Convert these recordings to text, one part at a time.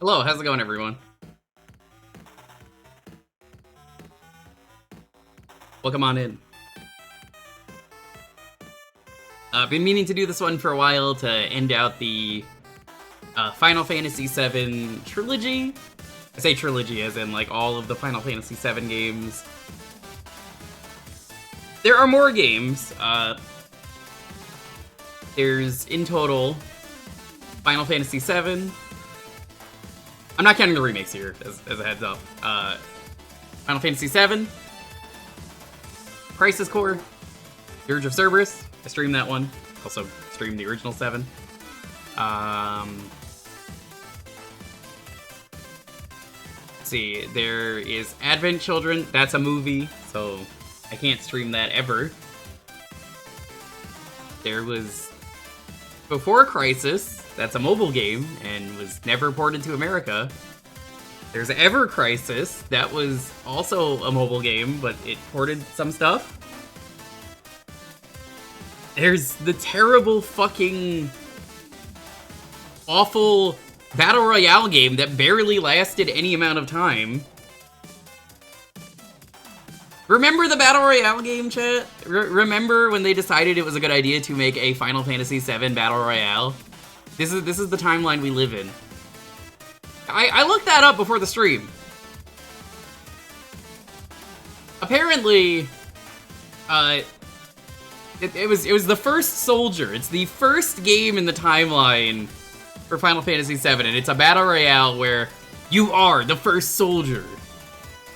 Hello, how's it going, everyone? Welcome on in. Been meaning to do this one for a while to end out the Final Fantasy VII trilogy. I say trilogy as in, like, all of the Final Fantasy VII games. There are more games. There's, in total, Final Fantasy VII. I'm not counting the remakes here, as a heads up. Final Fantasy VII. Crisis Core. Dirge of Cerberus. I streamed that one. Also streamed the original 7. Let's see. There is Advent Children. That's a movie, so I can't stream that ever. There was Before Crisis. That's a mobile game and was never ported to America. There's Ever Crisis. That was also a mobile game, but it ported some stuff. There's the terrible fucking awful Battle Royale game that barely lasted any amount of time. Remember the Battle Royale game, chat? Remember when they decided it was a good idea to make a Final Fantasy VII Battle Royale? This is the timeline we live in. I looked that up before the stream. Apparently, it was the first soldier. It's the first game in the timeline for Final Fantasy VII, and it's a battle royale where you are the first soldier,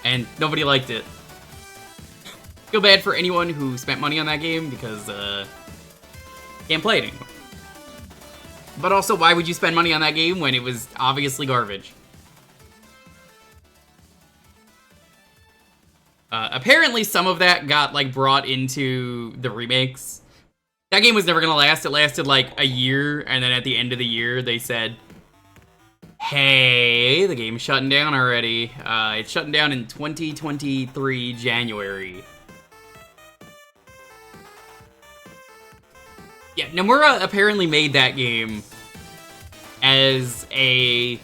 and nobody liked it. Feel bad for anyone who spent money on that game because can't play it anymore. But also, why would you spend money on that game when it was obviously garbage? Apparently, some of that got, like, brought into the remakes. That game was never gonna last. It lasted, like, a year, and then at the end of the year, they said, hey, the game's shutting down already. It's shutting down in 2023 January. Yeah, Nomura apparently made that game as a...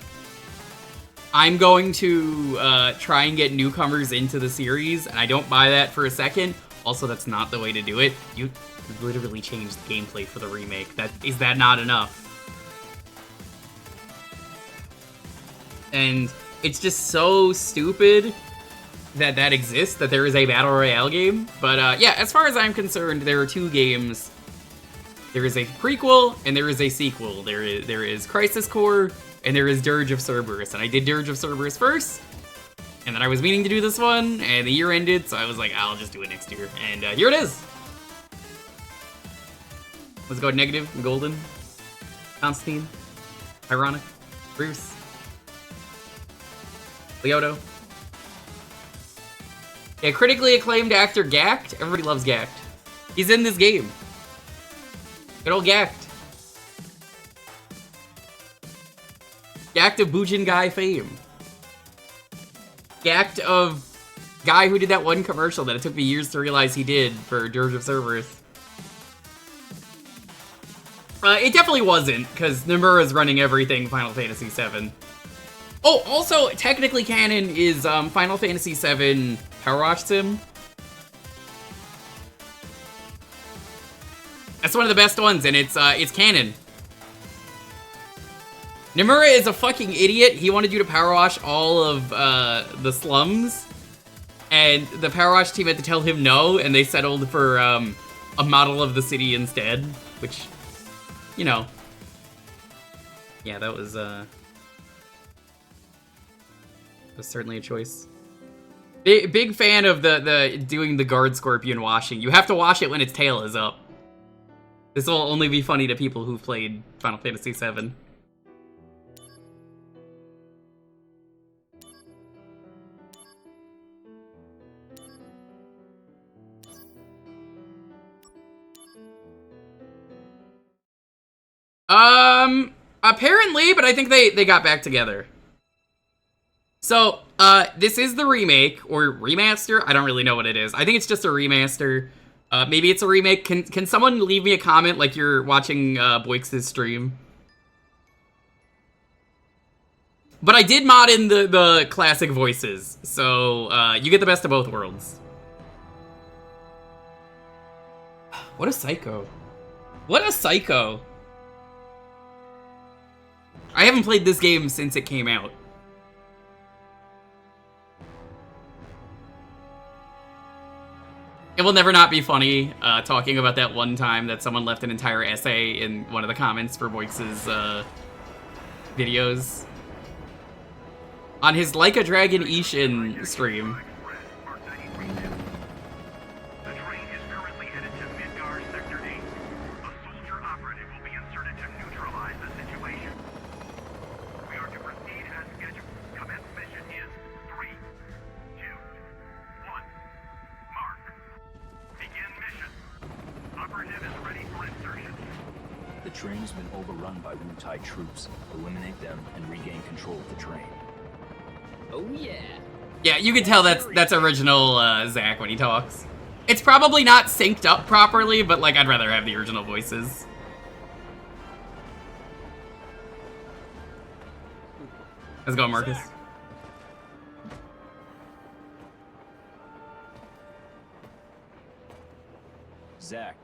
I'm going to try and get newcomers into the series, and I don't buy that for a second. Also, that's not the way to do it. You literally changed the gameplay for the remake. Is that not enough? And it's just so stupid that that exists, that there is a Battle Royale game. But yeah, as far as I'm concerned, there are two games. There is a prequel, and there is a sequel. There is Crisis Core, and there is Dirge of Cerberus. And I did Dirge of Cerberus first, and then I was meaning to do this one, and the year ended, so I was like, I'll just do it next year. And here it is. Let's go negative and golden. Constantine. Ironic. Bruce. Leoto. Yeah, critically acclaimed actor Gact. Everybody loves Gact. He's in this game. Good old Gact. Gact of Bujin Guy fame. Gact of guy who did that one commercial that it took me years to realize he did for Dirge of Cerberus. It definitely wasn't, because Nomura's running everything Final Fantasy VII. Oh, also, technically canon is Final Fantasy VII Power Wash Sim. That's one of the best ones, and it's canon. Nomura is a fucking idiot. He wanted you to power wash all of the slums, and the power wash team had to tell him no, and they settled for a model of the city instead, which, you know, yeah, that was certainly a choice. Big fan of the doing the guard scorpion washing. You have to wash it when its tail is up. This will only be funny to people who've played Final Fantasy VII. Apparently, but I think they got back together. So, this is the remake, or remaster? I don't really know what it is. I think it's just a remaster. Maybe it's a remake. Can someone leave me a comment like you're watching Boix's stream? But I did mod in the classic voices, so you get the best of both worlds. What a psycho. What a psycho. I haven't played this game since it came out. It will never not be funny talking about that one time that someone left an entire essay in one of the comments for Voix's videos. On his Like a Dragon Ishin stream. The train has been overrun by Wu-Tai troops. Eliminate them and regain control of the train. Oh yeah. Yeah, you can tell that's original Zach when he talks. It's probably not synced up properly, but like I'd rather have the original voices. Let's go, Marcus. Zach,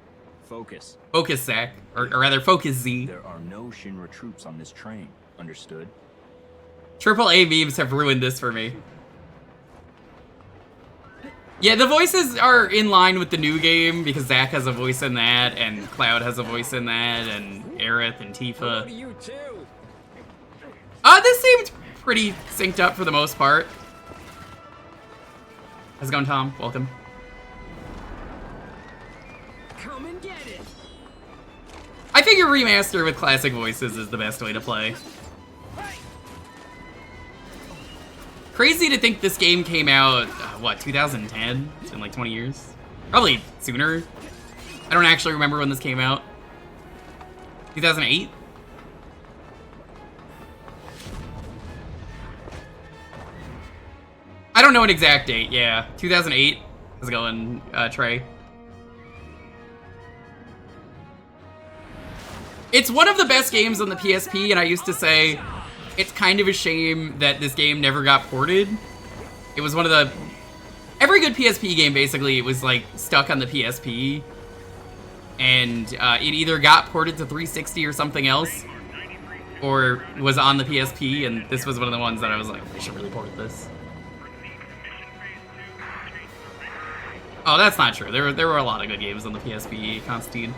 focus. Focus, Zach. Or rather, focus, Z. There are no Shinra troops on this train. Understood? AAA memes have ruined this for me. Yeah, the voices are in line with the new game because Zach has a voice in that, and Cloud has a voice in that, and Aerith and Tifa. You too. This seemed pretty synced up for the most part. How's it going, Tom? Welcome. Come and get it. I figure remaster with classic voices is the best way to play. Crazy to think this game came out, what, 2010? It's been like 20 years? Probably sooner. I don't actually remember when this came out. 2008? I don't know an exact date, yeah. 2008. How's it going, Trey? It's one of the best games on the PSP, and I used to say it's kind of a shame that this game never got ported. It was one of the... Every good PSP game, basically, was, like, stuck on the PSP. And it either got ported to 360 or something else, or was on the PSP, and this was one of the ones that I was like, we should really port this. Oh, that's not true. There were a lot of good games on the PSP, Constantine.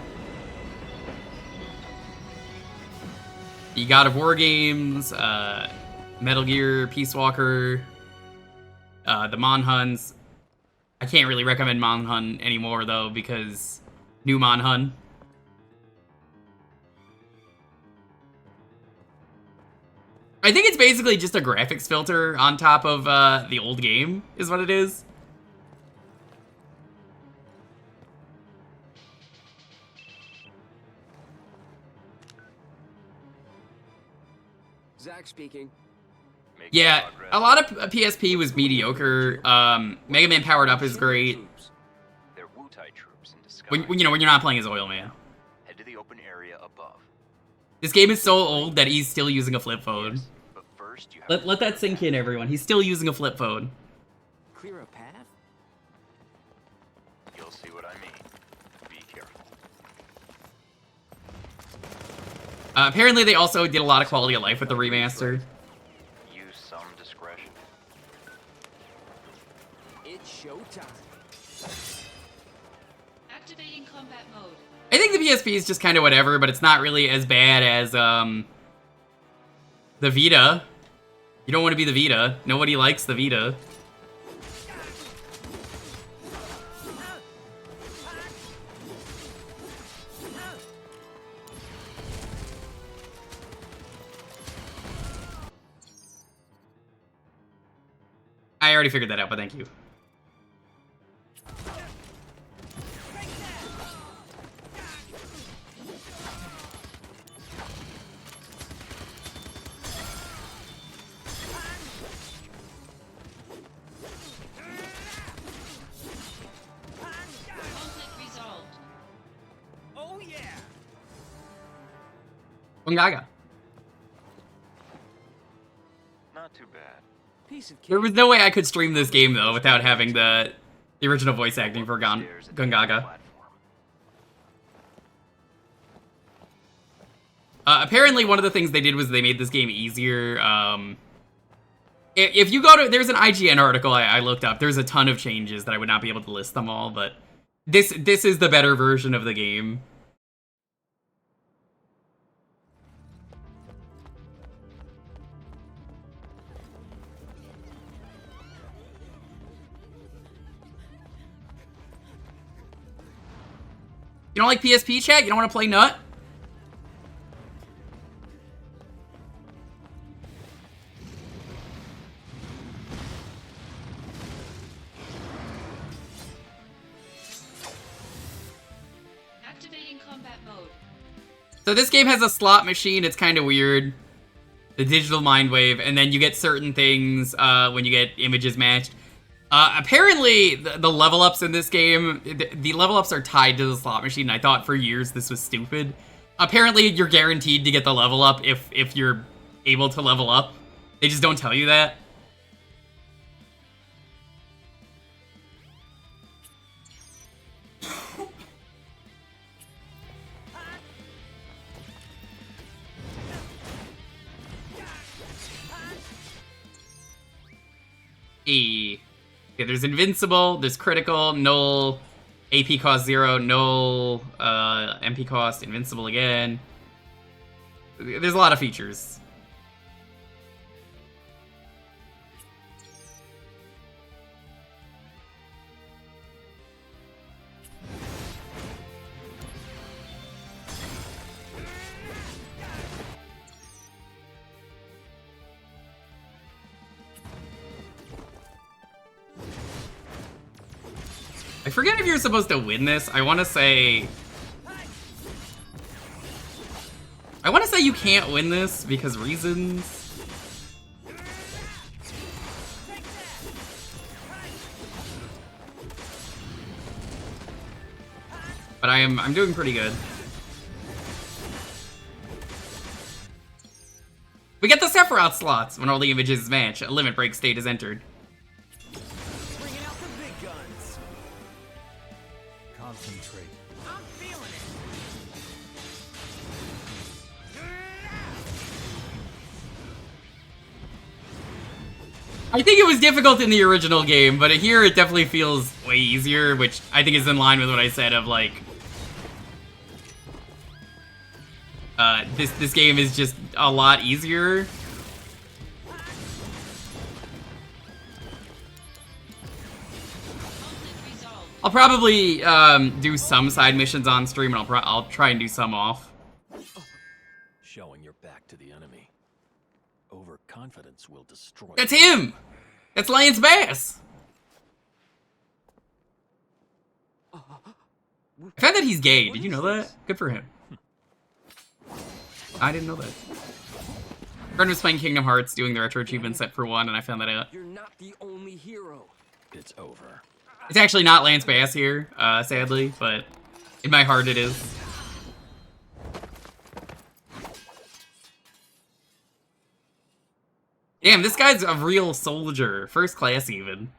The God of War games, Metal Gear, Peace Walker, the Monhuns. I can't really recommend Monhun anymore, though, because new Monhun. I think it's basically just a graphics filter on top of the old game, is what it is. Zach speaking. Yeah, a lot of PSP was mediocre. Mega Man Powered Up is great. They're Wu-Tai troops in disguise. When you're not playing as Oil Man. Head to the open area above. This game is so old that he's still using a flip phone. Yes, but first you have Let that sink in, everyone. He's still using a flip phone. Clear a path? You'll see what I mean. Be careful. Apparently, they also did a lot of quality of life with the remaster. Use some discretion. It's showtime. Activating combat mode. I think the PSP is just kind of whatever, but it's not really as bad as the Vita. You don't want to be the Vita. Nobody likes the Vita. I already figured that out, but thank you. Conflict resolved. Oh yeah. Gongaga. Piece of cake. There was no way I could stream this game though without having the original voice acting for Gongaga. Apparently, one of the things they did was they made this game easier. If you go to, there's an IGN article I looked up. There's a ton of changes that I would not be able to list them all, but this is the better version of the game. You don't like PSP chat? You don't want to play Nut? Activating combat mode. So this game has a slot machine. It's kind of weird. The digital mind wave, and then you get certain things when you get images matched. Apparently, the level ups in this game, the level ups are tied to the slot machine. I thought for years this was stupid. Apparently, you're guaranteed to get the level up if you're able to level up. They just don't tell you that. Okay, there's invincible, there's critical, null, AP cost 0, null, MP cost, invincible again. There's a lot of features. I forget if you're supposed to win this. I want to say you can't win this because reasons. But I'm doing pretty good. We get the Sephiroth slots when all the images match. A limit break state is entered. Bringing out the big guns. Concentrate. I'm feeling it. I think it was difficult in the original game, but here it definitely feels way easier, which I think is in line with what I said of like, this game is just a lot easier. Conflict resolved. I'll probably do some side missions on stream, and I'll try and do some off. Showing your back to the enemy. Overconfidence will destroy. That's him! That's Lance Bass! I found that he's gay. Did you know that? Good for him. I didn't know that. Friend was playing Kingdom Hearts, doing the retro achievement set for 1, and I found that out. You're not the only hero. It's over. It's actually not Lance Bass here, sadly, but in my heart it is. Damn, this guy's a real soldier. First class, even.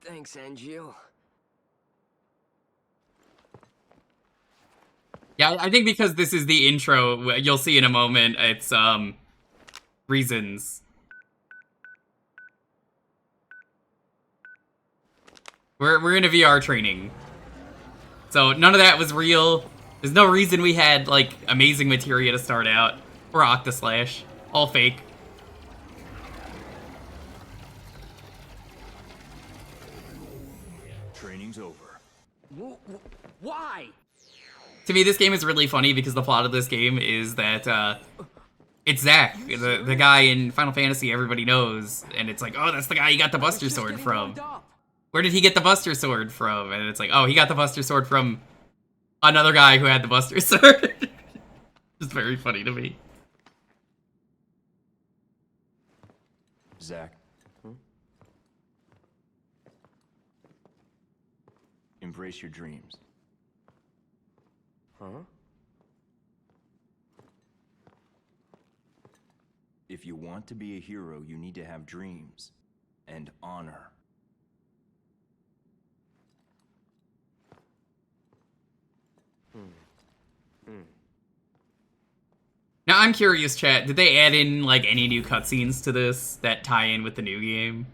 Thanks, Angel. Yeah, I think because this is the intro, you'll see in a moment, it's, reasons. We're in a VR training. So none of that was real. There's no reason we had, like, amazing materia to start out. Or Octaslash. All fake. Training's over. Why? To me, this game is really funny because the plot of this game is that it's Zack, the guy in Final Fantasy everybody knows, and it's like, oh, that's the guy you got the Buster Sword from. Where did he get the Buster Sword from? And it's like, oh, he got the Buster Sword from another guy who had the Buster Sword. It's very funny to me. Zack. Embrace your dreams. Huh? If you want to be a hero, you need to have dreams and honor. Now, I'm curious, chat, did they add in, like, any new cutscenes to this that tie in with the new game?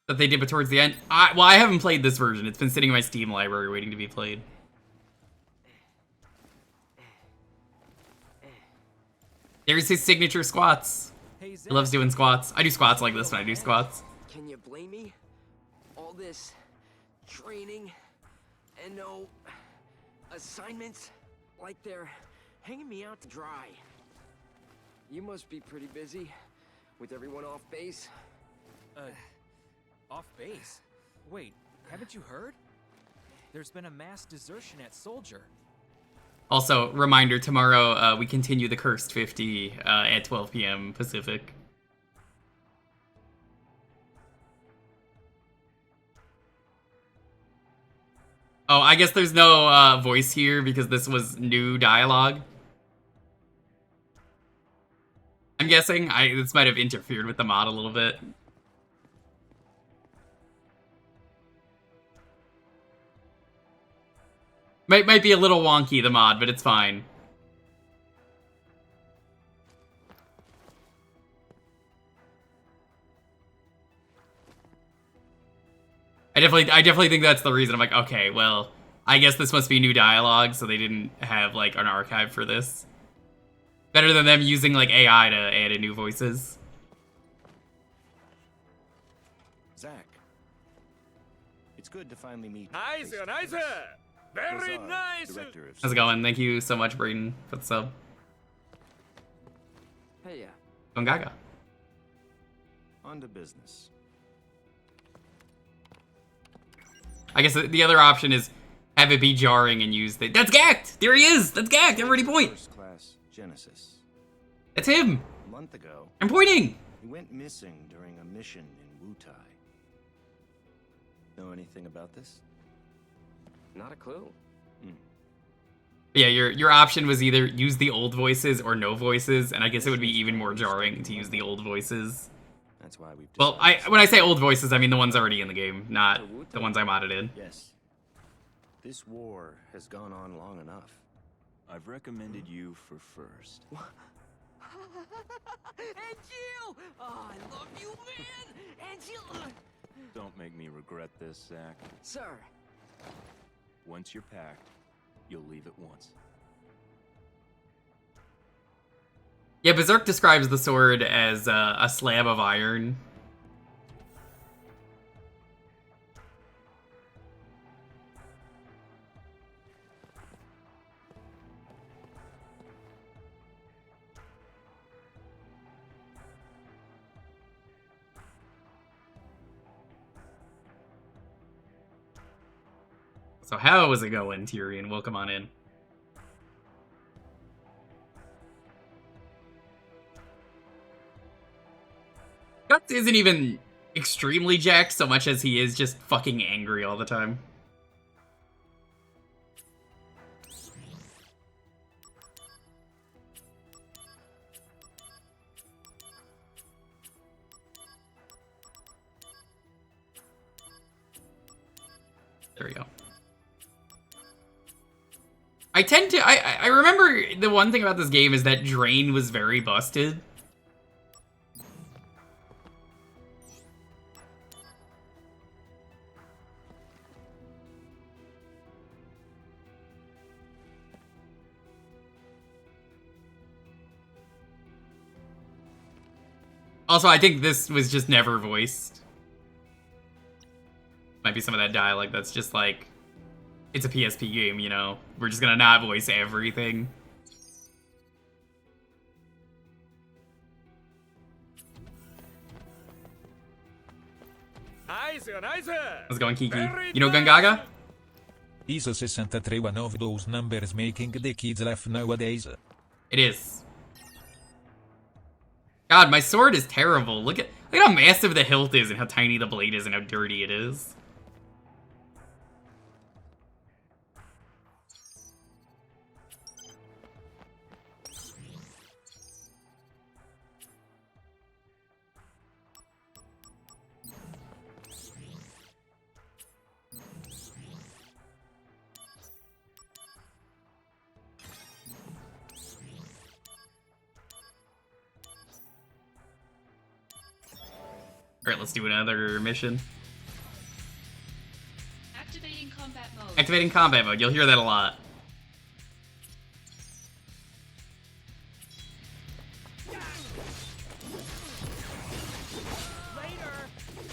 That they did, but towards the end? Well, I haven't played this version. It's been sitting in my Steam library waiting to be played. There's his signature squats. Hey, He loves doing squats. I do squats like this when I do squats. Can you blame me? All this training and no assignments, like they're hanging me out to dry. You must be pretty busy with everyone off base. Off base? Wait, haven't you heard? There's been a mass desertion at Soldier. Also, reminder, tomorrow we continue the Cursed 50 at 12 p.m. Pacific. Oh, I guess there's no voice here because this was new dialogue. I'm guessing this might have interfered with the mod a little bit. Might be a little wonky, the mod, but it's fine. I definitely think that's the reason. I'm like, okay, well, I guess this must be new dialogue, so they didn't have, like, an archive for this. Better than them using, like, AI to add in new voices. Zack. It's good to finally meet. Nice, nice. Very nice. Director of How's it going? Thank you so much, Brayden, for the sub. Hey, Gongaga. On to business. I guess the other option is have it be jarring and use the... That's Gact! There he is! That's Gact! Everybody point! First class Genesis. That's him! A month ago, I'm pointing! he went missing during a mission in Wutai. Know anything about this? not a clue. Yeah, your option was either use the old voices or no voices, and I guess it would be even more jarring to use the old voices. That's why we've Well, when I say old voices, I mean the ones already in the game, not the ones I modded in. Yes. This war has gone on long enough. I've recommended you for first. Angel! Oh, I love you, man! Angel! Don't make me regret this, Zack. Sir. Once you're packed, you'll leave at once. Yeah, Berserk describes the sword as a slab of iron. So how is it going, Tyrion? Welcome on in. Guts isn't even extremely jacked so much as he is just fucking angry all the time. There we go. I remember the one thing about this game is that Drain was very busted. Also, I think this was just never voiced. Might be some of that dialogue that's just like, it's a PSP game, you know? We're just gonna not voice everything. Nice, nice. How's it going, Kiki? Very You know nice. Gongaga? Is 63 one of those numbers making the kids laugh nowadays? It is. God, my sword is terrible. Look at how massive the hilt is and how tiny the blade is and how dirty it is. Alright, let's do another mission. Activating combat mode. Activating combat mode, you'll hear that a lot.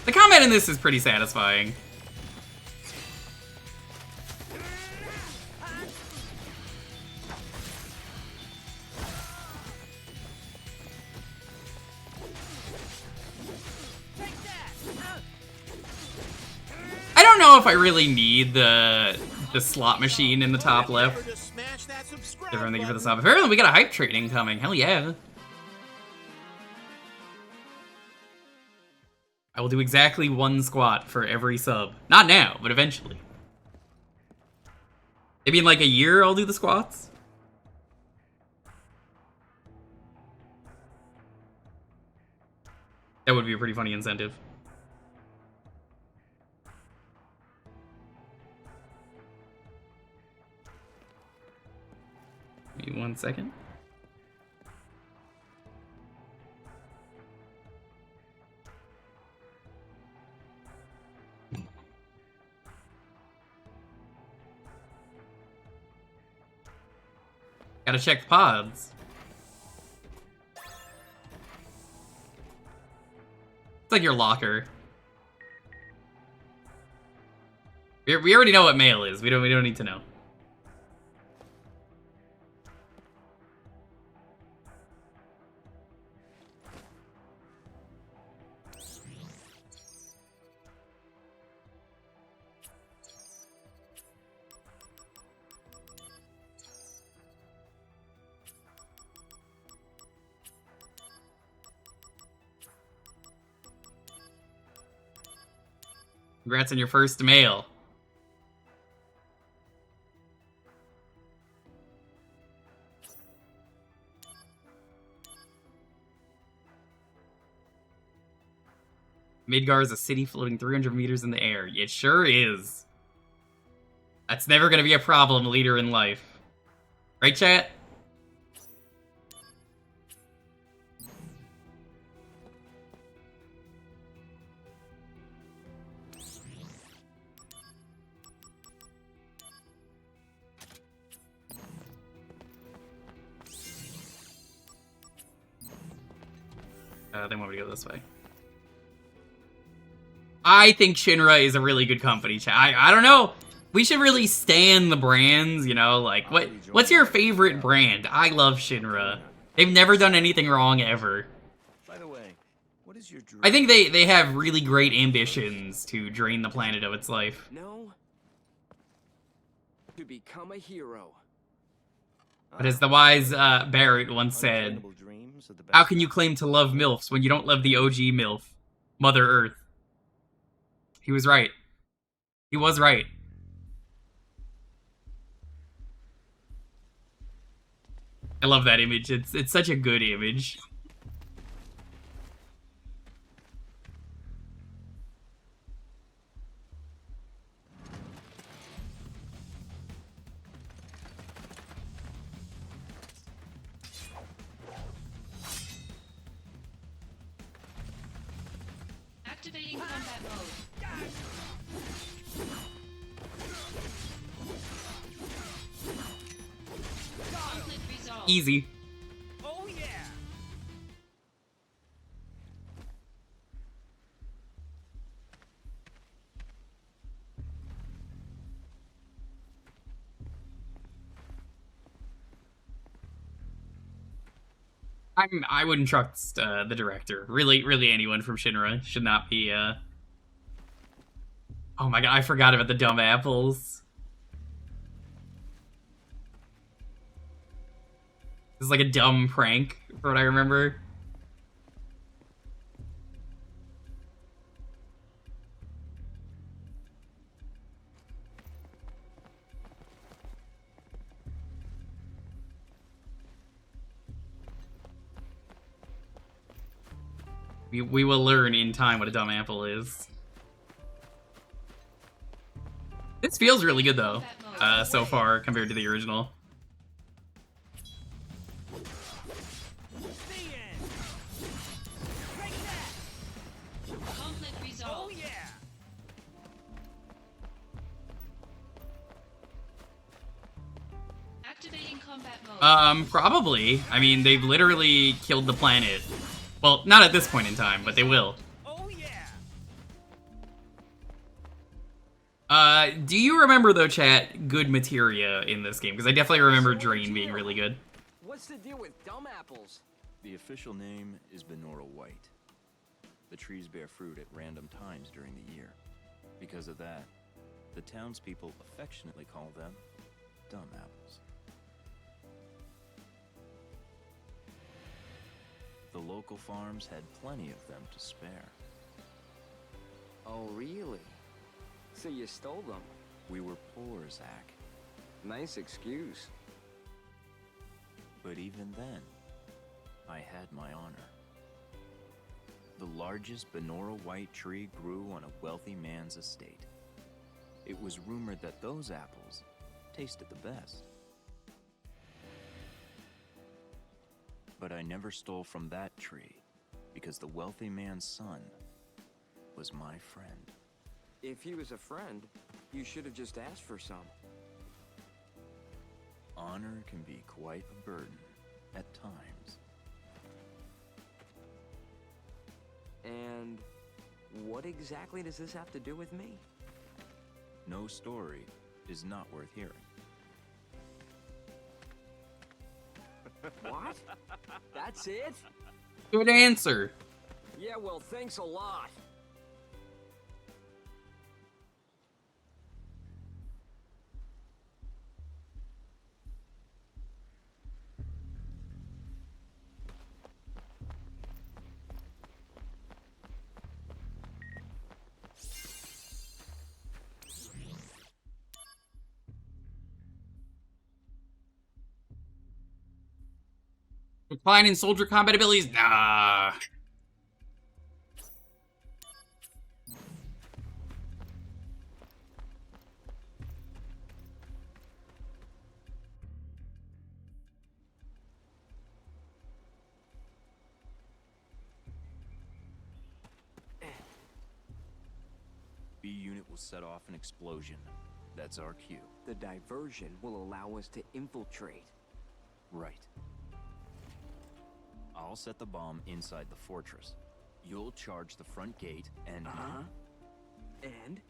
The combat in this is pretty satisfying. I don't know if I really need the slot machine in the top left. Everyone, thank you for the sub. Apparently we got a hype train incoming. Hell yeah. I will do exactly one squat for every sub. Not now, but eventually. Maybe in like a year I'll do the squats. That would be a pretty funny incentive. Give me 1 second. Gotta check the pods. It's like your locker. We already know what mail is. We don't need to know. Congrats on your first mail. Midgar is a city floating 300 meters in the air. It sure is. That's never gonna be a problem later in life. Right, chat? They want me to go this way. I think Shinra is a really good company, chat. I don't know. We should really stan the brands, you know? Like, what's your favorite brand? I love Shinra. They've never done anything wrong ever. By the way, what is your dream? I think they have really great ambitions to drain the planet of its life. No. To become a hero. But as the wise Barrett once said, Unattainable dreams are the best how can you claim to love MILFs when you don't love the OG MILF, Mother Earth? He was right. He was right. I love that image. It's such a good image. Activating combat mode. Conflict resolved. Easy. Oh yeah. I wouldn't trust the director. Really anyone from Shinra should not be. Oh my god, I forgot about the dumb apples. This is like a dumb prank, for what I remember. We will learn in time what a dumb apple is. This feels really good though, so far compared to the original. Conflict resolved. Activating combat mode. Probably. I mean, they've literally killed the planet. Well, not at this point in time, but they will. Do you remember, though, chat, good materia in this game? Because I definitely remember Drain being really good. What's the deal with dumb apples? The official name is binaural white. The trees bear fruit at random times during the year. Because of that, the townspeople affectionately call them dumb apples. The local farms had plenty of them to spare. Oh, really? So you stole them? We were poor, Zach. Nice excuse. But even then, I had my honor. The largest binaural white tree grew on a wealthy man's estate. It was rumored that those apples tasted the best. But I never stole from that tree, because the wealthy man's son was my friend. If he was a friend, you should have just asked for some. Honor can be quite a burden at times. And what exactly does this have to do with me? No story is not worth hearing. What? That's it? Good answer. Yeah, well, thanks a lot. Decline in soldier combat abilities? Nah. B unit will set off an explosion. That's our cue. The diversion will allow us to infiltrate. Right. I'll set the bomb inside the fortress. You'll charge the front gate and... And?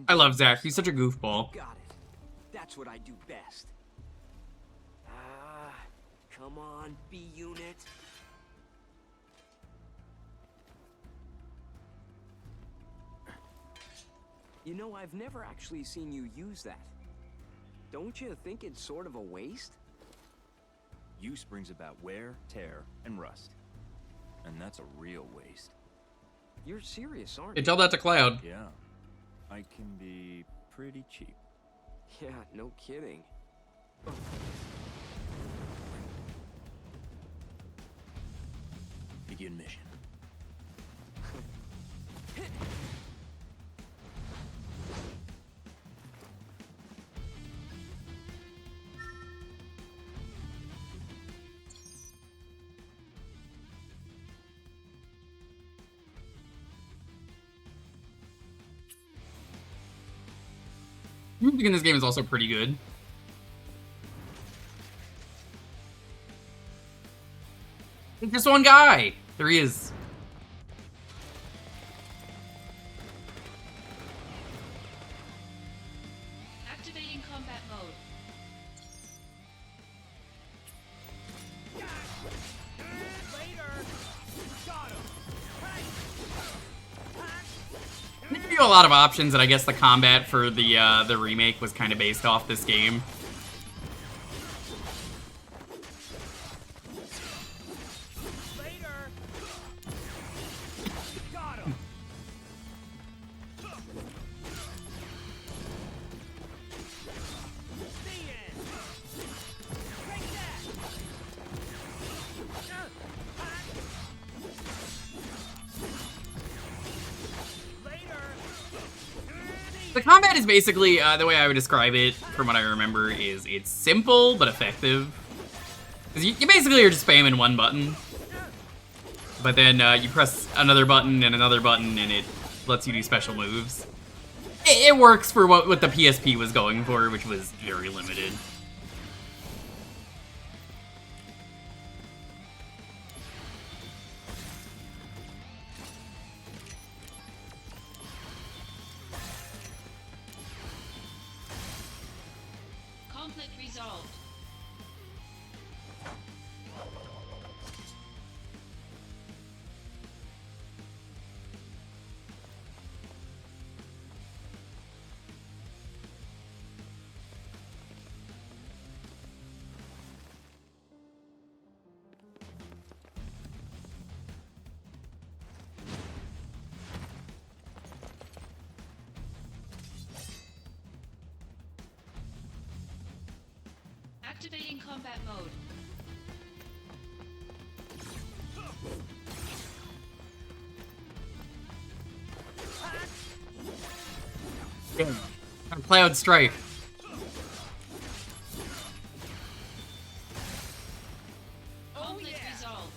I love Zach. He's such a goofball. Got it. That's what I do best. Come on, B unit. You know, I've never actually seen you use that. Don't you think it's sort of a waste? Use brings about wear, tear, and rust. And that's a real waste. You're serious, aren't Hey, you? tell that to Cloud. Yeah. I can be pretty cheap. Yeah, no kidding. Begin mission. Music in this game is also pretty good. It's just one guy. There he is. Activating combat mode. a lot of options, and I guess the combat for the remake was kind of based off this game. The combat is basically, the way I would describe it, from what I remember, is it's simple but effective. Because you basically are just spamming one button. But then you press another button and it lets you do special moves. It works for what the PSP was going for, which was very limited. Conflict resolved. Activating combat mode. Cloud Strike. Conflict resolved.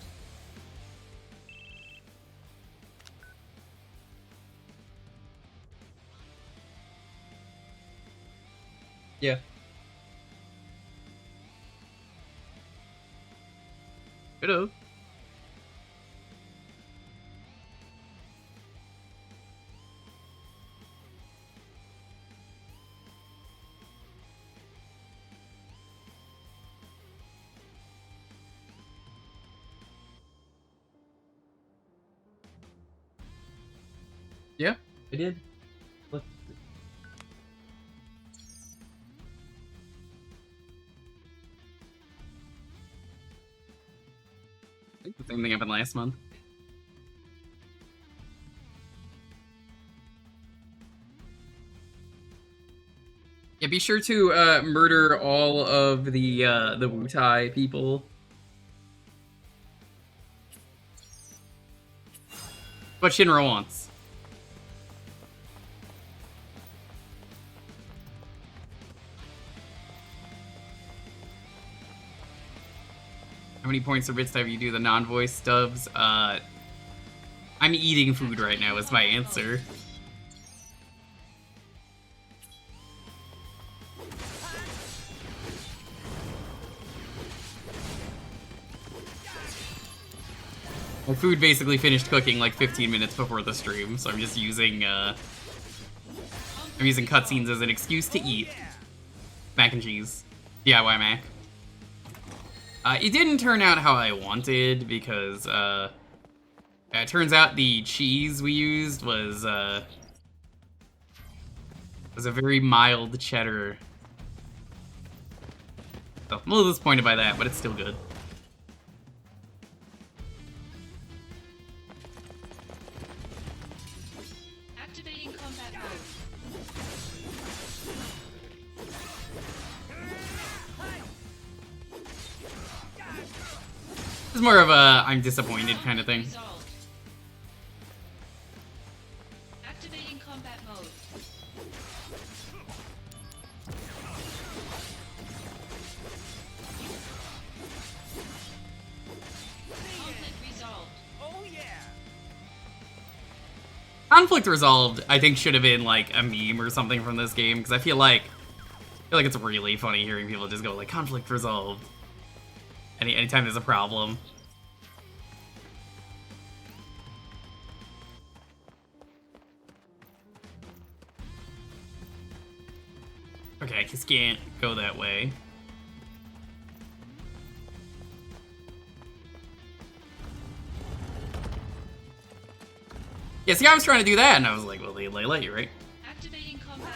Yeah. Hello. Yeah, I did. Look. I think the same thing happened last month. Yeah, be sure to murder all of the Wutai people. What Shinra wants. How many points or bits have you do the non-voice stubs? I'm eating food right now is my answer. My food basically finished cooking like 15 minutes before the stream, so I'm just using, cutscenes as an excuse to eat. Mac and cheese. DIY mac. It didn't turn out how I wanted, because, it turns out the cheese we used was a very mild cheddar. So, I'm a little disappointed by that, but it's still good. Activating combat mode. It's more of a I'm disappointed kind of thing. Resolved. Activating combat mode. Conflict resolved. Conflict resolved, I think, should have been like a meme or something from this game, because I feel like it's really funny hearing people just go like conflict resolved anytime there's a problem. Okay, I just can't go that way. Yeah, see, I was trying to do that, and I was like, well, they let you, right? Activating combat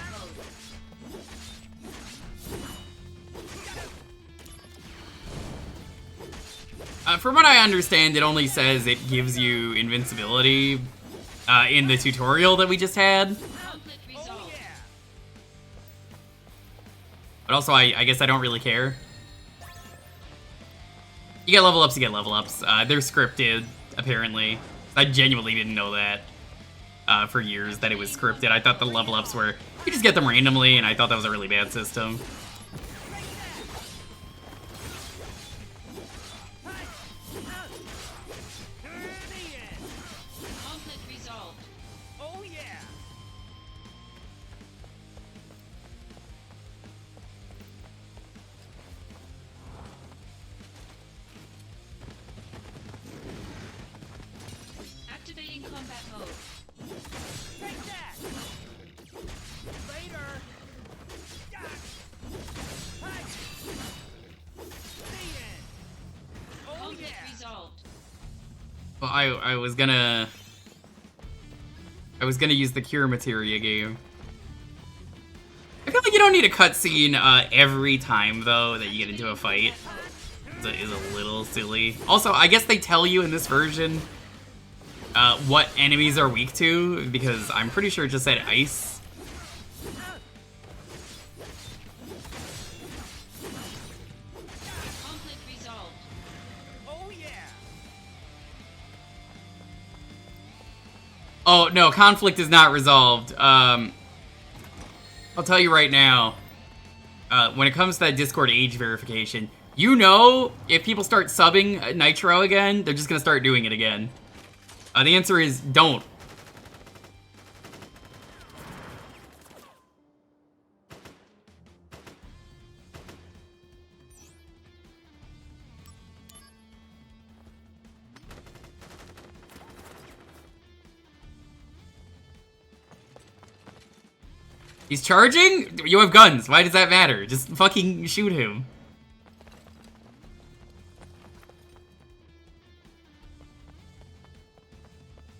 mode. From what I understand, it only says it gives you invincibility in the tutorial that we just had. Conflict resolved. But also, I guess I don't really care. You get level ups, you get level ups. They're scripted, apparently. I genuinely didn't know that for years, that it was scripted. I thought the level ups were, you just get them randomly, and I thought that was a really bad system. Conflict resolved. Oh yeah! Activating combat mode. Take that! Later! Yeah. Hey! See it! Oh Conflict yeah! resolved. Well, I was gonna use the cure materia game. I feel like you don't need a cutscene every time though that you get into a fight. Is a little silly. Also, I guess they tell you in this version what enemies are weak to, because I'm pretty sure it just said ice. Conflict resolved. Oh yeah! Oh no, conflict is not resolved. I'll tell you right now. When it comes to that Discord age verification, you know, if people start subbing Nitro again, they're just gonna start doing it again. The answer is don't. He's charging? You have guns. Why does that matter? Just fucking shoot him.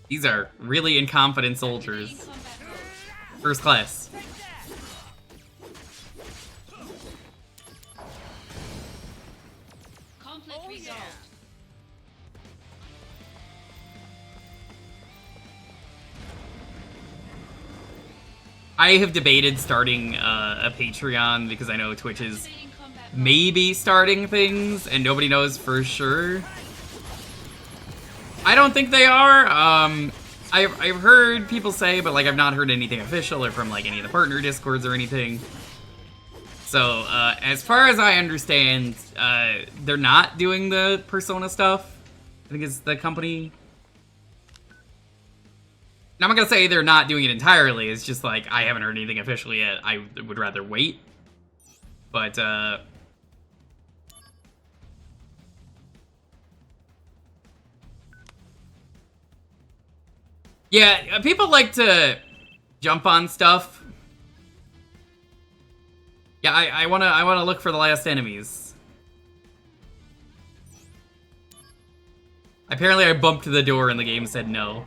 These are really incompetent soldiers. Activating combat mode. First class. Conflict resolved. I have debated starting a Patreon because I know Twitch is Activating combat mode. maybe starting things and nobody knows for sure. I don't think they are. I've heard people say, but like I've not heard anything official or from like any of the partner discords or anything. So as far as I understand, they're not doing the Persona stuff. I think it's the company. Now, I'm not gonna say they're not doing it entirely. It's just like I haven't heard anything official yet. I would rather wait. But yeah, people like to jump on stuff. Yeah, I wanna look for the last enemies. Apparently, I bumped the door and the game said no.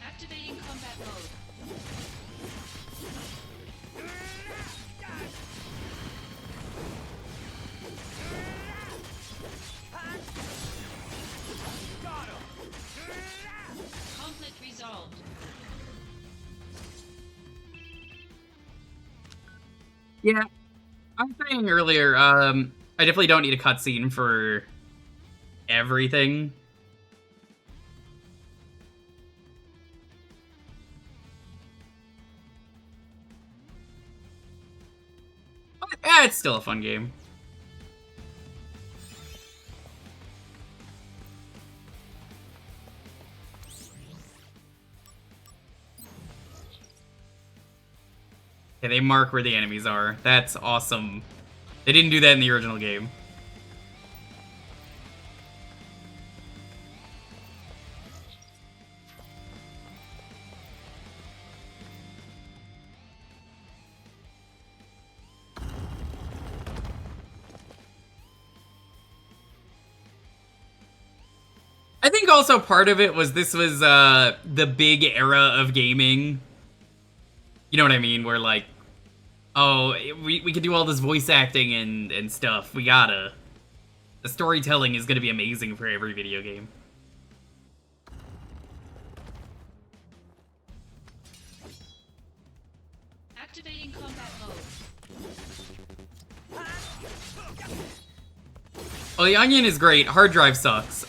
Activating combat mode. Conflict resolved. Yeah, I was saying earlier, I definitely don't need a cutscene for everything. But, it's still a fun game. Okay, they mark where the enemies are. That's awesome. They didn't do that in the original game. I think also part of it was this was the big era of gaming. You know what I mean? Where like, oh, we could do all this voice acting and stuff. We gotta. The storytelling is gonna be amazing for every video game. Activating combat mode. Oh, the Onion is great. Hard drive sucks.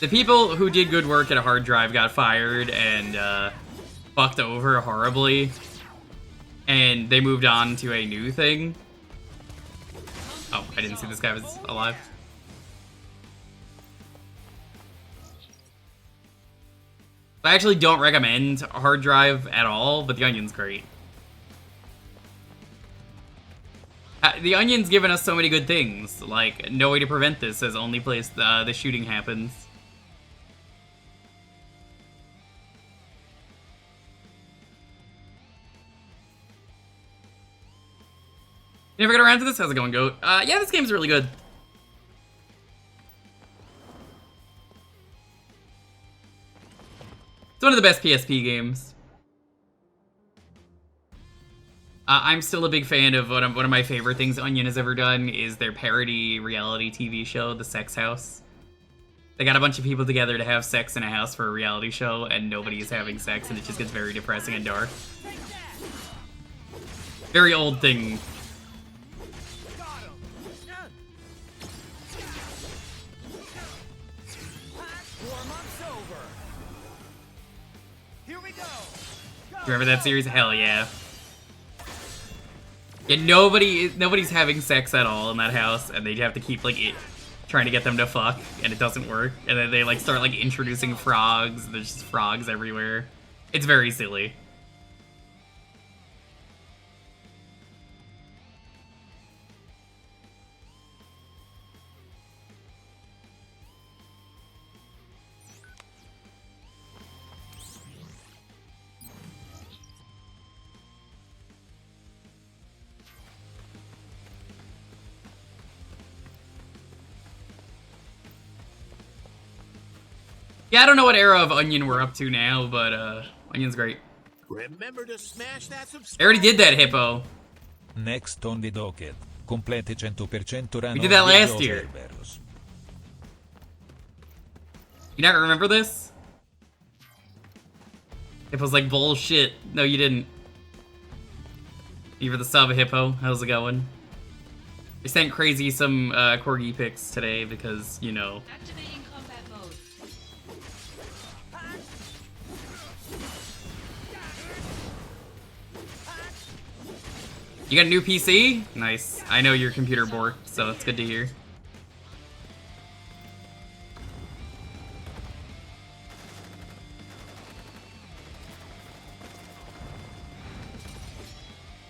The people who did good work at a hard drive got fired and fucked over horribly. And they moved on to a new thing. Oh, I didn't see this guy was alive. I actually don't recommend a hard drive at all, but the Onion's great. The Onion's given us so many good things, like No Way to Prevent This as only place the shooting happens. You never get around to this? How's it going, Goat? Yeah, this game's really good. It's one of the best PSP games. I'm still a big fan of one of my favorite things Onion has ever done is their parody reality TV show, The Sex House. They got a bunch of people together to have sex in a house for a reality show, and nobody is having sex, and it just gets very depressing and dark. Very old thing. Do you remember that series? Hell yeah. Yeah, nobody's having sex at all in that house, and they have to keep like trying to get them to fuck, and it doesn't work. And then they like start like introducing frogs. There's just frogs everywhere. It's very silly. Yeah, I don't know what era of Onion we're up to now, but Onion's great. Remember to smash that subscribe. I already did that, Hippo. Next on the docket. Complete 100% run. We did that of last videos year. servers. You not remember this? Hippo's like, bullshit. No, you didn't. You for the sub, Hippo. How's it going? We sent Crazy some Corgi pics today because, you know. Activating combat mode. You got a new PC? Nice. I know your computer borked, so it's good to hear.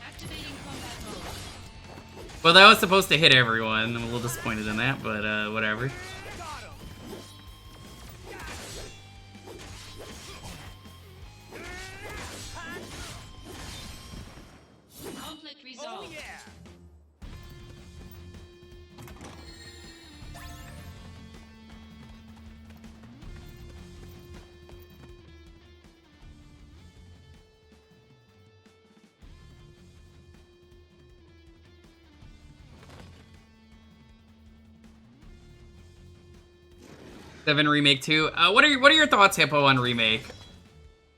Activating combat mode. Well, that was supposed to hit everyone. I'm a little disappointed in that, but whatever. Conflict resolved. VII Remake 2. What are your thoughts, Hippo, on Remake?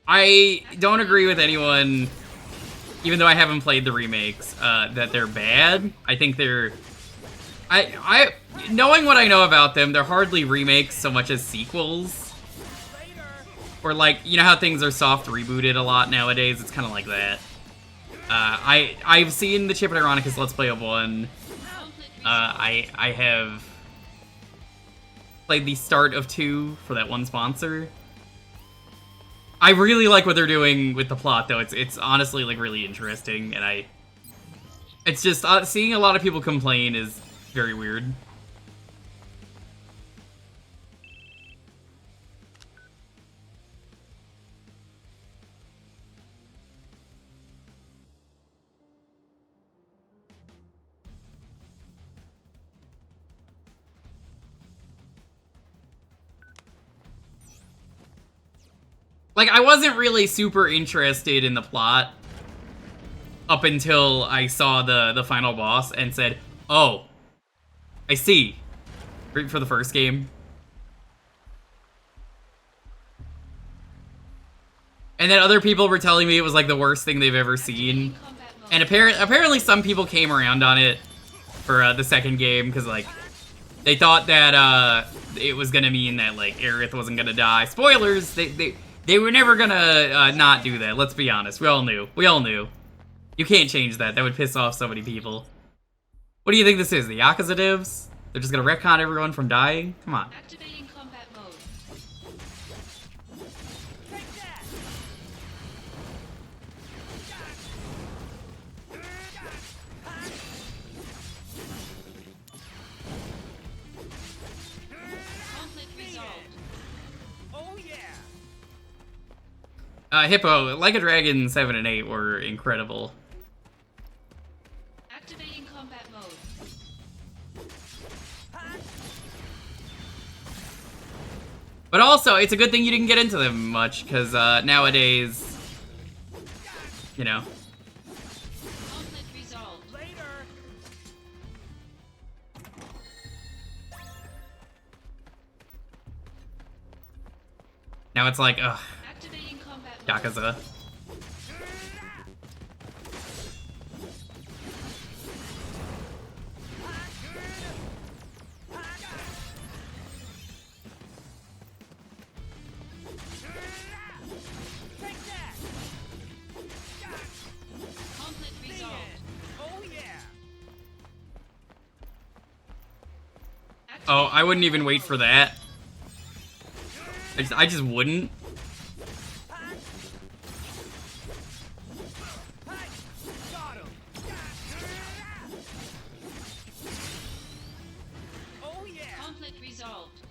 I don't agree with anyone, even though I haven't played the remakes, that they're bad. I think they're... knowing what I know about them, they're hardly remakes so much as sequels. Or like, you know how things are soft rebooted a lot nowadays? It's kind of like that. I've seen the Chip and Ironicus Let's Play of one. I have played the start of 2 for that one sponsor. I really like what they're doing with the plot, though. It's honestly like really interesting, and It's just, seeing a lot of people complain is very weird. Like, I wasn't really super interested in the plot up until I saw the final boss and said, oh, I see. Right for the first game. And then other people were telling me it was like the worst thing they've ever seen. And apparently some people came around on it for the second game because, like, they thought that it was gonna mean that, like, Aerith wasn't gonna die. Spoilers! They were never gonna not do that, let's be honest. We all knew. We all knew. You can't change that. That would piss off so many people. What do you think this is? The Yakuza divs? They're just gonna retcon everyone from dying? Come on. Activating combat mode. Conflict resolved. Oh yeah. Hippo, Like a Dragon 7 and 8 were incredible. Activating combat mode. But also, it's a good thing you didn't get into them much, because nowadays, you know. Conflict resolved. Later. Now it's like, ugh, Activating combat mode. Yakuza. Conflict resolved. Oh yeah. Oh, I wouldn't even wait for that. I just wouldn't. Got him. Oh yeah. Conflict resolved.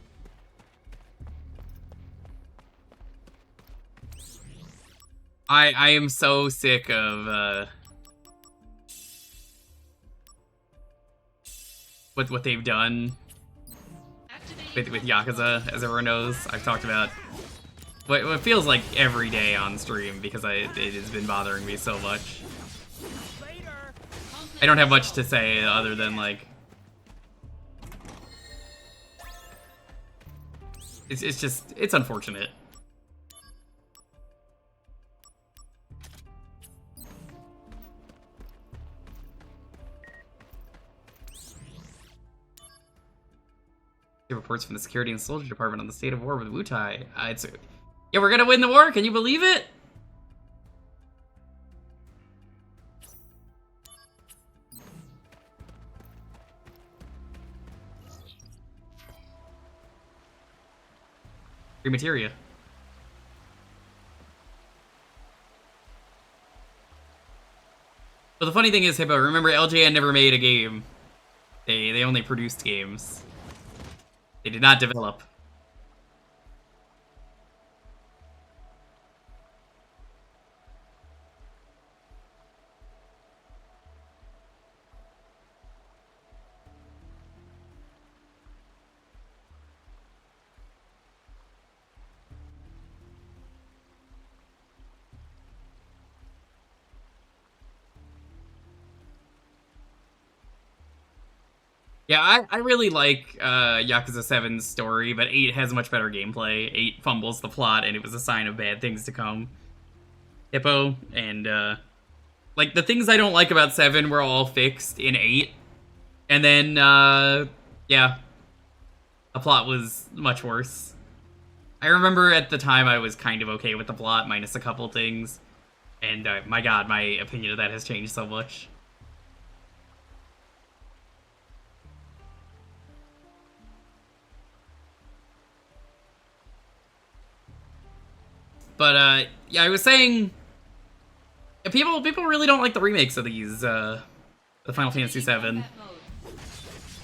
I am so sick of what they've done with Yakuza, as everyone knows. I've talked about what feels like every day on stream because it has been bothering me so much. Later. I don't have much to say other than, like, it's just, it's unfortunate. Reports from the Security and Soldier Department on the state of war with Wutai. Yeah, we're gonna win the war. Can you believe it? Free materia. But the funny thing is, Hippo, remember LJN never made a game. They only produced games. They did not develop. Yeah, I really like Yakuza 7's story, but 8 has much better gameplay. 8 fumbles the plot, and it was a sign of bad things to come. Hippo, and, like, the things I don't like about 7 were all fixed in 8. And then, yeah, the plot was much worse. I remember at the time I was kind of okay with the plot, minus a couple things. And, my god, my opinion of that has changed so much. But, yeah, I was saying, people really don't like the remakes of these The Final Fantasy VII. Combat mode.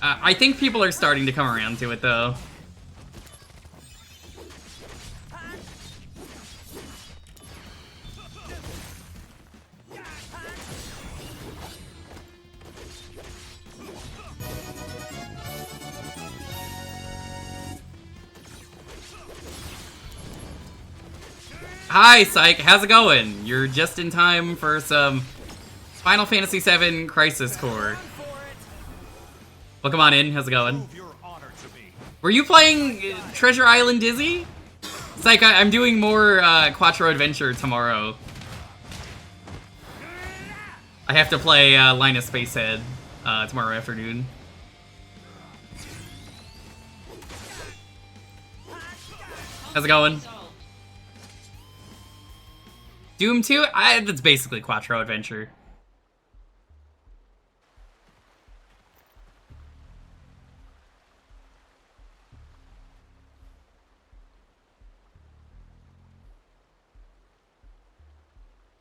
I think people are starting to come around to it, though. Hi, Psych. How's it going? You're just in time for some Final Fantasy VII Crisis Core. Well, come on in. How's it going? Were you playing Treasure Island Dizzy? Psych, I'm doing more Quattro Adventure tomorrow. I have to play Linus Spacehead tomorrow afternoon. How's it going? Resolved. Doom 2? That's basically Quattro Adventure.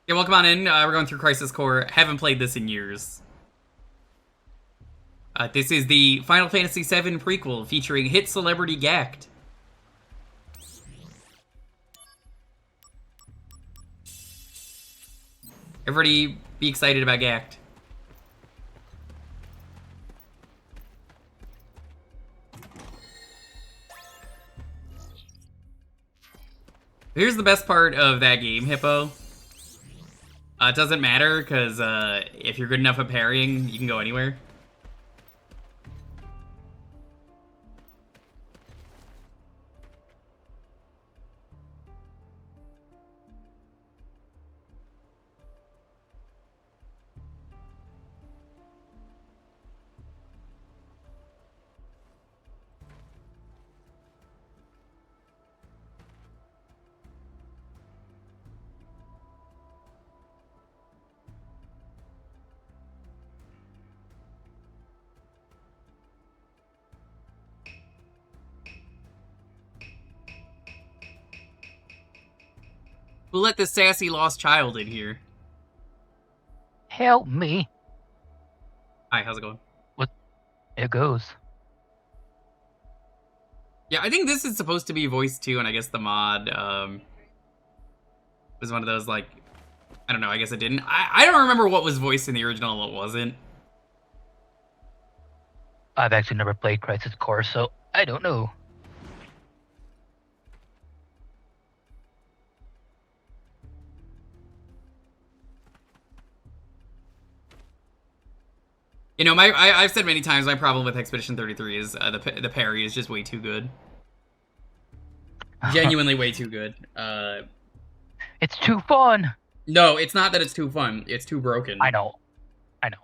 Yeah, welcome on in. We're going through Crisis Core. Haven't played this in years. This is the Final Fantasy VII prequel featuring hit celebrity Gact. Everybody be excited about Gact. Here's the best part of that game, Hippo. It doesn't matter, because if you're good enough at parrying, you can go anywhere. Who let this sassy lost child in here? Help me. Hi, how's it going? It goes. Yeah, I think this is supposed to be voice 2, and I guess the mod was one of those, like, I don't know, I guess it didn't. I don't remember what was voiced in the original and what wasn't. I've actually never played Crisis Core, so I don't know. You know, I've said many times my problem with Expedition 33 is the parry is just way too good. Genuinely way too good. It's too fun. No, it's not that it's too fun. It's too broken. I know. I know.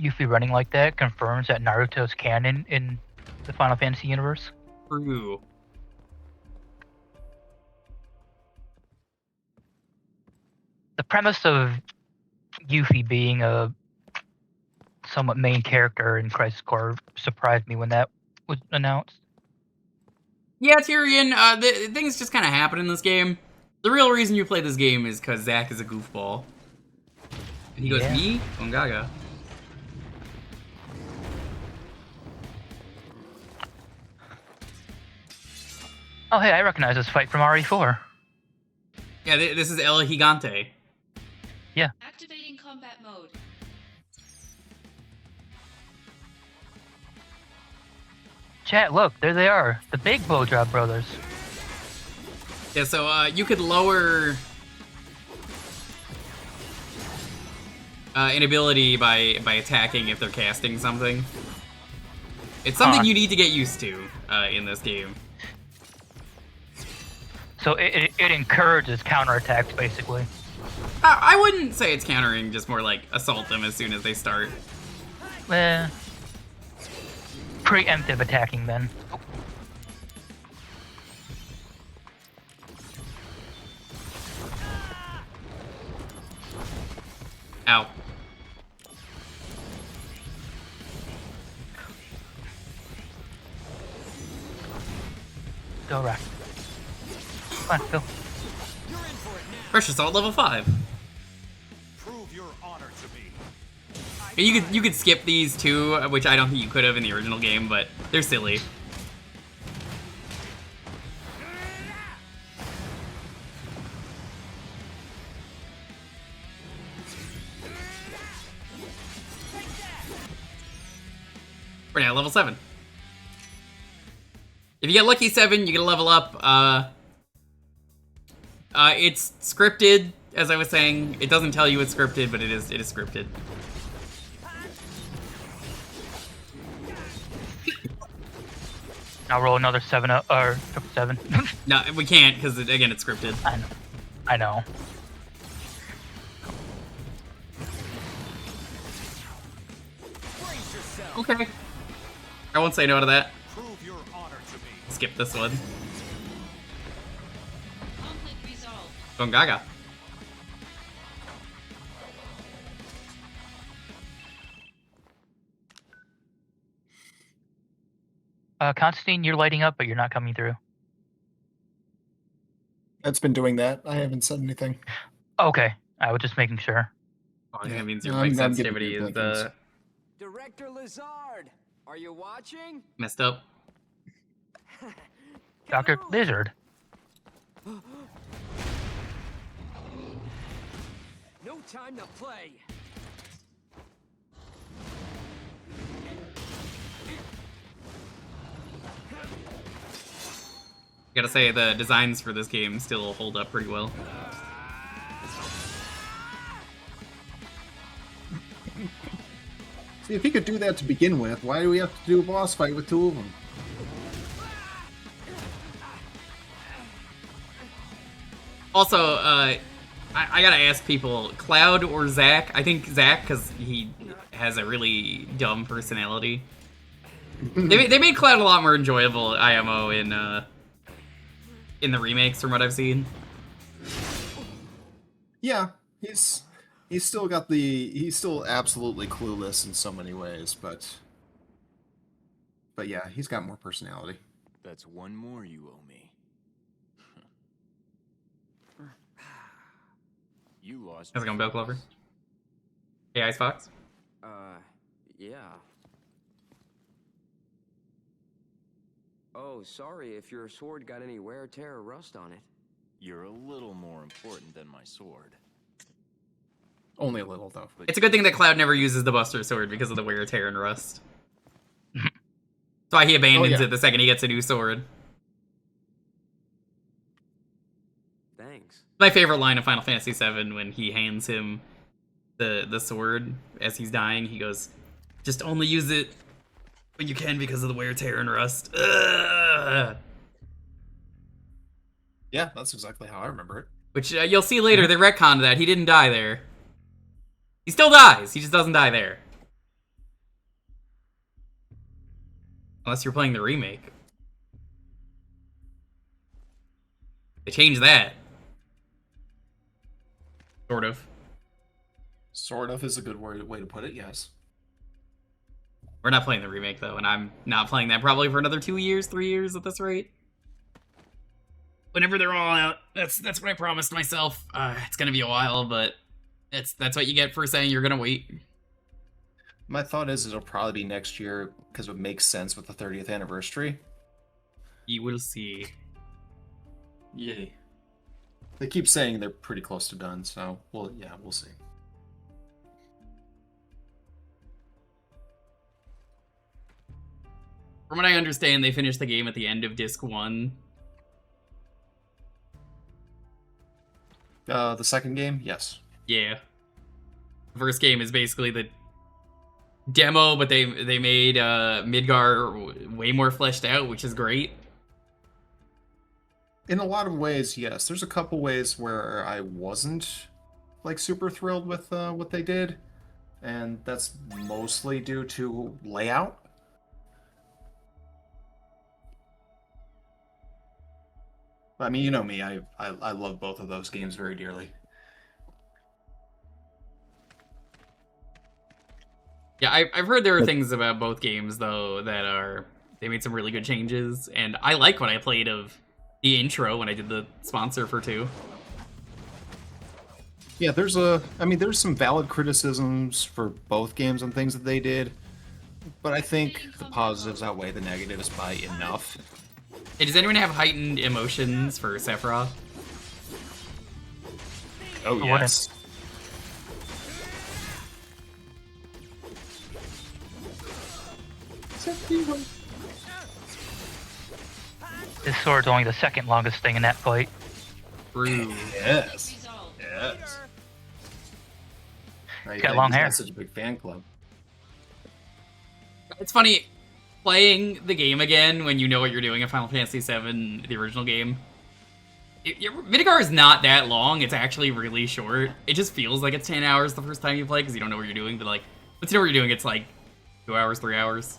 Yuffie running like that confirms that Naruto's canon in the Final Fantasy universe. True. The premise of Yuffie being a somewhat main character in Crisis Core surprised me when that was announced. Yeah, Tyrion, things just kind of happen in this game. The real reason you play this game is because Zack is a goofball. And he goes, Yeah. me? Gongaga. Oh hey, I recognize this fight from RE4. Yeah, this is El Gigante. Activating combat mode. Chat, look, there they are. The big Blowjob Brothers. Yeah, so you could lower an ability by attacking if they're casting something. It's something you need to get used to in this game. So it encourages counterattacks, basically. I wouldn't say it's countering, just more like assault them as soon as they start. Preemptive attacking, then. Ow. Go rack. Come on, go. Fresh Assault level 5. Prove your honor to me. You could skip these too, which I don't think you could have in the original game, but they're silly. We're now level 7. If you get lucky 7, you get a level up. It's scripted, as I was saying. It doesn't tell you it's scripted, but it is scripted. I'll roll another 7 up, or 7. No, we can't, because, again, it's scripted. I know. Okay. I won't say no to that. Prove your honor to me. Skip this one. Conflict resolved. Gongaga. Constantine, you're lighting up, but you're not coming through. It's been doing that. I haven't said anything. Okay, I was just making sure. Oh, I think that means your No, mic I'm getting sensitivity your is blinkings. Director Lazard, are you watching? messed up. Dr. Lizard. No time to play. Gotta say, the designs for this game still hold up pretty well. See, if he could do that to begin with, why do we have to do a boss fight with 2 of them? Also, I gotta ask people, Cloud or Zack? I think Zack, because he has a really dumb personality. They made Cloud a lot more enjoyable IMO in the remakes, from what I've seen. Yeah, he's still absolutely clueless in so many ways, but yeah, he's got more personality. That's one more you owe me. You lost. How's it going, Bell Clover? Hey, Icebox. Yeah. Oh, sorry if your sword got any wear, tear, or rust on it. You're a little more important than my sword. Only a little, though. It's a good thing that Cloud never uses the Buster Sword because of the wear, tear, and rust. That's why he abandons it the second he gets a new sword. Thanks. My favorite line of Final Fantasy VII, when he hands him the sword as he's dying, he goes, "Just only use it when you can because of the wear, tear, and rust." Ugh. Yeah, that's exactly how I remember it. Which you'll see later, they retconned that. He didn't die there. He still dies, he just doesn't die there. Unless you're playing the remake. They changed that. Sort of. Sort of is a good way to put it, yes. We're not playing the remake, though, and I'm not playing that probably for another 2 years, 3 years at this rate. Whenever they're all out, that's what I promised myself. It's gonna be a while, but that's what you get for saying you're gonna wait. My thought is it'll probably be next year because it makes sense with the 30th anniversary. You will see. Yay. They keep saying they're pretty close to done, so we'll see. From what I understand, they finished the game at the end of Disc 1. The second game, yes. Yeah. The first game is basically the demo, but they made Midgar way more fleshed out, which is great. In a lot of ways, yes. There's a couple ways where I wasn't like super thrilled with what they did, and that's mostly due to layout. I mean, you know me, I love both of those games very dearly. Yeah, I've heard there are things about both games, though, that are They made some really good changes, and I like what I played of the intro when I did the sponsor for 2. Yeah, there's some valid criticisms for both games and things that they did, but I think the positives outweigh the negatives by enough. Hey, does anyone have heightened emotions for Sephiroth? Oh, yes. This sword's only the second longest thing in that fight. True. Yes. Resolved. Yes. He's got long hair. Such a big fan club. It's funny, playing the game again when you know what you're doing in Final Fantasy VII, the original game. Vinegar is not that long, it's actually really short. It just feels like it's 10 hours the first time you play because you don't know what you're doing, but like, once you know what you're doing, it's like 2 hours, 3 hours.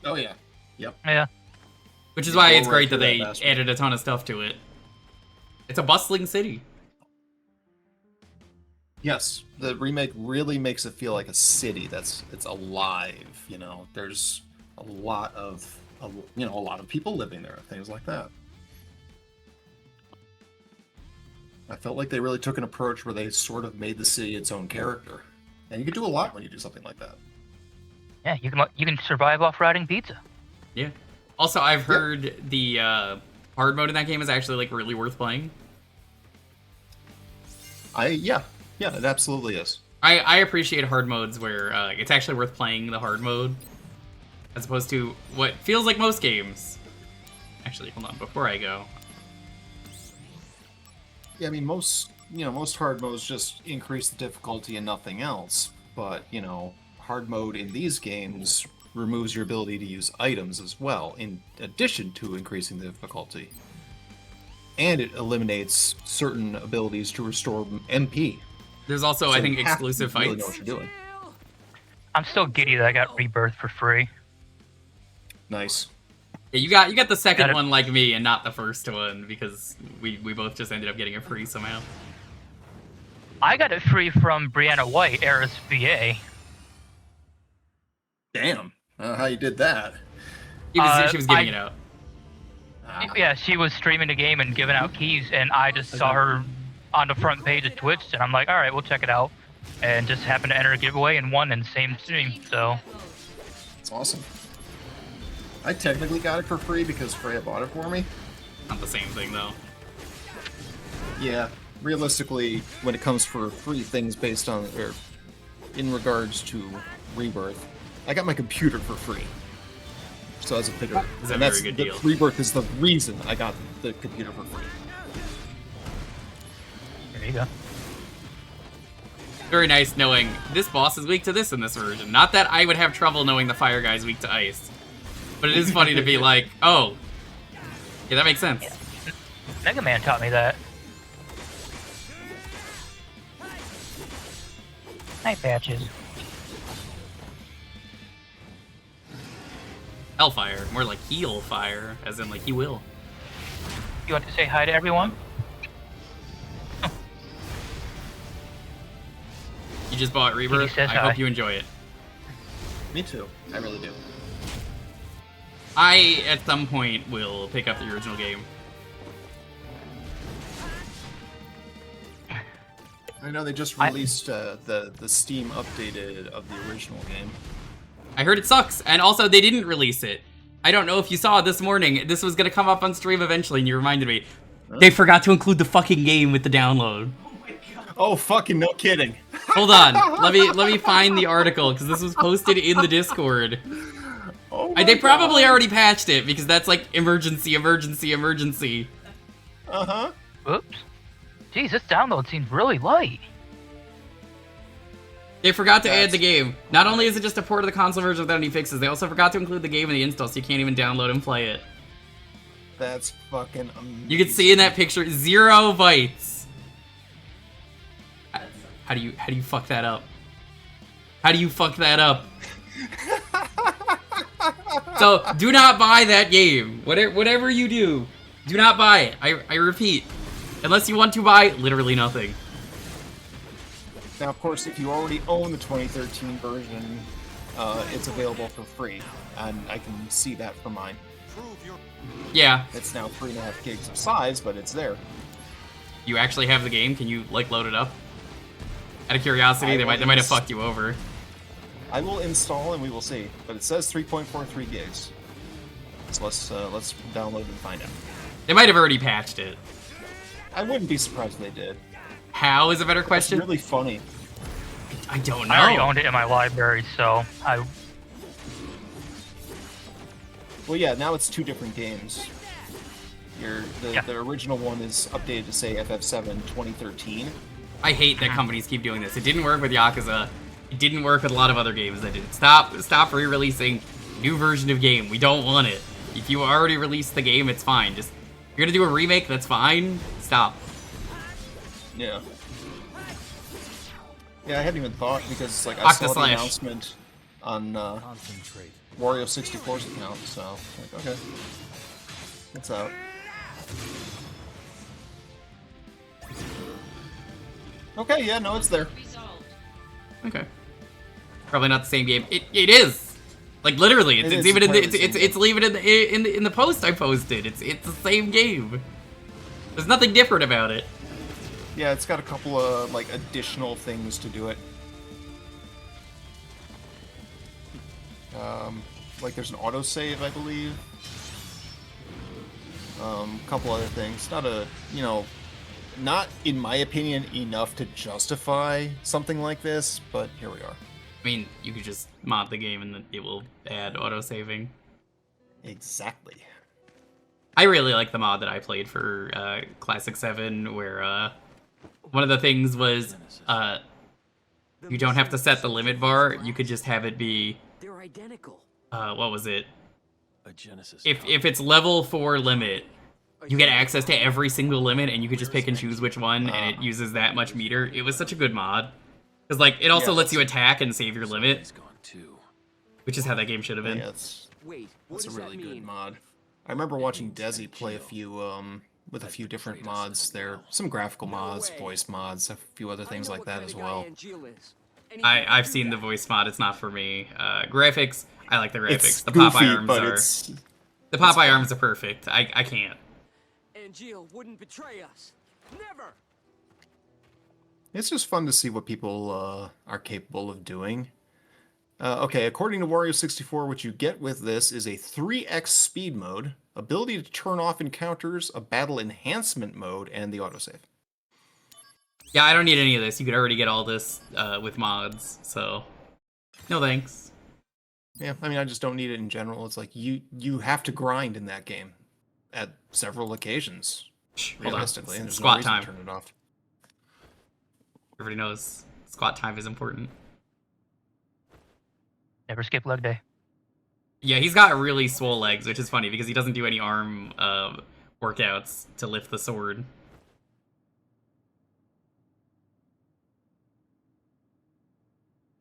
Oh yeah. Yep. Yeah. Which is why go it's right great through that they that bastard. added a ton of stuff to it. It's a bustling city. Yes, the remake really makes it feel like a city it's alive. You know, there's a lot of people living there, things like that. I felt like they really took an approach where they sort of made the city its own character, and you can do a lot when you do something like that. Yeah, you can survive off riding pizza. Yeah. Also, I've heard the hard mode in that game is actually like really worth playing. Yeah, it absolutely is. I appreciate hard modes where it's actually worth playing the hard mode, as opposed to what feels like most games. Actually, hold on, before I go. Yeah, I mean most hard modes just increase the difficulty and nothing else. But hard mode in these games removes your ability to use items as well, in addition to increasing the difficulty. And it eliminates certain abilities to restore MP. There's also, So I think, you have exclusive to really fights. know what you're doing. I'm still giddy that I got Rebirth for free. Nice. Yeah, you got the second Got it. one like me, and not the first one, because we both just ended up getting it free somehow. I got it free from Brianna White, Eris VA. Damn. How you did that? She was giving it out. Yeah, she was streaming the game and giving out keys, and I just saw her on the front page of Twitch, and I'm like, all right, we'll check it out. And just happened to enter a giveaway and won in the same stream, so... It's awesome. I technically got it for free because Freya bought it for me. Not the same thing, though. Yeah, realistically, when it comes for free things based on, or in regards to Rebirth, I got my computer for free. So that's a bigger, That's a and very good deal. Rebirth is the reason I got the computer for free. There you go. Very nice knowing this boss is weak to this in this version. Not that I would have trouble knowing the fire guy's weak to ice. But it is funny to be like, oh, yeah, that makes sense. Yeah. Mega Man taught me that. Night patches. Hellfire, more like heal fire, as in like he will. You want to say hi to everyone? You just bought Rebirth. says I hi. hope you enjoy it. Me too. I really do. I, at some point, will pick up the original game. I know they just released the Steam updated of the original game. I heard it sucks, and also they didn't release it. I don't know if you saw this morning. This was gonna come up on stream eventually, and you reminded me. They forgot to include the fucking game with the download. Oh, fucking no kidding. Hold on, let me find the article because this was posted in the Discord. Oh my They probably God. already patched it because that's like emergency, emergency, emergency. Uh-huh. Oops. Jeez, this download seems really light. They forgot to add the game. Not only is it just a port of the console version without any fixes, they also forgot to include the game in the install, so you can't even download and play it. That's fucking amazing. You can see in that picture 0 bytes. How do you fuck that up? How do you fuck that up? So do not buy that game. Whatever you do, do not buy it. I repeat, unless you want to buy literally nothing. Now, of course, if you already own the 2013 version, it's available for free, and I can see that for mine. Prove your Yeah. It's now 3.5 gigs of size, but it's there. You actually have the game? Can you, like, load it up? Out of curiosity, they might have fucked you over. I will install and we will see, but it says 3.43 gigs. So let's download and find out. They might have already patched it. I wouldn't be surprised if they did. How is a better It's question? really funny. I don't know. I already owned it in my library, so I. Well, yeah, now it's 2 different games. Yeah. The original one is updated to say FF7 2013. I hate that companies keep doing this. It didn't work with Yakuza. It didn't work with a lot of other games that did. Stop re-releasing new version of game. We don't want it. If you already released the game, it's fine. Just, if you're gonna do a remake, that's fine. Stop. Yeah. Yeah, I hadn't even thought because like I Octa saw slash. the announcement on Concentrate. Wario 64's account, so like okay, it's out. Okay, yeah, no, it's there. Resolved. Okay. Probably not the same game. It is. Like literally, it's, It it's is even in the entirely the same it's leaving in the post I posted. It's the same game. There's nothing different about it. Yeah, it's got a couple of like additional things to do it. Like there's an autosave, I believe. Couple other things. Not a, not in my opinion enough to justify something like this, but here we are. I mean, you could just mod the game and then it will add autosaving. Exactly. I really like the mod that I played for Classic 7, where one of the things was you don't have to set the limit bar. You could just have it be They're identical. what was it? A Genesis. If it's level 4 limit, you get access to every single limit, and you could just pick and choose which one, and it uses that much meter. It was such a good mod. Because, like, it also Yeah, lets you attack and save your limit, He's gone too. which is how that game should have been. Yeah, it's Wait, what a does really that good mean? mod. I remember watching Desi play a few with a few different mods. There are some graphical mods, voice mods, a few other things like that as well. I've seen the voice mod. It's not for me. Graphics, I like the graphics. It's The goofy, Popeye arms but are it's the Popeye arms are perfect. I can't. Angeal wouldn't betray us. Never. It's just fun to see what people are capable of doing. Okay, according to Wario 64, what you get with this is a 3x speed mode, ability to turn off encounters, a battle enhancement mode, and the autosave. Yeah, I don't need any of this. You could already get all this with mods, so no thanks. Yeah, I mean, I just don't need it in general. It's like you have to grind in that game at several occasions, Hold on. realistically, and there's Squat no reason time. to turn it off. Everybody knows squat time is important. Never skip leg day. Yeah, he's got really swole legs, which is funny because he doesn't do any arm workouts to lift the sword.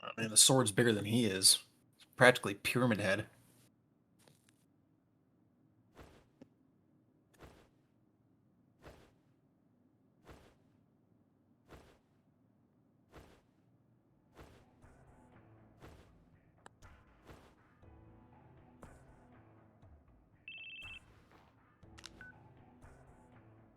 I mean, the sword's bigger than he is. It's practically Pyramid Head.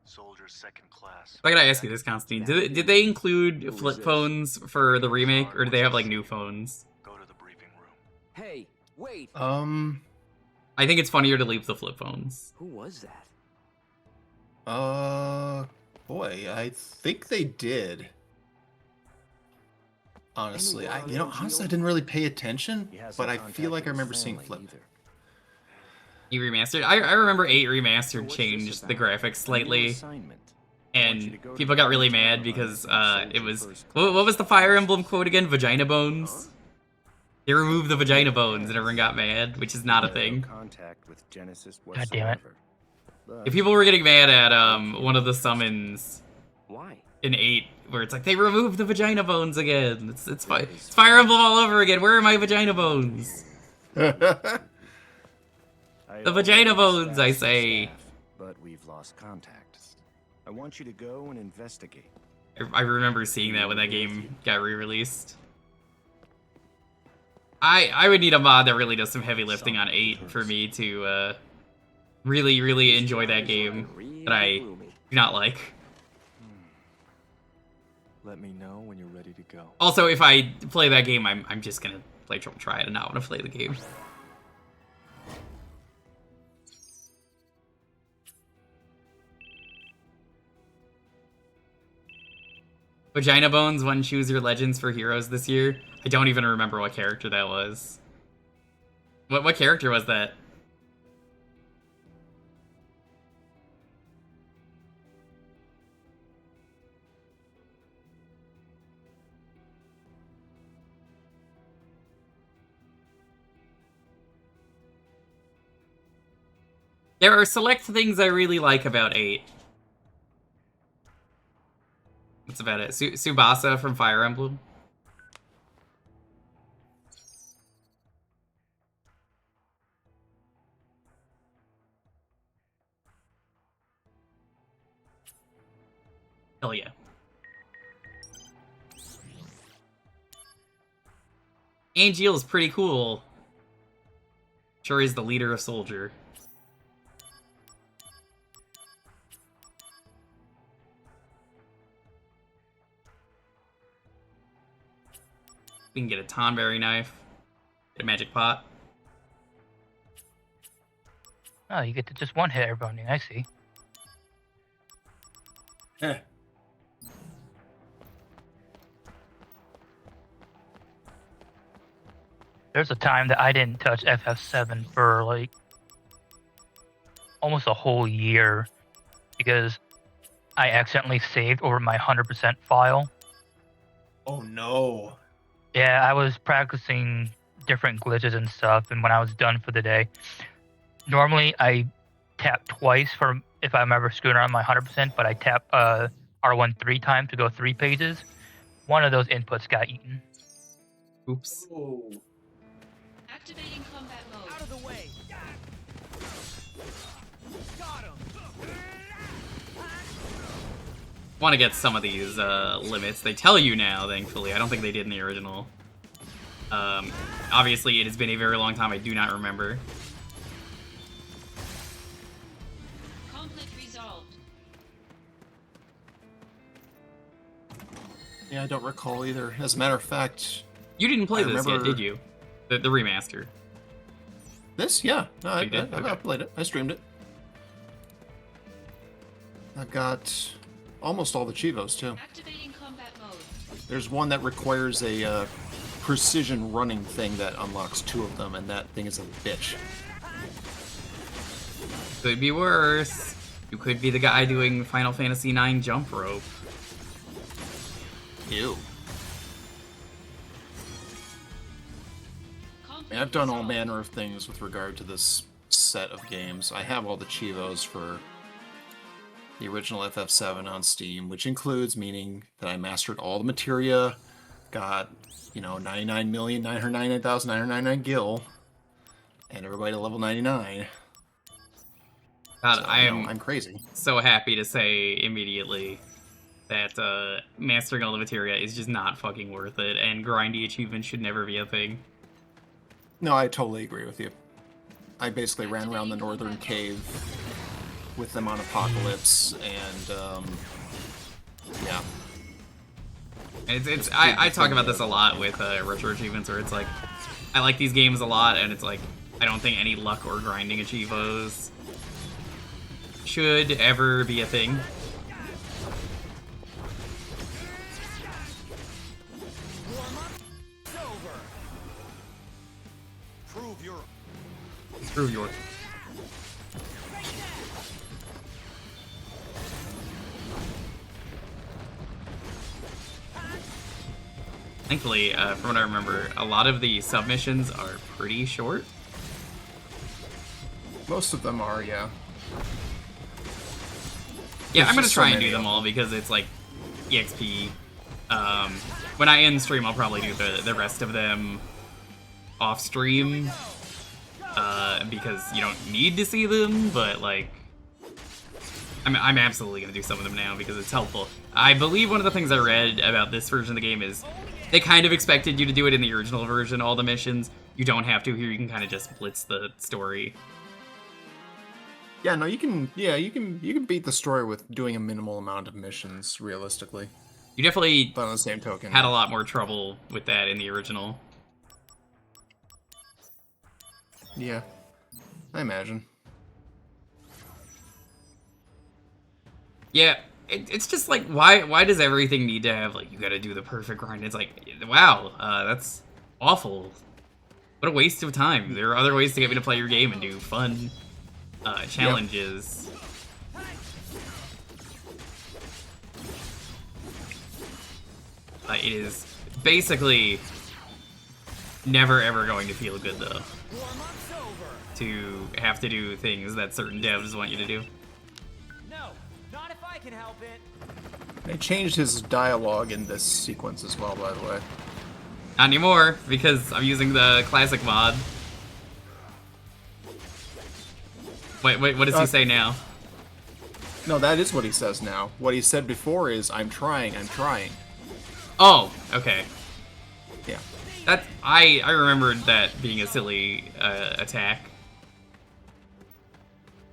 Soldier second class. I gotta ask you this, Constantine. Did they include flip phones for the remake, or do they have like new phones? Go to the briefing room. Hey, wait. I think it's funnier to leave the flip phones. Who was that? Boy, I think they did. Honestly, honestly, I didn't really pay attention, but I feel like I remember seeing flip. You remastered? I remember 8 Remastered changed the graphics slightly, and people got really mad because it was... What was the Fire Emblem quote again? Vagina bones? They removed the vagina bones and everyone got mad, which is not a thing. God damn it. If people were getting mad at one of the summons Why? in 8, where it's like, they removed the vagina bones again. It's Fire Emblem all over again. Where are my vagina bones? The vagina bones, I say. But we've lost contact. I want you to go and investigate. I remember seeing that when that game got re-released. I would need a mod that really does some heavy lifting on 8 for me to really, really enjoy that game that I do not like. Let me know when you're ready to go. Also, if I play that game, I'm just gonna play Triple Triad and not want to play the game. Vagina Bones won Choose Your Legends for Heroes this year. I don't even remember what character that was. What character was that? There are select things I really like about 8. That's about it. Tsubasa from Fire Emblem. Hell yeah. Angeal is pretty cool. Sure is the leader of Soldier. We can get a Tonberry knife. Get a magic pot. Oh, you get to just one hit everybody. I see. Eh. There's a time that I didn't touch FF7 for like almost a whole year because I accidentally saved over my 100% file. Oh no. Yeah, I was practicing different glitches and stuff, and when I was done for the day, normally I tap twice for if I'm ever screwing around my 100%, but I tap R1 3 times to go 3 pages. One of those inputs got eaten. Oops. Oh. Activating combat mode. Out of the way. Got him. Want to get some of these limits. They tell you now, thankfully. I don't think they did in the original. Obviously, it has been a very long time. I do not remember. Conflict resolved. Yeah, I don't recall either. As a matter of fact, You didn't play I this yet, remember- did you? The remaster. this, yeah. No, I did? Okay. played it. I streamed it. I've got almost all the Chivos, too. Activating combat mode. There's one that requires a precision running thing that unlocks 2 of them, and that thing is a bitch. Could be worse. You could be the guy doing Final Fantasy IX jump rope. Ew. Conflict I mean, I've done all resolved. manner of things with regard to this set of games. I have all the Chivos for the original FF7 on Steam, which includes meaning that I mastered all the materia, got, 99,999,999 gil, and everybody to level 99. God, So, I am I'm crazy. so happy to say immediately that mastering all the materia is just not fucking worth it, and grindy achievements should never be a thing. No, I totally agree with you. I basically ran around the northern cave with them on Apocalypse, and yeah. I talk about this a lot with retro achievements, where it's like, I like these games a lot, and it's like, I don't think any luck or grinding achievos should ever be a thing. It's over. Prove your Screw your. Thankfully, from what I remember, a lot of the submissions are pretty short. Most of them are, yeah. Yeah, There's I'm gonna just so try and many do them of all because it's like EXP. When I end stream, I'll probably do the rest of them off stream because you don't need to see them, but like I'm absolutely gonna do some of them now because it's helpful. I believe one of the things I read about this version of the game is They kind of expected you to do it in the original version, all the missions. You don't have to here. You can kind of just blitz the story. Yeah, no, you can. Yeah, you can beat the story with doing a minimal amount of missions, realistically. You definitely But on the same token, had a lot more trouble with that in the original. Yeah, I imagine. Yeah, it's just like, why does everything need to have, like, you gotta do the perfect grind? It's like, wow, that's awful. What a waste of time. There are other ways to get me to play your game and do fun challenges. It is basically never ever going to feel good, though, to have to do things that certain devs want you to do. No, not if I can help it. They changed his dialogue in this sequence as well, by the way. Not anymore, because I'm using the classic mod. Wait, what does he say now? No, that is what he says now. What he said before is, I'm trying. Oh, okay. Yeah. That I remembered that being a silly attack.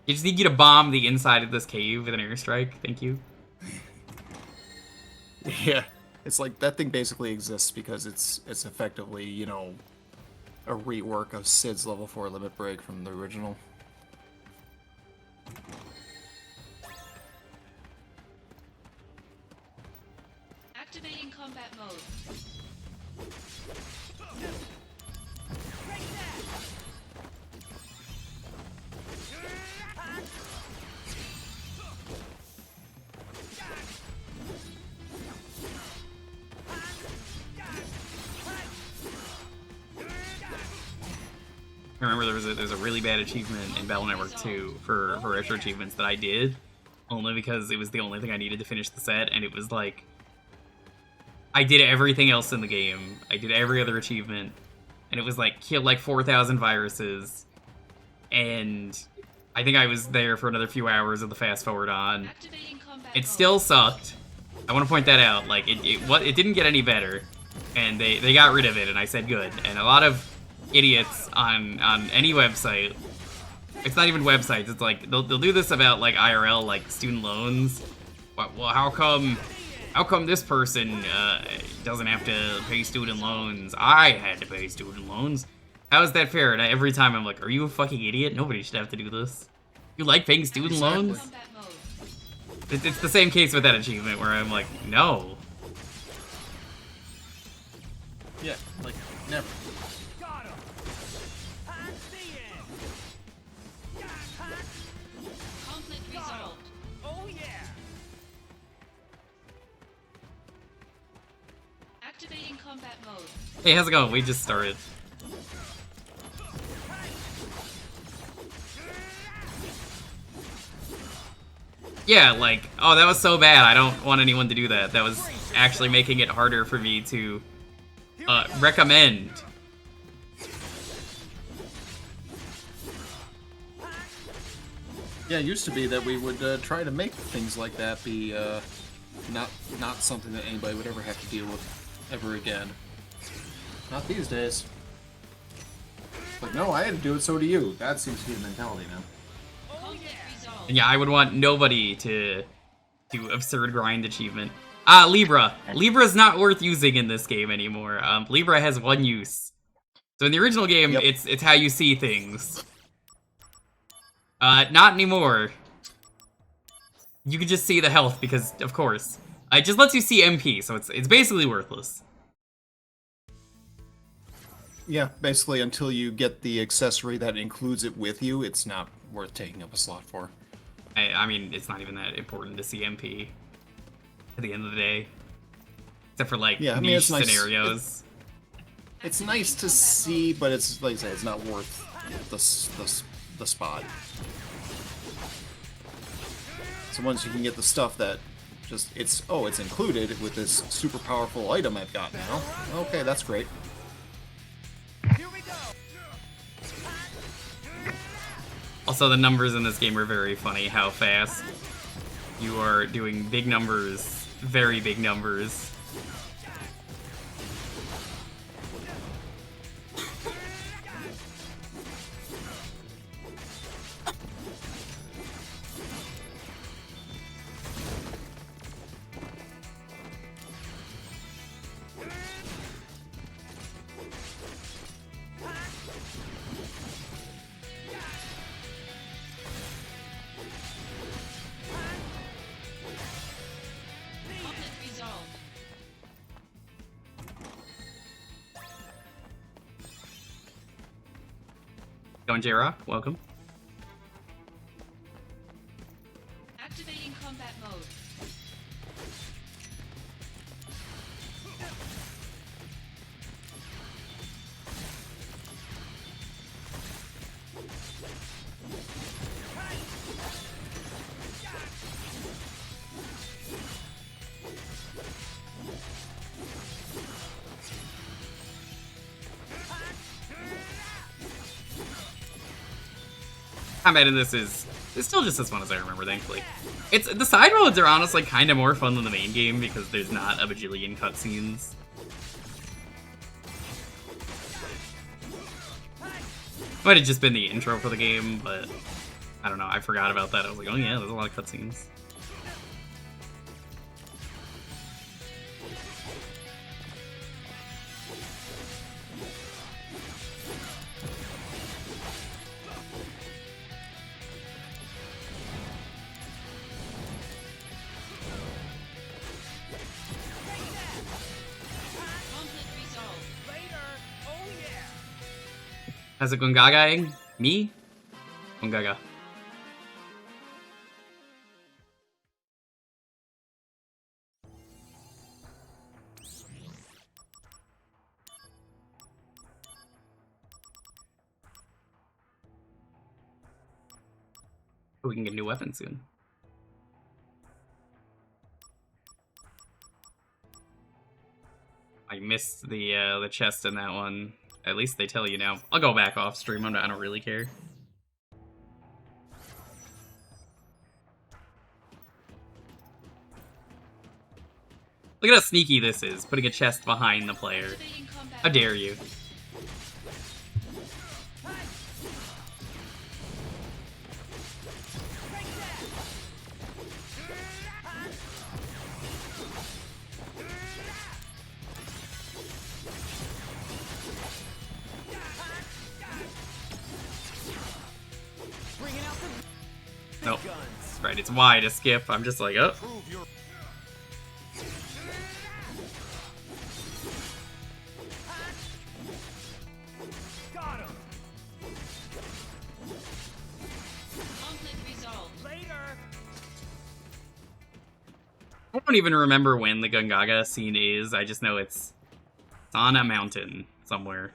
You just need you to bomb the inside of this cave with an airstrike. Thank you. Yeah. It's like, that thing basically exists because it's effectively, you know, a rework of Sid's level 4 limit break from the original. Activating combat mode. I remember there's a really bad achievement in Battle Network 2 for retro achievements that I did, only because it was the only thing I needed to finish the set, and it was like, I did everything else in the game. I did every other achievement, and it was like, killed like 4,000 viruses, and I think I was there for another few hours with the fast forward on. It still sucked. I want to point that out. Like, it didn't get any better, and they got rid of it, and I said good. And a lot of idiots on any website, it's not even websites, it's like they'll do this about like IRL, like student loans. Well, how come this person doesn't have to pay student loans? I had to pay student loans. How is that fair? And every time I'm like, are you a fucking idiot? Nobody should have to do this. You like paying student loans? It's the same case with that achievement where I'm like, no. Yeah, like, never. Conflict resolved. Oh yeah. Activating combat mode. Hey, how's it going? We just started. Yeah, like, oh, that was so bad. I don't want anyone to do that. That was actually making it harder for me to recommend. Yeah, it used to be that we would try to make things like that be not something that anybody would ever have to deal with ever again. Not these days. Like, no, I had to do it, so do you. That seems to be the mentality now. And yeah, I would want nobody to do absurd grind achievement. Ah, Libra. Libra's not worth using in this game anymore. Libra has one use. So in the original game, Yep. it's how you see things. Not anymore. You can just see the health because, of course. It just lets you see MP, so it's basically worthless. Yeah, basically until you get the accessory that includes it with you, it's not worth taking up a slot for. I mean, it's not even that important to see MP at the end of the day. Except for, like, Yeah, I mean, niche it's nice. scenarios. It's nice to see, but it's, like I say, it's not worth the spot. So once you can get the stuff that just, it's included with this super powerful item I've got now. Okay, that's great. Also, the numbers in this game are very funny, how fast you are doing big numbers, very big numbers. Going J-Rock, welcome. Activating combat mode. Combat in this is still just as fun as I remember, thankfully. It's the side modes are honestly kind of more fun than the main game because there's not a bajillion cutscenes. Might have just been the intro for the game, but I don't know. I forgot about that. I was like, oh yeah, there's a lot of cutscenes. Has a Gongaga? Me? Gongaga. We can get a new weapon soon. I missed the chest in that one. At least they tell you now. I'll go back off stream. I don't really care. Look at how sneaky this is, putting a chest behind the player. How dare you? Nope. Right, it's Y to skip. I'm just like, oh. I don't even remember when the Gongaga scene is. I just know it's on a mountain somewhere.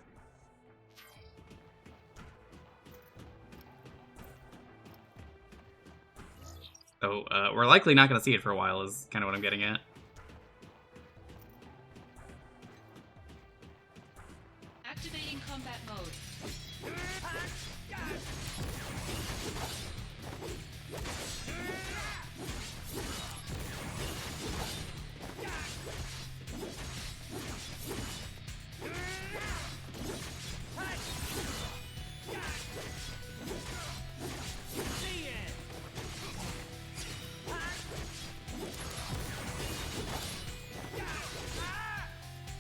So, we're likely not going to see it for a while, is kind of what I'm getting at. Activating combat mode.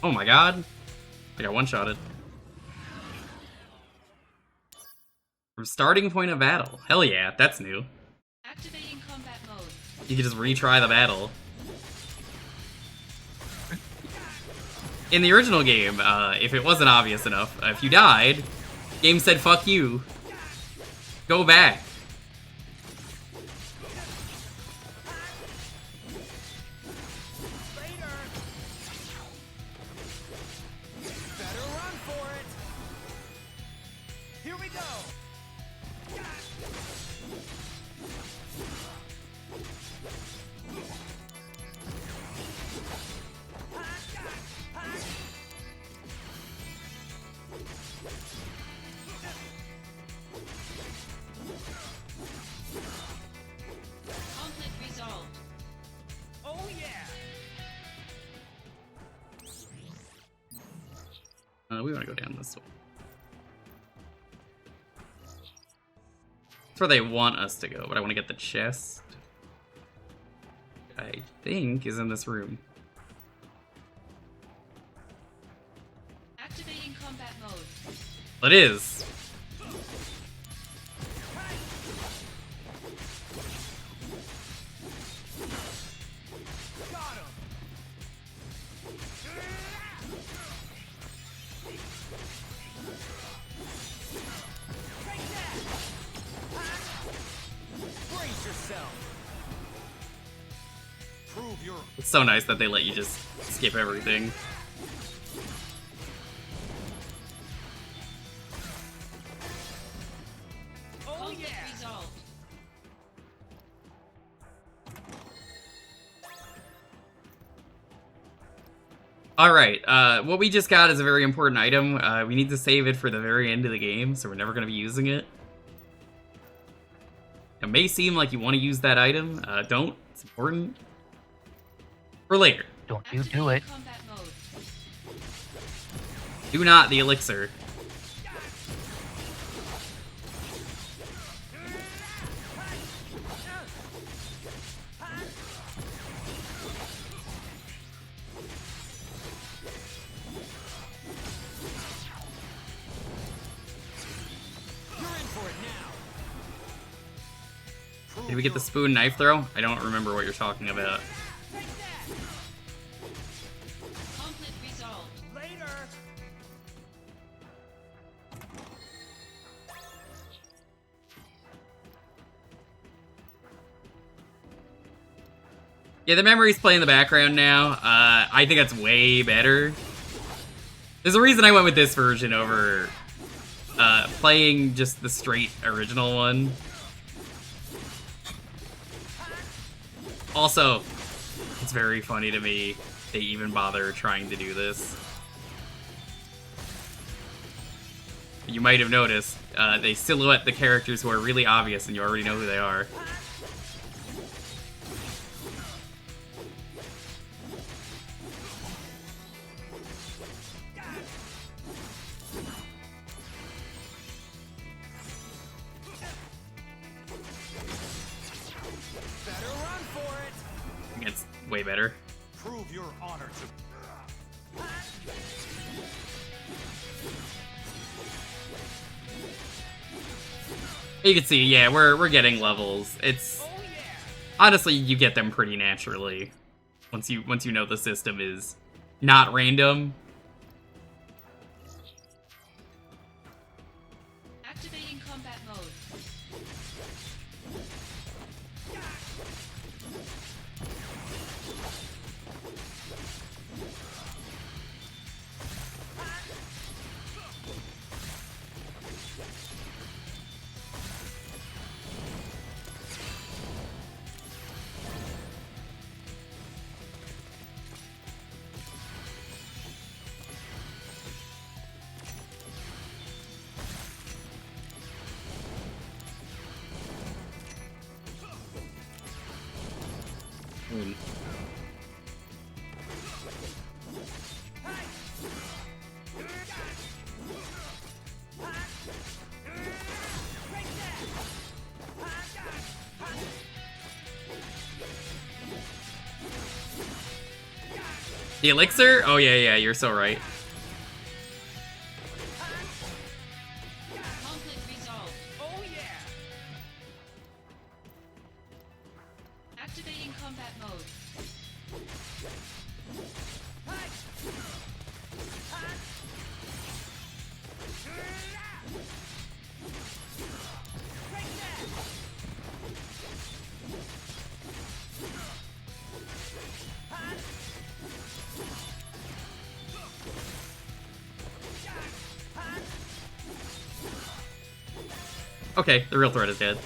Oh my god. I got one-shotted. From starting point of battle. Hell yeah, that's new. Activating combat mode. You can just retry the battle. In the original game, if it wasn't obvious enough, if you died, game said fuck you. Go back. Conflict resolved. Oh yeah! We want to go down this way. That's where they want us to go, but I want to get the chest. I think is in this room. Activating combat mode. It is. It's so nice that they let you just skip everything. Conflict resolved. Alright, what we just got is a very important item. We need to save it for the very end of the game, so we're never going to be using it. It may seem like you want to use that item. Don't. It's important. For later. Don't you do it. Combat mode. Do not the elixir. Did we get the spoon knife throw? I don't remember what you're talking about. Conflict resolved. Yeah, the memories play in the background now. I think that's way better. There's a reason I went with this version over playing just the straight original one. Also, it's very funny to me they even bother trying to do this. You might have noticed, they silhouette the characters who are really obvious and you already know who they are. It's way better. Prove your honor to You can see, yeah, we're getting levels. It's honestly you get them pretty naturally once you know the system is not random. Activating combat mode. The elixir? Oh yeah, you're so right. Conflict resolved. Oh yeah! Activating combat mode. Okay, the real threat is dead.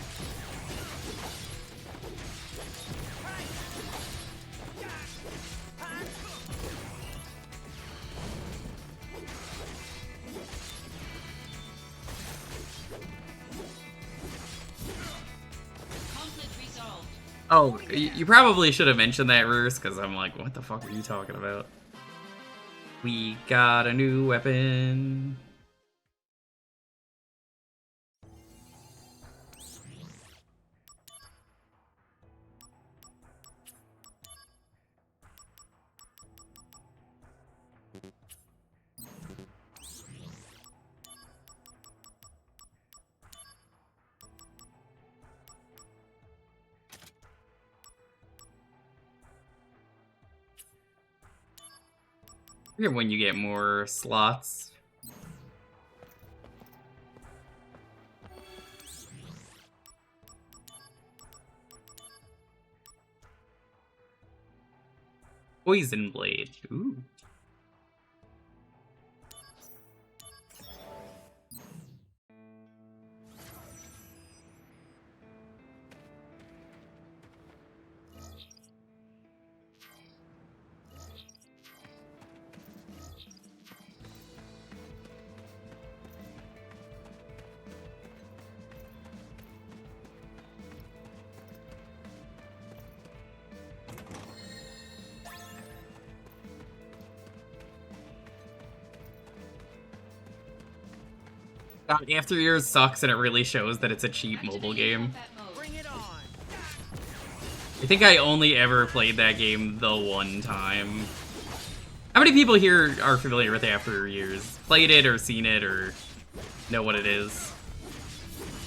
Conflict resolved. Oh, you probably should have mentioned that, Rurs, because I'm like, what the fuck are you talking about? We got a new weapon. I forget when you get more slots. Poison Blade. Ooh. God, After Years sucks, and it really shows that it's a cheap mobile game. I think I only ever played that game the one time. How many people here are familiar with After Years? Played it or seen it or know what it is?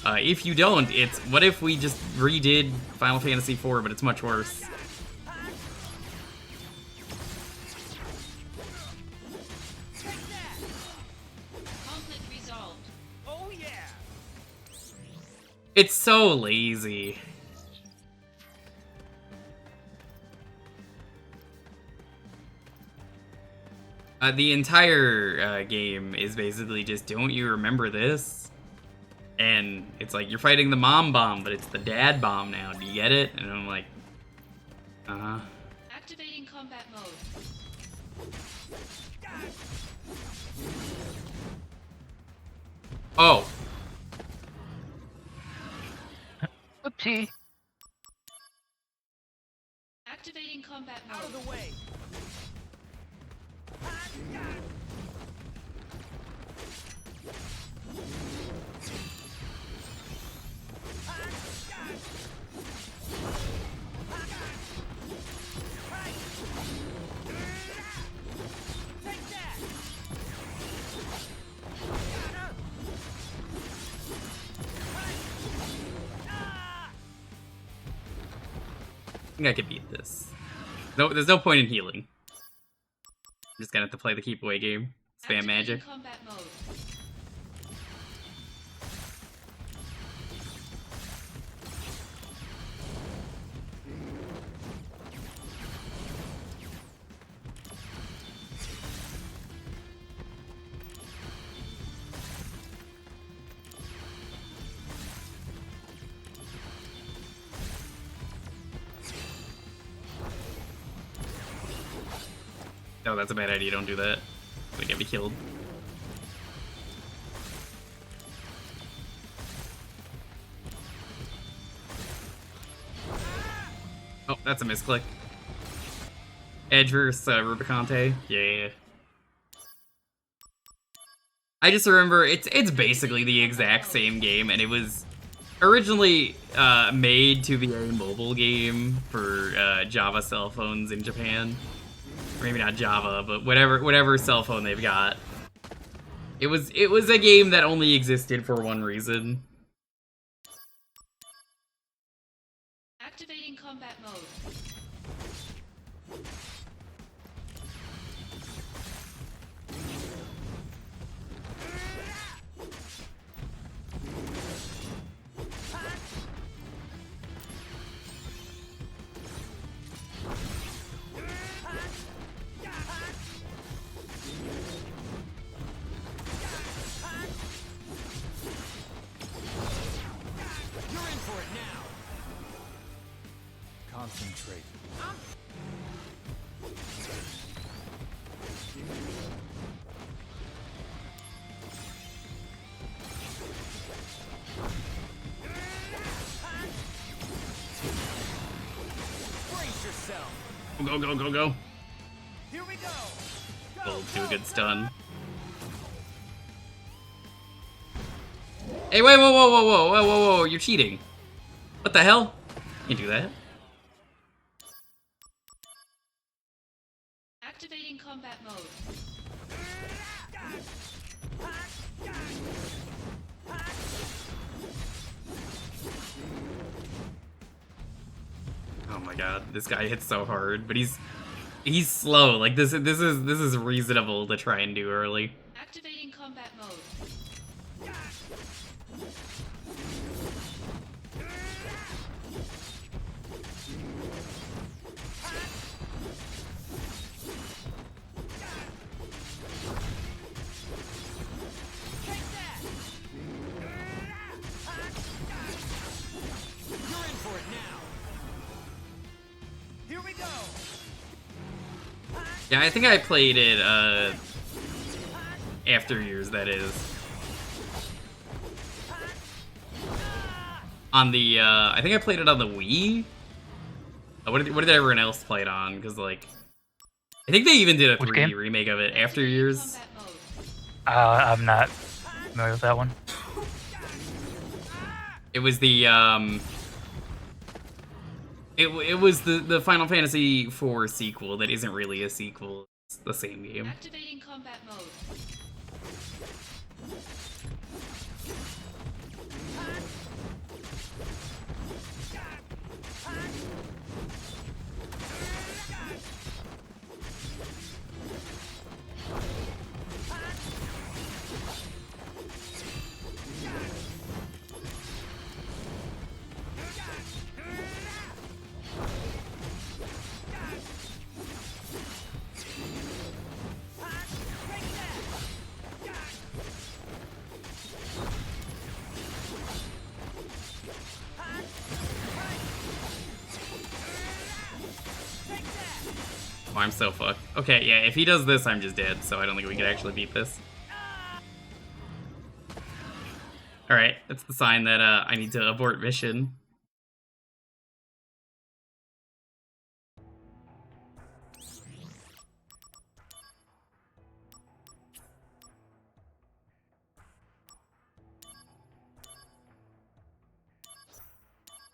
If you don't, it's what if we just redid Final Fantasy IV, but it's much worse. Conflict resolved. Oh yeah. It's so lazy. The entire game is basically just, don't you remember this? And it's like, you're fighting the mom bomb, but it's the dad bomb now. Do you get it? And I'm like, uh-huh. Activating combat mode. Oh. Oopsie. Activating combat mode. Out of the way. I think I could beat this. No, there's no point in healing. I'm just gonna have to play the keep away game. Spam Activating magic. combat mode. No, that's a bad idea. Don't do that. We get me killed. Oh, that's a misclick. Edge versus Rubicante. Yeah. I just remember it's basically the exact same game, and it was originally made to be a mobile game for Java cell phones in Japan. Or maybe not Java, but whatever cell phone they've got. It was a game that only existed for one reason. Activating combat mode. Concentrate. Brace yourself. Go. Here we go. We'll do a good stun. Hey, wait, whoa, you're cheating. What the hell? You do that. Activating combat mode. Oh my god, this guy hits so hard, but he's slow. Like this is reasonable to try and do early. Activating combat mode. Yeah, I think I played it, after years, that is. On the, I think I played it on the Wii? What did everyone else play it on? Because, like, I think they even did a Which 3D game? remake of it after years. Combat mode. I'm not familiar with that one. It was the, it was the Final Fantasy IV sequel that isn't really a sequel. It's the same game. Activating combat mode. Oh, I'm so fucked. Okay, yeah, if he does this, I'm just dead, so I don't think we could actually beat this. Alright, that's the sign that I need to abort mission.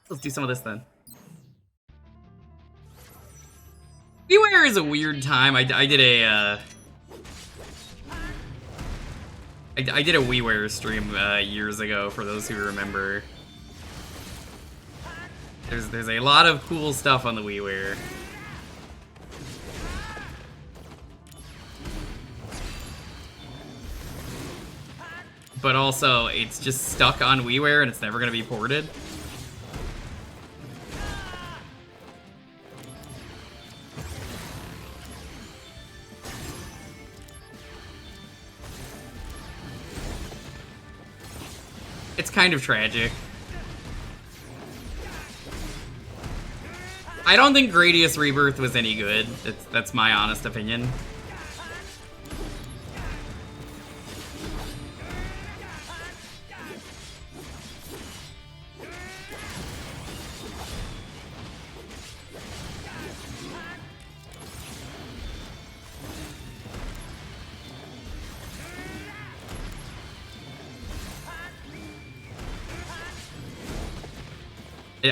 Let's do some of this then. Beware is a weird time. I did a I did a WiiWare stream years ago, for those who remember. There's a lot of cool stuff on the WiiWare. But also, it's just stuck on WiiWare and it's never gonna be ported. It's kind of tragic. I don't think Gradius Rebirth was any good. That's my honest opinion.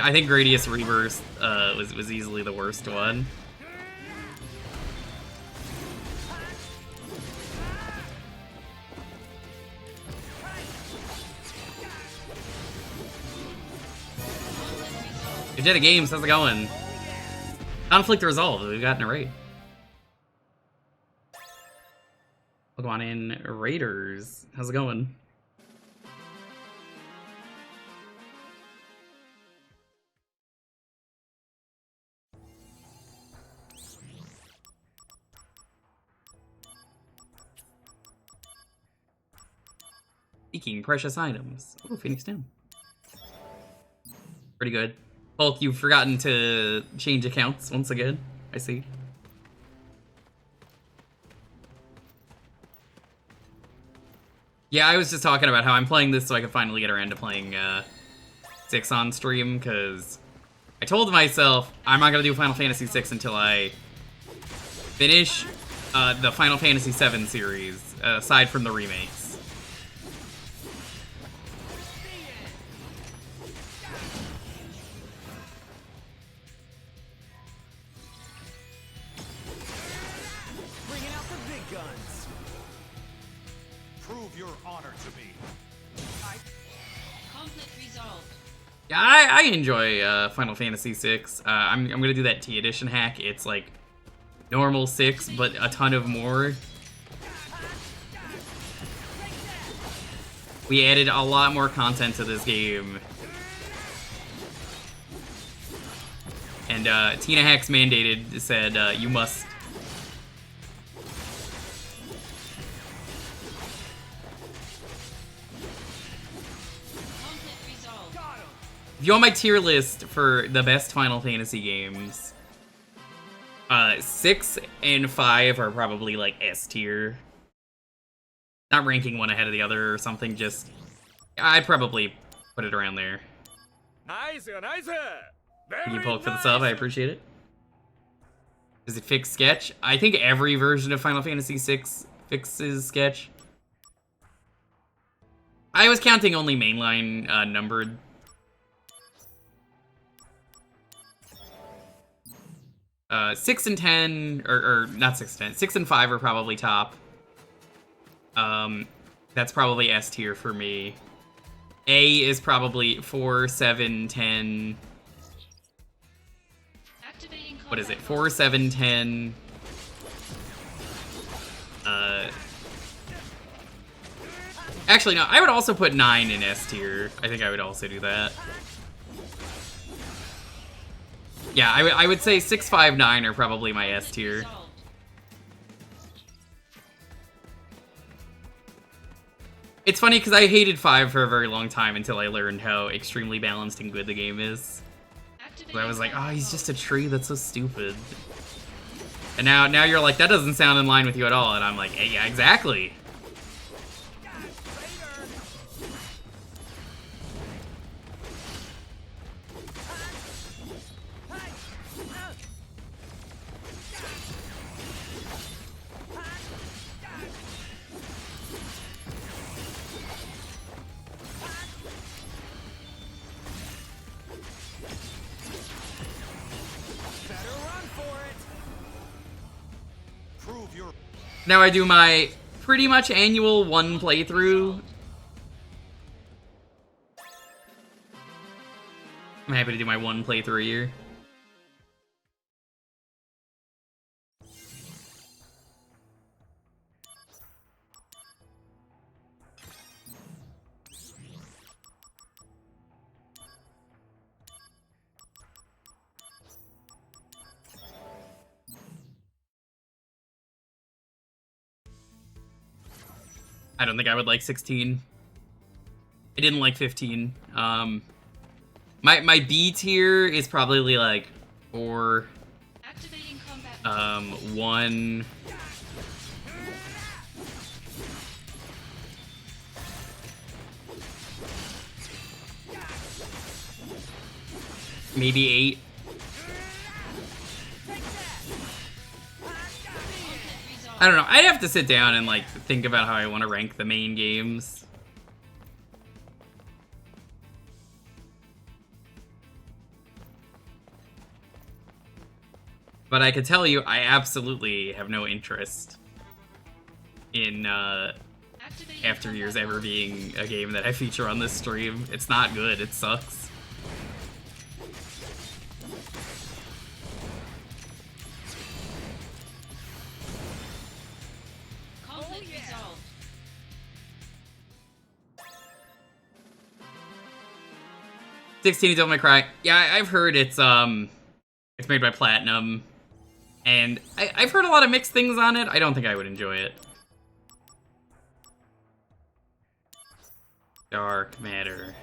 I think Gradius Rebirth was easily the worst one. Jetta Games, how's it going? Conflict resolved. We've gotten a raid. We'll go on in. Raiders, how's it going? Seeking precious items. Oh, Phoenix Down. Pretty good. Hulk, you've forgotten to change accounts once again. I see. Yeah, I was just talking about how I'm playing this so I can finally get around to playing 6 on stream, because I told myself I'm not going to do Final Fantasy 6 until I finish the Final Fantasy 7 series, aside from the remakes. Prove your honor to me. Conflict resolved. Yeah, I enjoy Final Fantasy 6. I'm gonna do that T edition hack. It's like normal 6, but a ton of more. We added a lot more content to this game. And Tina Hacks mandated, said you must. If you want my tier list for the best Final Fantasy games, 6 and 5 are probably like S tier. Not ranking one ahead of the other or something, just... I'd probably put it around there. Nice, nice. Can you poke for the sub? I appreciate it. Does it fix Sketch? I think every version of Final Fantasy VI fixes Sketch. I was counting only mainline numbered. Uh, 6 and 10, or not 6 and 10, 6 and 5 are probably top. That's probably S tier for me. A is probably 4, 7, 10. What is it? 4, 7, 10. Actually, no, I would also put 9 in S tier. I think I would also do that. Yeah, I would say 6, 5, 9 are probably my S tier. It's funny because I hated 5 for a very long time until I learned how extremely balanced and good the game is. So I was like, oh, he's just a tree, that's so stupid. And now you're like, that doesn't sound in line with you at all. And I'm like, hey, yeah, exactly. Now I do my pretty much annual 1 playthrough. I'm happy to do my 1 playthrough a year. I don't think I would like 16. I didn't like 15. My B tier is probably like 4. 1. Maybe 8. I don't know. I'd have to sit down and like think about how I want to rank the main games. But I can tell you, I absolutely have no interest in After Years ever being a game that I feature on this stream. It's not good. It sucks. Conflict resolved. "16 Devil May Cry." Yeah, I've heard it's made by Platinum. And I've heard a lot of mixed things on it. I don't think I would enjoy it. Dark Matter.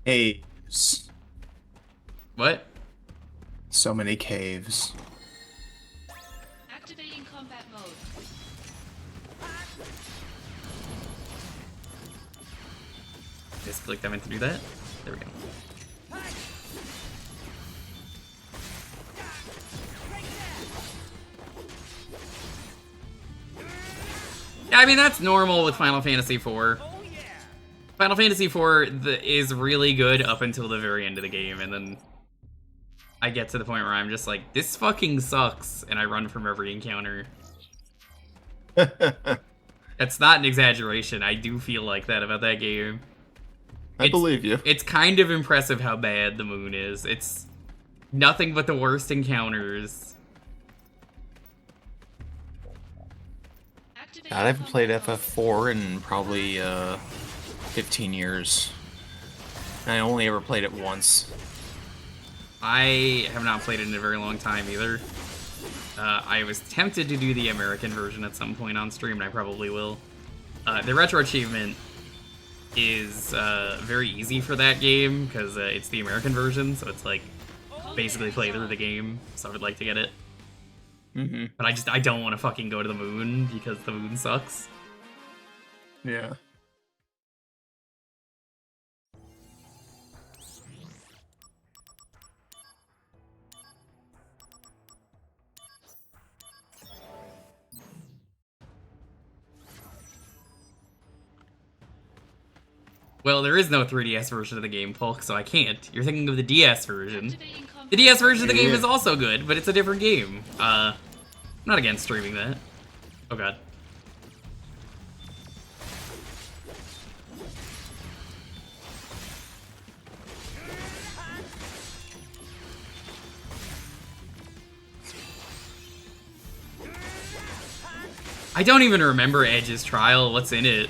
Caves. What? So many caves. Activating combat mode. Just clicked I meant to do that. There we go. Yeah, I mean, that's normal with Final Fantasy IV. Final Fantasy IV is really good up until the very end of the game, and then I get to the point where I'm just like, this fucking sucks, and I run from every encounter. That's not an exaggeration. I do feel like that about that game. I believe you. It's kind of impressive how bad the moon is. It's nothing but the worst encounters. God, I haven't played FF4 in probably 15 years. I only ever played it once. I have not played it in a very long time either. I was tempted to do the American version at some point on stream, and I probably will. The retro achievement is very easy for that game because it's the American version, so it's like basically play through the game. So I would like to get it. But I don't want to fucking go to the moon because the moon sucks. Yeah. Well, there is no 3DS version of the game, Polk, so I can't. You're thinking of the DS version. The DS version of the game is also good, but it's a different game. I'm not against streaming that. Oh god. I don't even remember Edge's trial. What's in it?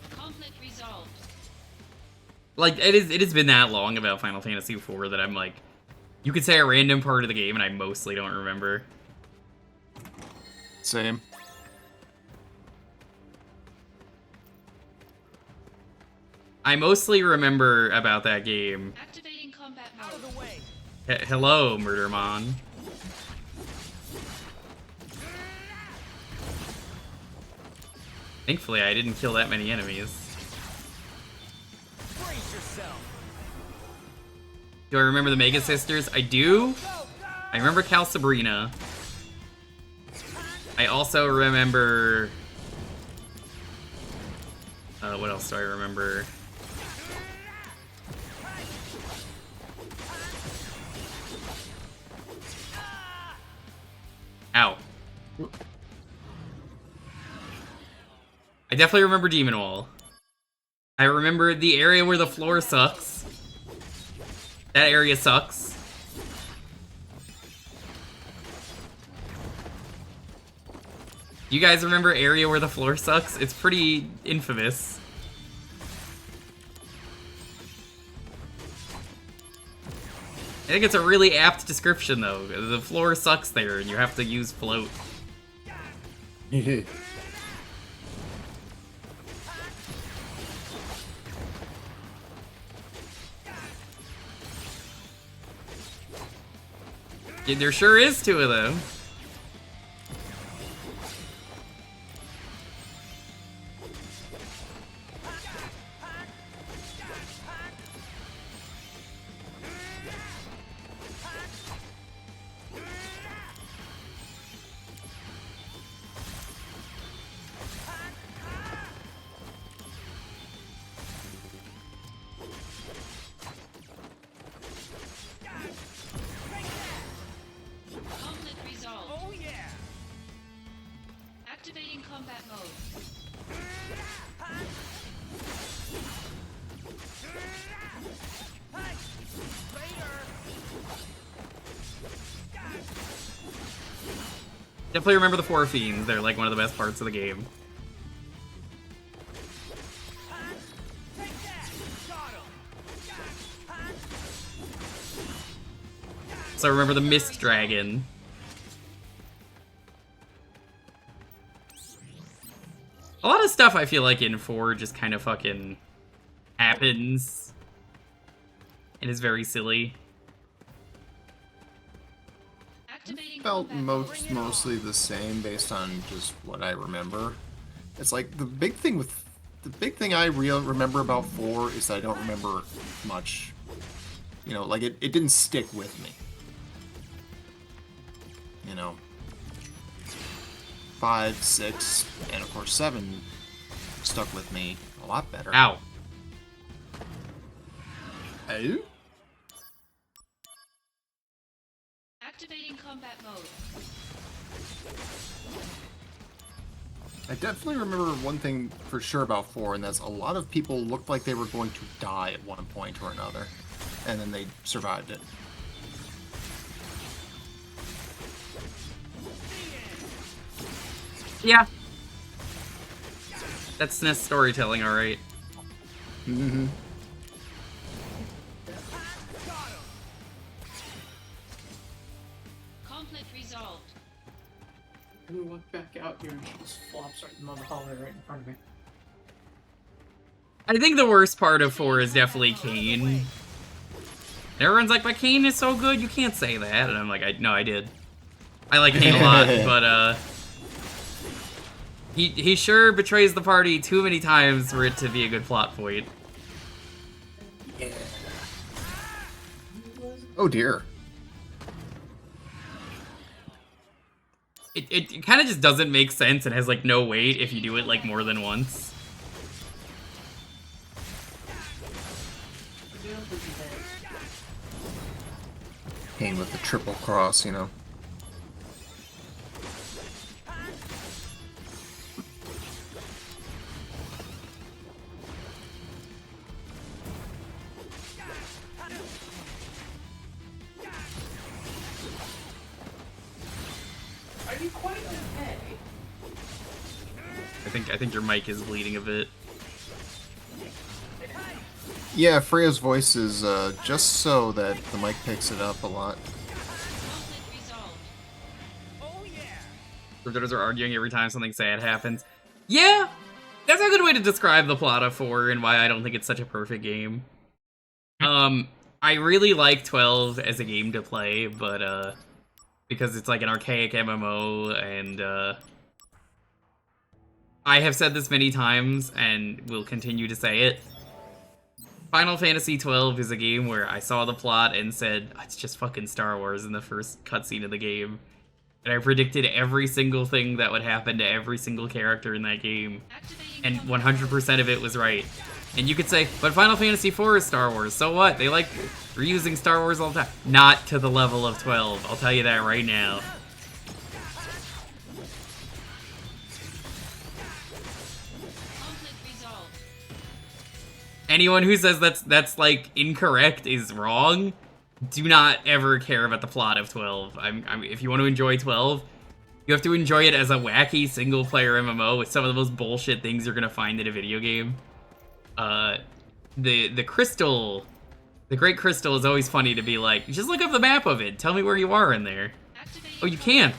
Conflict resolved. Like, it has been that long about Final Fantasy IV that I'm like, you could say a random part of the game and I mostly don't remember. Same. I mostly remember about that game. Activating combat mode. Out of the way. Hello, Murdermon. Thankfully, I didn't kill that many enemies. Brace yourself. Do I remember the Mega Sisters? I do. I remember Cal Sabrina. I also remember... what else do I remember? Ow. I definitely remember Demon Wall. I remember the area where the floor sucks. That area sucks. You guys remember area where the floor sucks? It's pretty infamous. I think it's a really apt description though. The floor sucks there and you have to use float. Yeah, there sure is two of them. Conflict resolved. Oh yeah. Activating combat mode. Definitely remember the Four Fiends. They're like one of the best parts of the game. So I remember the Mist Dragon. A lot of stuff I feel like in 4 just kind of fucking happens. It is very silly. Activating Felt combat mode. mostly the same based on just what I remember. It's like the big thing I remember about 4 is that I don't remember much. You know, like it didn't stick with me. You know, 5, 6, and of course 7 stuck with me a lot better. Ow. Oh? Activating combat mode. I definitely remember one thing for sure about 4, and that's a lot of people looked like they were going to die at one point or another, and then they survived it. Yeah. That's SNES storytelling, alright. Mm-hmm. Conflict resolved. We walk back out here and she just flops right in the middle of the hallway right in front of me. I think the worst part of 4 is definitely Kane. Everyone's like, but Kane is so good, you can't say that. And I'm like, no, I did. I like Kane a lot, but he sure betrays the party too many times for it to be a good plot point. Yeah. Oh dear. It kind of just doesn't make sense and has like no weight if you do it like more than once. Kane with the triple cross, you know. Are you quite okay? I think your mic is bleeding a bit. Yeah, Freya's voice is just so that the mic picks it up a lot. Reviewers are arguing every time something sad happens. Yeah, that's a good way to describe the plot of 4 and why I don't think it's such a perfect game. I really like 12 as a game to play, but because it's like an archaic MMO, and I have said this many times and will continue to say it. Final Fantasy XII is a game where I saw the plot and said, it's just fucking Star Wars in the first cutscene of the game. And I predicted every single thing that would happen to every single character in that game. And 100% of it was right. And you could say, but Final Fantasy IV is Star Wars, so what? They like reusing Star Wars all the time. Not to the level of 12, I'll tell you that right now. Anyone who says that's like incorrect is wrong. Do not ever care about the plot of 12. If you want to enjoy 12, you have to enjoy it as a wacky single-player MMO with some of the most bullshit things you're gonna find in a video game. The crystal, the Great Crystal is always funny to be like, just look up the map of it. Tell me where you are in there. Oh, you can't.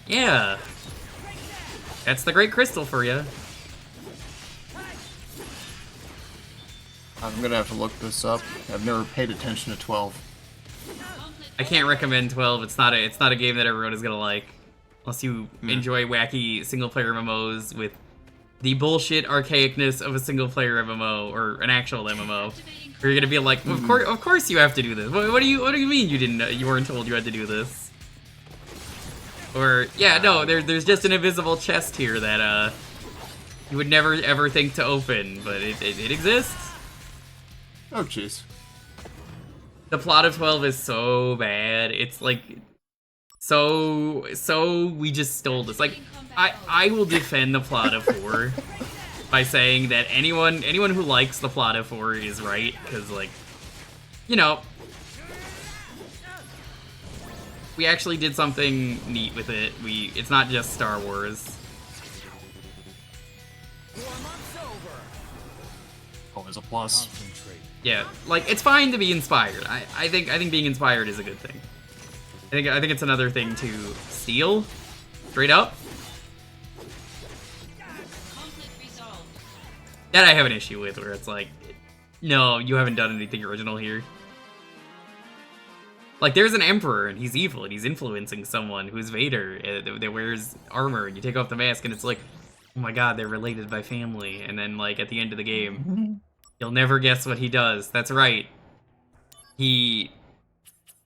Yeah, that's the Great Crystal for you. I'm gonna have to look this up. I've never paid attention to 12. I can't recommend 12. It's not a game that everyone is gonna like, unless you enjoy wacky single-player MMOs with the bullshit archaicness of a single-player MMO or an actual MMO. Where you're gonna be like, of course you have to do this. What do you mean you weren't told you had to do this? Or yeah, no, there's just an invisible chest here that you would never ever think to open, but it exists. Oh jeez. The plot of 12 is so bad. It's like so we just stole this. Like I will defend the plot of 4 by saying that anyone who likes the plot of 4 is right, because like, you know, we actually did something neat with it. It's not just Star Wars. Always a plus. Yeah, like it's fine to be inspired. I think being inspired is a good thing. I think it's another thing to steal, straight up. That I have an issue with, where it's like, no, you haven't done anything original here. Like, there's an emperor and he's evil and he's influencing someone who's Vader that wears armor, and you take off the mask and it's like, oh my god, they're related by family. And then like at the end of the game, you'll never guess what he does. That's right.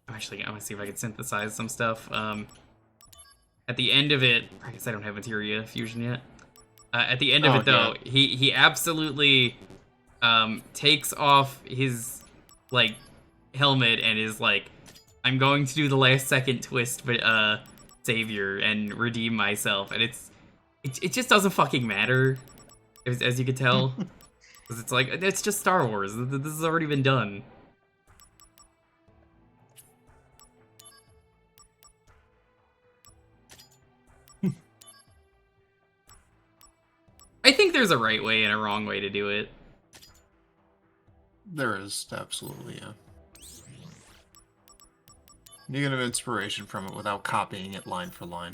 Actually, I want to see if I can synthesize some stuff. At the end of it, I guess I don't have materia fusion yet. At the end of it, though, he absolutely takes off his like helmet and is like, I'm going to do the last second twist, but savior and redeem myself, and it just doesn't fucking matter, as you could tell. Because it's like, it's just Star Wars. This has already been done. I think there's a right way and a wrong way to do it. There is, absolutely, yeah. You get an inspiration from it without copying it line for line.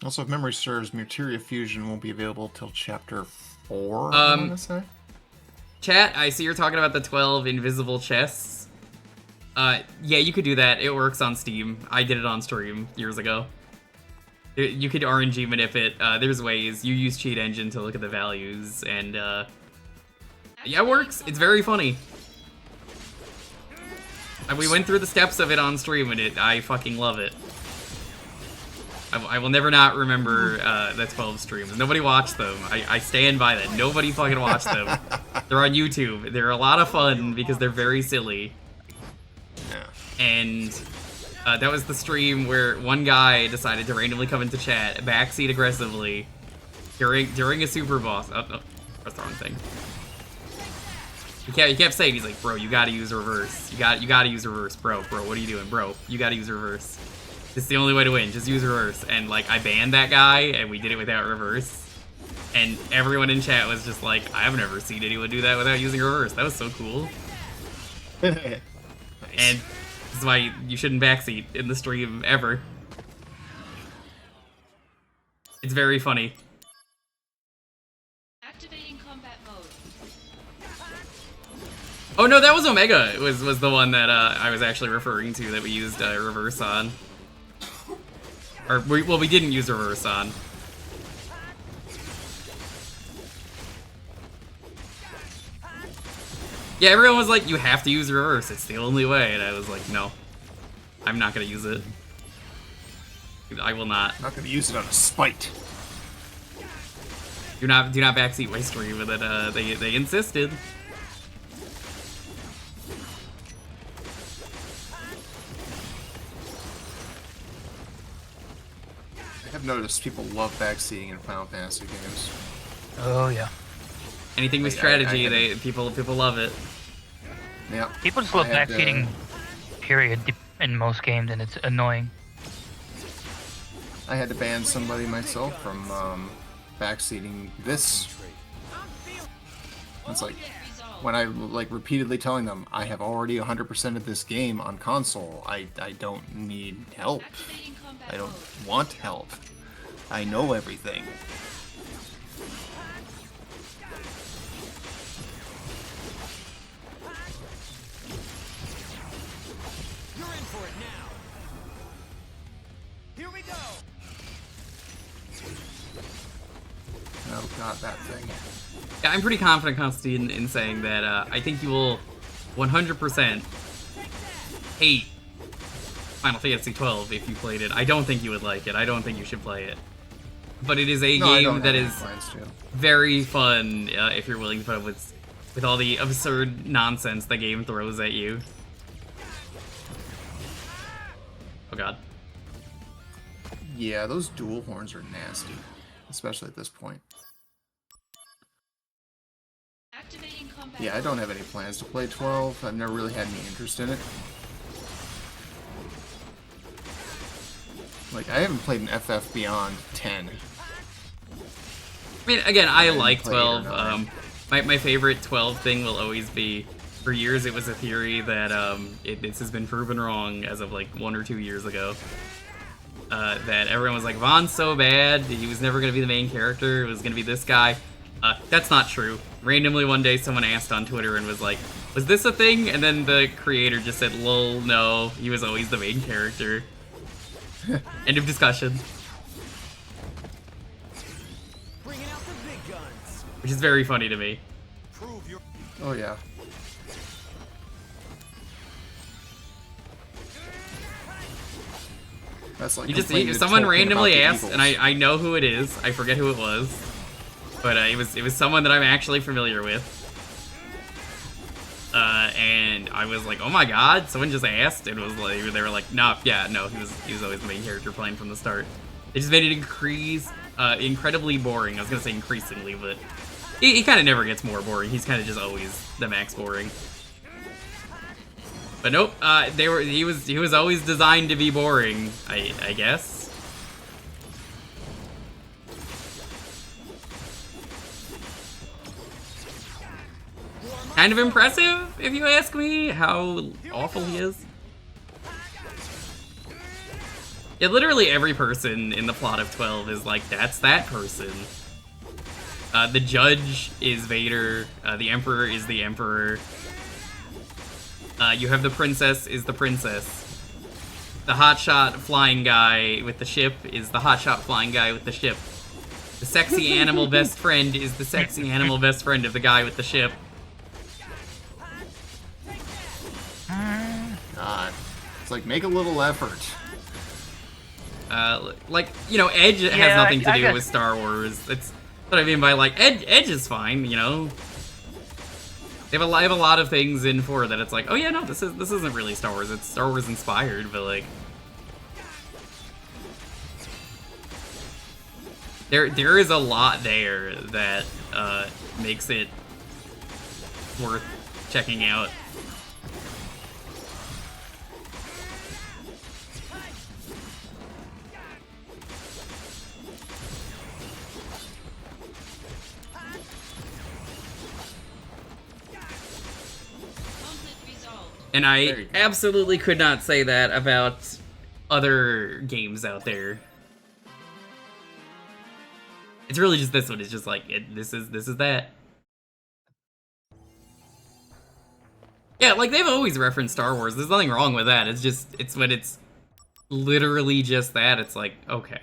Also, if memory serves, Materia Fusion won't be available till Chapter 4, I want to say. Chat, I see you're talking about the 12 invisible chests. Yeah, you could do that. It works on Steam. I did it on stream years ago. You could RNG manip it. There's ways. You use Cheat Engine to look at the values, and yeah, it works. It's very funny. And we went through the steps of it on stream, and I fucking love it. I will never not remember the 12 streams. Nobody watched them. I stand by that. Nobody fucking watched them. They're on YouTube. They're a lot of fun because they're very silly. Yeah. And that was the stream where one guy decided to randomly come into chat, backseat aggressively, during a super boss. Oh, that's the wrong thing. He kept saying, he's like, bro, you gotta use reverse. You gotta use reverse, bro. What are you doing, bro? You gotta use reverse. It's the only way to win. Just use reverse. And like, I banned that guy, and we did it without reverse. And everyone in chat was just like, I've never seen anyone do that without using reverse. That was so cool. Nice. And this is why you shouldn't backseat in the stream ever. It's very funny. Activating combat mode. Oh no, that was Omega. It was the one that I was actually referring to that we used reverse on. Or we didn't use reverse on. Yeah, everyone was like, you have to use reverse. It's the only way. And I was like, no, I'm not gonna use it. I will not. I'm not gonna use it on a spite. Do not backseat my stream, but then they insisted. I've noticed people love backseating in Final Fantasy games. Oh yeah. Anything with strategy, people love it. Yeah. People just love backseating, period, in most games, and it's annoying. I had to ban somebody myself from backseating this. It's like, when I like repeatedly telling them, I have already 100% of this game on console. I don't need help. I don't want help. I know everything. You're in for it now. Here we go. Oh god, that thing. Yeah, I'm pretty confident, Constantine, in saying that I think you will 100% hate Final Fantasy 12 if you played it. I don't think you would like it. I don't think you should play it. But it is a game that is very fun if you're willing to put up with all the absurd nonsense the game throws at you. Oh god. Yeah, those dual horns are nasty, especially at this point. Yeah, I don't have any plans to play 12. I've never really had any interest in it. Like, I haven't played an FF beyond 10. I mean, again, I like 12. My favorite 12 thing will always be, for years it was a theory that this has been proven wrong as of like 1 or 2 years ago. That everyone was like, Vaughn's so bad, he was never going to be the main character, it was going to be this guy. That's not true. Randomly one day someone asked on Twitter and was like, was this a thing? And then the creator just said, lol, no, he was always the main character. End of discussion. Bringing out the big guns. Which is very funny to me. Oh yeah. That's like If someone randomly asked, and I know who it is, I forget who it was, but it was someone that I'm actually familiar with. And I was like, oh my god, someone just asked, and was like, they were like, no, he was always the main character playing from the start. They just made it incredibly boring. I was gonna say increasingly, but he kind of never gets more boring. He's kind of just always the max boring. But nope, he was always designed to be boring, I guess. Kind of impressive, if you ask me, how awful he is. Yeah, literally every person in the plot of 12 is like, that's that person. The judge is Vader, the emperor is the emperor. You have the princess is the princess. The hotshot flying guy with the ship is the hotshot flying guy with the ship. The sexy animal best friend is the sexy animal best friend of the guy with the ship. God. It's like, make a little effort. Like, you know, Edge has Yeah, nothing to I do guess- with Star Wars. That's what I mean by, like, Edge is fine, you know? They have a lot of things in 4 that it's like, oh yeah, no, this isn't really Star Wars. It's Star Wars inspired, but like, there is a lot there that makes it worth checking out. Conflict resolved. And I absolutely could not say that about other games out there. It's really just this one. It's just like this is that. Yeah, like they've always referenced Star Wars. There's nothing wrong with that. It's when it's literally just that. It's like, okay.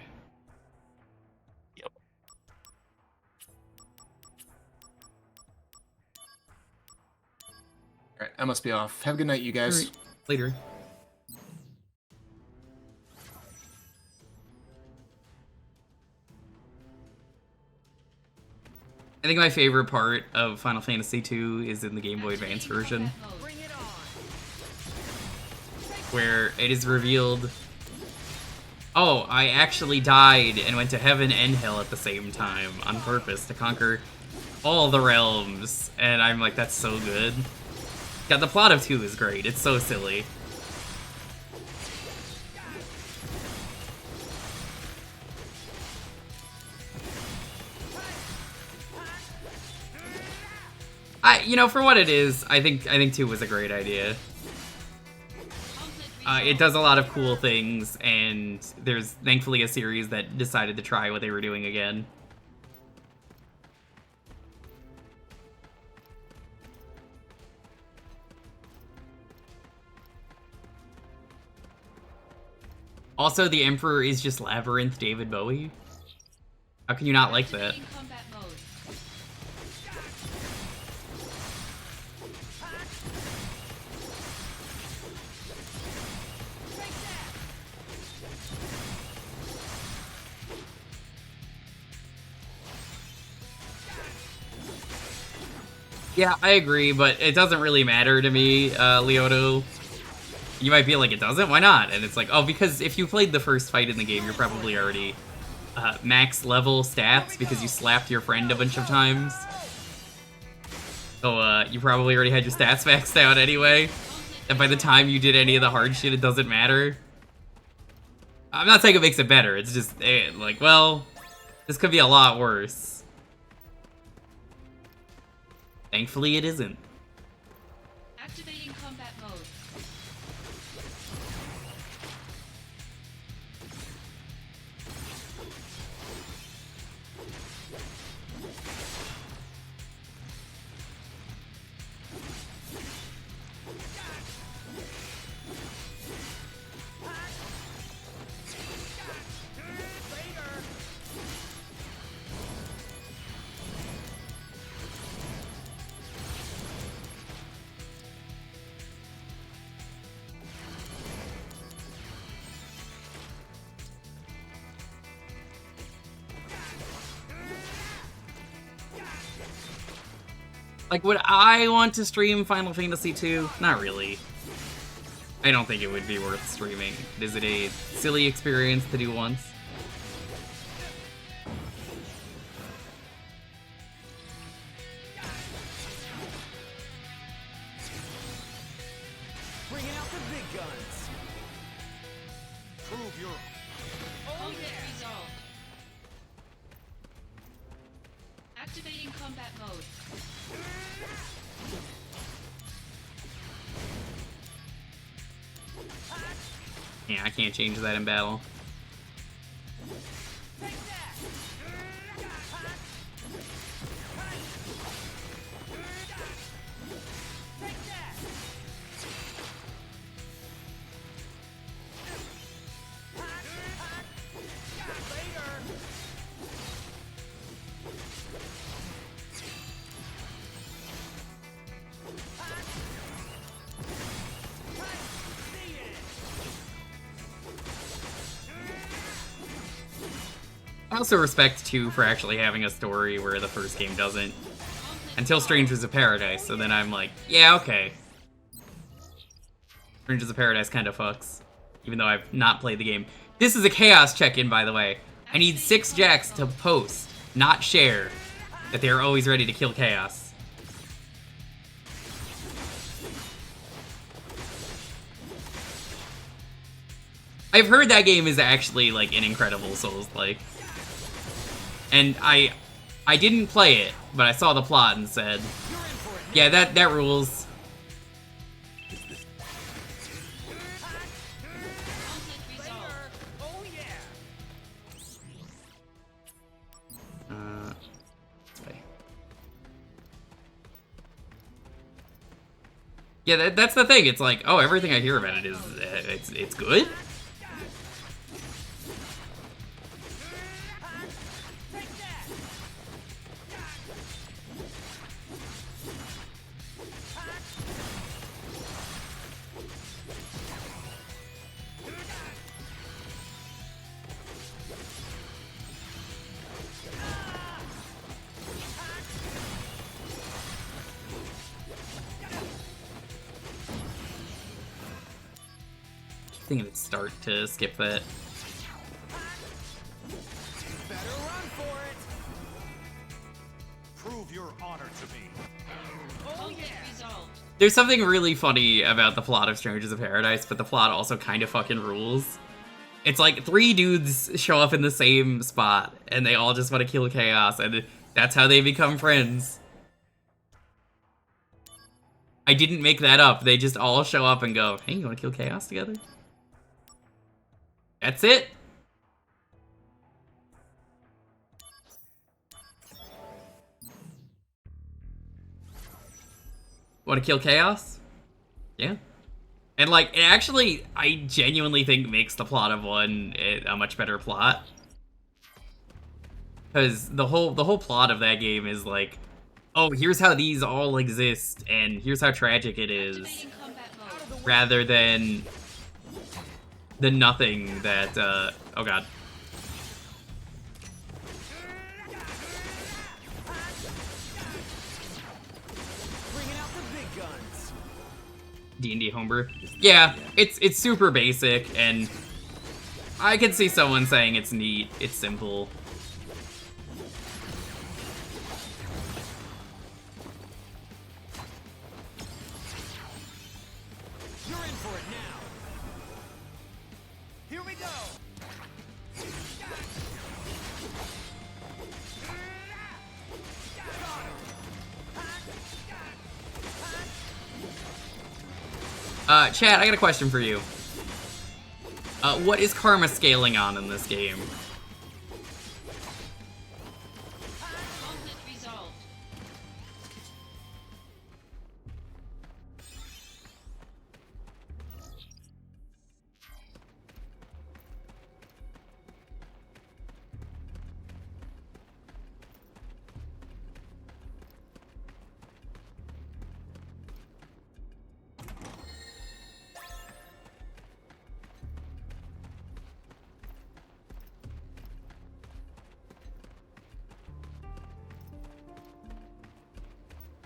Alright, I must be off. Have a good night, you guys. Alright, later. I think my favorite part of Final Fantasy II is in the Game Boy Advance version, where it is revealed, oh, I actually died and went to heaven and hell at the same time on purpose to conquer all the realms, and I'm like, that's so good. Yeah, the plot of 2 is great. It's so silly. You know, for what it is, I think 2 was a great idea. It does a lot of cool things, and there's thankfully a series that decided to try what they were doing again. Also, the Emperor is just Labyrinth David Bowie. How can you not like that? Activating combat mode. Yeah, I agree, but it doesn't really matter to me, Leoto. You might be like, it doesn't? Why not? And it's like, oh, because if you played the first fight in the game, you're probably already max level stats because you slapped your friend a bunch of times. So you probably already had your stats maxed out anyway. And by the time you did any of the hard shit, it doesn't matter. I'm not saying it makes it better. It's just, like, well, this could be a lot worse. Thankfully, it isn't. Activating combat mode. Like, would I want to stream Final Fantasy II? Not really. I don't think it would be worth streaming. Is it a silly experience to do once? Bring out the big guns. Prove your Conflict resolved. Activating combat mode. Yeah, I can't change that in battle. I also respect 2 for actually having a story where the first game doesn't. Until Strangers of Paradise, so then I'm like, yeah, okay. Strangers of Paradise kind of fucks, even though I've not played the game. This is a Chaos check-in, by the way. I need 6 Jacks to post, not share, that they are always ready to kill Chaos. I've heard that game is actually, like, an incredible Souls-like. And I didn't play it, but I saw the plot and said, yeah, that rules. Yeah, that's the thing. It's like, oh, everything I hear about it is, it's good? I think it'd start to skip that. Better run for it. Prove your honor to me. Oh yeah. Resolved. There's something really funny about the plot of Strangers of Paradise, but the plot also kind of fucking rules. It's like 3 dudes show up in the same spot, and they all just want to kill Chaos, and that's how they become friends. I didn't make that up. They just all show up and go, hey, you want to kill Chaos together? That's it. Want to kill Chaos? Yeah. And like, it actually, I genuinely think makes the plot of 1 a much better plot. Because the whole plot of that game is like, oh, here's how these all exist, and here's how tragic it is. Rather than the nothing that, oh god. Bringing out the big guns. D&D homebrew. Yeah, it's super basic, and I could see someone saying it's neat, it's simple. You're in for it now. Here we go. Chat, I got a question for you. What is karma scaling on in this game? Conflict resolved.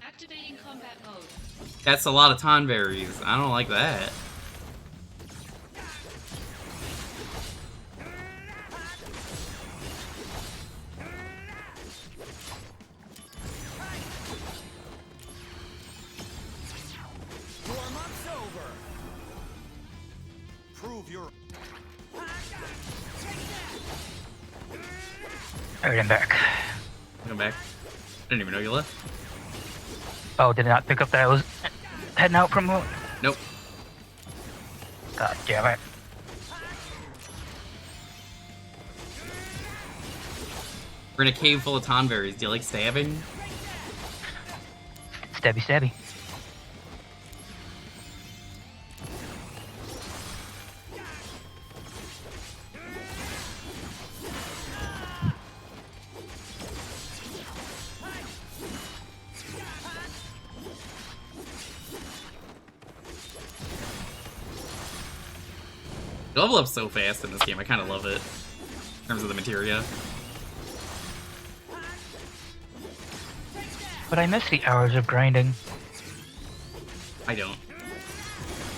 Activating combat mode. That's a lot of tonberries. I don't like that. Warm-up's over. Prove your... Alright, I'm back. Come back. I didn't even know you left. Oh, did not pick up that I was heading out from... Nope. God damn it. We're in a cave full of tonberries. Do you like stabbing? Stabby stabby. You level up so fast in this game. I kind of love it. In terms of the materia. But I miss the hours of grinding. I don't.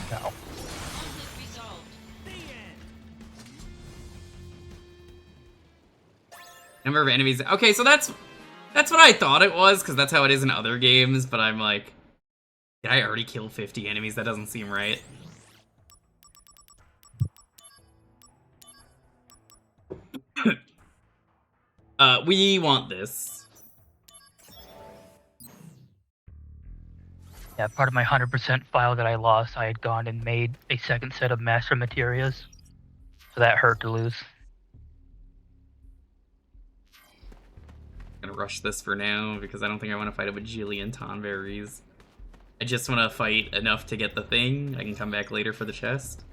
No. Conflict resolved. Number of enemies. Okay, so that's what I thought it was, because that's how it is in other games, but I'm like, did I already kill 50 enemies? That doesn't seem right. We want this. Yeah, part of my 100% file that I lost, I had gone and made a second set of master materials. So that hurt to lose. I'm gonna rush this for now, because I don't think I want to fight a bajillion Tonberries. I just want to fight enough to get the thing. I can come back later for the chest.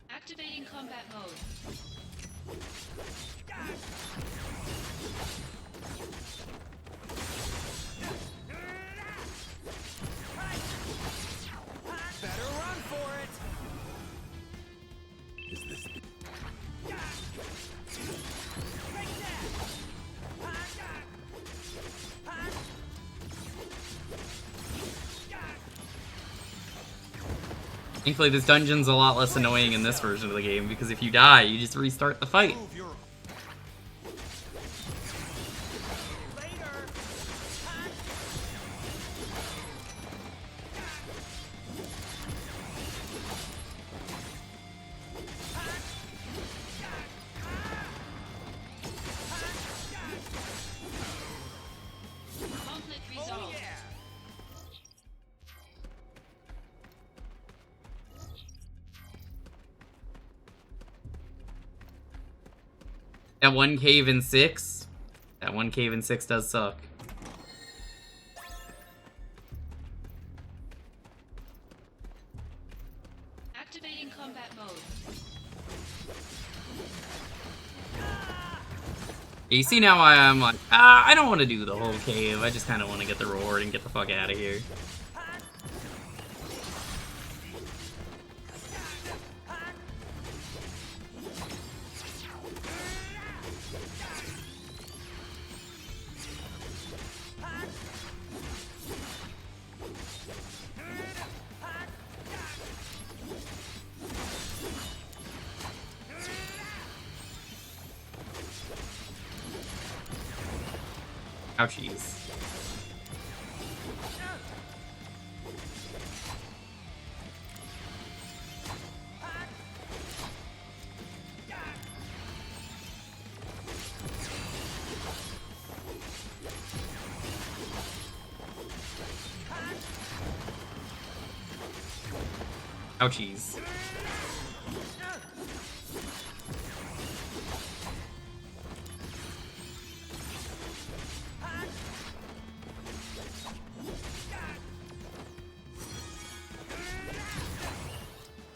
Activating combat mode. Better run for it. Is this the... Thankfully, this dungeon's a lot less annoying in this version of the game, because if you die, you just restart the fight. Conflict resolved. That one cave in 6? That one cave in 6 does suck. Activating combat mode. You see now why I'm like, I don't want to do the whole cave. I just kind of want to get the reward and get the fuck out of here. Ouchies. Ouchies.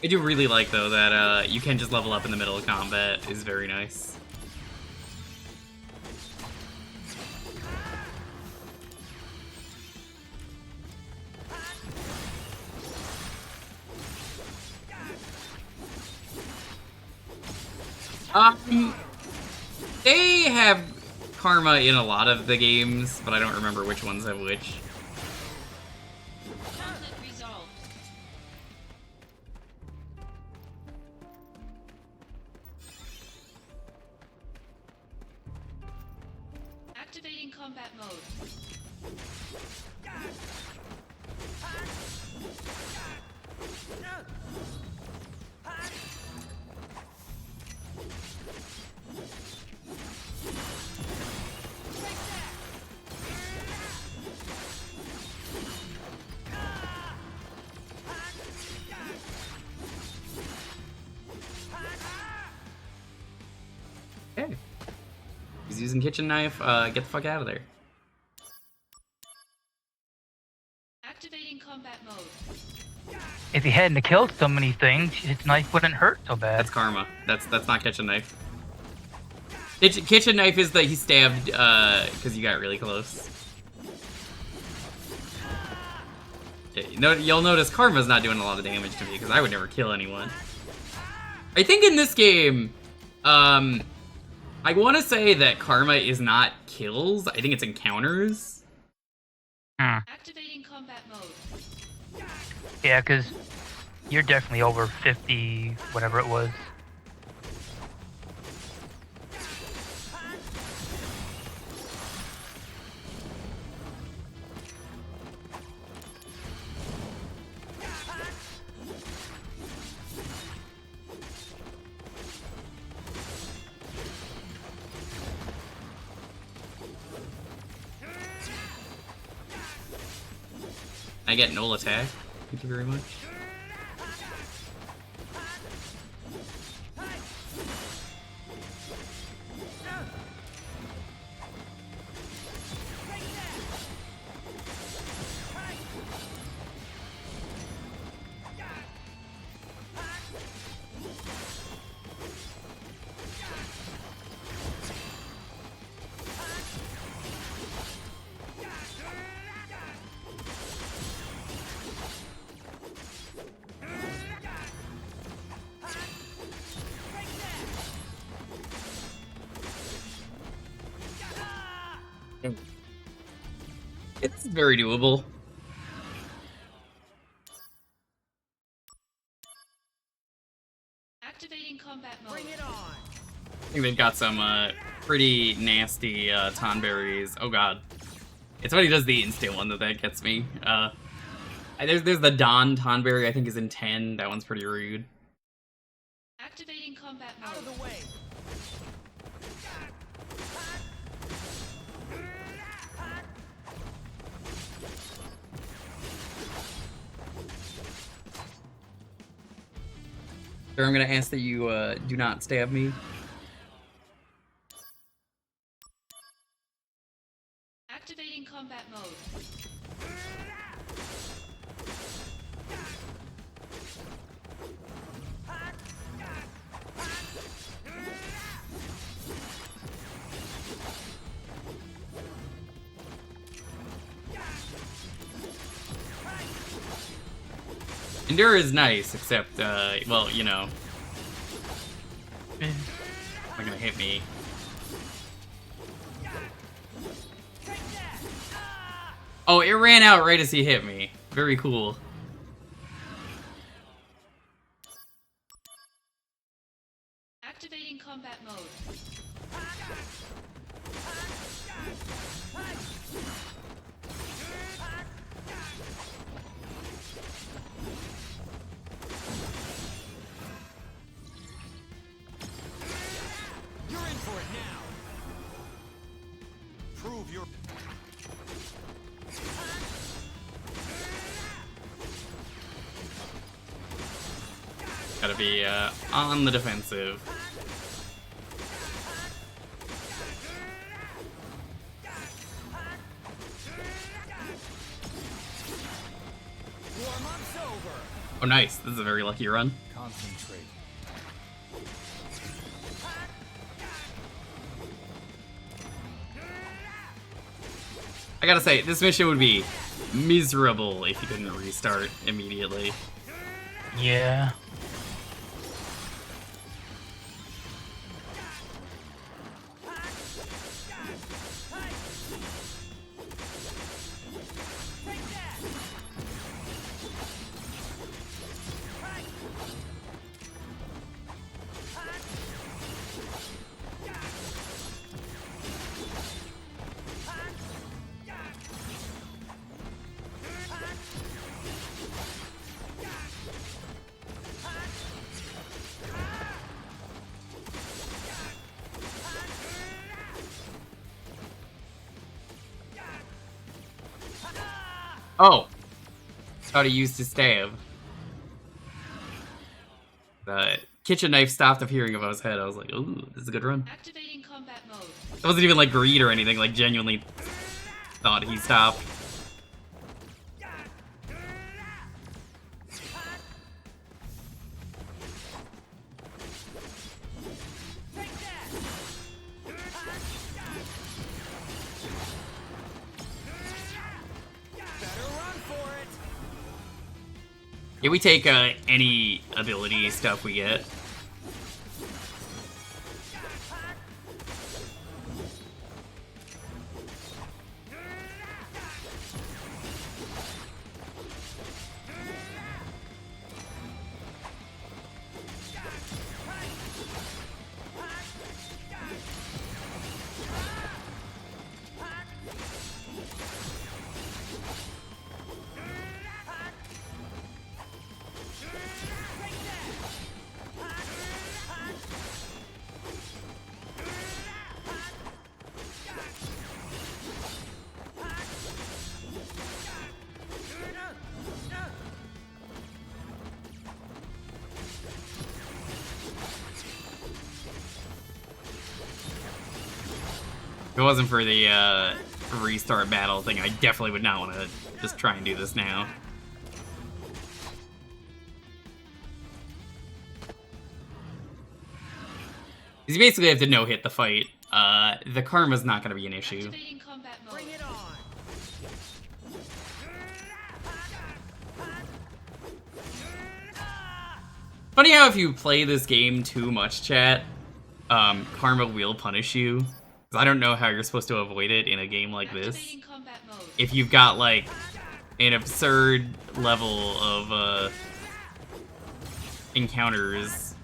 I do really like, though, that you can just level up in the middle of combat. Is very nice. They have karma in a lot of the games, but I don't remember which ones have which. Conflict resolved. Activating combat mode. Okay. He's using kitchen knife. Get the fuck out of there. Activating combat mode. If he hadn't killed so many things, his knife wouldn't hurt so bad. That's karma. That's not kitchen knife. Kitchen knife is that he stabbed because you got really close. Yeah, you'll notice karma's not doing a lot of damage to me because I would never kill anyone. I think in this game, I I want to say that karma is not kills. I think it's encounters. Activating combat mode. Yeah, because you're definitely over 50, whatever it was. I get null attack. Thank you very much. It's very doable. Activating combat mode. Bring it on. I think they've got some pretty nasty Tonberries. Oh god. It's when he does the instant one that gets me. There's the Don Tonberry, I think is in 10. That one's pretty rude. Activating combat mode. Out of the way. Sir, I'm gonna ask that you do not stab me. Activating combat mode. Endure is nice, except, well, you know. Not gonna hit me. Oh, it ran out right as he hit me. Very cool. Activating combat mode. You're in for it now. Prove your. Gotta be, on the defensive. Oh, nice. This is a very lucky run. Concentrate. I gotta say, this mission would be miserable if you couldn't restart immediately. Yeah. Oh! Thought he used his stab. The kitchen knife stopped appearing above his head. I was like, ooh, this is a good run. Activating combat mode. It wasn't even like greed or anything, like genuinely thought he stopped. Yeah, we take any ability stuff we get. If it wasn't for the restart battle thing, I definitely would not want to just try and do this now. You basically have to no-hit the fight. The karma's not going to be an issue. Activating combat mode. Bring it on. Funny how if you play this game too much, chat, karma will punish you. 'Cause I don't know how you're supposed to avoid it in a game like this. Activating combat mode. If you've got, like, an absurd level of, encounters.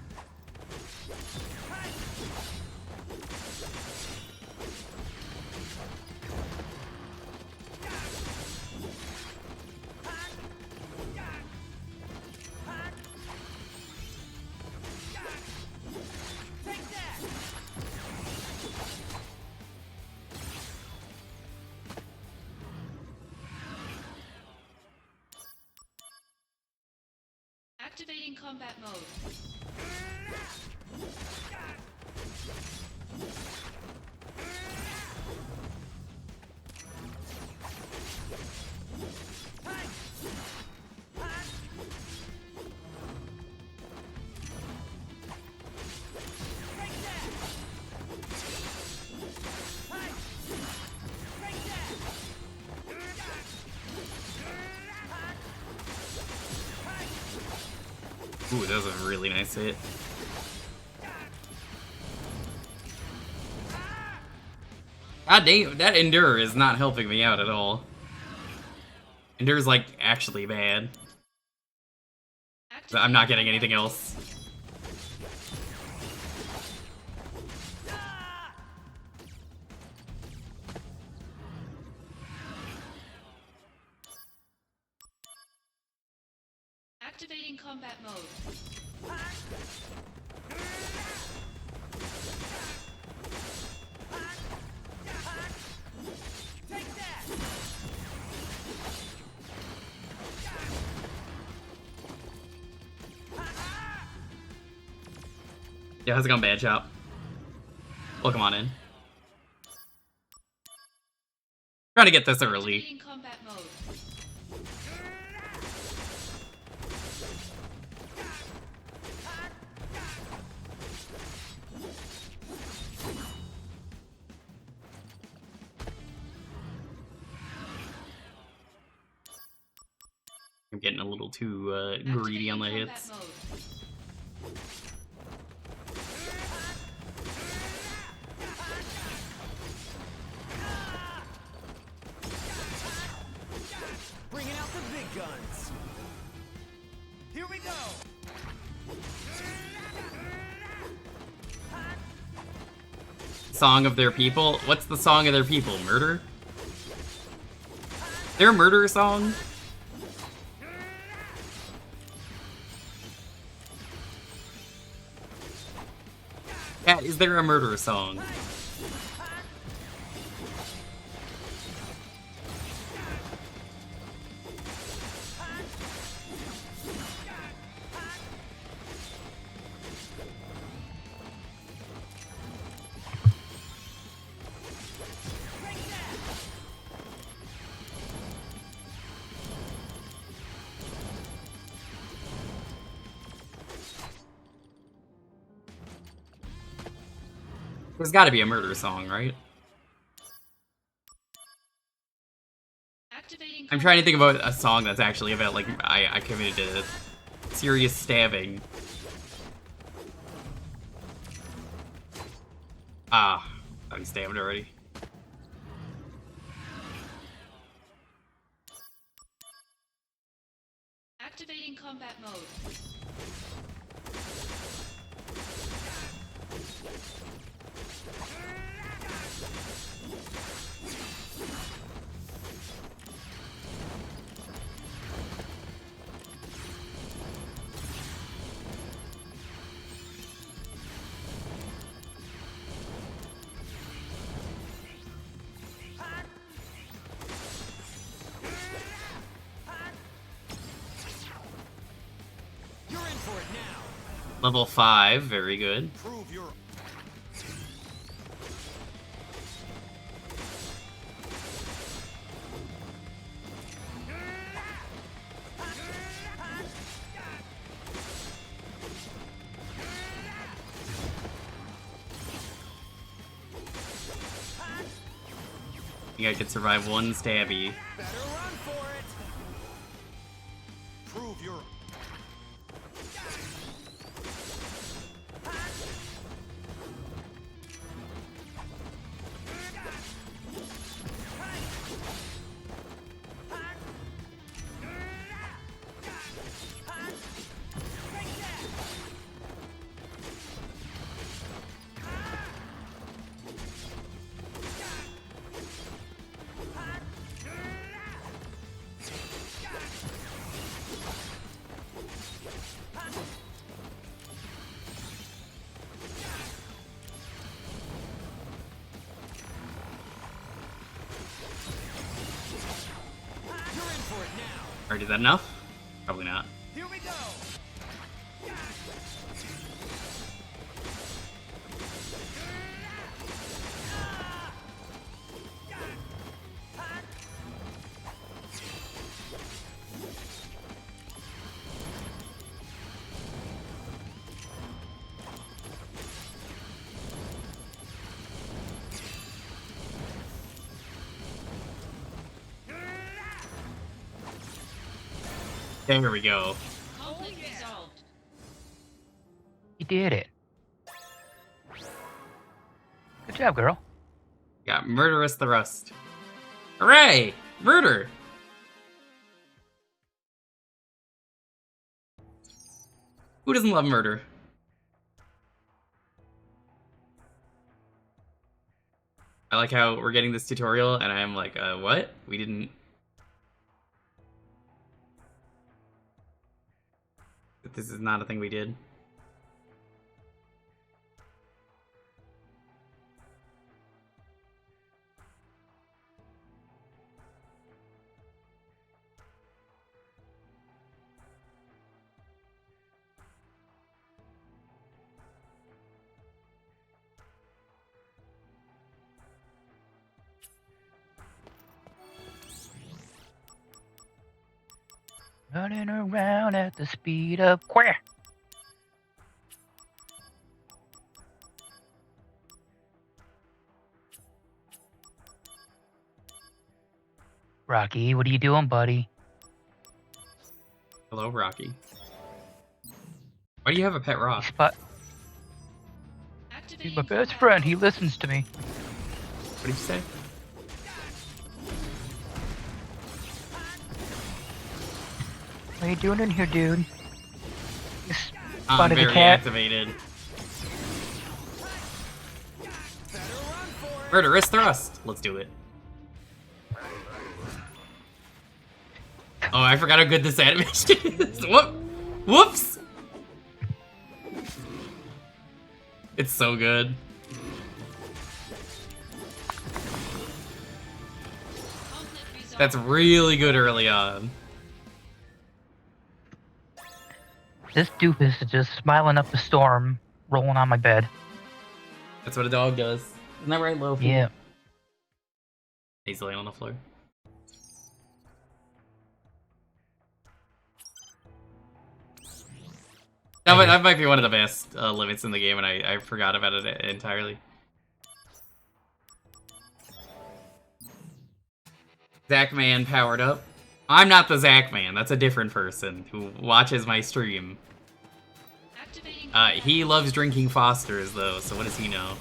Activating combat mode. Ooh, that was a really nice hit. God dang, that Endure is not helping me out at all. Endure's, like, actually bad. But I'm not getting anything else. Activating combat mode. Yeah, how's it going, Bad Chop? Welcome on in. Trying to get this early. Activating combat mode. I'm getting a little too greedy on the Activating hits. combat mode. Bringing out the big guns. Here we go. Song of their people? What's the song of their people? Murder? Their murder song? Yeah, is there a murder song? There's gotta be a murder song, right? Activating I'm trying to think about a song that's actually about, like, I committed a serious stabbing. Ah, I'm stabbed already. Activating combat mode. You're in for it now. Level 5, very good. Prove your think I could survive one stabby. Better run for it. Prove your. Alright, is that enough? Probably not. Here we go. There we go. Conflict resolved. You did it. Good job, girl. Got Murderous Thrust. Hooray! Murder! Who doesn't love murder? I like how we're getting this tutorial and I'm like, what? We didn't... This is not a thing we did. Running around at the speed of queer. Rocky, what are you doing, buddy? Hello, Rocky. Why do you have a pet rock? He's my best friend. He listens to me. What did you say? What are you doing in here, dude? Just I'm spotted a very cat. activated. Murderous Thrust! Let's do it. Oh, I forgot how good this animation is. Whoop! Whoops! It's so good. That's really good early on. This doofus is just smiling up the storm, rolling on my bed. That's what a dog does. Isn't that right, Lofi? Yeah. He's laying on the floor. That might be one of the best limits in the game, and I forgot about it entirely. Zachman powered up. I'm not the Zachman. That's a different person who watches my stream. He loves drinking Fosters, though, so what does he know?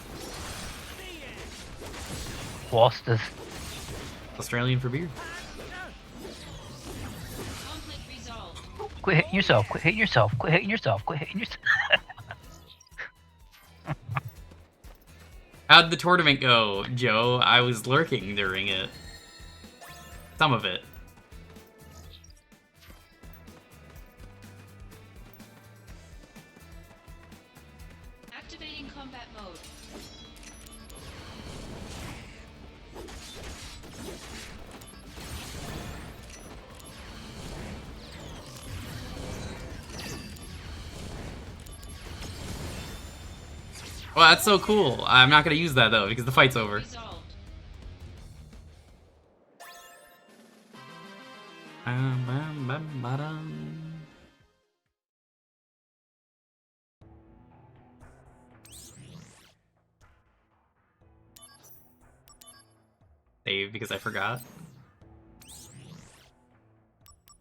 Fosters. Australian for beer. Quit hitting yourself. Quit hitting yourself. Quit hitting yourself. Quit hitting yourself. How'd the tournament go, Joe? I was lurking during it. Some of it. Activating combat mode. Well, that's so cool. I'm not gonna use that though because the fight's over. Resolved. Save because I forgot.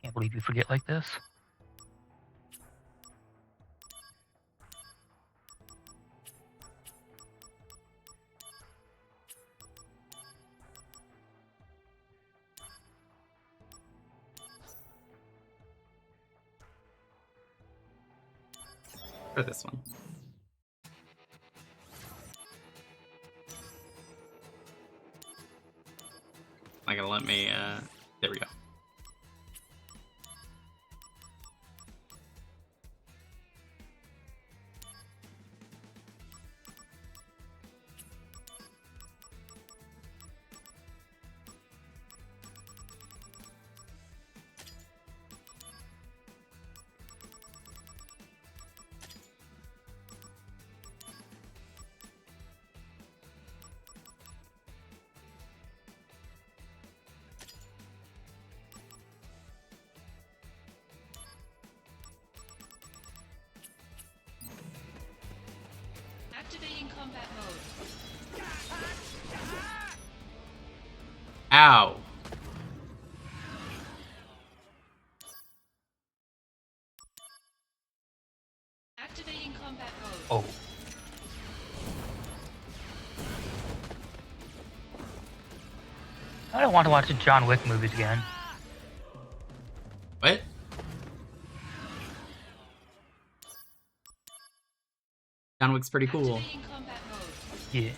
Can't believe you forget like this. For this one. Not gonna let me, there we go. Activating combat mode. Ow. Activating combat mode. Oh. I don't want to watch the John Wick movies again. What? John Wick's pretty cool. Activating combat mode. Yeah.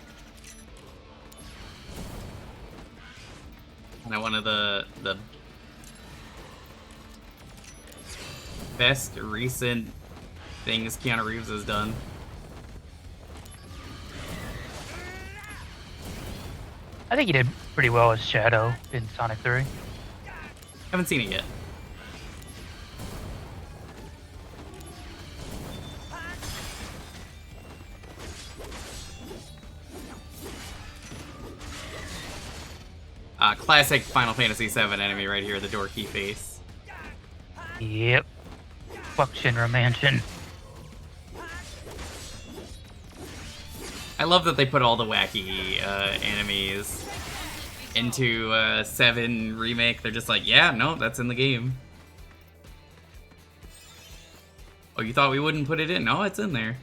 Kind of one of the best recent things Keanu Reeves has done. I think he did pretty well as Shadow in Sonic 3. Haven't seen it yet. Classic Final Fantasy VII enemy right here, the dorky face. Yep. Fuck Shinra Mansion. I love that they put all the wacky enemies into 7 Remake. They're just like, yeah, no, that's in the game. Oh, you thought we wouldn't put it in? No, it's in there.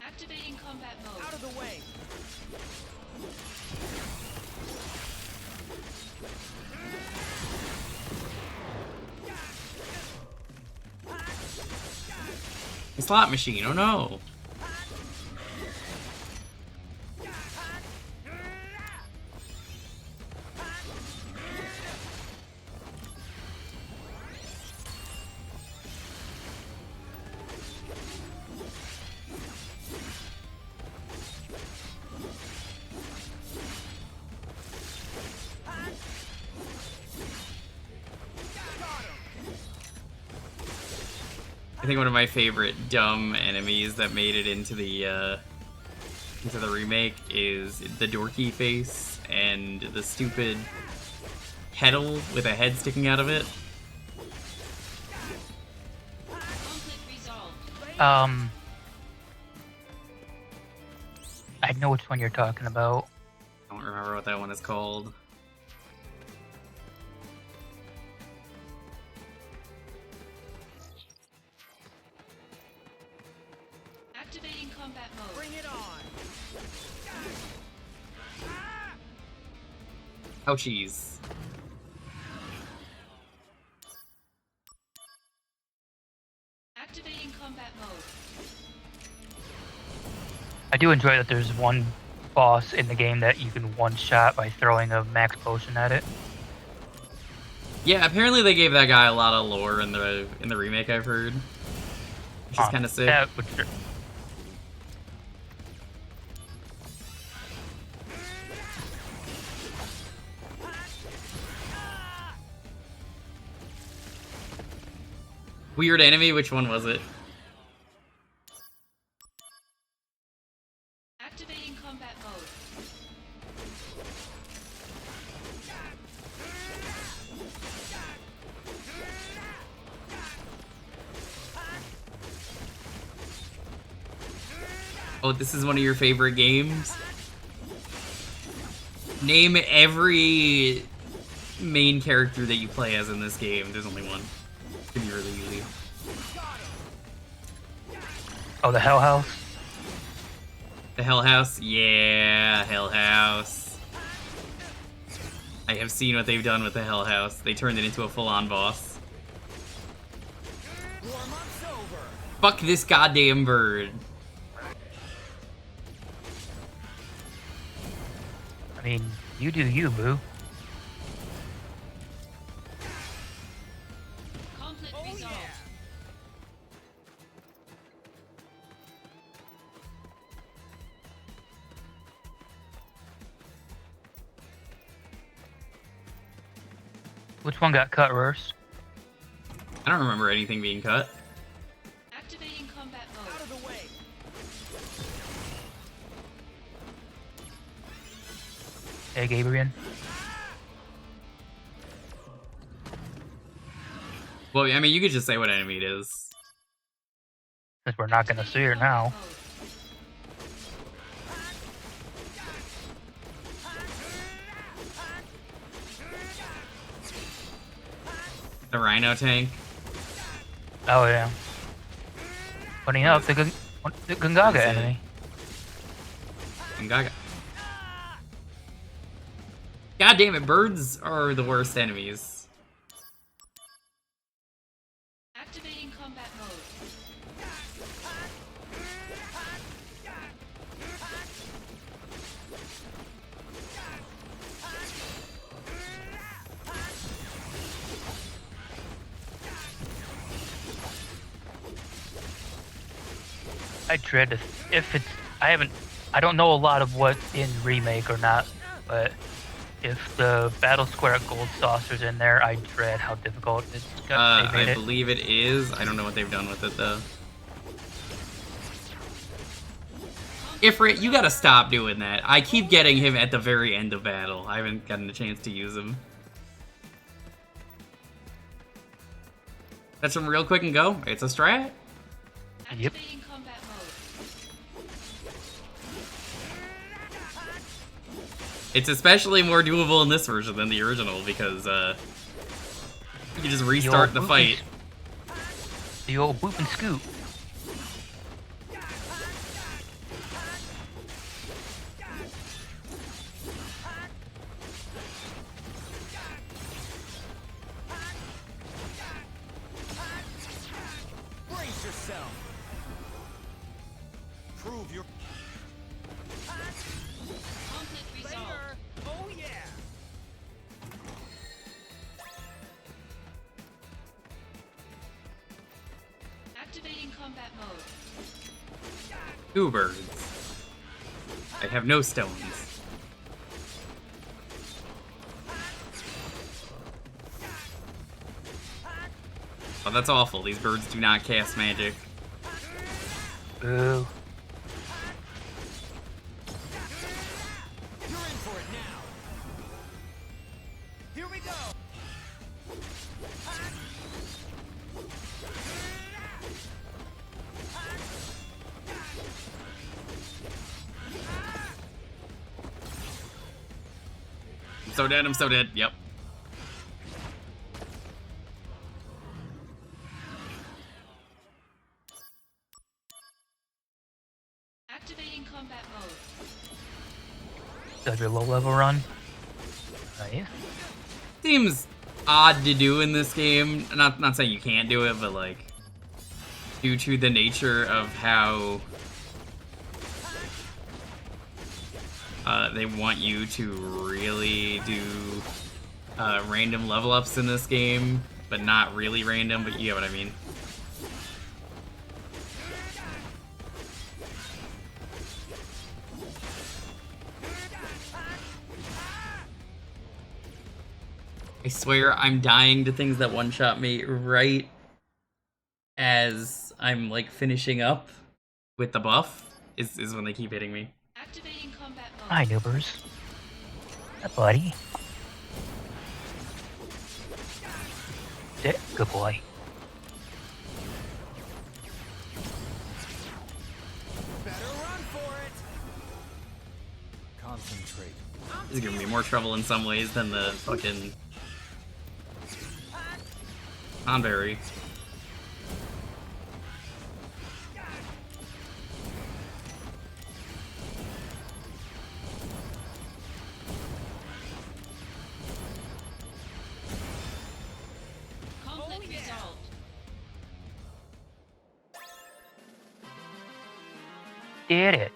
Activating combat mode. Out of the way. The slot machine, oh no. I think one of my favorite dumb enemies that made it into the remake is the dorky face and the stupid pedal with a head sticking out of it. Conflict resolved. I know which one you're talking about. I don't remember what that one is called. Activating combat mode. Bring it on. Ouchies. Activating combat mode. I do enjoy that there's one boss in the game that you can one-shot by throwing a max potion at it. Yeah, apparently they gave that guy a lot of lore in the remake, I've heard. Which is kind of sick. That would, weird enemy. Which one was it? Activating combat mode. Oh, this is one of your favorite games? Name every main character that you play as in this game. There's only one. Could be really easy. Oh, the Hell House? The Hell House? Yeah, Hell House. I have seen what they've done with the Hell House. They turned it into a full-on boss. Fuck this goddamn bird. I mean, you do you, boo. Conflict resolved. Which one got cut, Rurs? I don't remember anything being cut. Activating combat mode. Out of the way. Hey, Gabriel. Well, I mean, you could just say what enemy it is. Since we're not gonna see her now. The Rhino tank. Oh yeah. Funny enough, the Gongaga That's it. enemy. Gongaga. God damn it, birds are the worst enemies. Activating combat mode. I dread if it's. I don't know a lot of what's in remake or not, but if the Battle Square Gold Saucer's in there, I dread how difficult it's gonna be. I believe it is. I don't know what they've done with it though. Ifrit, you gotta stop doing that. I keep getting him at the very end of battle. I haven't gotten a chance to use him. That's him real quick and go. It's a strat. Yep. Activating combat mode. It's especially more doable in this version than the original because you can just restart the fight. The old boop and scoop. Brace yourself. Prove your. Conflict resolved. Oh yeah. Activating combat mode. Two birds. I have no stones. Oh, that's awful. These birds do not cast magic. Boo. You're in for it now. Here we go. I'm so dead, I'm so dead. Yep. Activating combat mode. That'd be a low level run. Nice. Seems odd to do in this game. Not saying you can't do it, but like due to the nature of how they want you to really do random level ups in this game, but not really random, but you get what I mean. I swear I'm dying to things that one-shot me right I'm like finishing up with the buff is when they keep hitting me. Activating combat mode. Hi, noobers. Hi, buddy. Sit. Good boy. Better run for it. Concentrate. This is giving me more trouble in some ways than the fucking Conberry. Conflict resolved. Did it.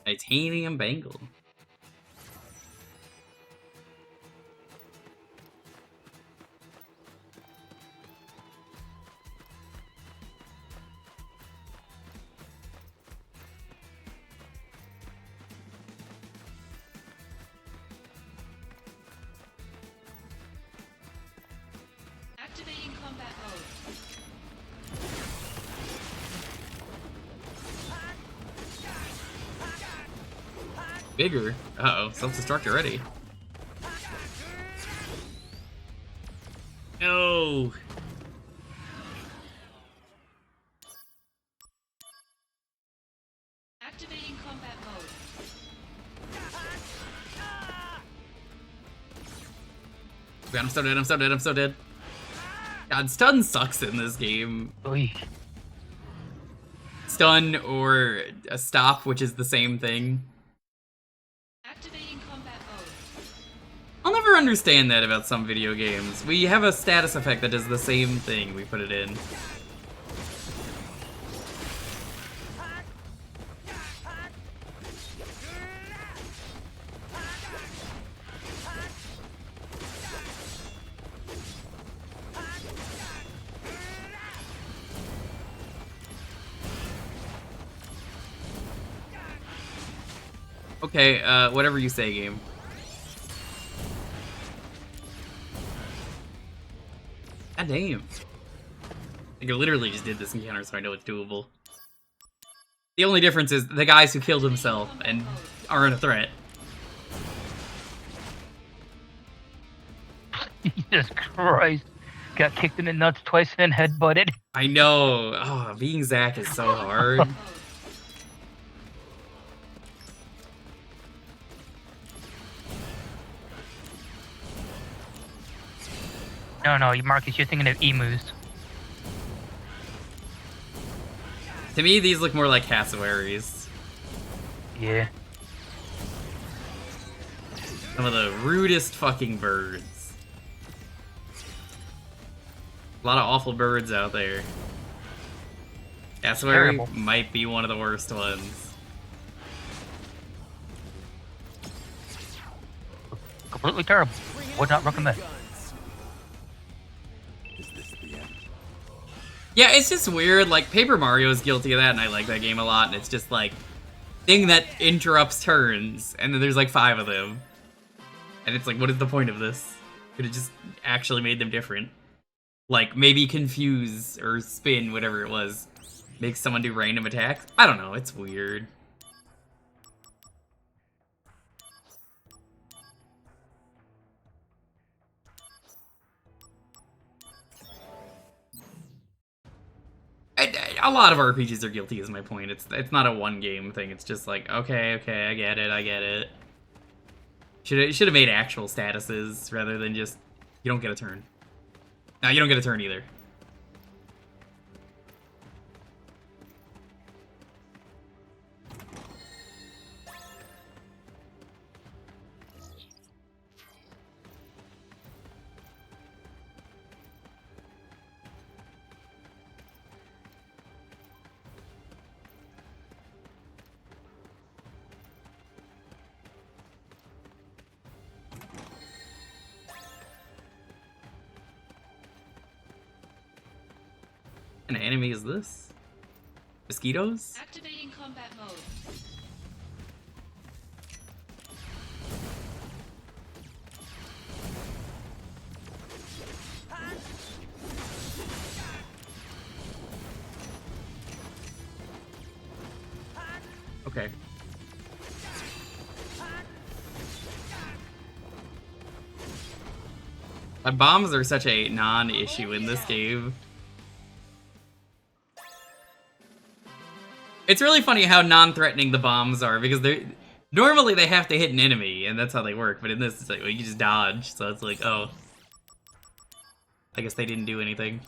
Titanium Bangle. Activating combat mode. Bigger. Uh-oh, self-destruct already. No. Activating combat mode. God, I'm so dead, I'm so dead, I'm so dead. God, stun sucks in this game. Oy. Stun or a stop, which is the same thing. Activating combat mode. I'll never understand that about some video games. We have a status effect that does the same thing, we put it in. Okay, whatever you say, game. God damn. Like, I literally just did this encounter, so I know it's doable. The only difference is the guys who killed himself and aren't a threat. Jesus Christ. Got kicked in the nuts twice and headbutted. I know. Oh, being Zack is so hard. No, Marcus, you're thinking of emus. To me, these look more like cassowaries. Yeah. Some of the rudest fucking birds. A lot of awful birds out there. Cassowary Terrible. might be one of the worst ones. Completely terrible. Would not recommend. Yeah, it's just weird. Like, Paper Mario is guilty of that, and I like that game a lot. And it's just like thing that interrupts turns, and then there's like 5 of them, and it's like, what is the point of this? Could have just actually made them different. Like maybe confuse or spin, whatever it was, make someone do random attacks. I don't know. It's weird. A lot of RPGs are guilty, is my point. It's not a one game thing. It's just like, okay, I get it. Should have made actual statuses rather than just, you don't get a turn. No, you don't get a turn either. What kind of enemy is this? Mosquitoes? Activating combat mode. Okay. Bombs are such a non-issue in this game. It's really funny how non-threatening the bombs are, because they're normally they have to hit an enemy, and that's how they work. But in this, it's like, well, you just dodge, so it's like, oh, I guess they didn't do anything.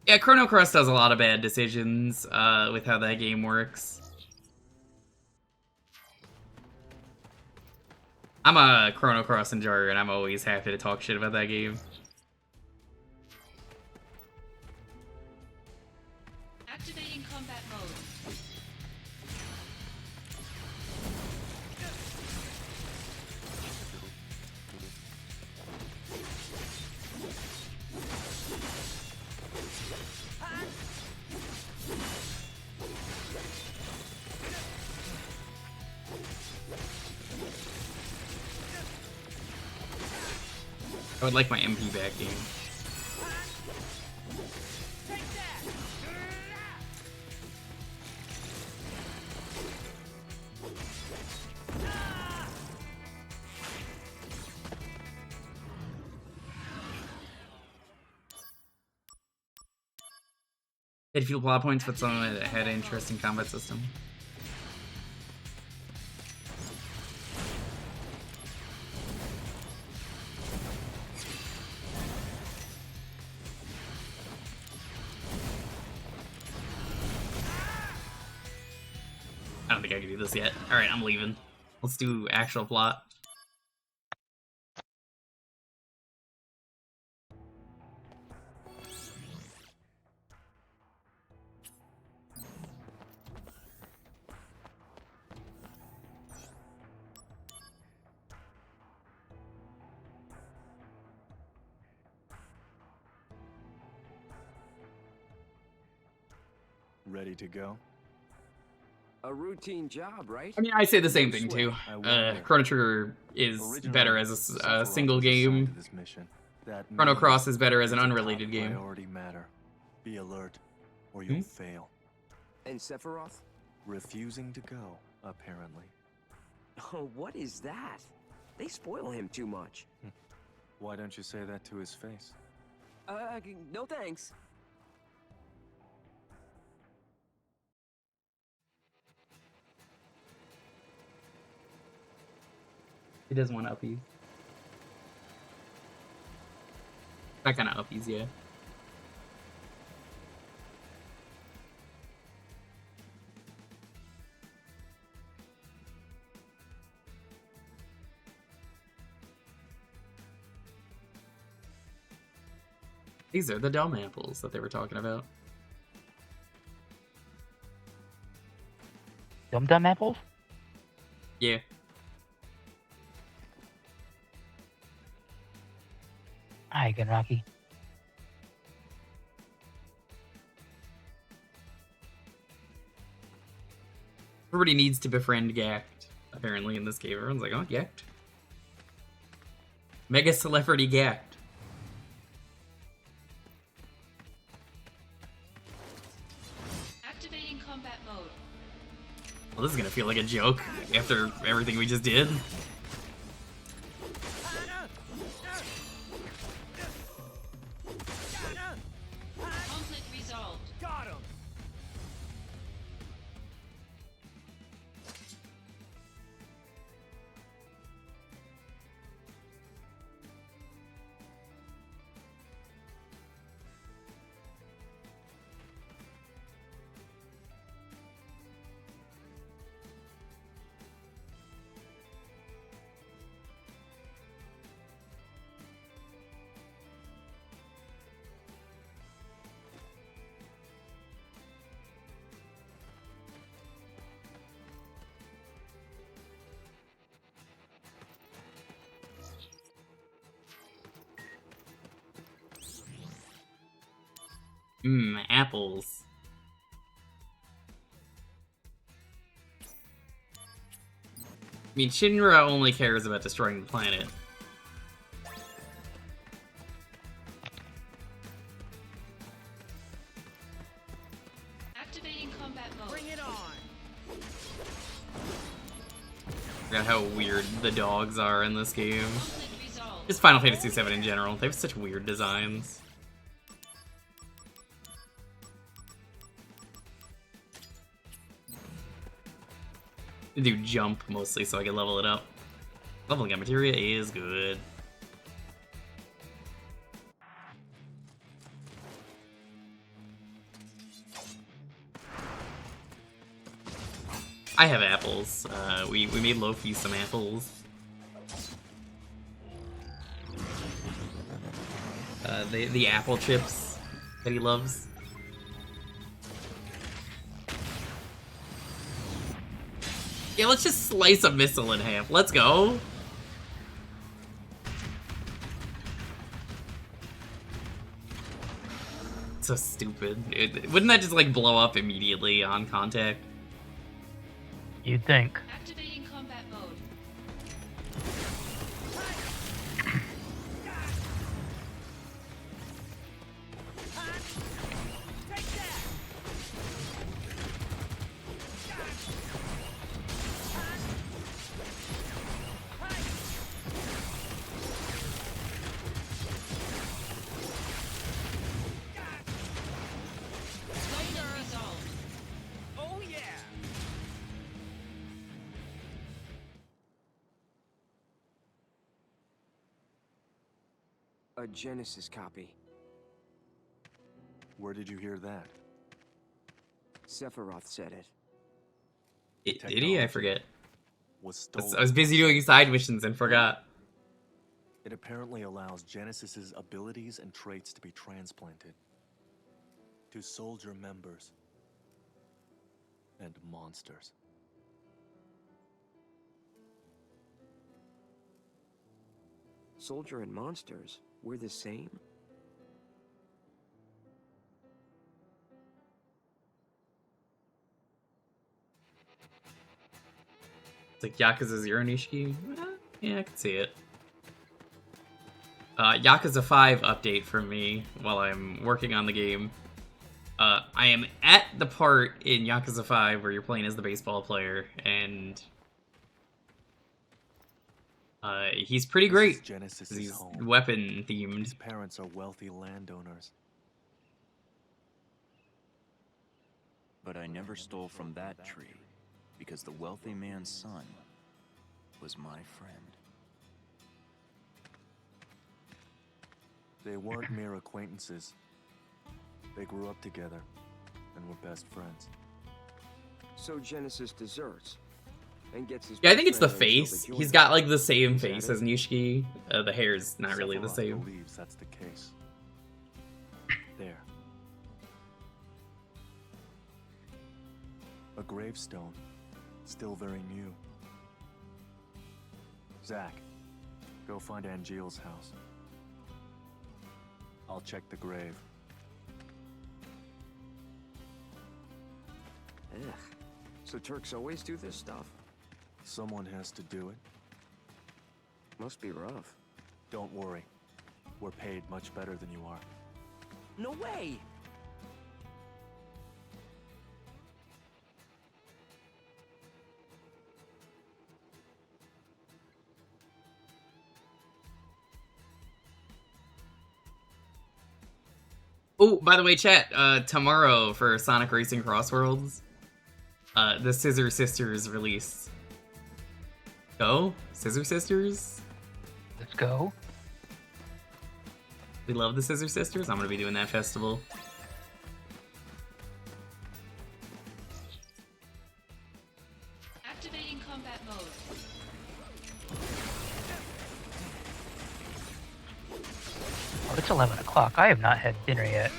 Yeah, Chrono Cross does a lot of bad decisions with how that game works. I'm a Chrono Cross enjoyer, and I'm always happy to talk shit about that game. Activating combat mode. I would like my MP back game. Had few plot points, but some of it had an interesting combat system. I don't think I can do this yet. Alright, I'm leaving. Let's do actual plot. Ready to go? A routine job, right? I mean, I say the same thing too. Chrono Trigger is better as a single game. Chrono Cross is better as an unrelated game. Priority matter. Be alert, or you'll fail. And Sephiroth? Refusing to go, apparently. Oh, what is that? They spoil him too much. Why don't you say that to his face? No thanks. He doesn't want uppies. That kind of uppies, yeah. These are the dumb apples that they were talking about. Dum apples? Yeah. Hi again, Rocky. Everybody needs to befriend Gact, apparently, in this game. Everyone's like, oh, Gact. Mega celebrity Gact. Activating combat mode. Well, this is gonna feel like a joke after everything we just did. Conflict resolved. Got him. Apples. I mean, Shinra only cares about destroying the planet. Activating combat mode. Bring it on. Forgot how weird the dogs are in this game. Conflict resolved. Just Final Fantasy VII in general. They have such weird designs. I do jump mostly so I can level it up. Leveling up materia is good. I have apples. We made Lofi some apples. The apple chips that he loves. Yeah, let's just slice a missile in half. Let's go. So stupid. Wouldn't that just like blow up immediately on contact? You'd think. Activating combat mode. Conflict resolved. Oh yeah! A Genesis copy. Where did you hear that? Sephiroth said it. Did he? I forget. Was stolen. I was busy doing side missions and forgot. It apparently allows Genesis's abilities and traits to be transplanted to soldier members and monsters. Soldier and monsters, we're the same? It's like Yakuza 0 Nishiki. Yeah, I can see it. Yakuza 5 update for me while I'm working on the game. I am at the part in Yakuza 5 where you're playing as the baseball player, and he's pretty great. Genesis's He's home. weapon themed. His parents are wealthy landowners. But I never stole from that tree, because the wealthy man's son was my friend. They weren't mere acquaintances. They grew up together and were best friends. So Genesis deserts and gets his. Yeah, I think it's the best friend face. Jewker. He's got like the same Is that face it? as Nishiki. The hair's not really the Sephiroth same. believes that's the case. There. A gravestone, still very new. Zack, go find Angeal's house. I'll check the grave. Ugh. So Turks always do this stuff? Someone has to do it. Must be rough. Don't worry. We're paid much better than you are. No way! Oh, by the way, chat, tomorrow for Sonic Racing Crossworlds, the Scissor Sisters release. Go? Scissor Sisters? Let's go. We love the Scissor Sisters. I'm gonna be doing that festival. Activating combat mode. Oh, it's 11 o'clock. I have not had dinner yet.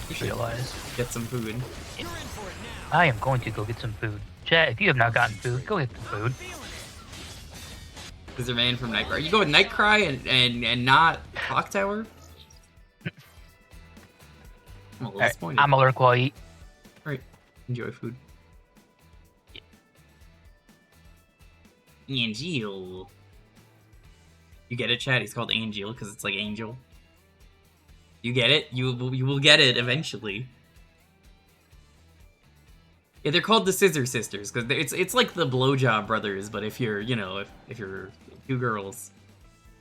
I should. realize. Get some food. I am going to go get some food. Chat, if you have not gotten food, go get some food. Scissor Man from Nightcry. You go with Nightcry and not Clock Tower? I'm a little disappointed. I'm a lurk while I eat. Alright, enjoy food. Angel. You get it, chat? He's called Angel because it's like angel. You get it? You will get it eventually. Yeah, they're called the Scissor Sisters because it's like the Blowjob Brothers, but if you're, you know, if you're two girls.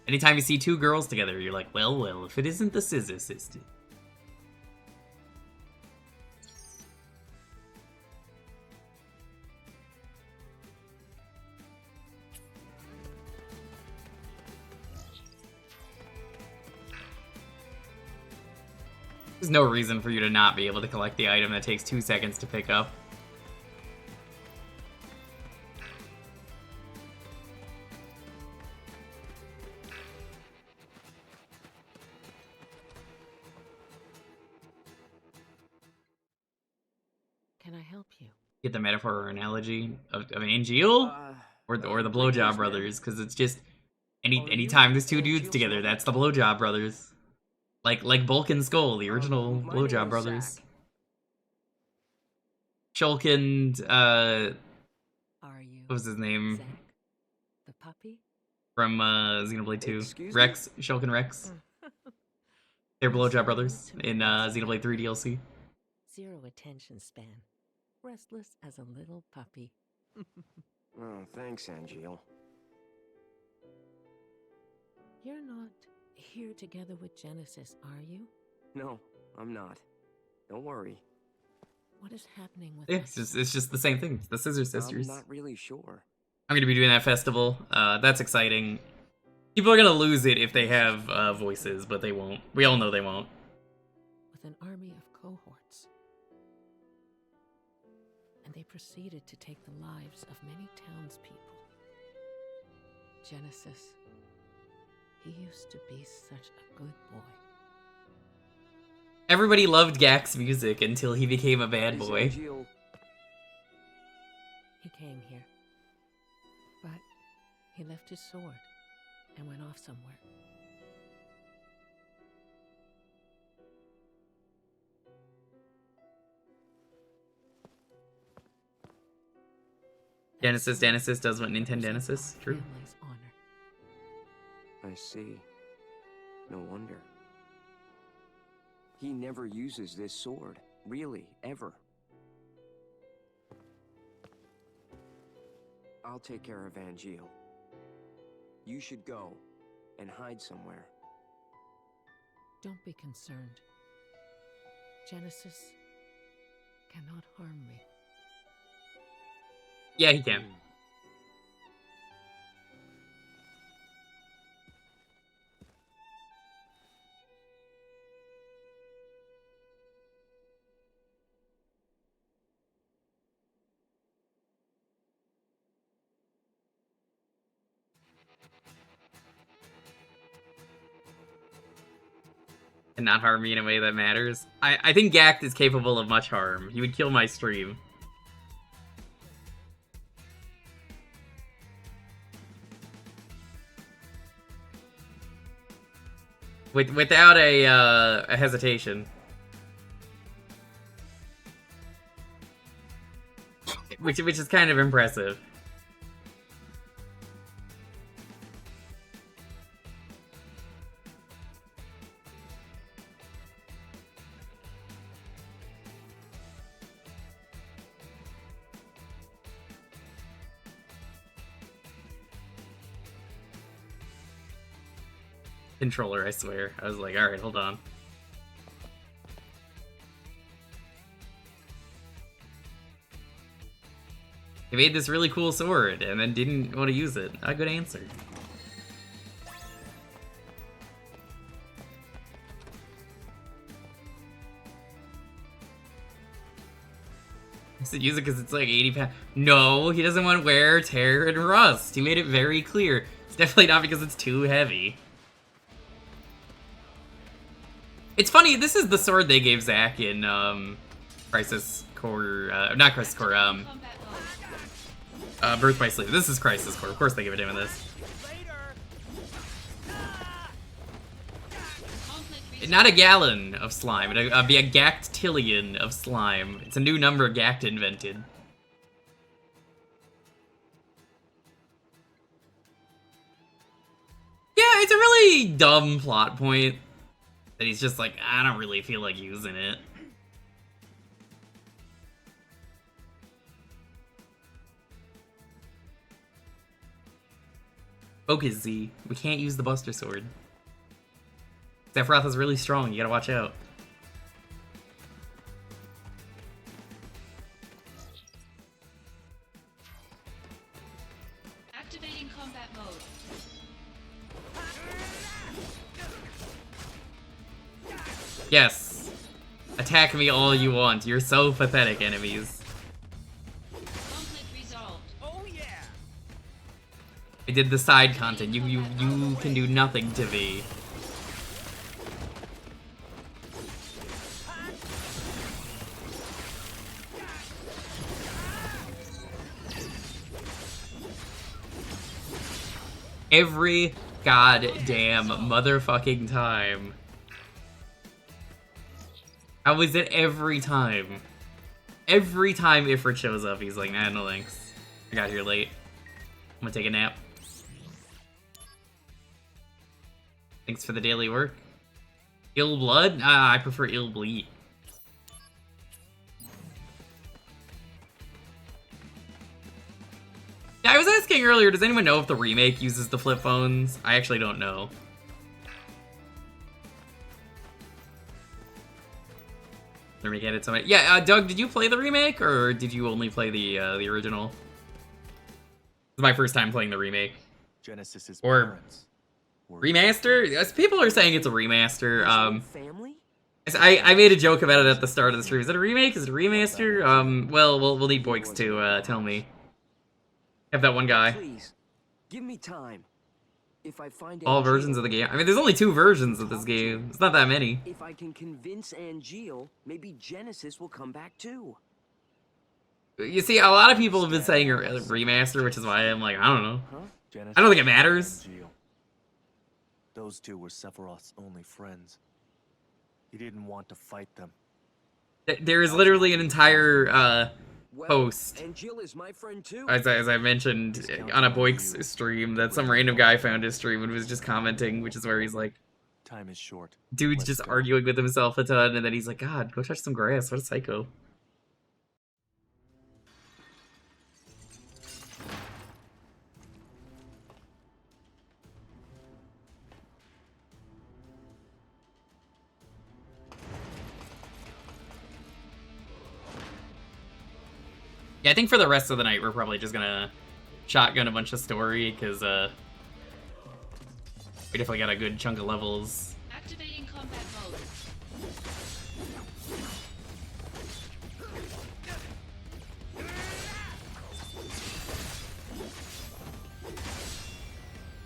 Anytime you see two girls together, you're like, well, if it isn't the Scissor Sisters. There's no reason for you to not be able to collect the item that takes 2 seconds to pick up. Can I help you? Get the metaphor or analogy of Angel? Or the Blowjob Brothers, because it's just anytime there's two dudes together, that's the Blowjob Brothers. Like Bulk and Skull, the original Blowjob Brothers. Shulk and Are you what was his name? Zack, the puppy? From Xenoblade 2. Excuse me? Rex, Shulk and Rex. They're Blowjob Brothers in Xenoblade 3 DLC. Zero attention span. Restless as a little puppy. Oh, thanks, Angel. You're not here together with Genesis, are you? No, I'm not. Don't worry. What is happening with It's just the same thing. It's the Scissor Sisters. I'm not really sure. I'm gonna be doing that festival. That's exciting. People are gonna lose it if they have voices, but they won't. We all know they won't. With an army of cohorts. And they proceeded to take the lives of many townspeople. Genesis, he used to be such a good boy. Everybody loved Gak's music until he became a bad boy. Angel... He came here. But he left his sword and went off somewhere. Genesis does what Nintendo Genesis. True. Family's honor. I see. No wonder. He never uses this sword. Really, ever. I'll take care of Angel. You should go and hide somewhere. Don't be concerned. Genesis cannot harm me. Yeah, he can. And not harm me in a way that matters. I think Gak is capable of much harm. He would kill my stream. Without a hesitation. Which is kind of impressive. Controller, I swear. I was like, alright, hold on. He made this really cool sword and then didn't want to use it. A good answer. He said use it because it's like 80 pounds. No, he doesn't want wear, tear, and rust. He made it very clear. It's definitely not because it's too heavy. It's funny, this is the sword they gave Zack in, Crisis Core, not Crisis Core, Birth by Sleep. This is Crisis Core. Of course they give it him in this. Conflict Not a gallon of slime, it'll be a gactillion of slime. It's a new number Gact invented. Yeah, it's a really dumb plot point that he's just like, I don't really feel like using it. Focus, Z. We can't use the Buster Sword. Sephiroth is really strong, you gotta watch out. Activating combat mode. Yes. Attack me all you want. You're so pathetic, enemies. Conflict resolved. Oh yeah! I did the side content. You can do nothing to me. Every goddamn motherfucking time. How is it every time? Every time Ifrit shows up, he's like, nah, no thanks. I got here late. I'm gonna take a nap. Thanks for the daily work. Ill blood? Ah, I prefer ill bleed. Yeah, I was asking earlier, does anyone know if the remake uses the flip phones? I actually don't know. The remake added so many. Yeah, Doug, did you play the remake, or did you only play the original? This is my first time playing the remake. Genesis's Or parents were remaster? Yes, people are saying it's a remaster. Family? I made a joke about it at the start of the stream. Is it a remake? Is it a remaster? Well, we'll need Boix to tell me. Have that one guy. Please, give me time. If I find All versions of the game. I mean, there's only 2 versions of this game. It's not that many. If I can convince Angeal, maybe Genesis will come back too. You see, a lot of people have been saying a remaster, which is why I'm like, I don't know. Genesis I don't think it matters. and Geo. Those two were Sephiroth's only friends. He didn't want to fight them. There is literally an entire post, Angeal is my friend too. as I mentioned on a Boix stream, that some random guy found his stream and was just commenting, which is where he's like, Time is short. dude's Let's just go. arguing with himself a ton, and then he's like, God, go touch some grass. What a psycho. Yeah, I think for the rest of the night, we're probably just gonna shotgun a bunch of story, because, we definitely got a good chunk of levels. Activating combat mode.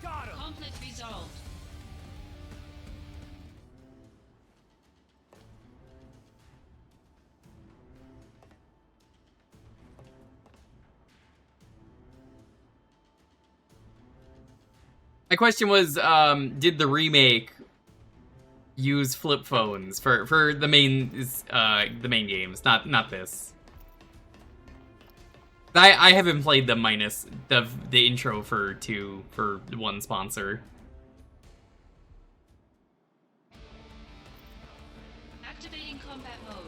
Conflict resolved. My question was, did the remake use flip phones for the main games, not this? I haven't played them minus the intro for 1 sponsor. Activating combat mode.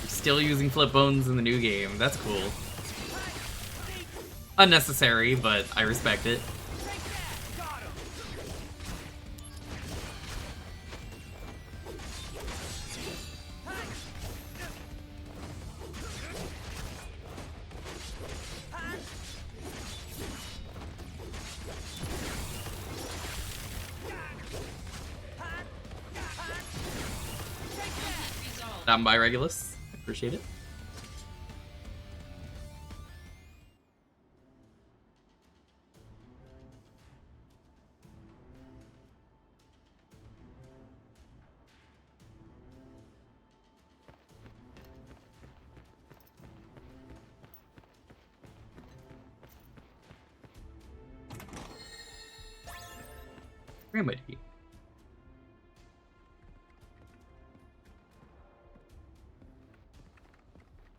Still using flip phones in the new game. That's cool. Unnecessary, but I respect it. Down by Regulus. Appreciate it. Remedy.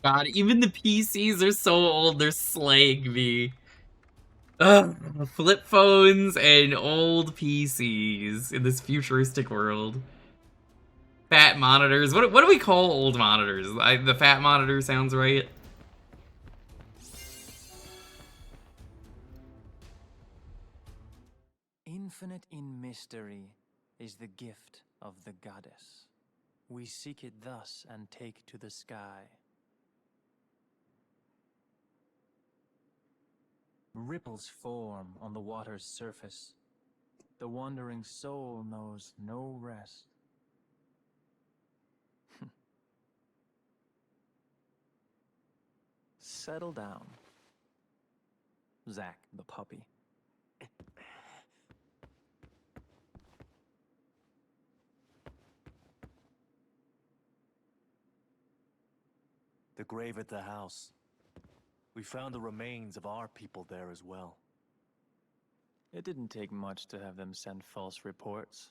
God, even the PCs are so old, they're slaying me. Ugh, flip phones and old PCs in this futuristic world. Fat monitors. What do we call old monitors? The fat monitor sounds right. Infinite in mystery is the gift of the goddess. We seek it thus and take to the sky. Ripples form on the water's surface. The wandering soul knows no rest. Settle down, Zack the puppy. The grave at the house. We found the remains of our people there as well. It didn't take much to have them send false reports.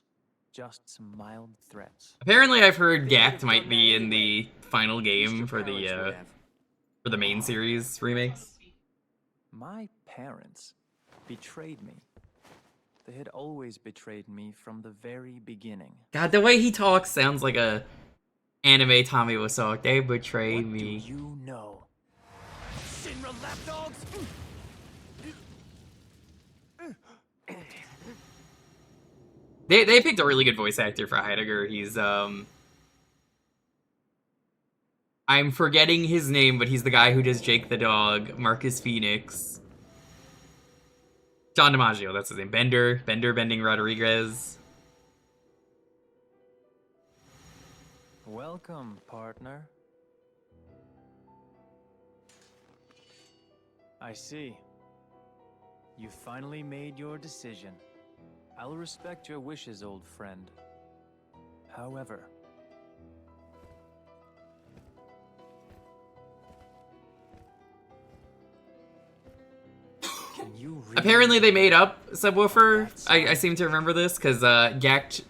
Just some mild threats. Apparently, I've heard Gact might be in the final game for the main series remakes. My parents betrayed me. They had always betrayed me from the very beginning. God, the way he talks sounds like a anime Tommy Wiseau. They betrayed me. What do you know? Shinra lapdogs! They picked a really good voice actor for Heidegger. He's I'm forgetting his name, but he's the guy who does Jake the Dog, Marcus Phoenix. John DiMaggio, that's his name. Bending Rodriguez. Welcome, partner. I see. You finally made your decision. I'll respect your wishes, old friend. However, can you really... Apparently they made up Subwoofer. I seem to remember this, because Gact...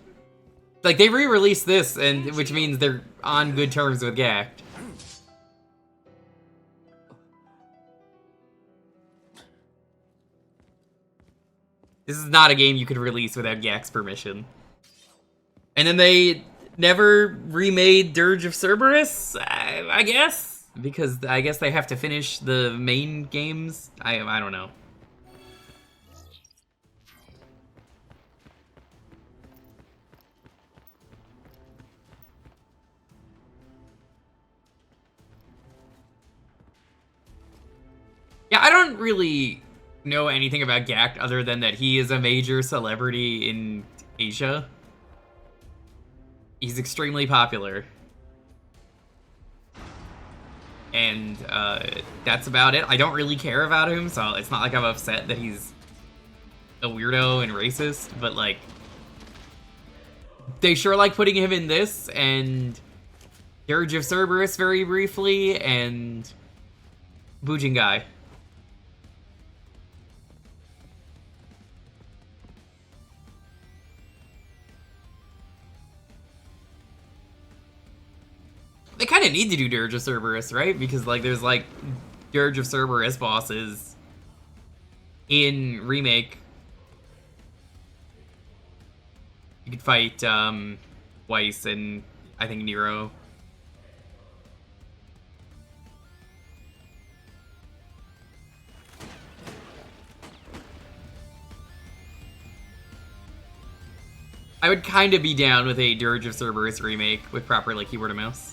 Like, they re-released this, and which means they're on good terms with Gact. This is not a game you could release without Gact's permission. And then they never remade Dirge of Cerberus, I guess? Because I guess they have to finish the main games? I don't know. Yeah, I don't really know anything about Gact other than that he is a major celebrity in Asia. He's extremely popular. And that's about it. I don't really care about him, so it's not like I'm upset that he's a weirdo and racist, but like, they sure like putting him in this, and Dirge of Cerberus very briefly, and Bujingai. They kind of need to do Dirge of Cerberus, right? Because, like, there's, like, Dirge of Cerberus bosses in Remake. You could fight, Weiss and, I think, Nero. I would kind of be down with a Dirge of Cerberus remake with proper, like, keyboard and mouse.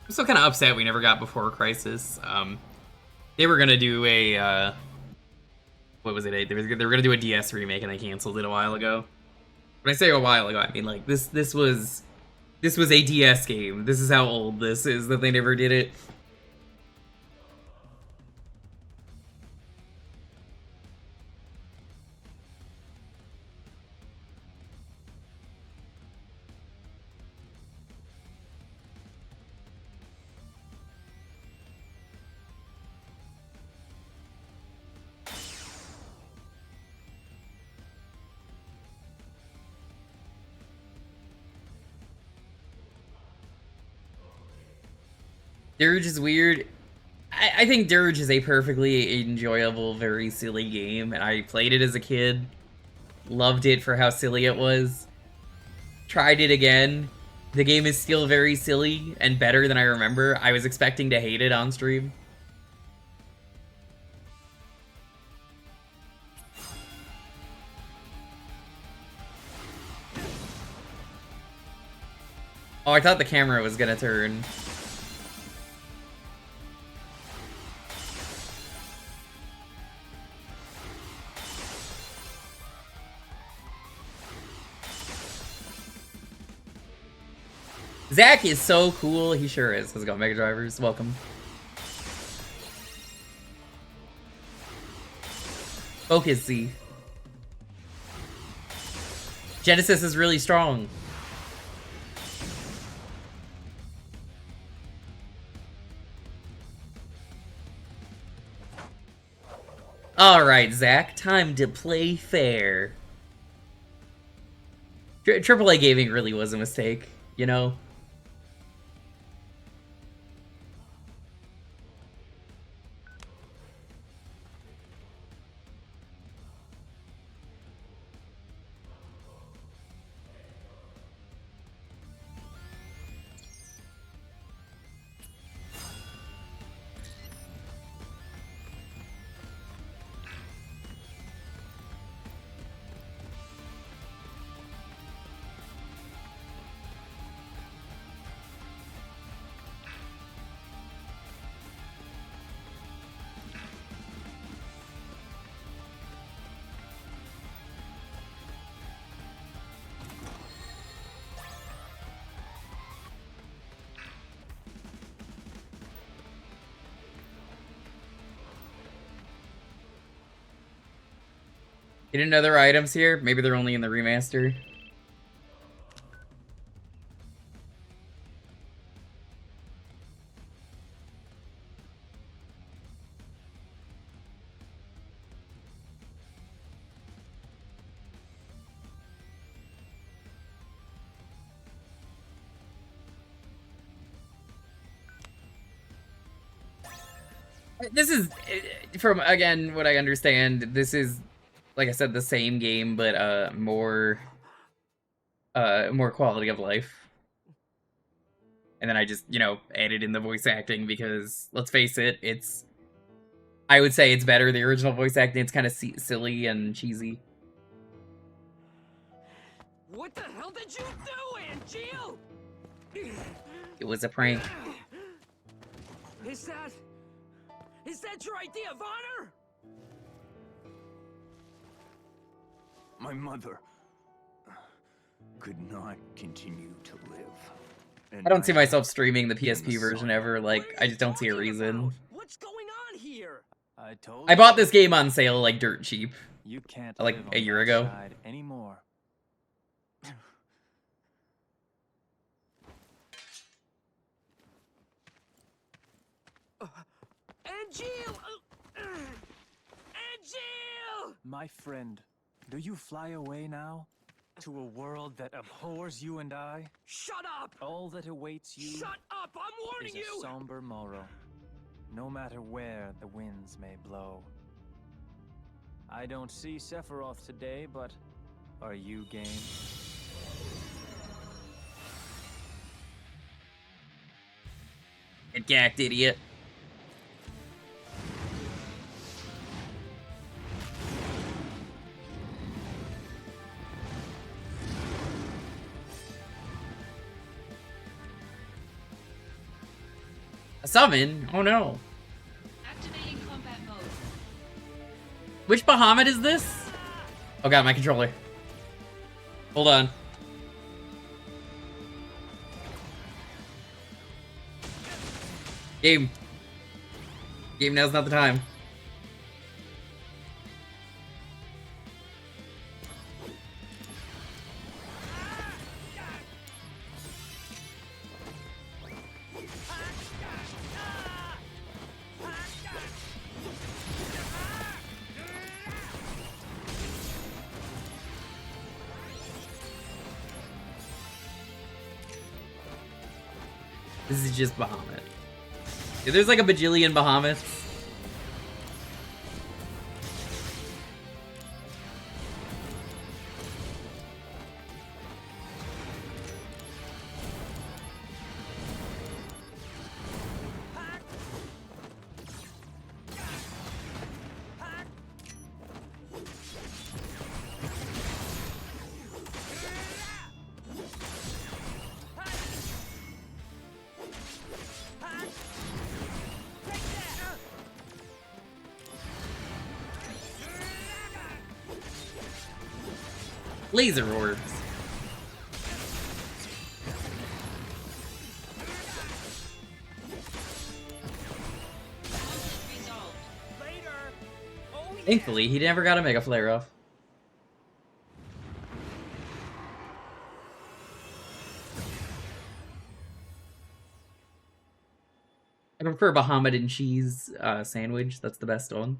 I'm still kind of upset we never got Before Crisis. They were gonna do a what was it? They were gonna do a DS remake, and they canceled it a while ago. When I say a while ago, I mean like this was a DS game. This is how old this is that they never did it. Dirge is weird. I think Dirge is a perfectly enjoyable, very silly game, and I played it as a kid. Loved it for how silly it was. Tried it again. The game is still very silly and better than I remember. I was expecting to hate it on stream. Oh, I thought the camera was gonna turn. Zach is so cool. He sure is. How's it going, Mega Drivers? Welcome. Focus, Z. Genesis is really strong. Alright, Zach. Time to play fair. AAA gaming really was a mistake, you know? Get other items here? Maybe they're only in the remaster. This is, from, again, what I understand, this is, like I said, the same game, but more quality of life. And then I just, you know, added in the voice acting because, let's face it, it's, I would say it's better. The original voice acting, it's kind of silly and cheesy. What the hell did you do, Angeal? It was a prank. Is that your idea of honor? My mother could not continue to live. And I don't see myself streaming the PSP version ever. Like, I just don't see a reason. What's going on here? I bought this game on sale, like, dirt cheap. You can't like, live a on year my ago. side anymore. Angeal! Angeal! My friend, do you fly away now? To a world that abhors you and I? Shut up! All that awaits you Shut up! I'm warning is a you! somber morrow, no matter where the winds may blow. I don't see Sephiroth today, but are you game? Get gacked, idiot. A summon? Oh no. Activating combat mode. Which Bahamut is this? Oh god, my controller. Hold on. Game. Game, now's not the time. This is just Bahamut. There's like a bajillion Bahamut's. Laser orbs. Thankfully, he never got a Mega Flare off. I prefer Bahamut and cheese sandwich. That's the best one.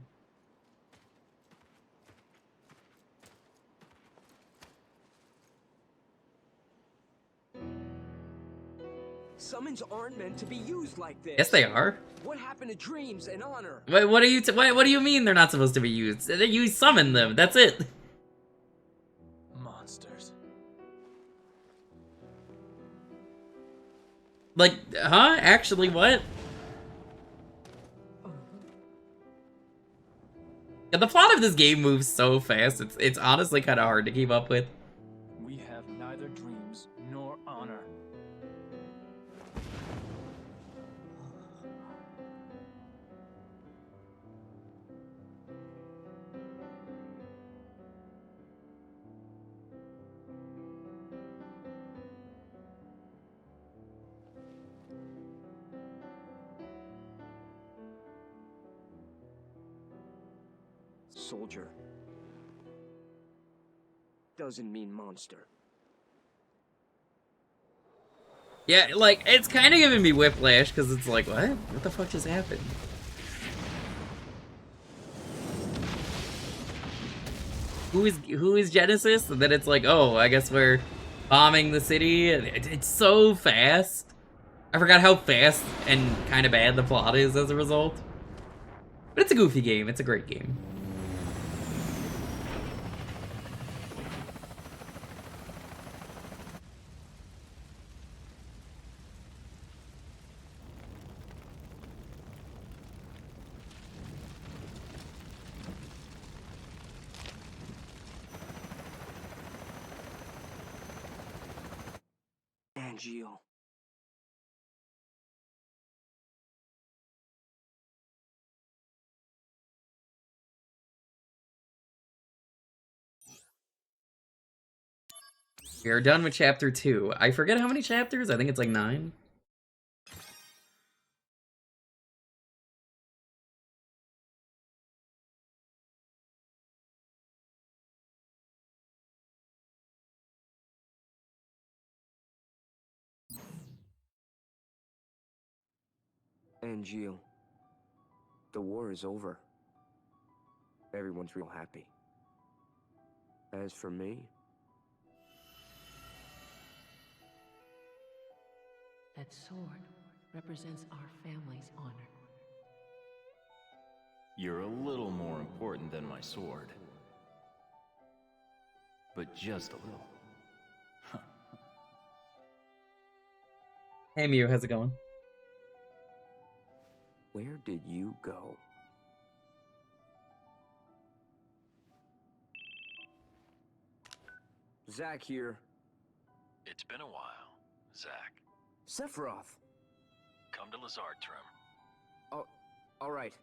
Summons aren't meant to be used like this. Yes, they are. What happened to dreams and honor? What do you mean they're not supposed to be used? You summon them. That's it. Monsters. Like, huh? Actually, what? Yeah, the plot of this game moves so fast. It's honestly kind of hard to keep up with. We have neither dreams nor honor. Soldier doesn't mean monster. Yeah, like, it's kind of giving me whiplash, because it's like, what? What the fuck just happened? Who is Genesis? And then it's like, oh, I guess we're bombing the city. It's so fast. I forgot how fast and kind of bad the plot is as a result. But it's a goofy game. It's a great game. Angel. We are done with chapter 2. I forget how many chapters. I think it's like 9. Angel. The war is over. Everyone's real happy. As for me, That sword represents our family's honor. You're a little more important than my sword. But just a little. Hey Mew, how's it going? where did you go? Zach here. It's been a while, Zach. Sephiroth. Come to Lazardtrim. Oh, all right.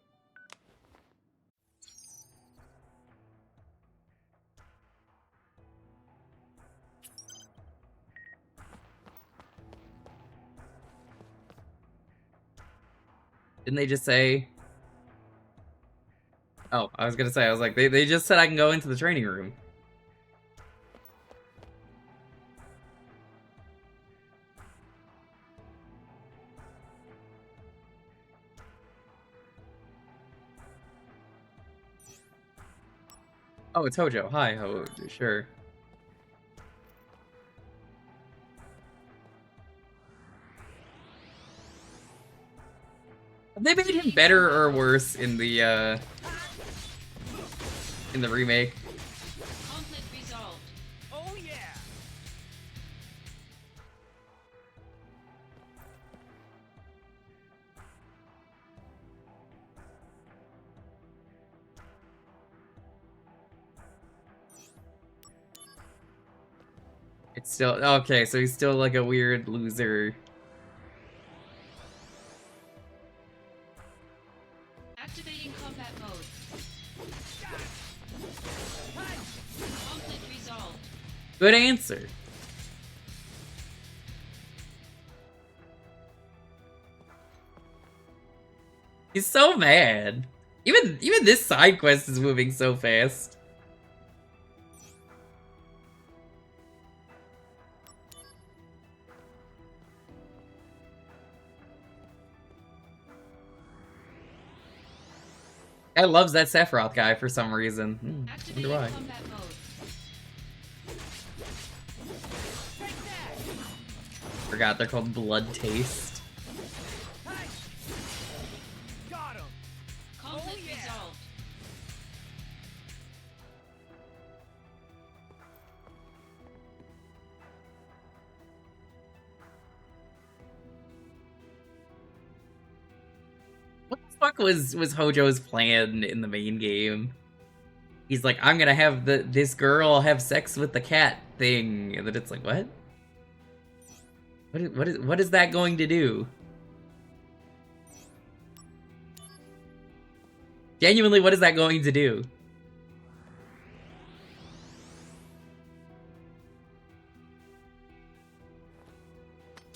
Didn't they just say... Oh, I was gonna say, I was like, they just said I can go into the training room. Oh, it's Hojo. Hi, sure. Have they made him better or worse in the remake? Conflict resolved. Oh yeah! It's still okay, so he's still like a weird loser. Activating combat mode. Conflict resolved. Good answer. He's so mad. Even this side quest is moving so fast. I loves that Sephiroth guy for some reason. Wonder why. Combat mode. Forgot they're called Blood Taste. Got him! Conflict resolved. What the fuck was Hojo's plan in the main game? He's like, I'm gonna have this girl have sex with the cat thing, and then it's like, what? What is that going to do? Genuinely, what is that going to do?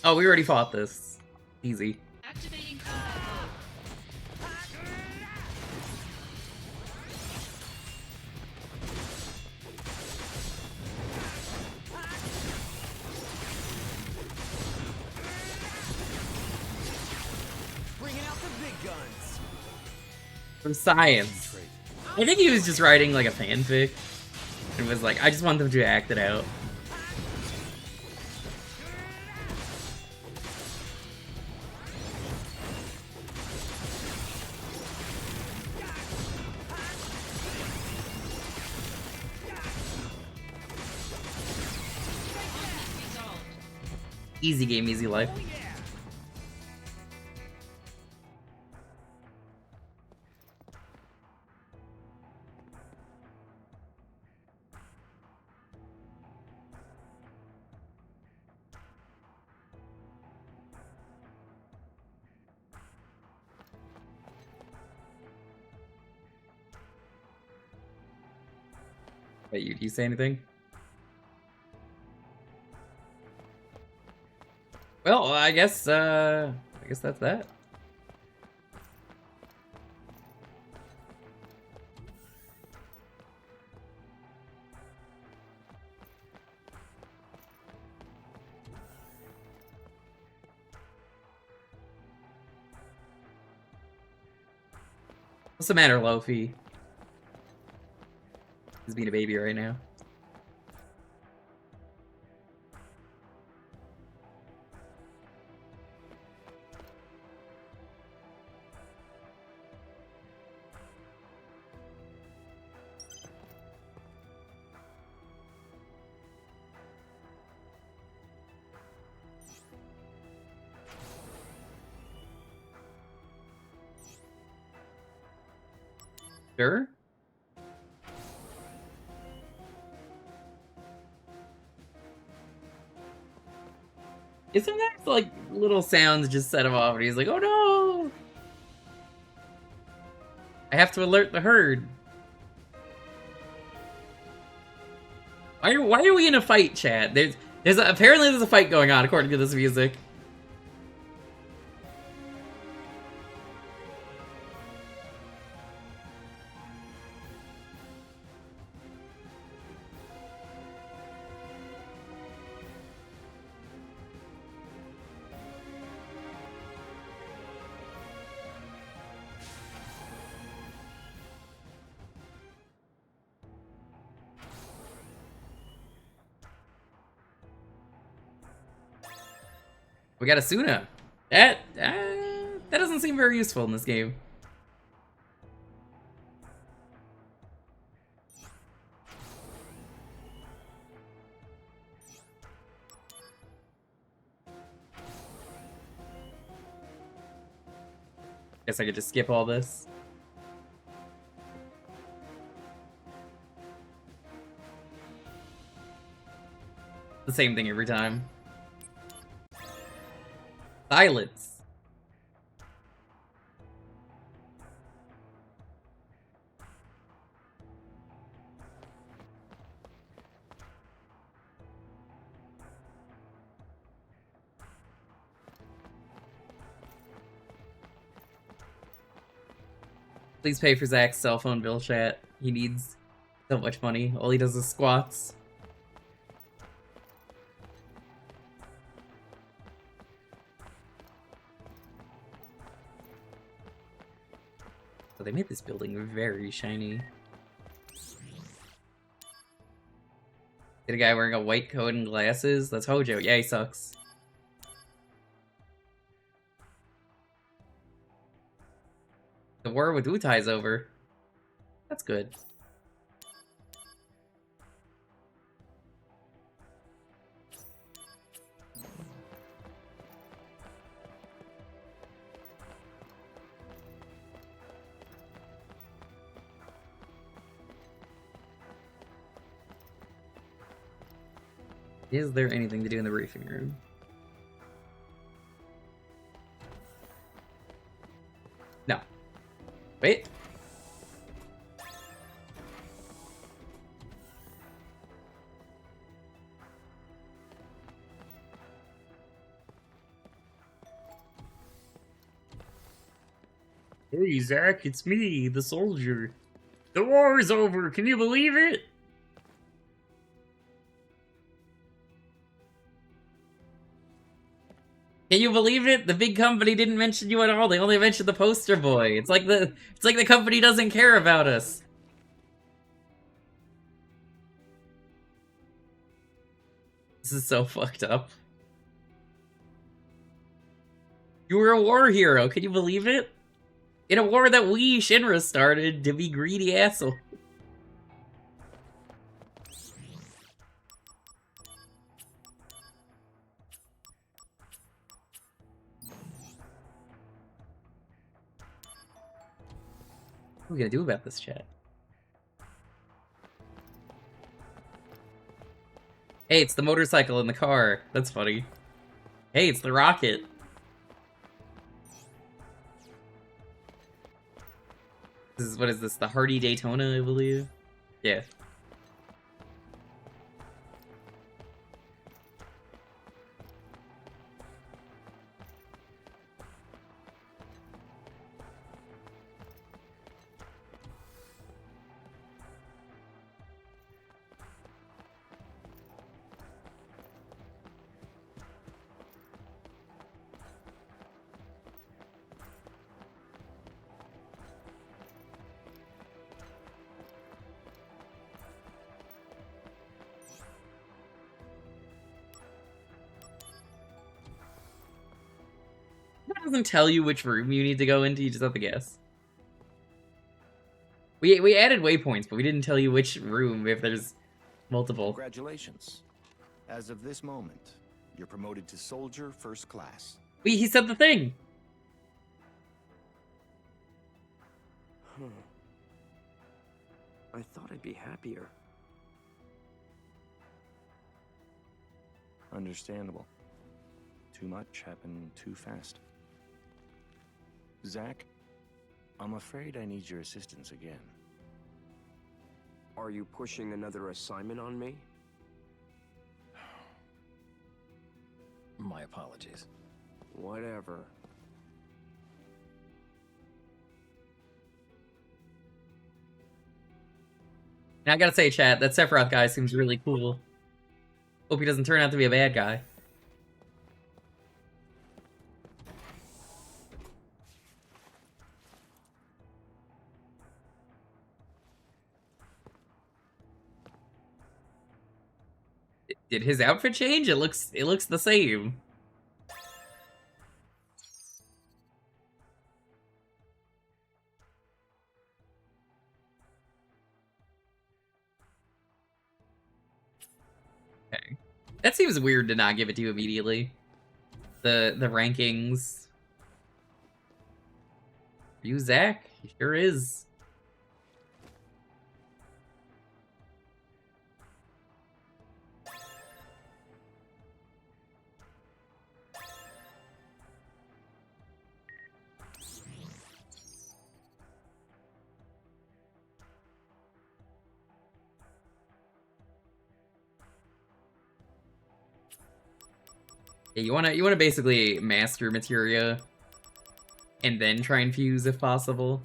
Oh, we already fought this. Easy. Activating combat mode. Bringing out the big guns. From science. I think he was just writing like a fanfic. And was like, I just want them to act it out. Easy game, easy life. Wait, you say anything? Well, I guess that's that. What's the matter, Lofi? He's being a baby right now. Sure. Isn't that like little sounds just set him off and he's like, oh no! I have to alert the herd. Why are we in a fight, chat? Apparently there's a fight going on according to this music. We got Asuna. That That doesn't seem very useful in this game. Guess I could just skip all this. The same thing every time. Silence. Please pay for Zach's cell phone bill, chat. He needs so much money. All he does is squats. So they made this building very shiny. Get a guy wearing a white coat and glasses? That's Hojo. Yeah, he sucks. The war with Utai's over. That's good. Is there anything to do in the briefing room? No. Wait. Hey, Zach, it's me, the soldier. The war is over, can you believe it? Can you believe it? The big company didn't mention you at all. They only mentioned the poster boy. It's like the company doesn't care about us. This is so fucked up. You were a war hero. Can you believe it? In a war that we, Shinra, started to be greedy asshole. What are we gonna do about this, chat? Hey, it's the motorcycle in the car. That's funny. Hey, it's the rocket. This is, what is this? The Hardy Daytona, I believe? Yeah. It doesn't tell you which room you need to go into, you just have to guess. We added waypoints, but we didn't tell you which room if there's multiple. Congratulations. As of this moment, you're promoted to Soldier First Class. He said the thing! I thought I'd be happier. Understandable. Too much happened too fast. Zach, I'm afraid I need your assistance again. Are you pushing another assignment on me? My apologies. Whatever. Now I gotta say, chat, that Sephiroth guy seems really cool. Hope he doesn't turn out to be a bad guy. Did his outfit change? It looks the same. That seems weird to not give it to you immediately. The rankings. You, Zach? He sure is. Yeah, you wanna basically master materia and then try and fuse if possible.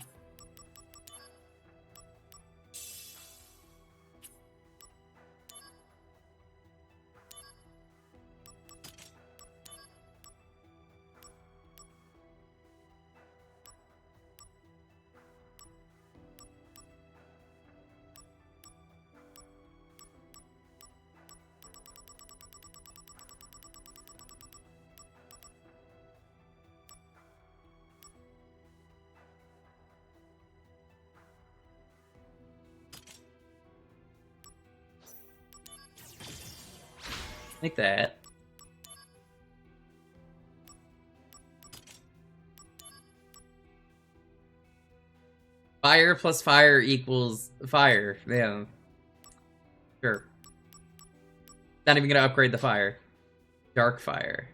Like that. Fire plus fire equals fire. Yeah. Sure. Not even gonna upgrade the fire. Dark fire.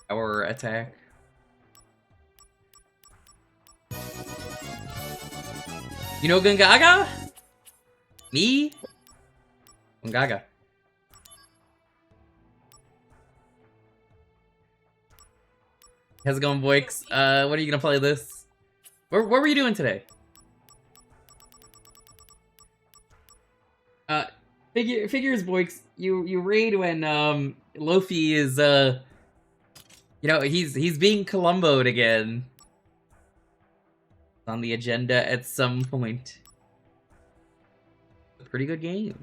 Power attack. You know Gongaga? Me? Gongaga. How's it going, Boix? What are you gonna play this? What were you doing today? Figures, Boix. You raid when Lofi is you know, he's being Columbo'd again. On the agenda at some point. A pretty good game.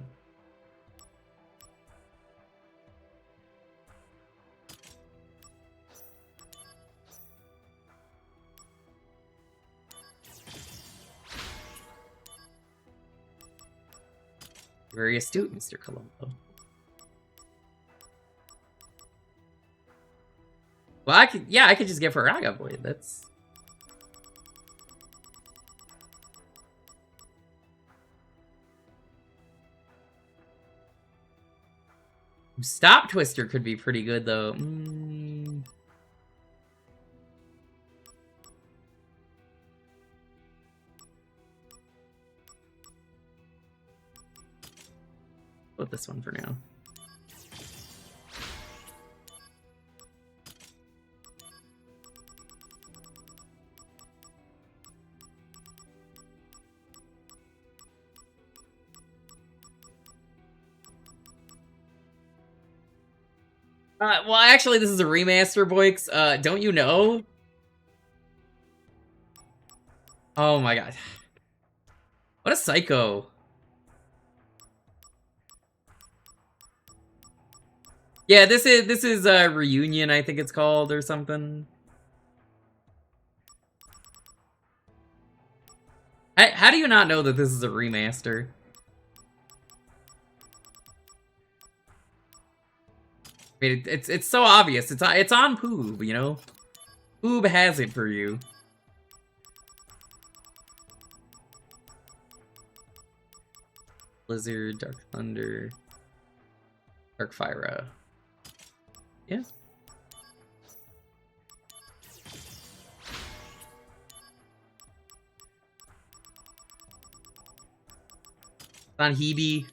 Very astute, Mr. Columbo. Well, I could just get Faraga Boy. That's... Stop Twister could be pretty good, though. Put this one for now. Well, actually, this is a remaster, Boix. Don't you know? Oh my god. What a psycho. Yeah, this is Reunion, I think it's called, or something. How do you not know that this is a remaster? I mean, it's so obvious. It's on Poob, you know? Poob has it for you. Blizzard, Dark Thunder, Dark Fire. Yeah. It's on Hebe.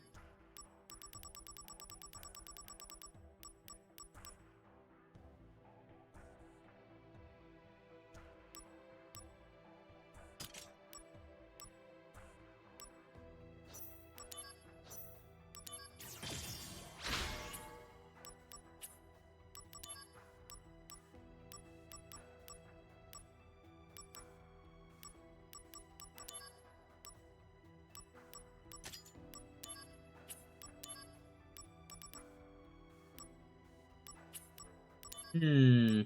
Hmm.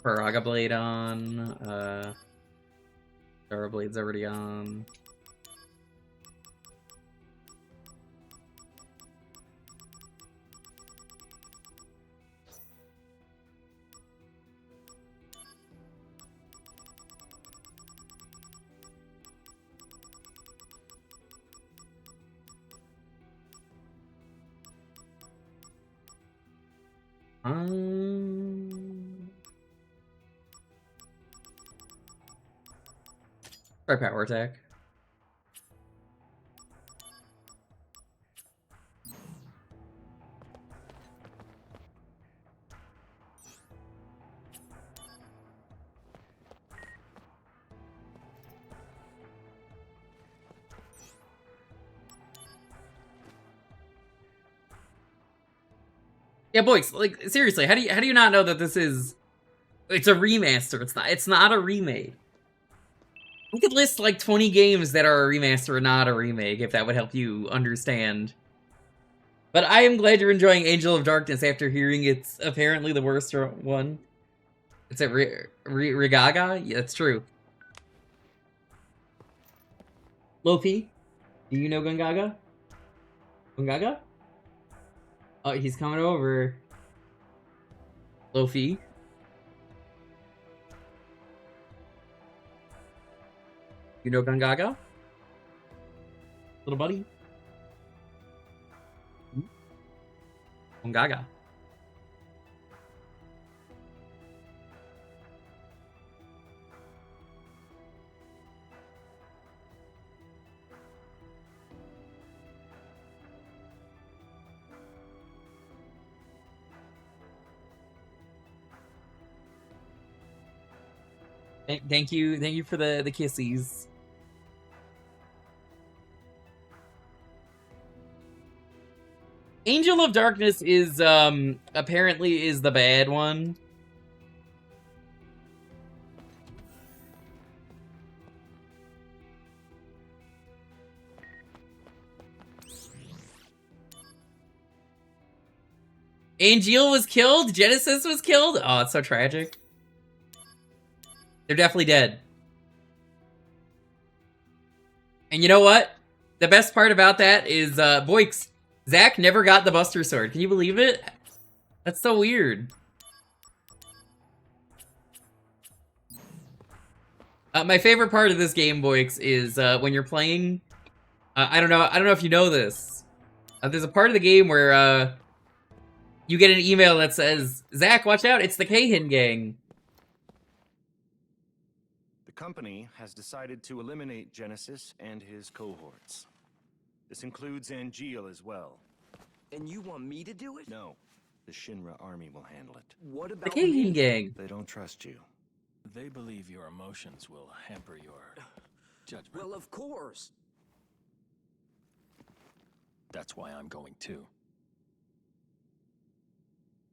Paraga Blade on. Star Blade's already on. Try power attack. Yeah, boys, like seriously, how do you not know that this is it's a remaster? It's not a remake. We could list like 20 games that are a remaster and not a remake if that would help you understand. But I am glad you're enjoying Angel of Darkness after hearing it's apparently the worst one. It's a Gongaga? Yeah, that's true. Lofi, do you know Gongaga? Gongaga? Oh, he's coming over. Lofi. You know Gongaga? Little buddy? Gongaga. Thank you for the kissies. Angel of Darkness is apparently is the bad one. Angel was killed? Genesis was killed? Oh, it's so tragic. They're definitely dead. And you know what? The best part about that is, Boix, Zach never got the Buster Sword. Can you believe it? That's so weird. My favorite part of this game, Boix, is when you're playing. I don't know if you know this. There's a part of the game where you get an email that says, "Zach, watch out! It's the Kahin gang." The company has decided to eliminate Genesis and his cohorts. This includes Angeal as well. And you want me to do it? No, the Shinra army will handle it. What The about Kahin me? gang. They don't trust you. They believe your emotions will hamper your judgment. Well, of course. That's why I'm going too.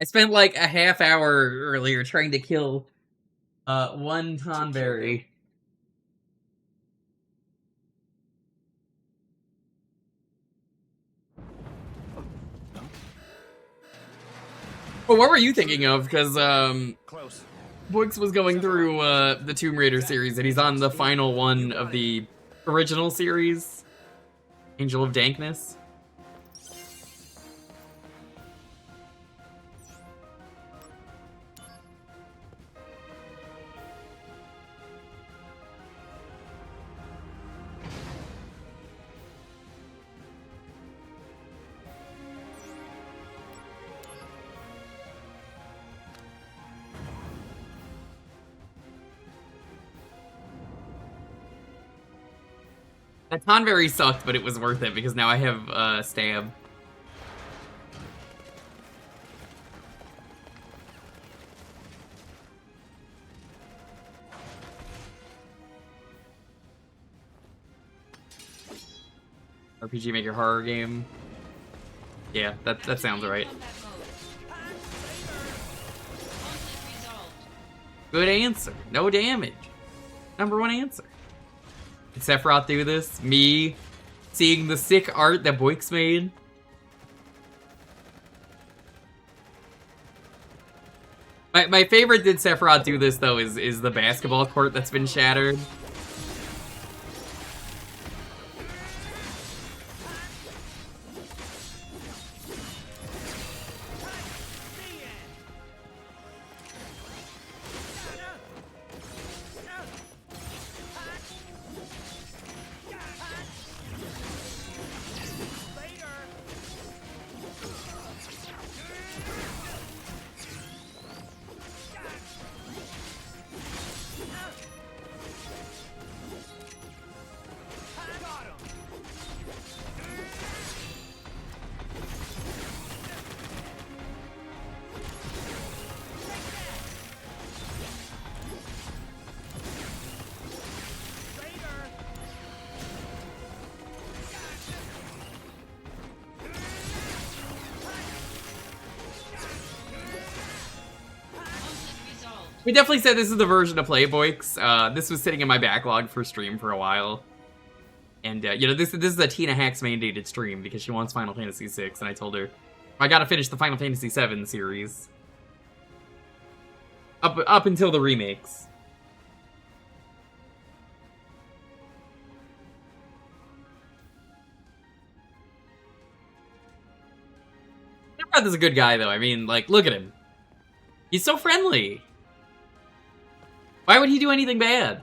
I spent like a half hour earlier trying to kill one Tonberry. Well, what were you thinking of? Because Close. Boix was going through the Tomb Raider series, and he's on the final one of the original series, Angel of Dankness. That Tonberry sucked, but it was worth it because now I have stab. RPG Maker horror game. Yeah, that sounds right. Good answer. No damage. #1 answer. Did Sephiroth do this? Me seeing the sick art that Boix made? My favorite did Sephiroth do this, though, is the basketball court that's been shattered. We definitely said this is the version to play, Boix. This was sitting in my backlog for stream for a while. And, you know, this is a Tina Hacks mandated stream because she wants Final Fantasy VI, and I told her, I gotta finish the Final Fantasy VII series. Up until the remakes. Sephiroth is a good guy, though. I mean, like, look at him. He's so friendly. Why would he do anything bad?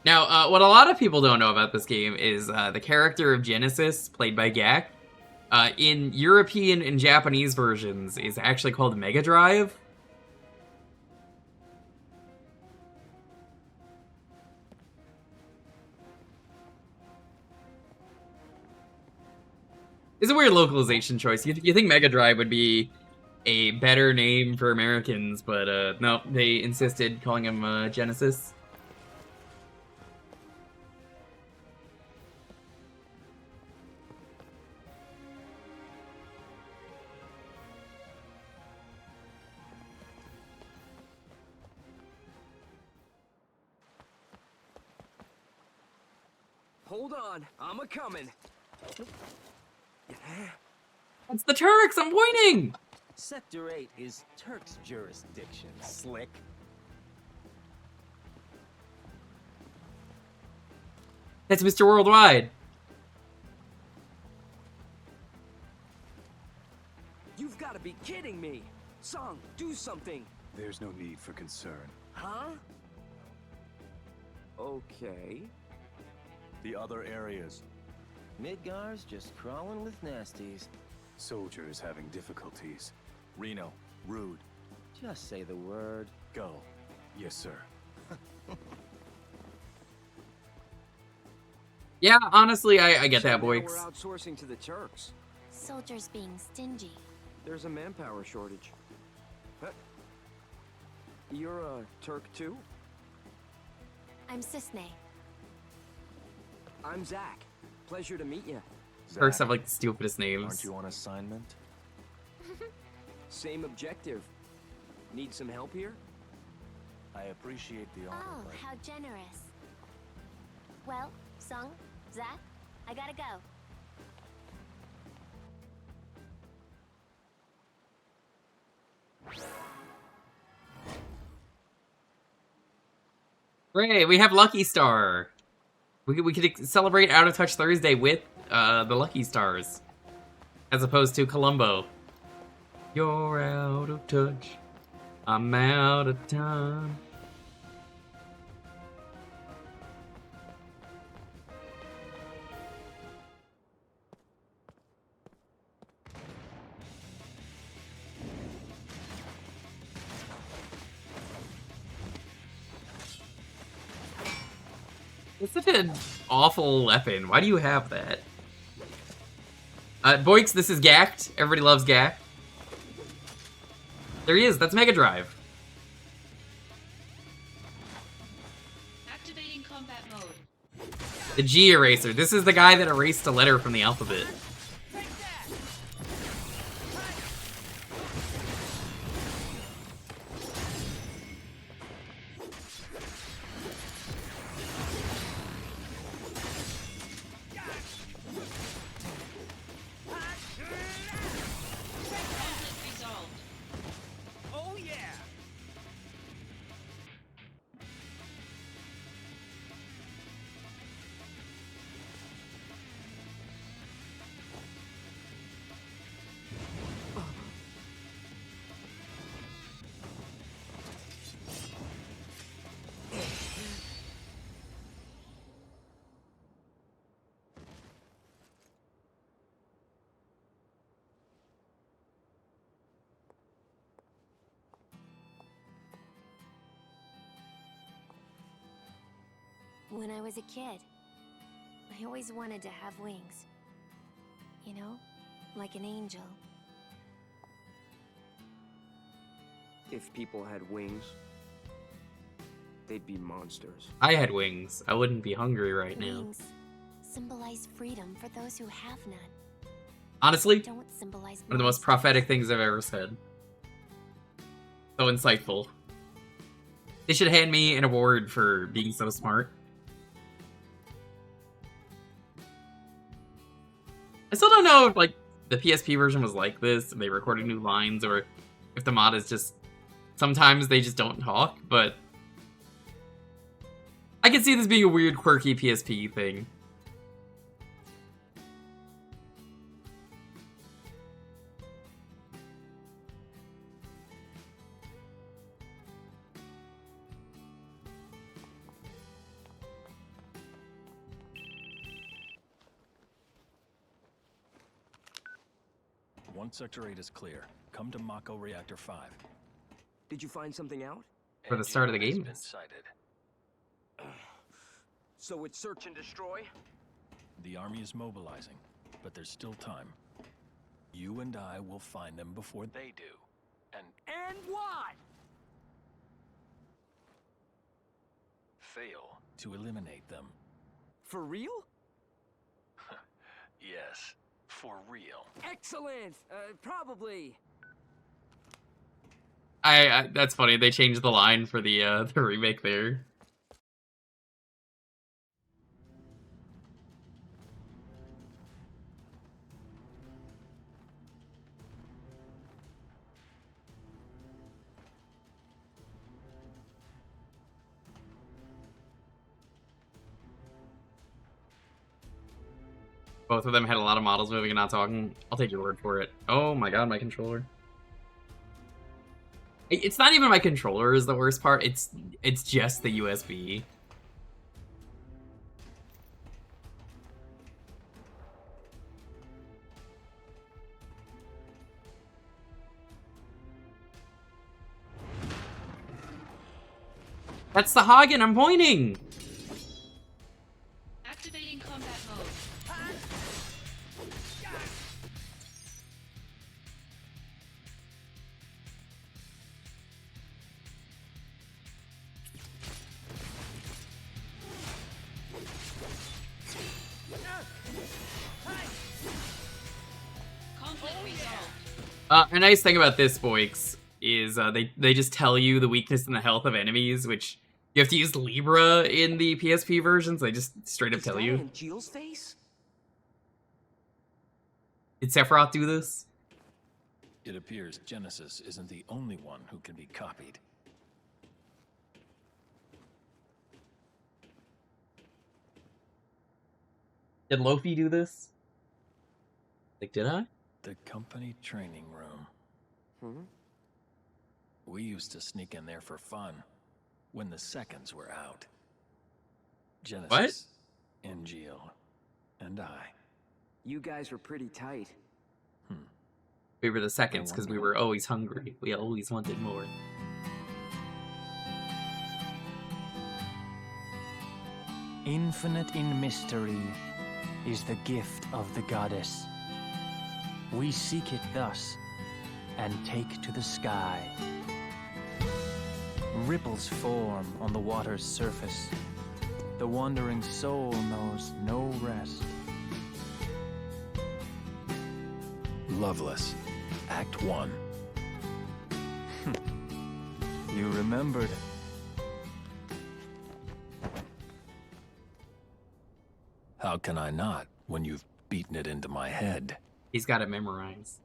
Now, what a lot of people don't know about this game is the character of Genesis, played by Gak, in European and Japanese versions, is actually called Mega Drive. It's a weird localization choice. You think Mega Drive would be a better name for Americans, but no, they insisted calling him Genesis. Hold on, I'm a-coming. That's the Turks, I'm pointing! Sector 8 is Turks' jurisdiction, Slick. That's Mr. Worldwide. You've got to be kidding me! Song, do something! There's no need for concern. Huh? Okay. The other areas. Midgar's just crawling with nasties. Soldiers having difficulties. Reno, rude. Just say the word. Go. Yes, sir. Yeah, honestly, I get that, Boix. We're outsourcing to the Turks. Soldiers being stingy. There's a manpower shortage. Huh? You're a Turk too? I'm Cisne. I'm Zach. Pleasure to meet you. Turks have like the stupidest names. Aren't you on assignment? Same objective. Need some help here? I appreciate the honor. Oh, how generous. Well, Sung, Zach, I gotta go. Hooray, we have Lucky Star. We could celebrate Out of Touch Thursday with the Lucky Stars, as opposed to Columbo. You're out of touch. I'm out of time. It's such an awful weapon. Why do you have that? Boix, this is Gacked. Everybody loves Gack. There he is. That's Mega Drive. Activating combat mode. The G eraser. This is the guy that erased a letter from the alphabet. When I was a kid, I always wanted to have wings. You know, like an angel. If people had wings, they'd be monsters. I had wings. I wouldn't be hungry right now. Wings symbolize freedom for those who have none. Honestly, Don't symbolize one of the most prophetic things I've ever said. So insightful. They should hand me an award for being so smart. I still don't know if, like, the PSP version was like this, and they recorded new lines, or if the mod is just... Sometimes they just don't talk, but... I can see this being a weird, quirky PSP thing. Sector 8 is clear. Come to Mako Reactor 5. Did you find something out? For the start of the game. So it's search and destroy? The army is mobilizing, but there's still time. You and I will find them before they do. And what? Fail to eliminate them. For real? Yes, for real. Excellent! Probably. I that's funny. They changed the line for the remake there. Both of them had a lot of models moving and not talking. I'll take your word for it. Oh my god, my controller. It's not even my controller is the worst part. It's just the USB. That's the Hagen, I'm pointing! Activating combat mode. A nice thing about this, Boix, is they just tell you the weakness and the health of enemies, which you have to use Libra in the PSP versions. They just straight up tell you. Jill's face? Did Sephiroth do this? It appears Genesis isn't the only one who can be copied. Did Lofi do this? Like, did I? The company training room. We used to sneak in there for fun when the seconds were out. Genesis, NGL, and I. You guys were pretty tight. We were the seconds because we were always hungry. We always wanted more. Infinite in mystery is the gift of the goddess. We seek it thus, and take to the sky. Ripples form on the water's surface. The wandering soul knows no rest. Loveless, Act 1. You remembered. How can I not, when you've beaten it into my head? He's got it memorized.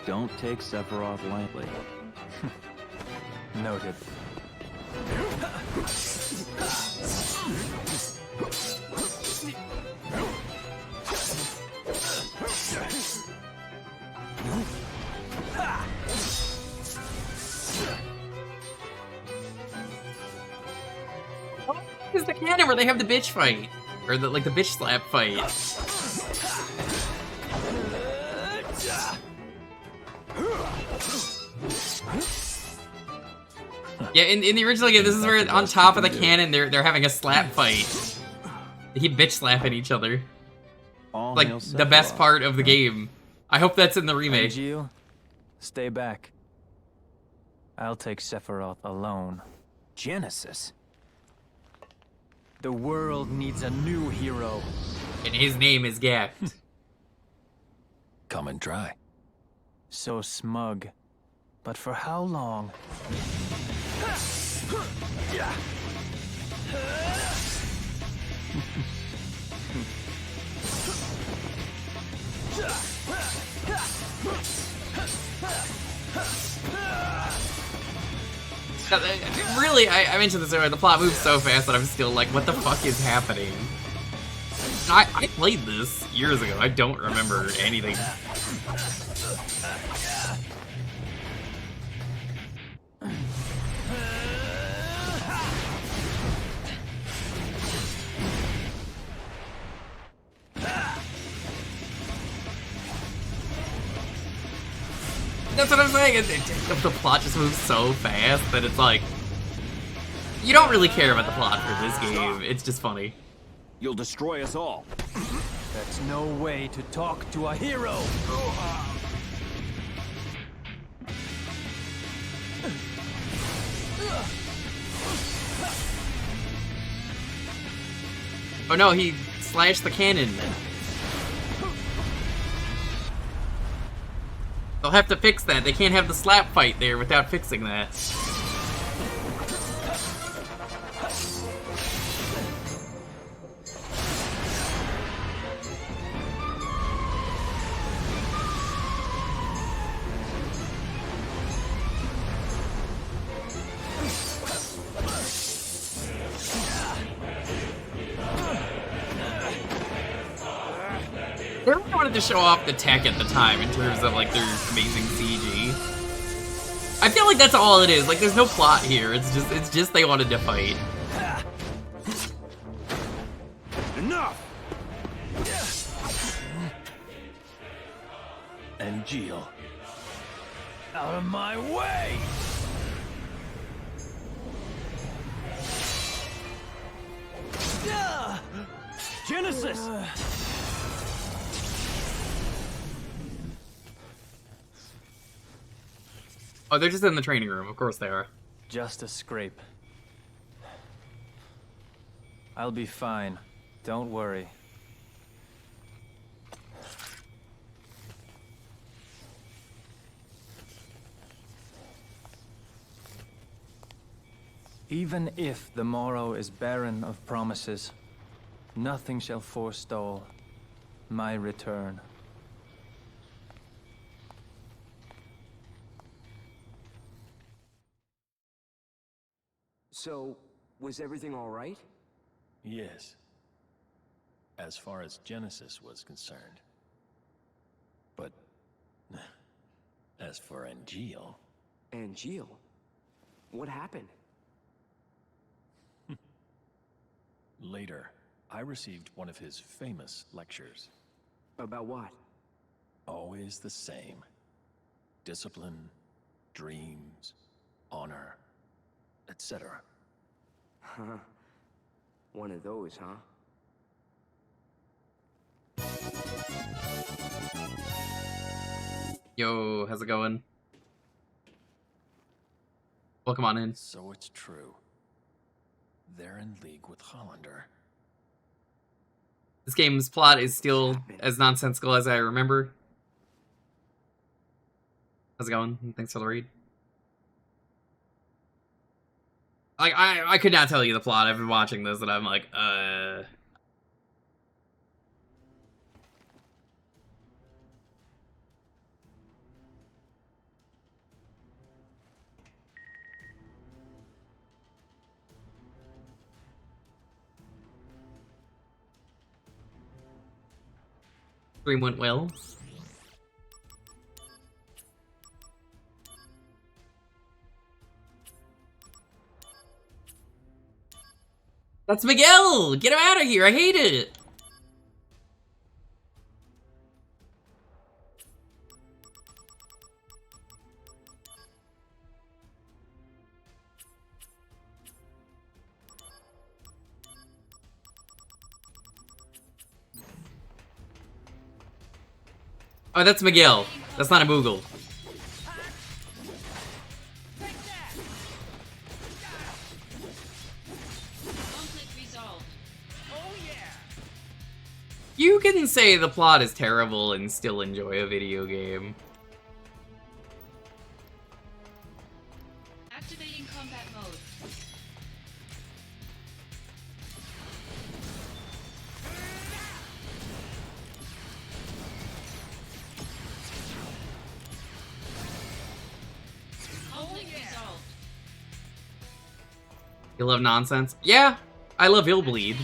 Don't take Sephiroth lightly. Noted. This is the canon where they have the bitch fight. Or the bitch slap fight. Yeah, in the original game, this is where on top of the cannon they're having a slap fight. They keep bitch slapping each other. Like the best part of the game. I hope that's in the remake. Angeal, stay back. I'll take Sephiroth alone. Genesis? The world needs a new hero. And his name is Gact. Come and try. So smug. But for how long? Really, I mentioned this earlier, the plot moves so fast that I'm still like, what the fuck is happening? I played this years ago, I don't remember anything. That's what I'm saying. The plot just moves so fast that it's like you don't really care about the plot for this game. It's just funny. You'll destroy us all. That's no way to talk to a hero. Oh no, he slashed the cannon. They'll have to fix that. They can't have the slap fight there without fixing that. They really wanted to show off the tech at the time in terms of like their amazing CG. I feel like that's all it is. Like there's no plot here. It's just they wanted to fight. Enough. Angeal. Out of my way! Genesis! Oh, they're just in the training room. Of course they are. Just a scrape. I'll be fine. Don't worry. Even if the morrow is barren of promises, nothing shall forestall my return. So, was everything all right? Yes. As far as Genesis was concerned. But as for Angeal... Angeal? What happened? Later, I received one of his famous lectures. About what? Always the same. Discipline, dreams, honor, etc. Huh. One of those, huh? Yo, how's it going? Welcome on in. So it's true. They're in league with Hollander. This game's plot is still as nonsensical as I remember. How's it going? Thanks for the read. Like, I could not tell you the plot. I've been watching this and I'm like, Stream went well. That's Miguel! Get him out of here! I hate it! Oh, that's Miguel. That's not a Moogle. You can say the plot is terrible and still enjoy a video game. Activating combat mode. Conflict resolved. You love nonsense? Yeah, I love Illbleed.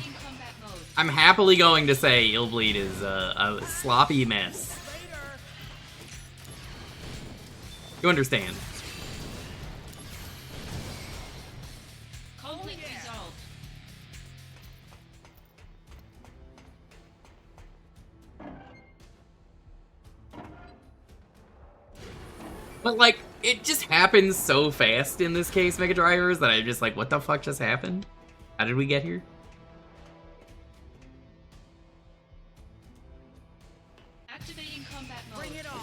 I'm happily going to say Illbleed is a sloppy mess. You understand. Conflict resolved. But, like, it just happens so fast in this case, Mega Drivers, that I'm just like, what the fuck just happened? How did we get here? Activating combat mode. Bring it on.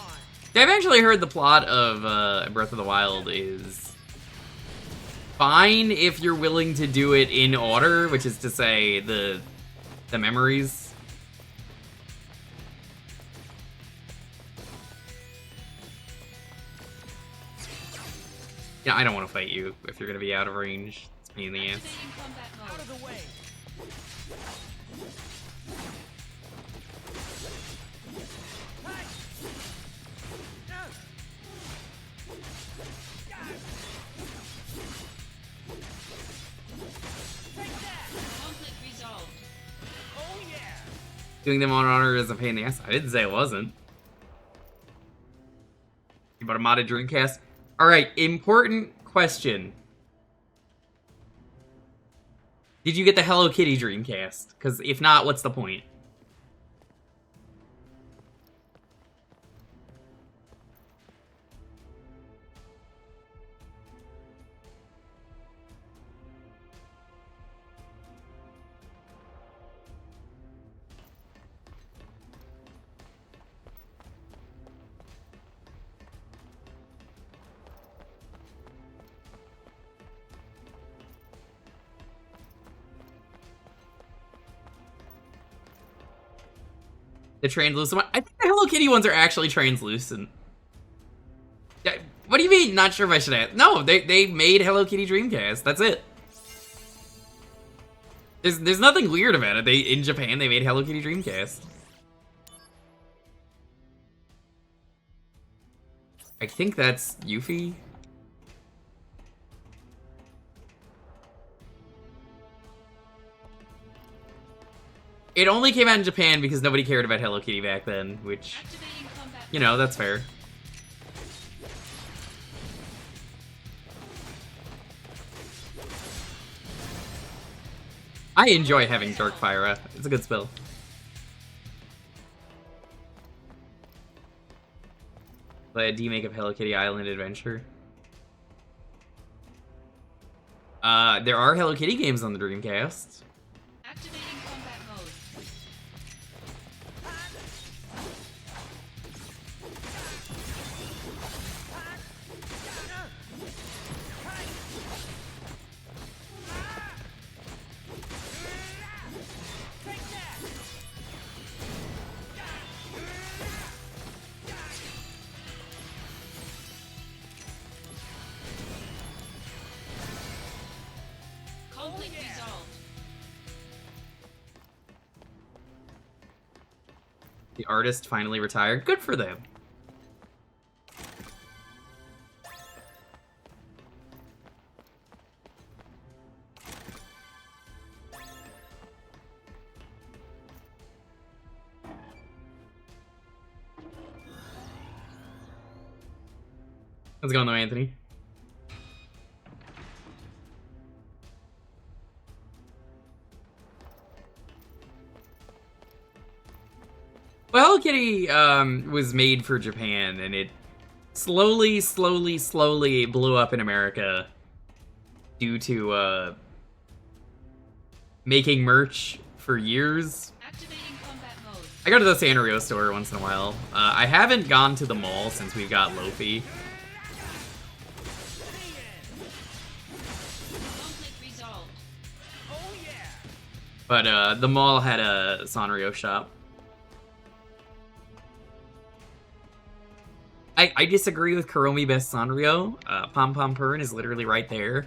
I've actually heard the plot of Breath of the Wild is fine if you're willing to do it in order, which is to say the memories. Yeah, I don't want to fight you if you're going to be out of range. It's a pain in the ass. Out of the way. Conflict resolved. Oh yeah. Doing them on honor is a pain in the ass. I didn't say it wasn't. You bought a modded Dreamcast? Alright, important question. Did you get the Hello Kitty Dreamcast? Because if not, what's the point? The translucent one? I think the Hello Kitty ones are actually translucent. Yeah, what do you mean? Not sure if I should ask. No, they made Hello Kitty Dreamcast. That's it. There's nothing weird about it. In Japan they made Hello Kitty Dreamcast. I think that's Yuffie. It only came out in Japan because nobody cared about Hello Kitty back then, which, you know, that's fair. I enjoy having Dark Pyra. It's a good spell. Play a remake of Hello Kitty Island Adventure. There are Hello Kitty games on the Dreamcast. Activating combat mode. Conflict resolved. The artist finally retired. Good for them. How's it going though, Anthony? Well, Hello Kitty was made for Japan, and it slowly blew up in America due to making merch for years. Activating combat mode. I go to the Sanrio store once in a while. I haven't gone to the mall since we've got Lofi. But the mall had a Sanrio shop. I disagree with Kuromi Best Sanrio. Pom Pom Pern is literally right there.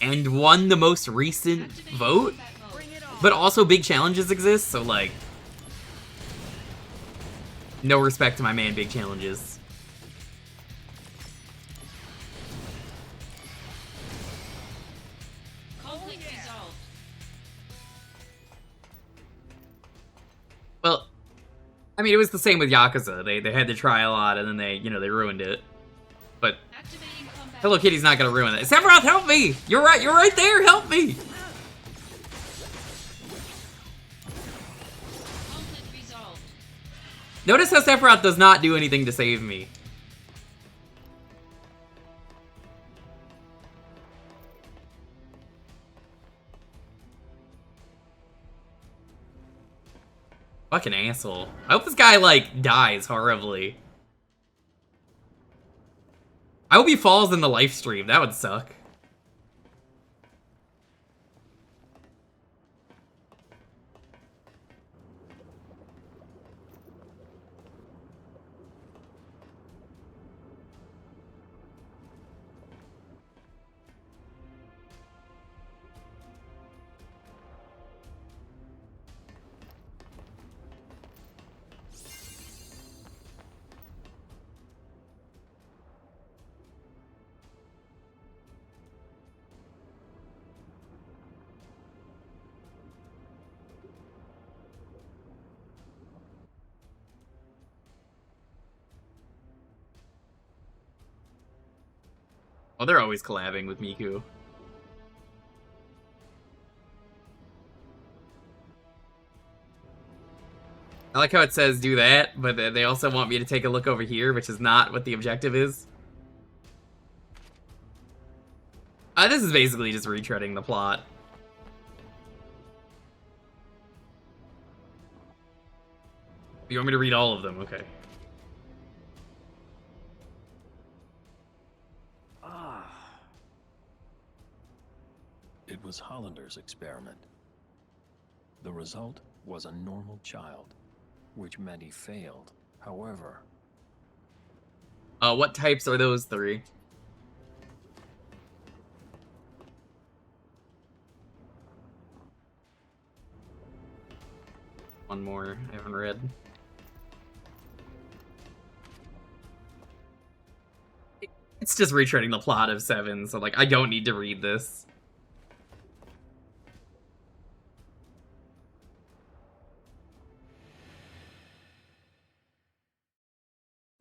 And won the most recent vote. But also big challenges exist, so like... no respect to my man Big Challenges. Conflict resolved. Well, I mean, it was the same with Yakuza. They had to try a lot, and then they ruined it. But Hello Kitty's not gonna ruin it. Sephiroth, help me! You're right there, help me! Conflict resolved. Notice how Sephiroth does not do anything to save me. Fucking asshole. I hope this guy, like, dies horribly. I hope he falls in the live stream. That would suck. Oh, they're always collabing with Miku. I like how it says do that, but they also want me to take a look over here, which is not what the objective is. This is basically just retreading the plot. You want me to read all of them? Okay. It was Hollander's experiment. The result was a normal child, which meant he failed. However... What types are those three? One more I haven't read. It's just retreading the plot of 7, so like I don't need to read this.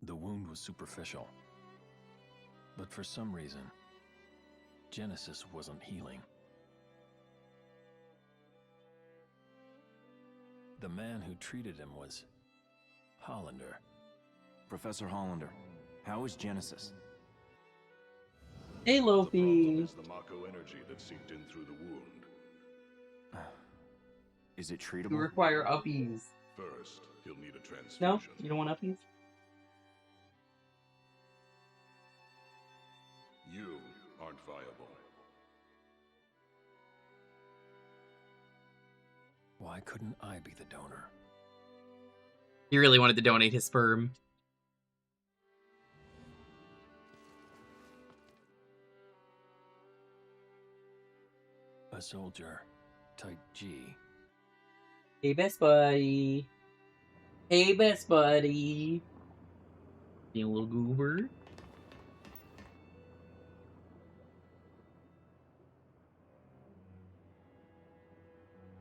The wound was superficial. But for some reason, Genesis wasn't healing. The man who treated him was Hollander. Professor Hollander, how is Genesis? Hey, Lofi. Is the Mako energy that seeped in through the wound. Is it treatable? You require uppies. First, he'll need a transfusion. No? You don't want uppies? You aren't viable. Why couldn't I be the donor? He really wanted to donate his sperm. A soldier, type G. Hey, best buddy. Hey, best buddy. You little goober.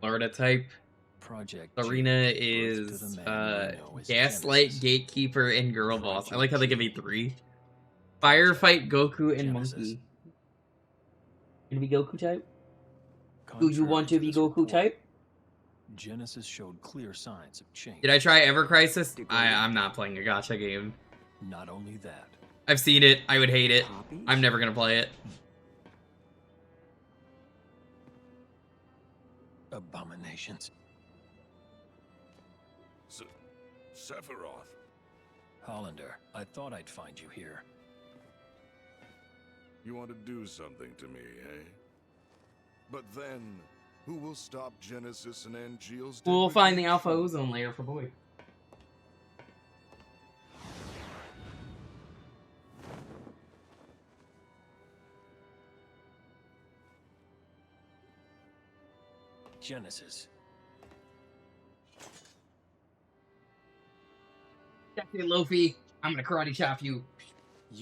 Florida type. Project Arena is Gaslight, Gatekeeper, and Girl Boss. I like how they give me 3. Firefight, Goku, and Monkey. Gonna be Goku type? Do you want to be Goku type? Genesis showed clear signs of change. Did I try Ever Crisis? I'm not playing a gacha game. Not only that. I've seen it. I would hate it. I'm never gonna play it. Abominations. Sephiroth. Hollander, I thought I'd find you here. You want to do something to me, eh? But then, who will stop Genesis and Angeal's We'll find the degradation? Alpha Ozone layer for boy. Genesis. Hey, Lofi, I'm gonna karate chop you.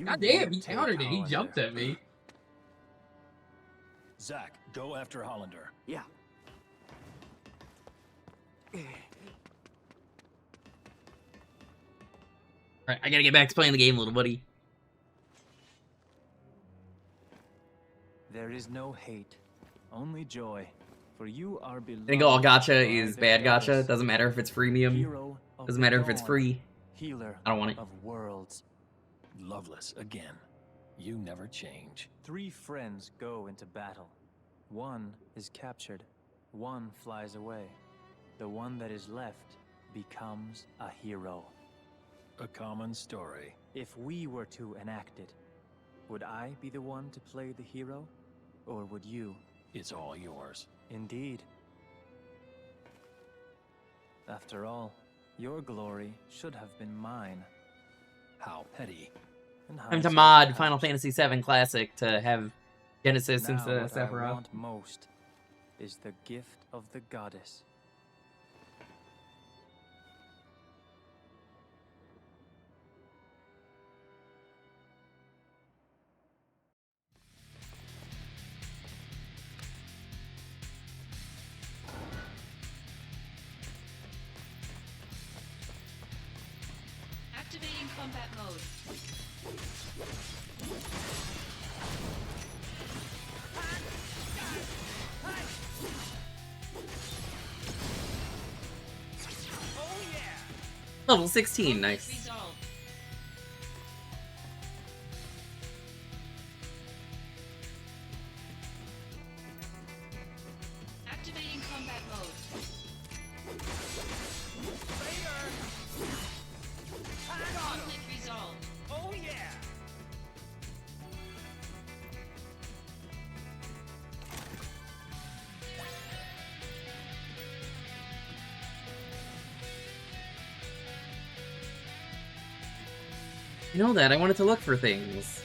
God damn, he countered it. He jumped at me. Zack, go after Hollander. Yeah. Alright, I gotta get back to playing the game, little buddy. There is no hate, only joy. For you are beloved. I think all gacha by is the bad gacha. goddess, Doesn't matter if it's freemium. hero of Doesn't the matter if it's dawn, free. Healer I don't want it. of worlds. Loveless again. You never change. 3 friends go into battle. One is captured. One flies away. The one that is left becomes a hero. A common story. If we were to enact it, would I be the one to play the hero? Or would you? It's all yours. Indeed. After all, your glory should have been mine. How petty. Time to mod Final Fantasy VII Classic to have Genesis Now instead of what I Sephiroth. want most is the gift of the goddess. Activating combat mode. Level 16, nice. Resolved. Activating combat mode. Conflict resolved. Oh yeah! You know that, I wanted to look for things.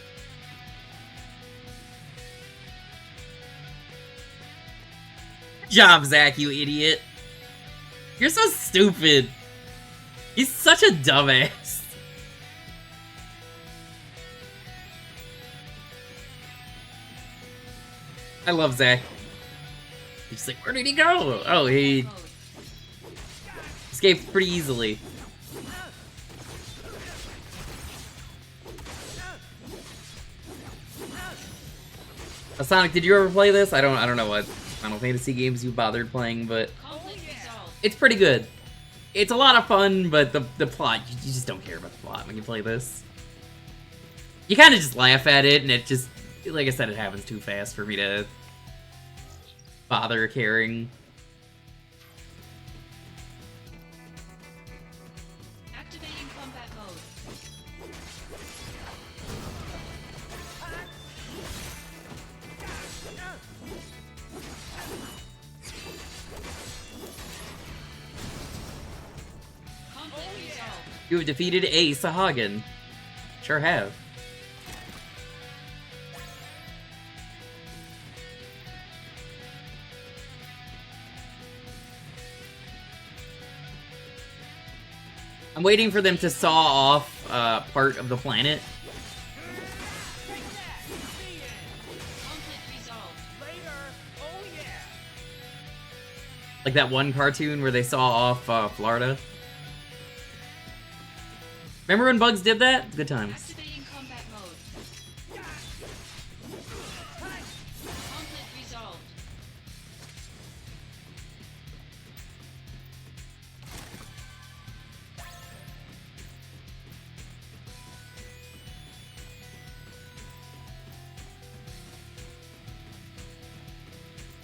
Good job, Zack, you idiot. You're so stupid. He's such a dumbass. I love Zack. He's like, where did he go? Oh, he escaped pretty easily. Sonic, did you ever play this? I don't know what Final Fantasy games you bothered playing, but it's pretty good. It's a lot of fun, but the plot, you just don't care about the plot when you play this. You kind of just laugh at it, and it just, like I said, it happens too fast for me to bother caring. Activating combat mode. Conflict resolved. You have defeated a Sahagin. Sure have. I'm waiting for them to saw off part of the planet. Conflict resolved. Like that one cartoon where they saw off Florida. Remember when Bugs did that? Good times. Activating combat mode. Conflict resolved.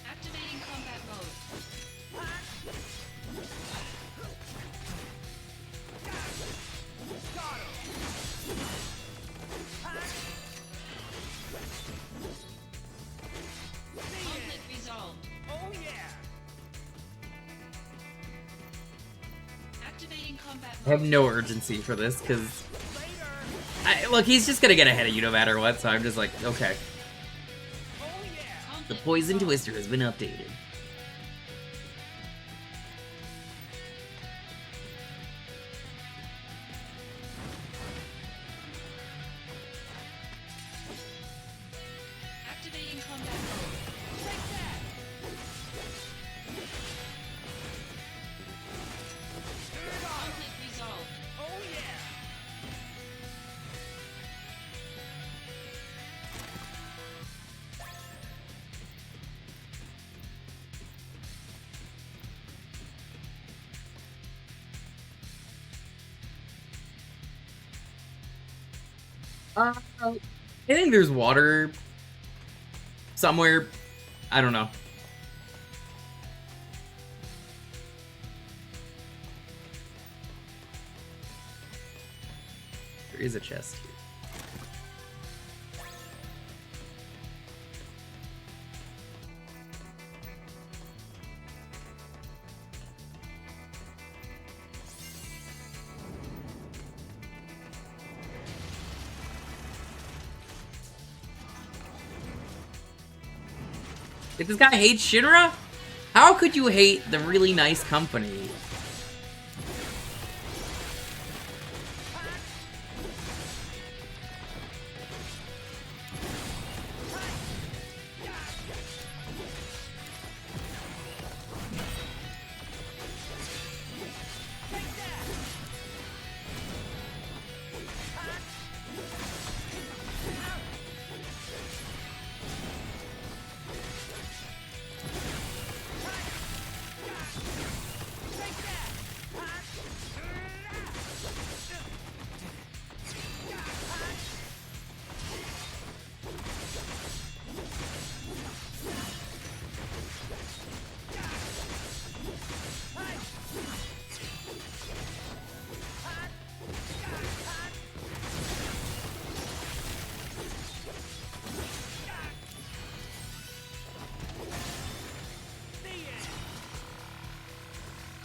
Activating combat mode. Activating combat I have no urgency for this, because... Look, he's just gonna get ahead of you no matter what, so I'm just like, okay. The Poison Twister has been updated. Activating combat mode. Take that! Conflict resolved. Oh yeah! I think there's water somewhere. I don't know. There is a chest here. If this guy hates Shinra, how could you hate the really nice company?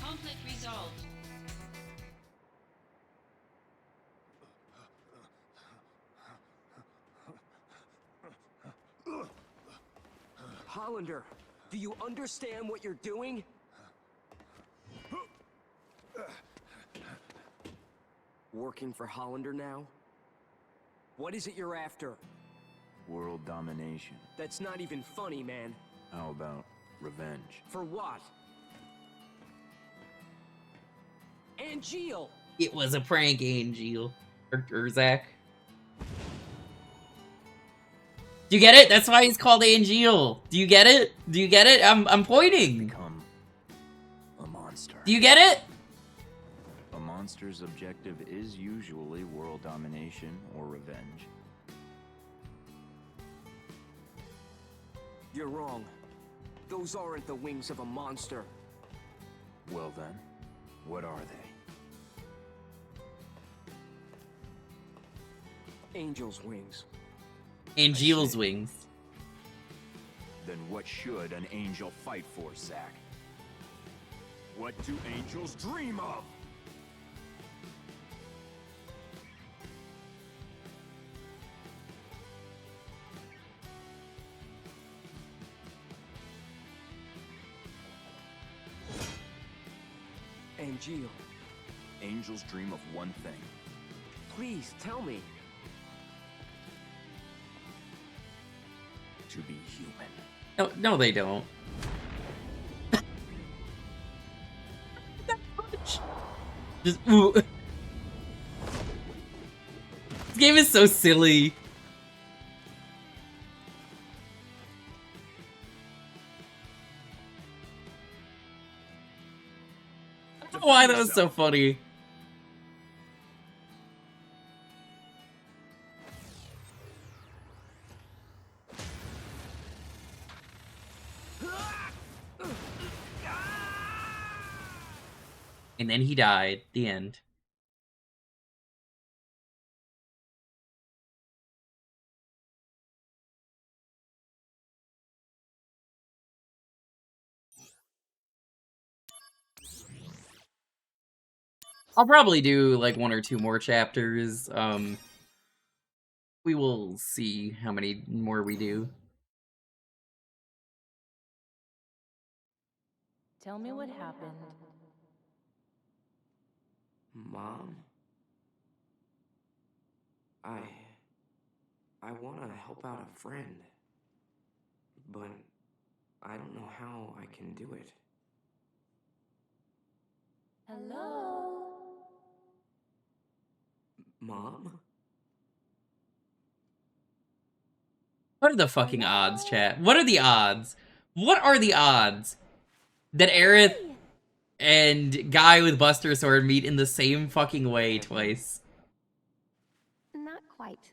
Conflict resolved. Hollander, do you understand what you're doing? Working for Hollander now? What is it you're after? World domination. That's not even funny, man. How about revenge? For what? Angeal! It was a prank, Angel. Or Zach. Do you get it? That's why he's called Angel. Do you get it? Do you get it? I'm pointing. Become a monster. Do you get it? A monster's objective is usually world domination or revenge. You're wrong. Those aren't the wings of a monster. Well then, what are they? Angel's wings. Angel's wings. Then what should an angel fight for, Zack? What do angels dream of? Angeal. Angels dream of one thing. Please, tell me. To be human. No, they don't. Just ooh. This game is so silly. I don't know why that was so funny. And then he died. The end. I'll probably do like 1 or 2 more chapters. We will see how many more we do. Tell me what happened. Mom? I want to help out a friend, but I don't know how I can do it. Hello? Mom? What are the fucking odds, chat? What are the odds? What are the odds that Aerith and Guy with Buster Sword meet in the same fucking way twice? Not quite.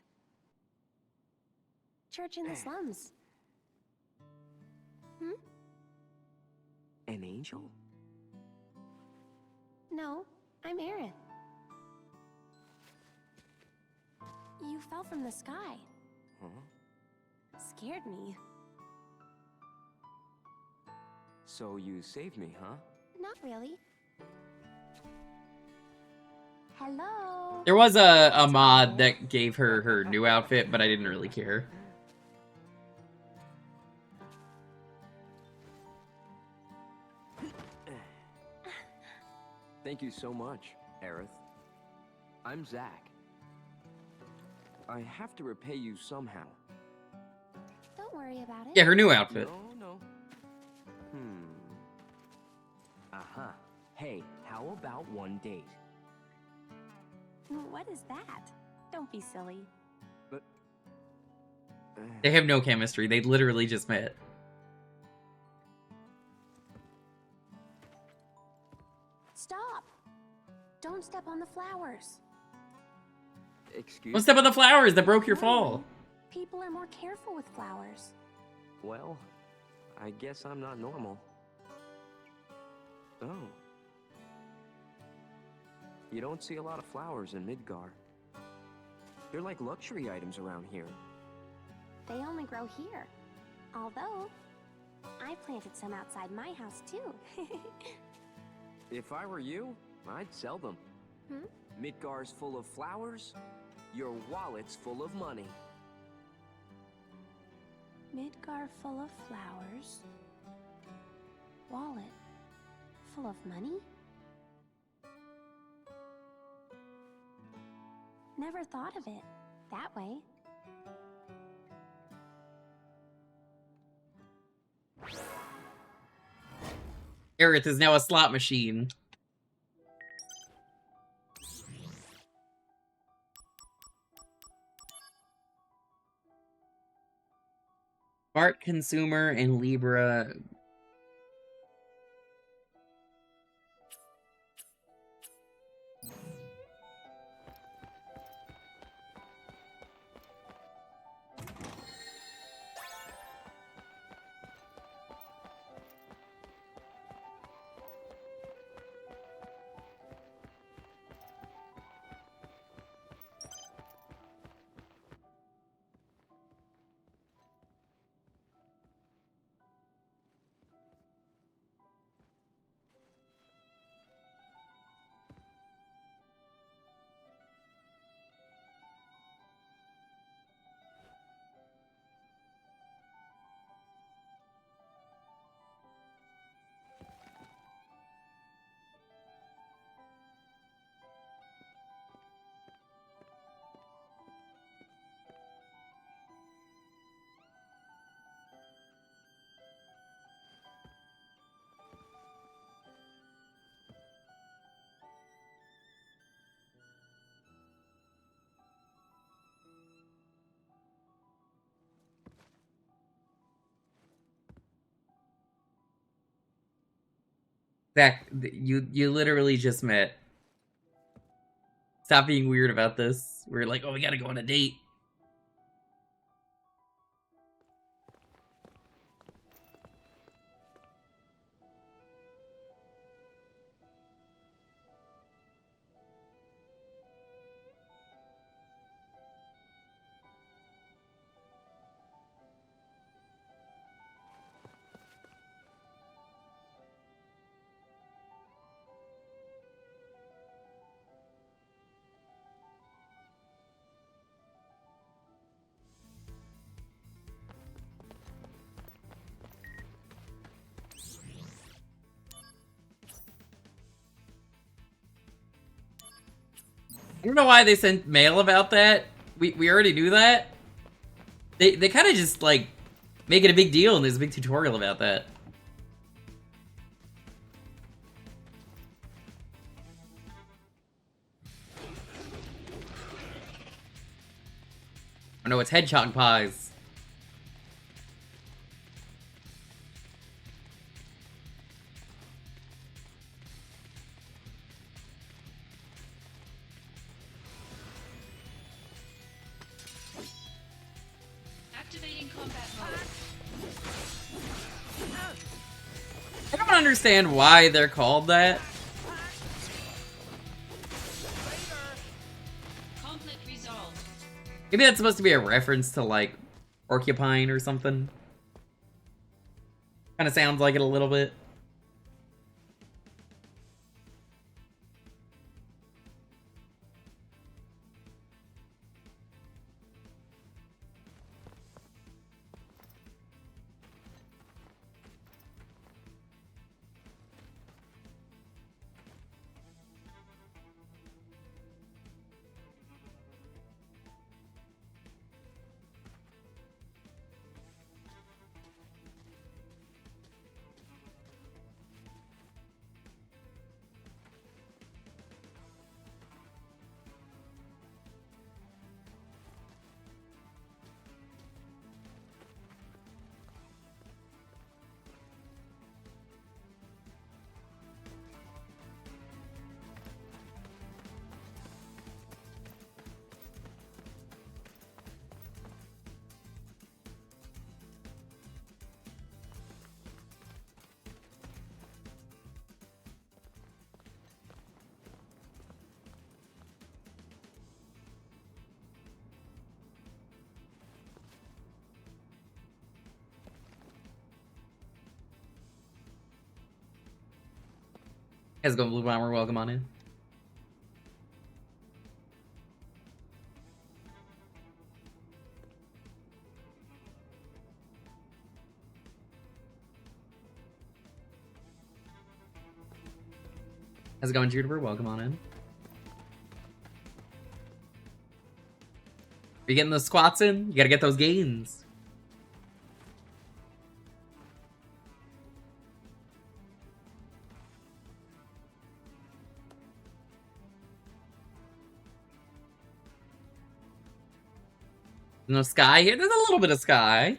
Church in the slums. Hmm? An angel? No, I'm Aerith. You fell from the sky. Huh? Scared me. So you saved me, huh? Not really. Hello? There was a mod that gave her her new outfit, but I didn't really care. Thank you so much, Aerith. I'm Zach. I have to repay you somehow. Don't worry about it. Yeah, her new outfit. No. Uh-huh. Hey, how about one date? What is that? Don't be silly. But... They have no chemistry. They literally just met. Stop! Don't step on the flowers. Excuse Don't step on the flowers that broke your fall. People are more careful with flowers. Well, I guess I'm not normal. Oh. You don't see a lot of flowers in Midgar. They're like luxury items around here. They only grow here. Although, I planted some outside my house too. If I were you, I'd sell them. Midgar's full of flowers, your wallet's full of money. Midgar full of flowers. Wallet full of money? Never thought of it that way. Aerith is now a slot machine. Bart Consumer and Libra. Zach, you literally just met. Stop being weird about this. We're like, oh, we gotta go on a date. I don't know why they sent mail about that. We already knew that. They kind of just, like, make it a big deal, and there's a big tutorial about that. Oh no, it's hedgehog pies. Activating combat mode. I don't understand why they're called that. Conflict resolved. Maybe that's supposed to be a reference to, like, porcupine or something. Kind of sounds like it a little bit. How's it going, Blue Bomber? Welcome on in. How's it going, Jewker? Welcome on in. Are you getting those squats in? You gotta get those gains. No sky here? There's a little bit of sky.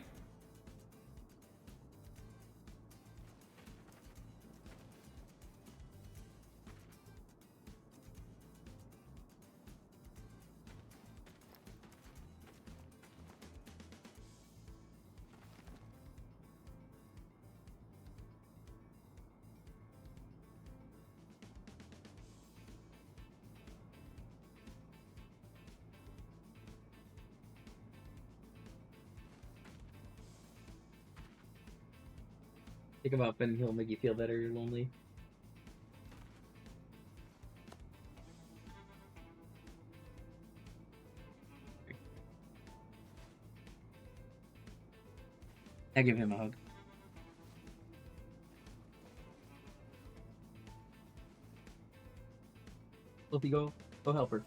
Pick him up and he'll make you feel better. You're lonely. I give him a hug. Sophie, go help her.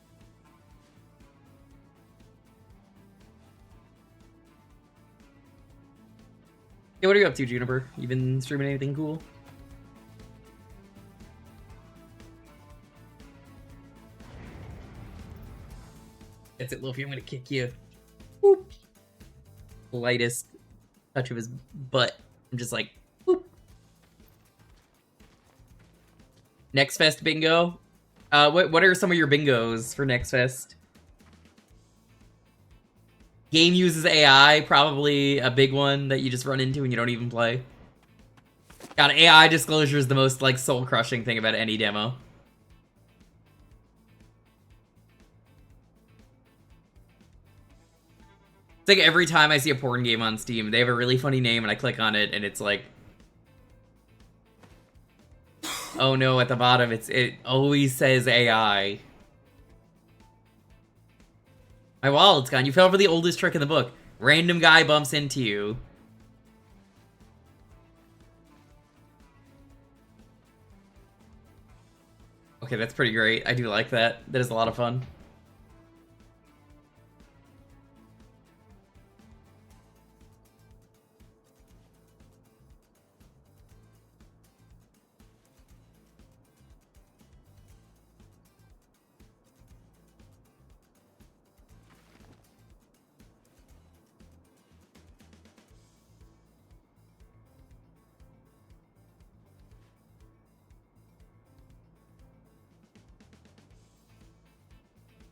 Yeah, what are you up to, Juniper? You been streaming anything cool? That's it, Luffy. I'm gonna kick you. Whoop. Lightest touch of his butt. I'm just like, whoop. Next Fest bingo. What are some of your bingos for Next Fest? Game uses AI, probably a big one that you just run into and you don't even play. God, AI disclosure is the most, like, soul-crushing thing about any demo. It's like every time I see a porn game on Steam, they have a really funny name and I click on it and it's like... Oh no, at the bottom it always says AI. My wallet's gone. You fell for the oldest trick in the book. Random guy bumps into you. Okay, that's pretty great. I do like that. That is a lot of fun.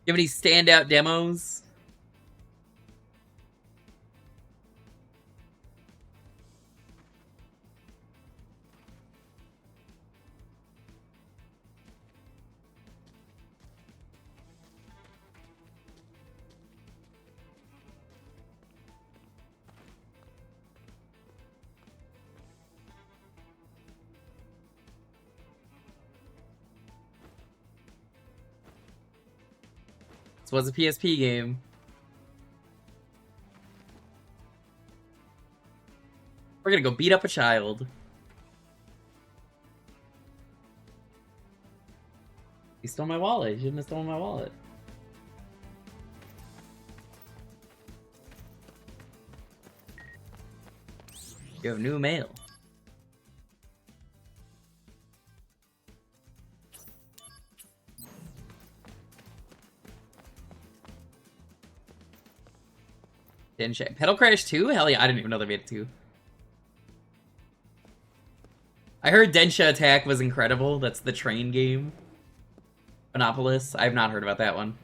You have any standout demos? This was a PSP game. We're gonna go beat up a child. He stole my wallet. He shouldn't have stolen my wallet. You have new mail. Densha. Pedal Crash 2? Hell yeah, I didn't even know they made it 2. I heard Densha Attack was incredible. That's the train game. Monopolis. I have not heard about that one.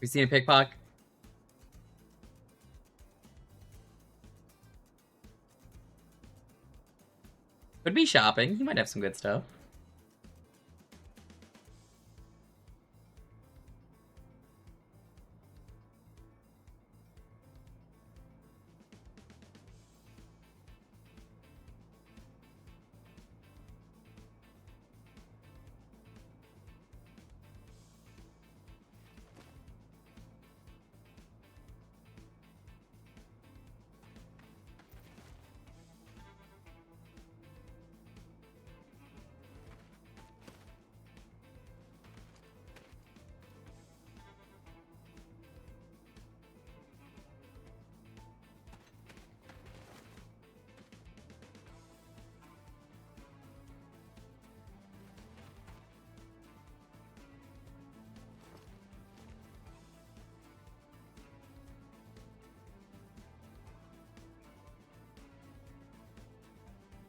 You seen a pickpocket? Could be shopping. He might have some good stuff.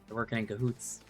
They're working in cahoots.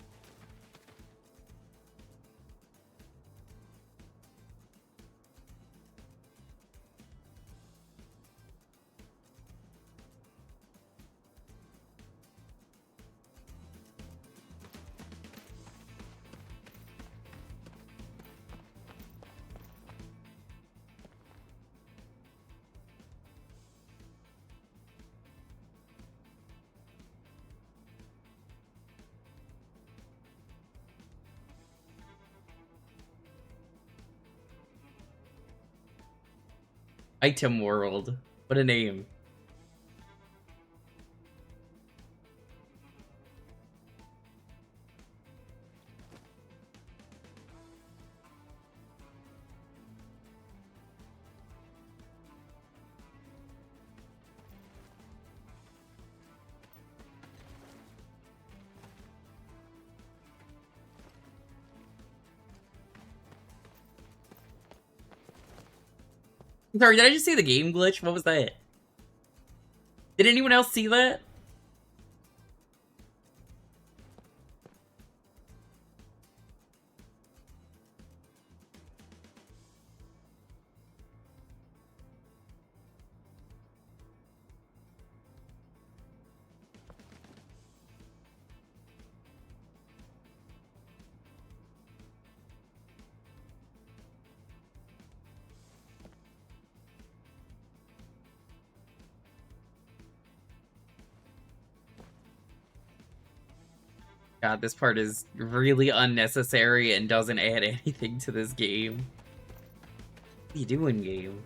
Item World. What a name. Sorry, did I just see the game glitch? What was that? Did anyone else see that? God, this part is really unnecessary and doesn't add anything to this game. What are you doing, game?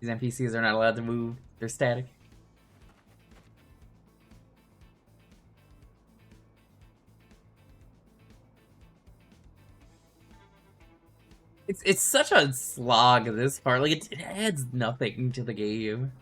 These NPCs are not allowed to move. They're static. It's such a slog, this part. Like, it adds nothing to the game.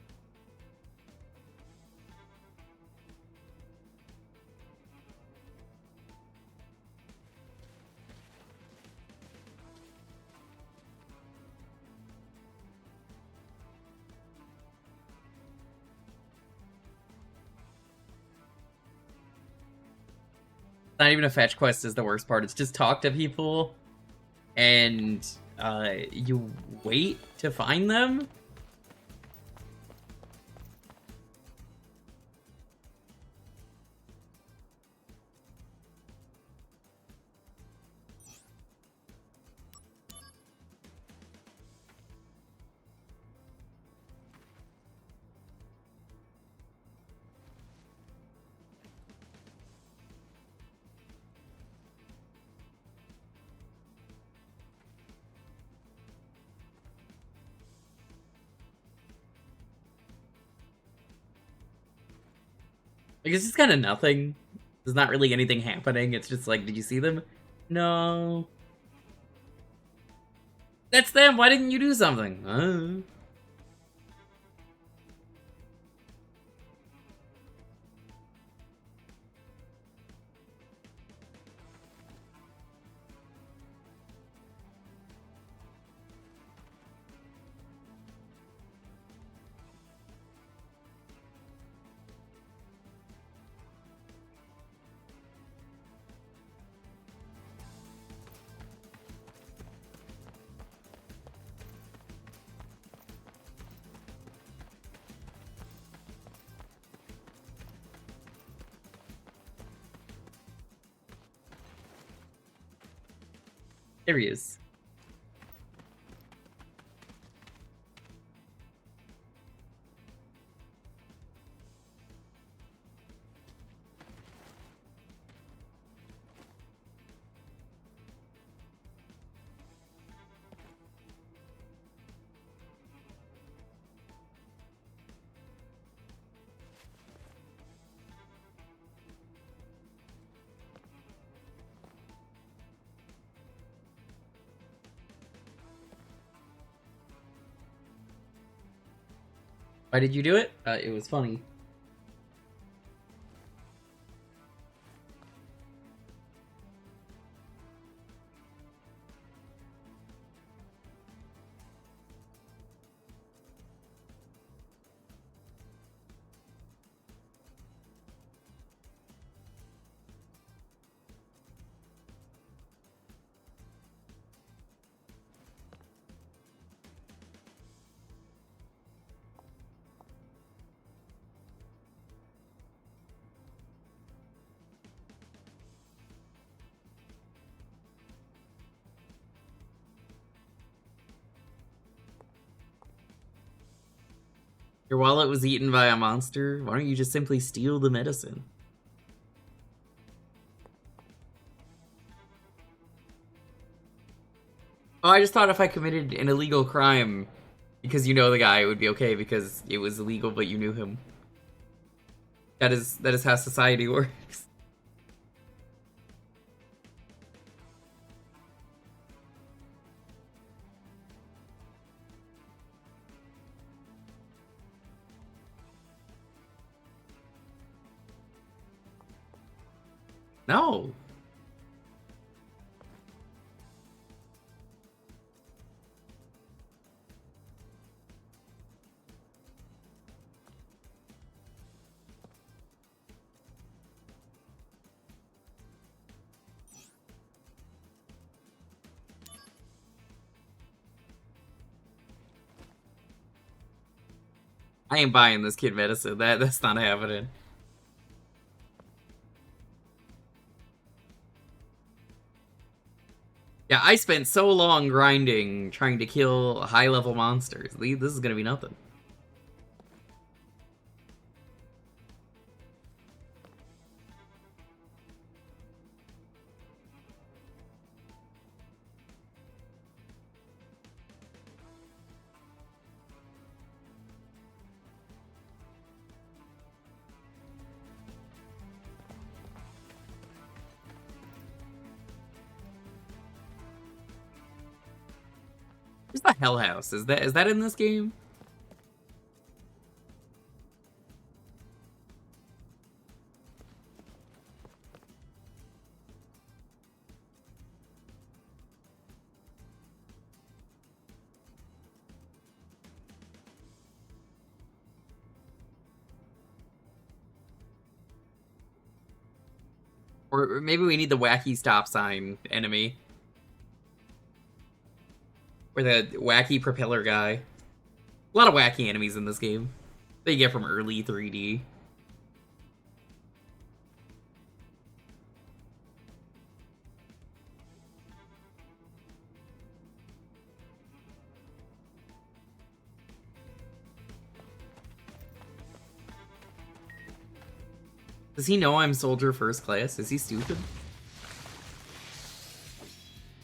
Not even a fetch quest is the worst part. It's just talk to people, and you wait to find them. Like, it's just kind of nothing. There's not really anything happening. It's just like, did you see them? No. That's them. Why didn't you do something? There he is. Why did you do it? It was funny. Your wallet was eaten by a monster? Why don't you just simply steal the medicine? Oh, I just thought if I committed an illegal crime because you know the guy, it would be okay because it was illegal but you knew him. That is how society works. No. I ain't buying this kid medicine. That's not happening. Yeah, I spent so long grinding trying to kill high-level monsters. This is gonna be nothing. a Hell House? Is that in this game? Or maybe we need the wacky stop sign enemy. Or the wacky propeller guy. A lot of wacky enemies in this game. That you get from early 3D. Does he know I'm Soldier First Class? Is he stupid?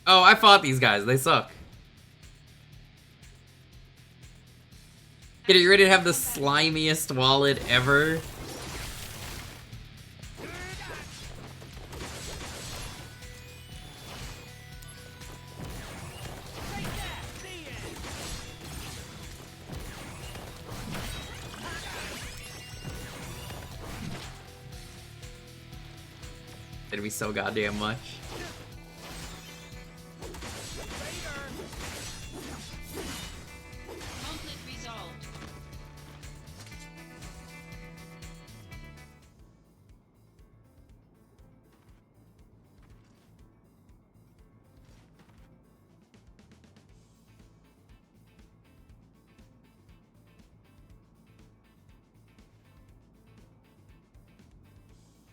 Oh, I fought these guys. They suck. Get it, you ready to have the slimiest wallet ever? It'd be so goddamn much. Conflict resolved.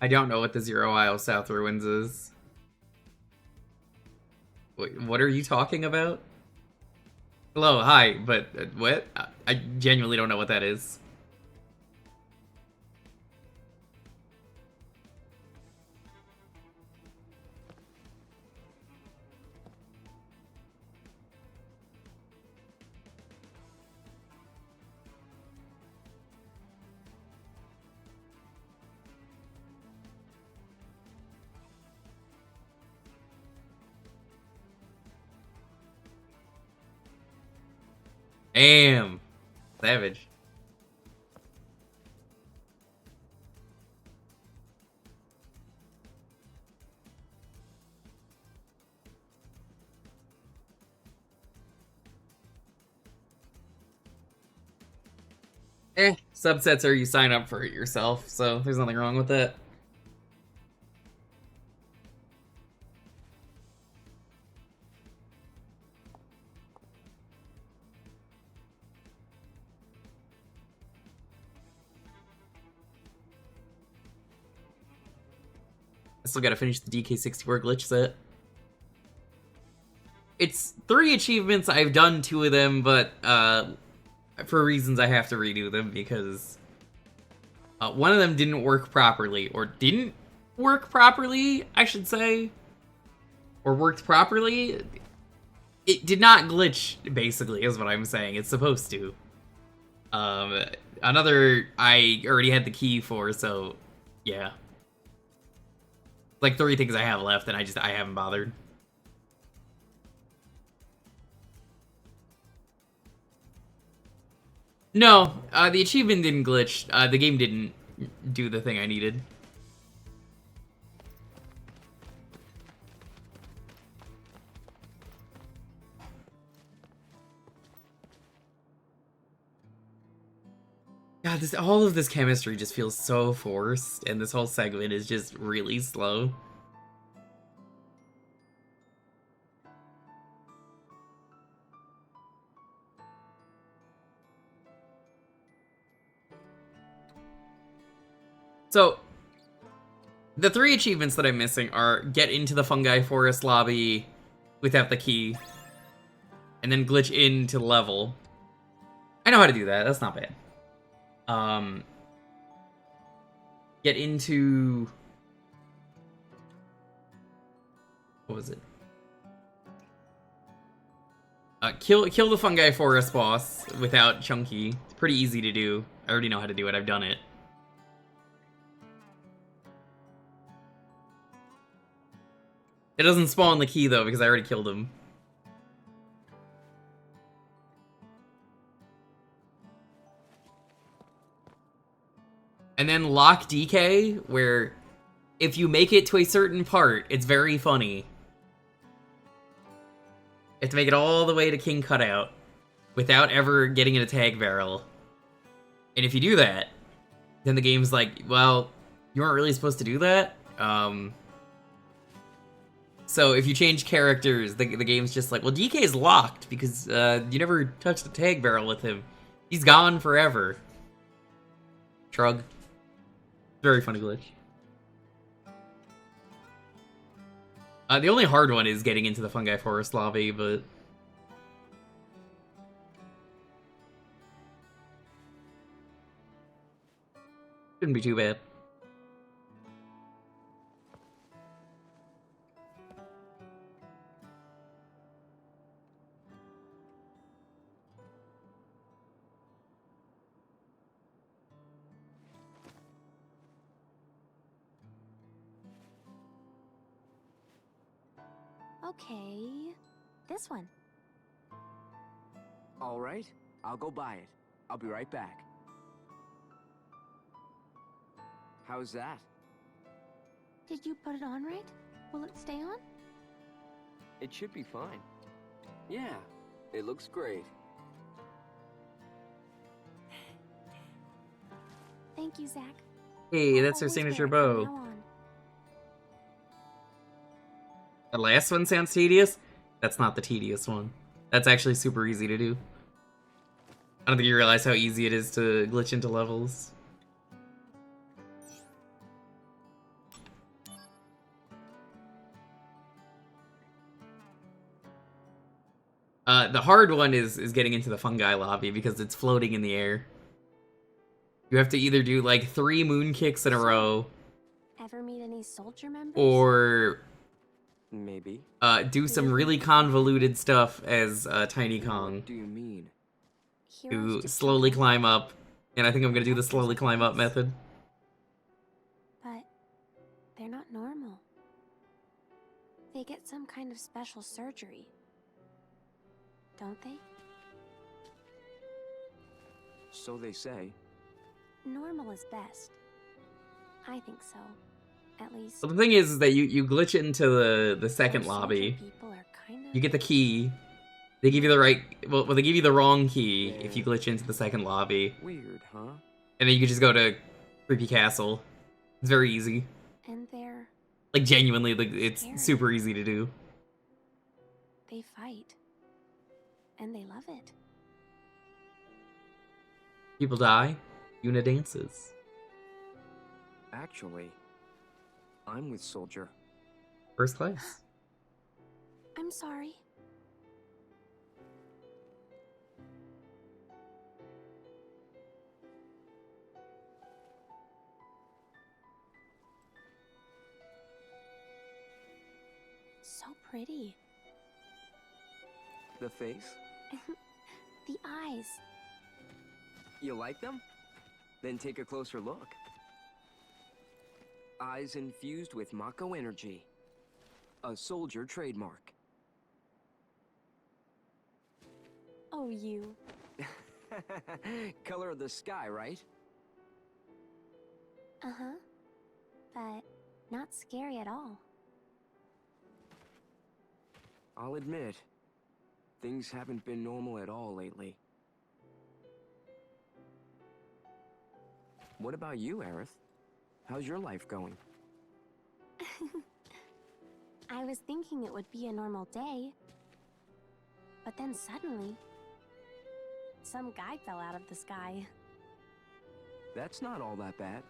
I don't know what the Zero Isle South Ruins is. Wait, what are you talking about? Hello, hi, but what? I genuinely don't know what that is. Damn. Savage. Subsets are you sign up for it yourself, so there's nothing wrong with that. I still gotta finish the DK64 glitch set. It's 3 achievements, I've done 2 of them, but for reasons I have to redo them because one of them didn't work properly, or didn't work properly, I should say, or worked properly. It did not glitch, basically, is what I'm saying. It's supposed to. Another I already had the key for, so yeah. Like 3 things I have left, and I haven't bothered. No, the achievement didn't glitch. The game didn't do the thing I needed. God, all of this chemistry just feels so forced, and this whole segment is just really slow. So, the 3 achievements that I'm missing are get into the fungi forest lobby without the key, and then glitch into the level. I know how to do that, that's not bad. Get into... what was it? Kill the fungi forest boss without Chunky. It's pretty easy to do. I already know how to do it, I've done it. It doesn't spawn the key, though, because I already killed him. And then lock DK, where if you make it to a certain part, it's very funny. You have to make it all the way to King Cutout without ever getting in a tag barrel. And if you do that, then the game's like, well, you weren't really supposed to do that. So if you change characters, the game's just like, well, DK is locked because you never touched the tag barrel with him. He's gone forever. Shrug. Very funny glitch. The only hard one is getting into the Fungi Forest lobby, but... shouldn't be too bad. Okay, this one. All right, I'll go buy it. I'll be right back. How's that? Did you put it on right? Will it stay on? It should be fine. Yeah, it looks great. Thank you, Zach. Hey, that's her Always signature wear it from bow. now on. The last one sounds tedious? That's not the tedious one. That's actually super easy to do. I don't think you realize how easy it is to glitch into levels. The hard one is getting into the fungi lobby because it's floating in the air. You have to either do like 3 moon kicks in a row, Ever meet any soldier members? or Maybe. do some really convoluted stuff as Tiny Kong. What do you mean? To slowly climb up. And I think I'm gonna do the slowly climb up method. But they're not normal. They get some kind of special surgery. Don't they? So they say. Normal is best. I think so. At least. Well, the thing is that you glitch into the second lobby. People are kind of... You get the key. They give you the right... Well, they give you the wrong key if you glitch into the second lobby. Weird, huh? And then you can just go to Creepy Castle. It's very easy. And they're... Like, genuinely, it's scary. super easy to do. They fight. And they love it. People die. Yuna dances. Actually, I'm with Soldier. First class. I'm sorry. So pretty. The face? The eyes. You like them? Then take a closer look. Eyes infused with Mako energy. A soldier trademark. Oh, you. Color of the sky, right? Uh-huh. But not scary at all. I'll admit, things haven't been normal at all lately. What about you, Aerith? How's your life going? I was thinking it would be a normal day. But then suddenly, some guy fell out of the sky. That's not all that bad.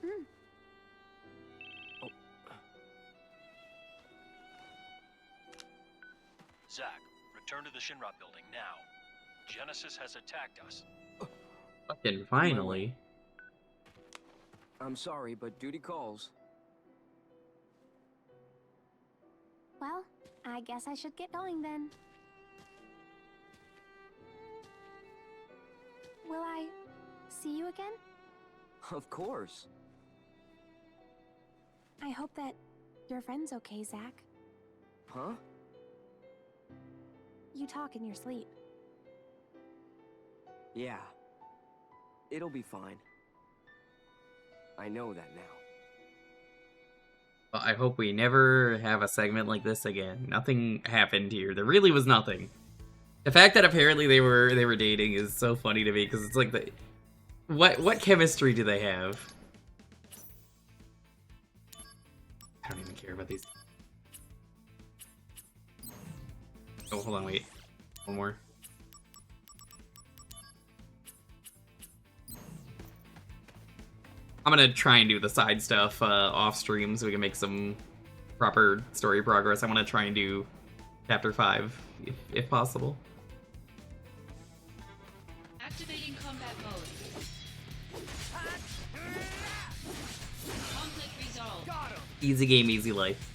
Hmm. Oh. Zack, return to the Shinra building now. Genesis has attacked us. Fucking finally. I'm sorry, but duty calls. Well, I guess I should get going then. Will I see you again? Of course. I hope that your friend's okay, Zach. Huh? You talk in your sleep. Yeah. It'll be fine. I know that now. Well, I hope we never have a segment like this again. Nothing happened here. There really was nothing. The fact that apparently they were dating is so funny to me because it's like what chemistry do they have? I don't even care about these. Oh, hold on, wait. One more. I'm gonna try and do the side stuff off stream so we can make some proper story progress. I want to try and do chapter 5 if possible. Activating combat mode. Conflict resolved. Easy game, easy life.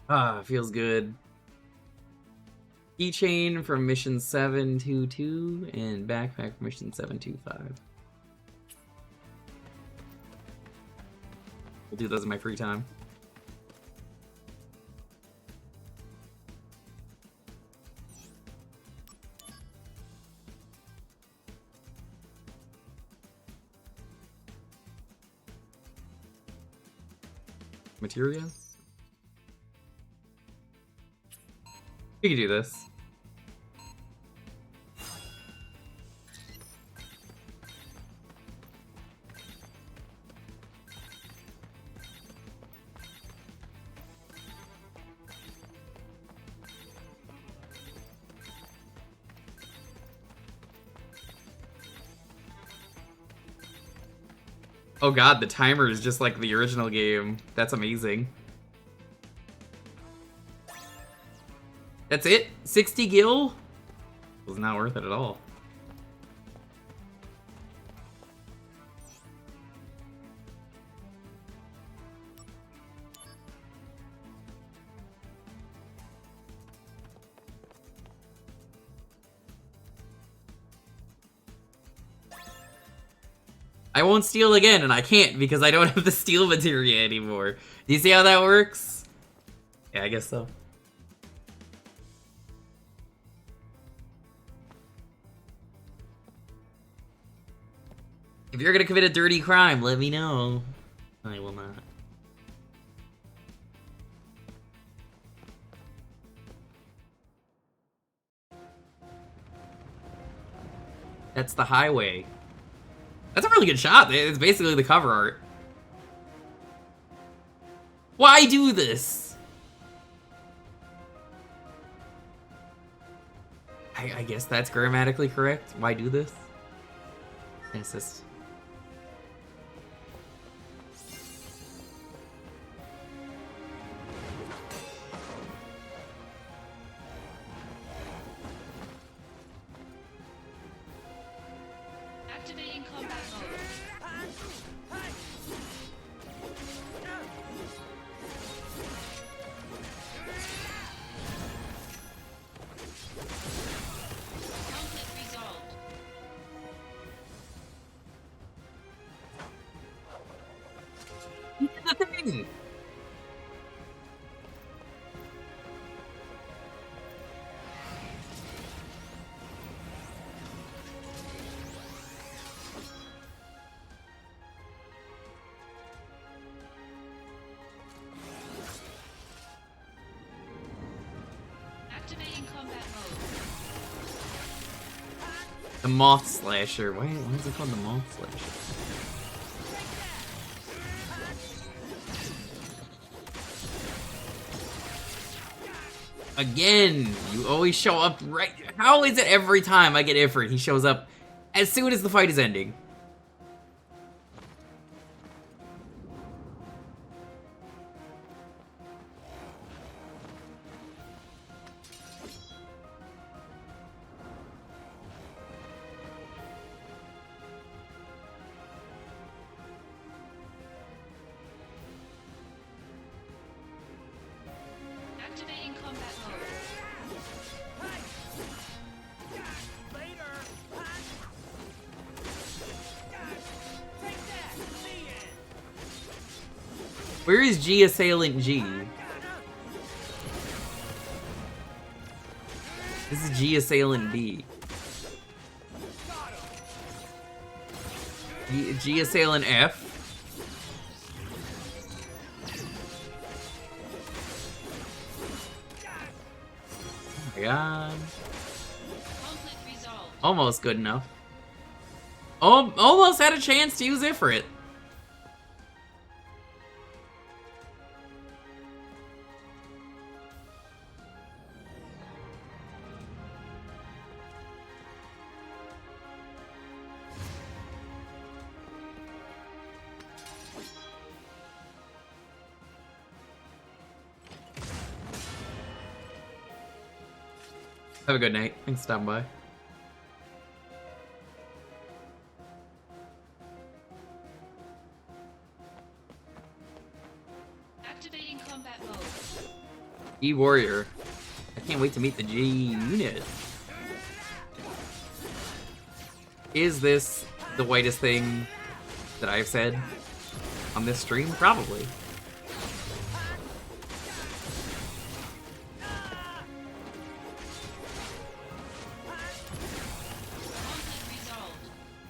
Ah, feels good. Keychain from mission 722 and backpack from mission 725. We'll do those in my free time. Materia? We can do this. Oh god, the timer is just like the original game. That's amazing. That's it? 60 gil? Was not worth it at all. I won't steal again, and I can't because I don't have the steel materia anymore. Do you see how that works? Yeah, I guess so. If you're gonna commit a dirty crime, let me know. I will not. That's the highway. That's a really good shot. It's basically the cover art. Why do this? I guess that's grammatically correct. Why do this? Assist. Activating combat mode. Conflict resolved. The thing. Activating combat mode. The Moth Slasher. Why is it called the Moth Slasher? Again, you always show up right. How is it every time I get Ifrit, he shows up as soon as the fight is ending? Activating combat mode. Where is G Assailant G? This is G Assailant B. G Assailant F. Oh my god. Almost good enough. Oh, almost had a chance to use Ifrit. Have a good night. Thanks for stopping by. Activating combat mode. G Warrior. I can't wait to meet the G unit. Is this the whitest thing that I've said on this stream? Probably.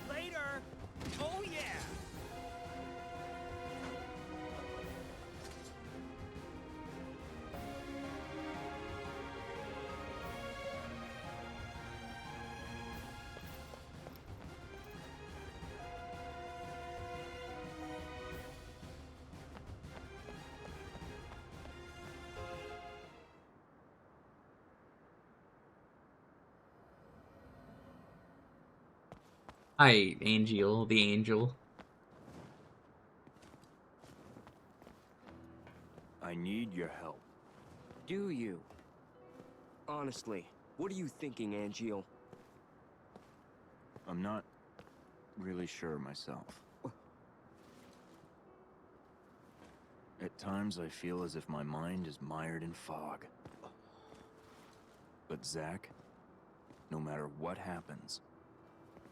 Later. Oh yeah. Hi, Angel, the angel. I need your help. Do you? Honestly, what are you thinking, Angeal? I'm not really sure myself. At times I feel as if my mind is mired in fog. But Zack, no matter what happens,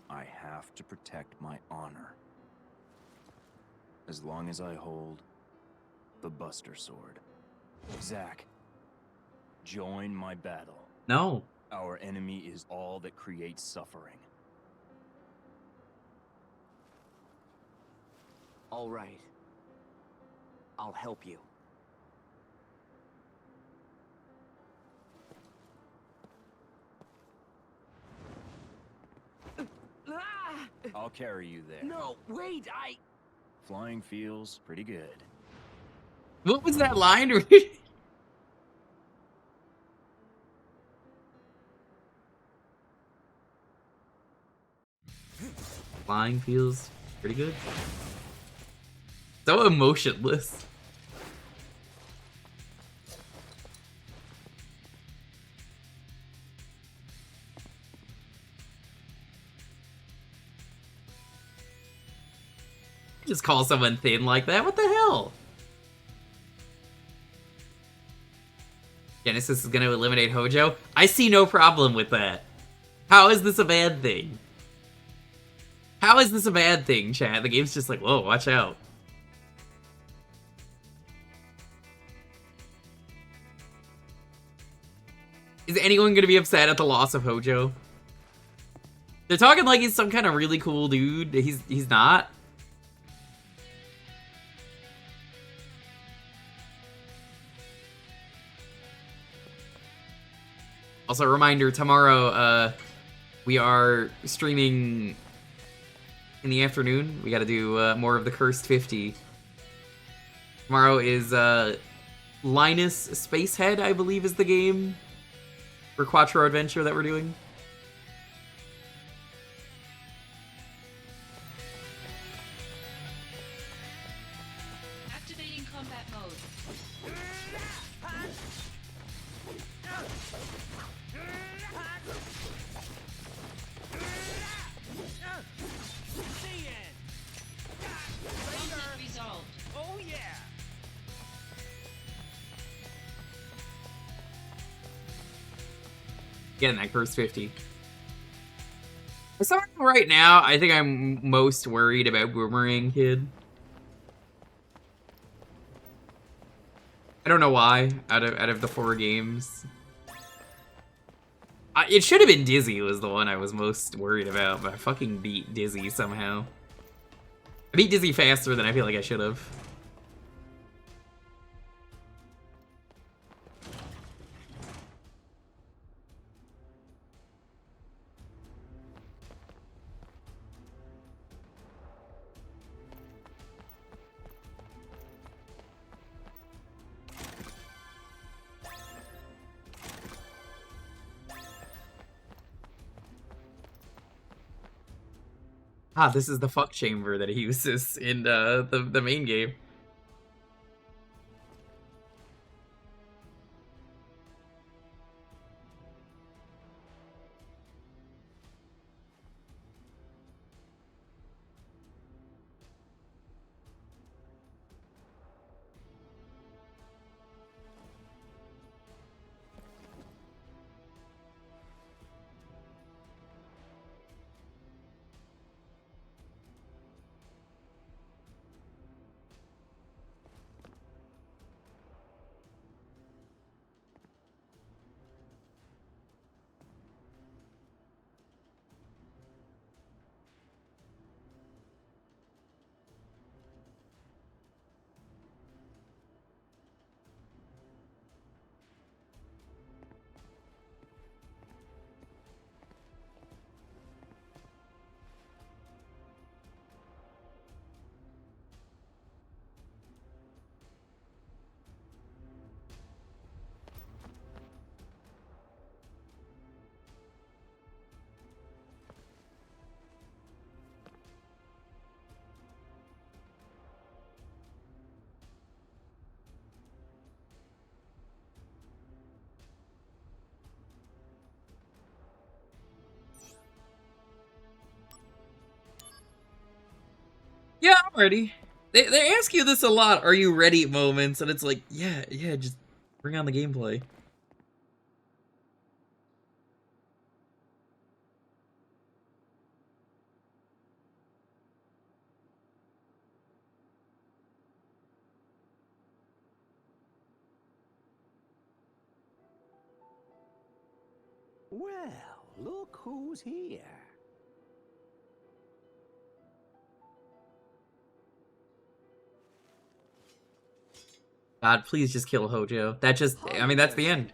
I have to protect my honor. As long as I hold the Buster Sword. Zack, join my battle. No. Our enemy is all that creates suffering. All right. I'll help you. I'll carry you there. No, wait, Flying feels pretty good. What was that line? Flying feels pretty good. So emotionless. Just call someone thin like that? What the hell? Genesis is gonna eliminate Hojo? I see no problem with that. How is this a bad thing? How is this a bad thing, chat? The game's just like, whoa, watch out. Is anyone gonna be upset at the loss of Hojo? They're talking like he's some kind of really cool dude. He's not. Also, a reminder, tomorrow, we are streaming in the afternoon. We gotta do more of the Cursed 50. Tomorrow is Linus Spacehead, I believe is the game for Quattro Adventure that we're doing. Activating combat mode. Conflict resolved. Oh yeah. Getting that Cursed 50. For some reason right now, I think I'm most worried about Boomerang Kid. I don't know why, out of the 4 games. It should have been Dizzy was the one I was most worried about, but I fucking beat Dizzy somehow. I beat Dizzy faster than I feel like I should have. Ah, this is the fuck chamber that he uses in the main game. Yeah, I'm ready. They ask you this a lot, are you ready moments, and it's like, yeah, just bring on the gameplay. Well, look who's here. God, please just kill Hojo. That just, I mean, that's the end.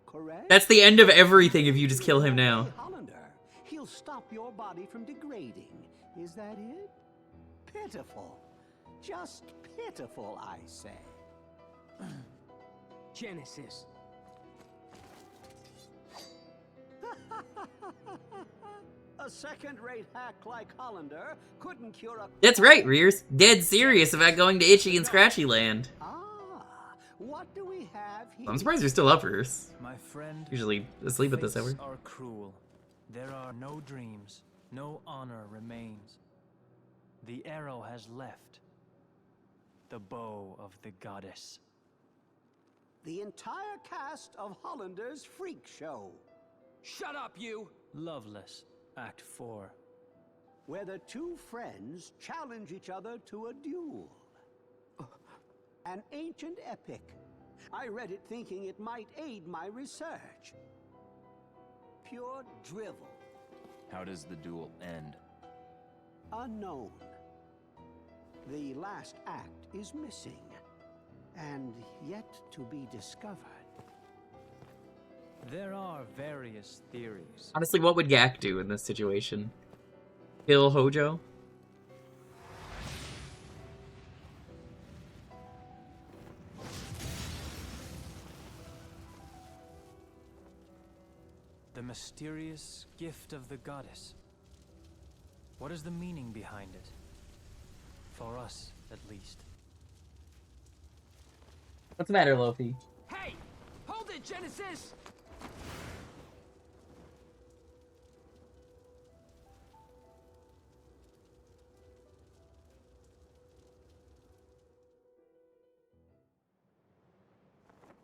Correct? That's the end of everything if you just kill him now. Hollander, he'll stop your body from degrading. Is that it? Pitiful. Just pitiful, I say. Genesis. A second-rate hack like Hollander couldn't cure a... That's right, Rears. Dead serious about going to Itchy and Scratchy Land. What do we have here? I'm surprised you're still up, Rears. My friend, Usually asleep at this hour. fates are cruel. There are no dreams, no honor remains. The arrow has left. The bow of the goddess. The entire cast of Hollander's freak show. Shut up, you! Loveless, Act 4. Where the two friends challenge each other to a duel. An ancient epic. I read it thinking it might aid my research. Pure drivel. How does the duel end? Unknown. The last act is missing, and yet to be discovered. There are various theories. Honestly, what would Gak do in this situation? Kill Hojo? The mysterious gift of the goddess. What is the meaning behind it? For us, at least. What's the matter, Lofi? Hey! Hold it, Genesis!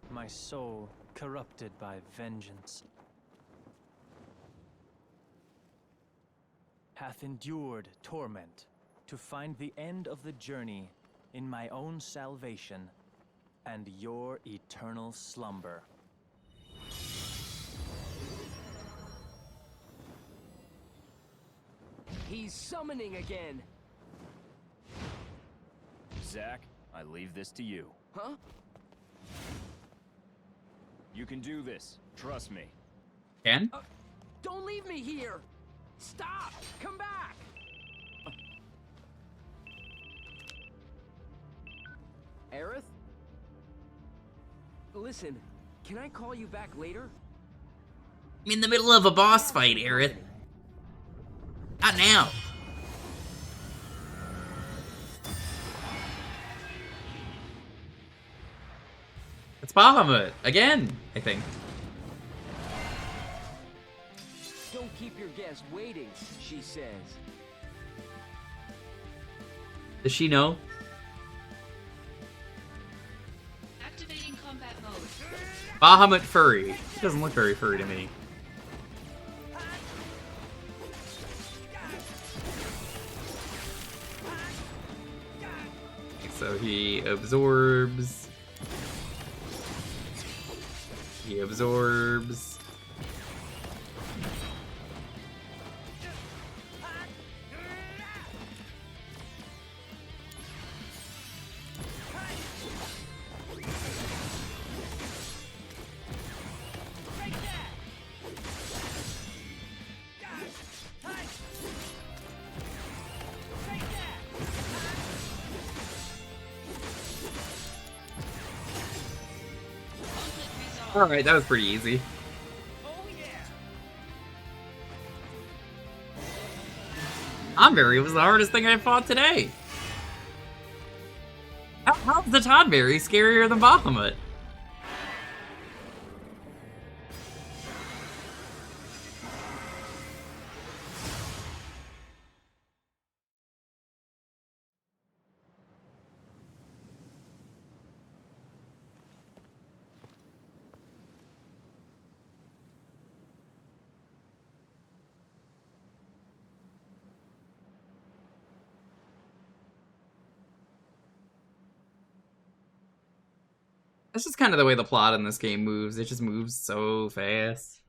My soul corrupted by vengeance hath endured torment to find the end of the journey in my own salvation and your eternal slumber. He's summoning again. Zack, I leave this to you. Huh? You can do this. Trust me. Ken? Don't leave me here! Stop! Come back! Aerith? Listen, can I call you back later? I'm in the middle of a boss fight, Aerith. Not now. It's Bahamut again, I think. Don't keep your guest waiting, she says. Does she know? Activating combat mode. Bahamut furry. She doesn't look very furry to me. So he absorbs. He absorbs. Alright, that was pretty easy. Tonberry was the hardest thing I fought today. How's the Tonberry scarier than Bahamut? That's just kind of the way the plot in this game moves. It just moves so fast.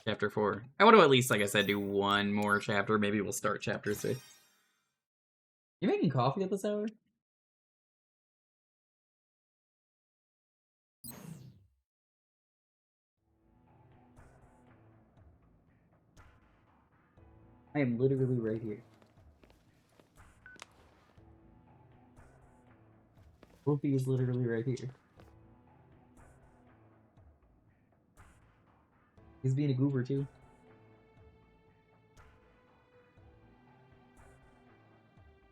Chapter 4. I want to at least, like I said, do one more chapter. Maybe we'll start chapter 6. You making coffee at this hour? I am literally right here. Wolfie is literally right here. He's being a goober too.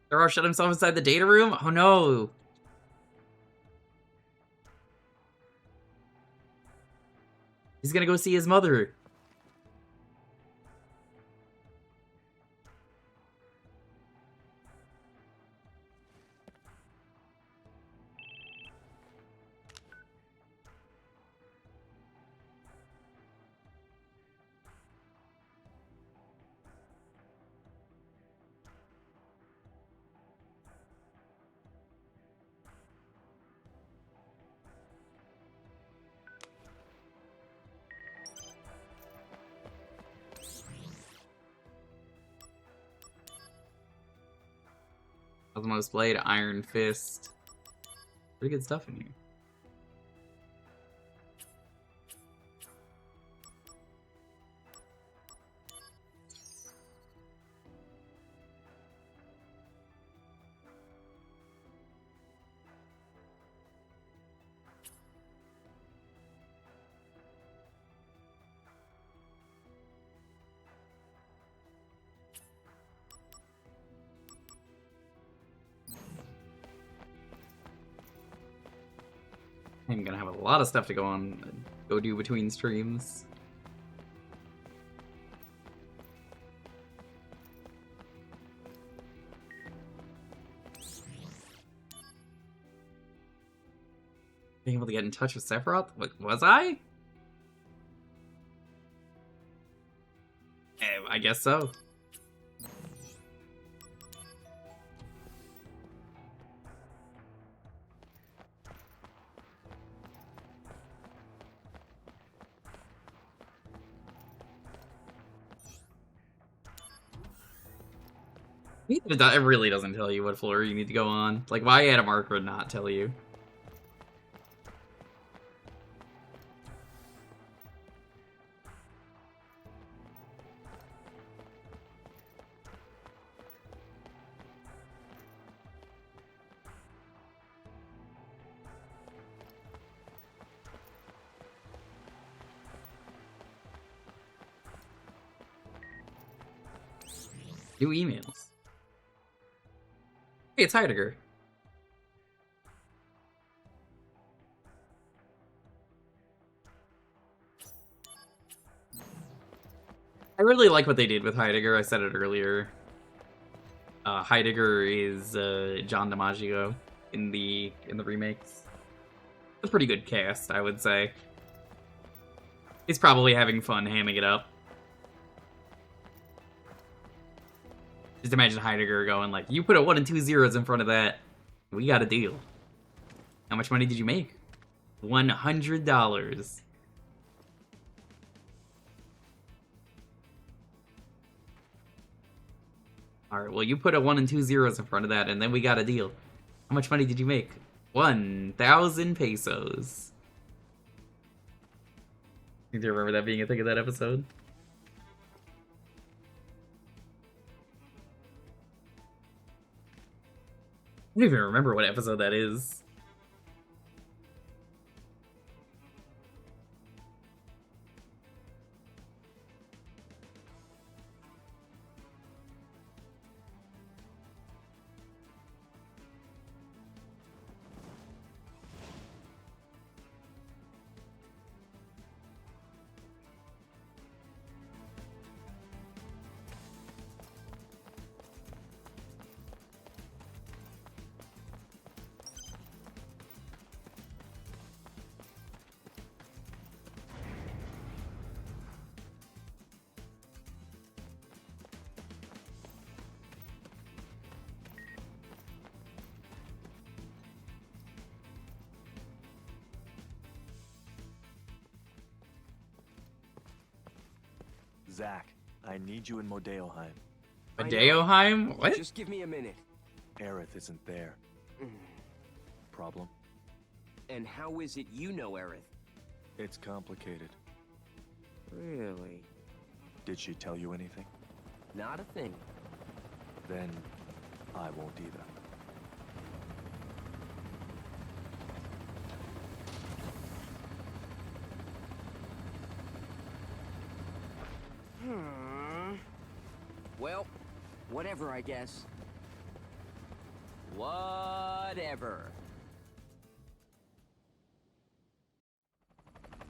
Zoro shut himself inside the data room? Oh no! He's gonna go see his mother. Cosmos Blade, Iron Fist. Pretty good stuff in here. I'm gonna have a lot of stuff to go do between streams. Being able to get in touch with Sephiroth? What, was I? I guess so. It really doesn't tell you what floor you need to go on. Like, why add a marker and not tell you? New emails. Hey, it's Heidegger. I really like what they did with Heidegger. I said it earlier. Heidegger is John DiMaggio in the remakes. A pretty good cast, I would say. He's probably having fun hamming it up. Just imagine Heidegger going like, "You put a 1 and 2 zeros in front of that, we got a deal." How much money did you make? $100. Alright, well, you put a 1 and 2 zeros in front of that, and then we got a deal. How much money did you make? 1,000 pesos. Do you remember that being a thing of that episode? I don't even remember what episode that is. Zach, I need you in Modeoheim. Modeoheim? What? Just give me a minute. Aerith isn't there. Problem? And how is it you know Aerith? It's complicated. Really? Did she tell you anything? Not a thing. Then I won't either. Well, whatever, I guess. Whatever.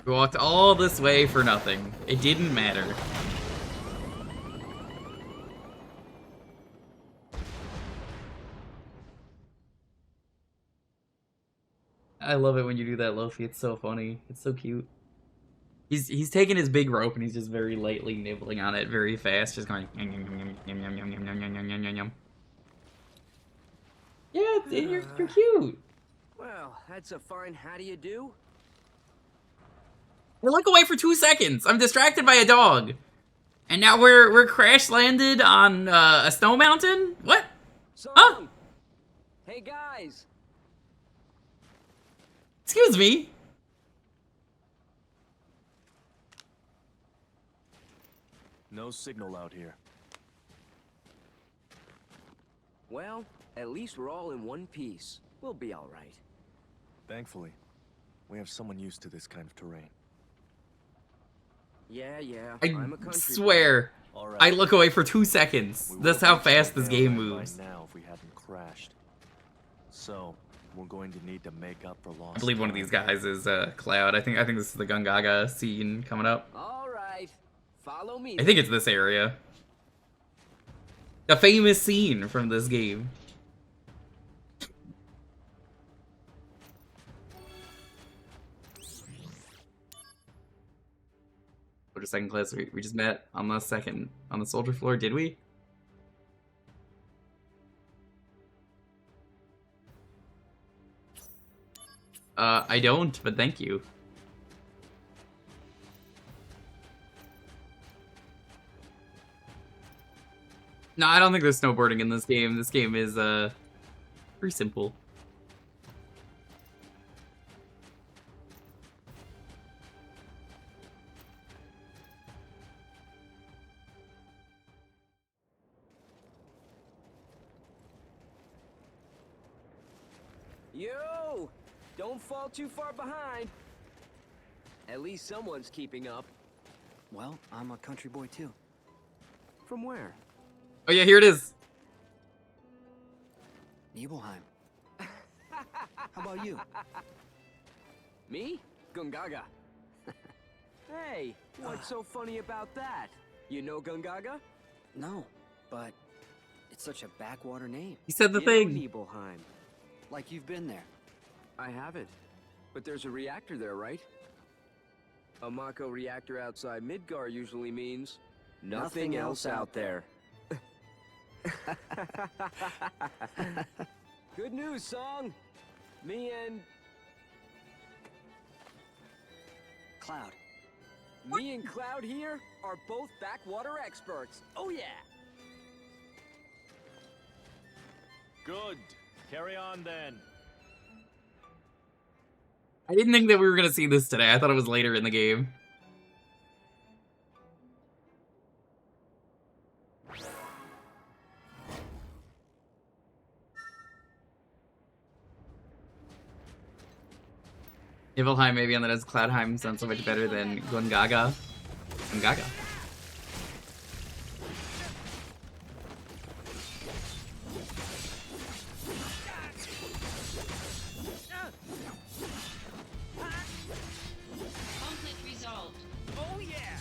We walked all this way for nothing. It didn't matter. I love it when you do that, Lofi. It's so funny. It's so cute. He's taking his big rope and he's just very lightly nibbling on it very fast, just going yum yum yum yum yum yum yum yum yum yum yum yum. Yeah, you're cute. Well, that's a fine how do you do? I look away for 2 seconds. I'm distracted by a dog. And now we're crash landed on a snow mountain? What? Huh? Hey guys. Excuse me. No signal out here. Well, at least we're all in one piece. We'll be all right. Thankfully, we have someone used to this kind of terrain. Yeah, I I'm a country swear. All I look away for 2 seconds. That's how fast this game moves. By now if we hadn't crashed. So, we're going to need to make up for lost I believe one of these guys is Cloud. I think this is the Gongaga scene coming up. All right. Follow me. I think it's this area. A famous scene from this game. to second class. We just met on the soldier floor, did we? I don't, but thank you. No, I don't think there's snowboarding in this game. This game is, pretty simple. Yo! Don't fall too far behind. At least someone's keeping up. Well, I'm a country boy too. From where? Oh yeah, here it is. Nibelheim. How about you? Me? Gongaga. Hey, what's so funny about that? You know Gongaga? No, but it's such a backwater name. He said the You thing. know Nibelheim. Like you've been there. I haven't. But there's a reactor there, right? A Mako reactor outside Midgar usually means nothing else out there. Good news, Song. Me and Cloud. Me and Cloud here are both backwater experts. Oh yeah. Good. Carry on then. I didn't think that we were gonna see this today. I thought it was later in the game. Nibelheim maybe, and that as Cloudheim sounds so much better than Gongaga. Gongaga. Conflict resolved. Oh yeah.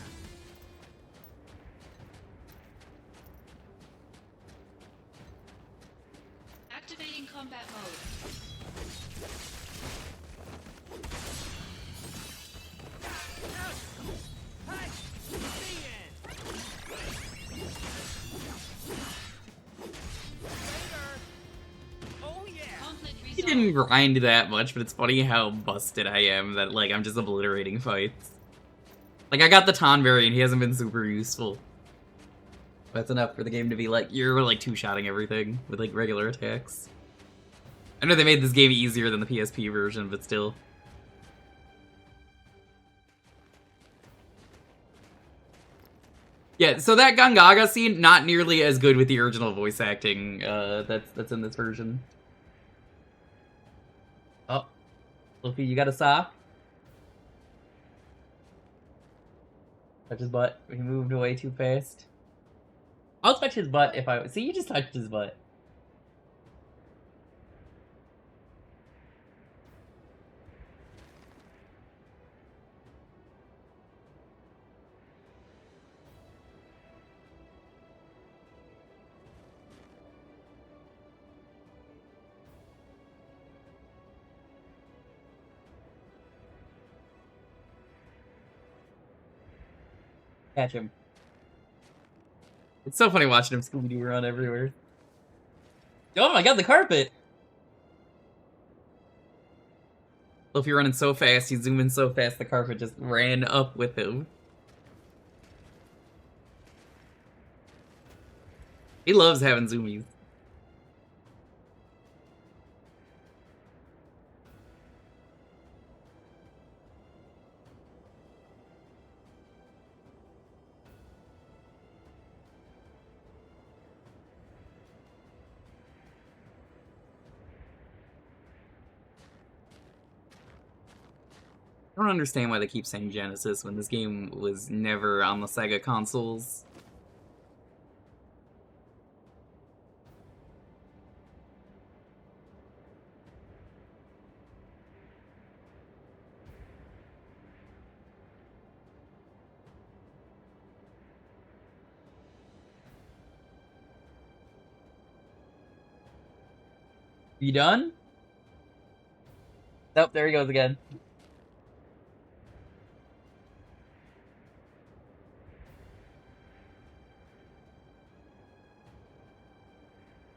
Activating combat mode. He didn't grind that much, but it's funny how busted I am that, like, I'm just obliterating fights. Like, I got the Tonberry and he hasn't been super useful. That's enough for the game to be like, you're, like, two-shotting everything with, like, regular attacks. I know they made this game easier than the PSP version, but still. Yeah, so that Gongaga scene, not nearly as good with the original voice acting that's in this version. Oh, Luffy, you got a saw? Touch his butt. He moved away too fast. I'll touch his butt if I... See, you just touched his butt. Catch him. It's so funny watching him Scooby-Doo run everywhere. Oh my god, the carpet! Well, if you're running so fast, you zoom in so fast, the carpet just ran up with him. He loves having zoomies. I don't understand why they keep saying Genesis when this game was never on the Sega consoles. You done? Nope, there he goes again.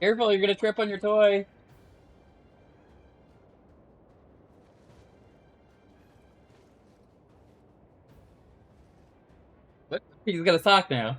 Careful, you're gonna trip on your toy. What? He's got a sock now.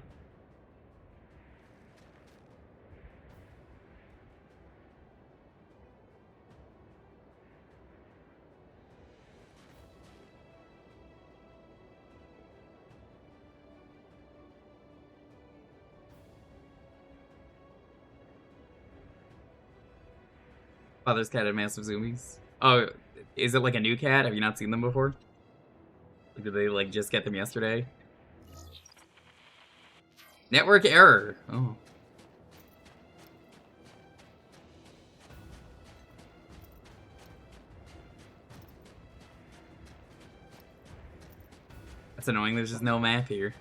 Father's cat and massive zoomies. Oh, is it like a new cat? Have you not seen them before? Like, did they like just get them yesterday? Network error. Oh. That's annoying. There's just no map here.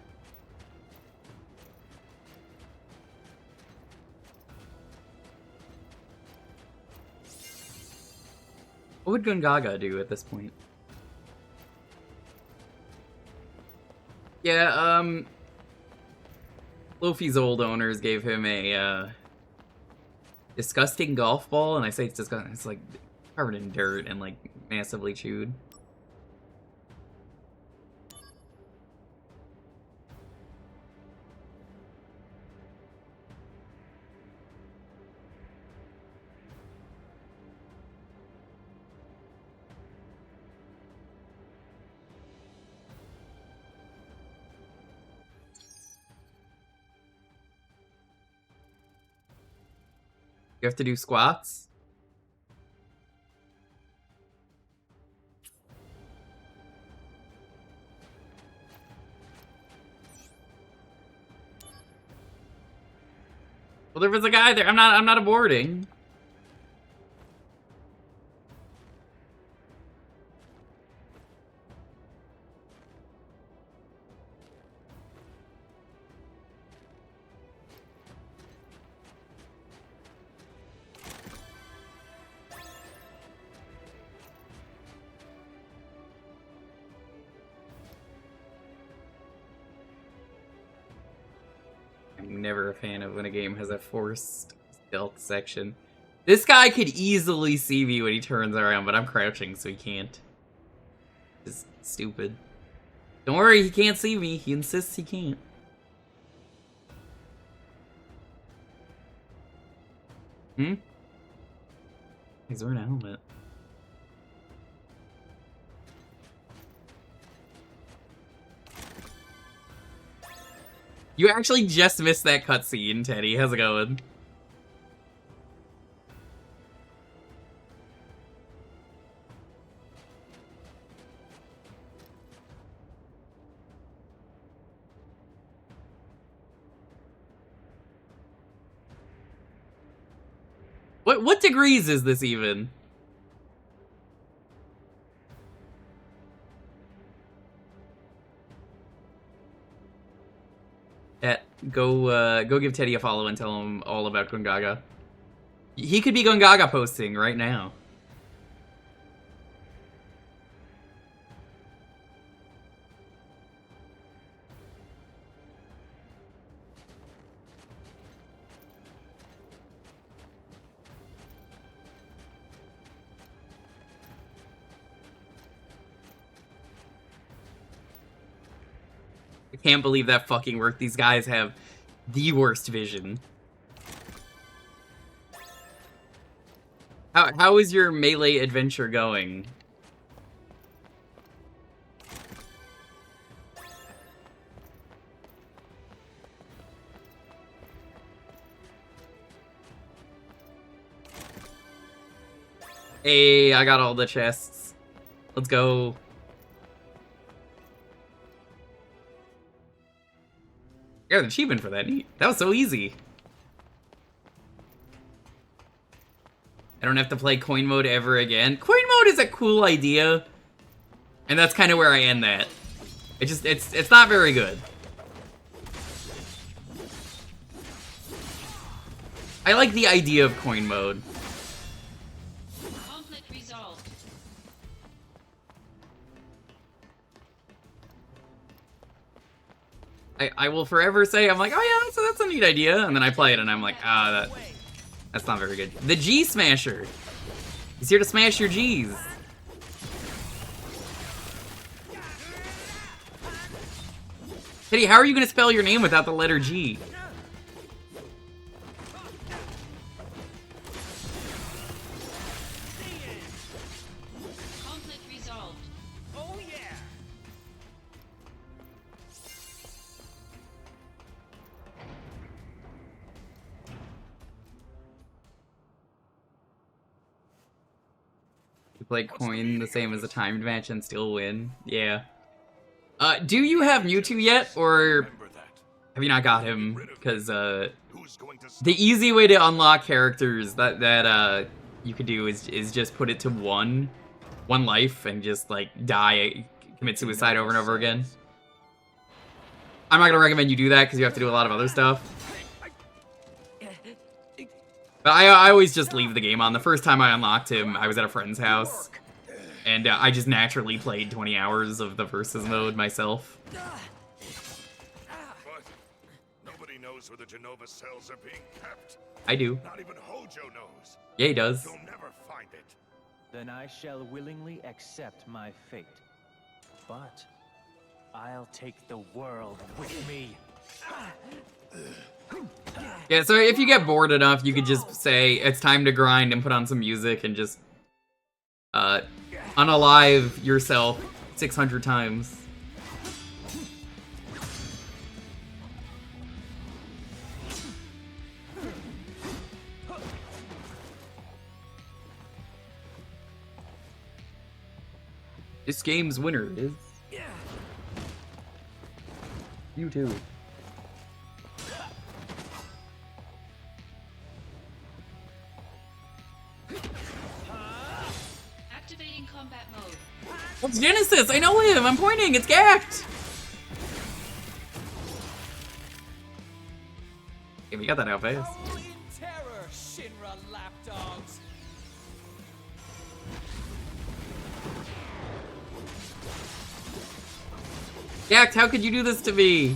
What would Gongaga do at this point? Yeah, Luffy's old owners gave him a, disgusting golf ball, and I say it's disgusting. It's, like, covered in dirt and, like, massively chewed. You have to do squats? Well, there was a guy there. I'm not aborting. I'm never a fan of when a game has a forced stealth section. This guy could easily see me when he turns around, but I'm crouching, so he can't. It's stupid. Don't worry, he can't see me. He insists he can't. He's wearing a helmet. You actually just missed that cutscene, Teddy. How's it going? What degrees is this even? Go give Teddy a follow and tell him all about Gongaga. He could be Gongaga posting right now. I can't believe that fucking worked. These guys have the worst vision. How is your melee adventure going? Hey, I got all the chests. Let's go. I got an achievement for that. Neat. That was so easy. I don't have to play coin mode ever again. Coin mode is a cool idea. And that's kind of where I end that. It's not very good. I like the idea of coin mode. Conflict resolved. I will forever say, I'm like, oh yeah, that's a neat idea. And then I play it and I'm like, that That's not very good. The G Smasher. He's here to smash your G's. Teddy, how are you gonna spell your name without the letter G? Conflict resolved. Oh yeah! You play coin the same as a timed match and still win. Yeah. Do you have Mewtwo yet, or have you not got him? Because the easy way to unlock characters that you could do is just put it to one life and just like die, commit suicide over and over again. I'm not gonna recommend you do that because you have to do a lot of other stuff. But I always just leave the game on. The first time I unlocked him, I was at a friend's house. And I just naturally played 20 hours of the versus mode myself. But nobody knows where the Genova cells are being kept. I do. Not even Hojo knows. Yeah, he does. You'll never find it. Then I shall willingly accept my fate. But I'll take the world with me. Yeah, so if you get bored enough, you could just say, it's time to grind and put on some music and just, unalive yourself 600 times. This game's winner is you too. Activating combat mode. It's Genesis! I know him! I'm pointing! It's Gact! Yeah, we got that out fast. Holy terror, Shinra lapdogs! Gact, how could you do this to me?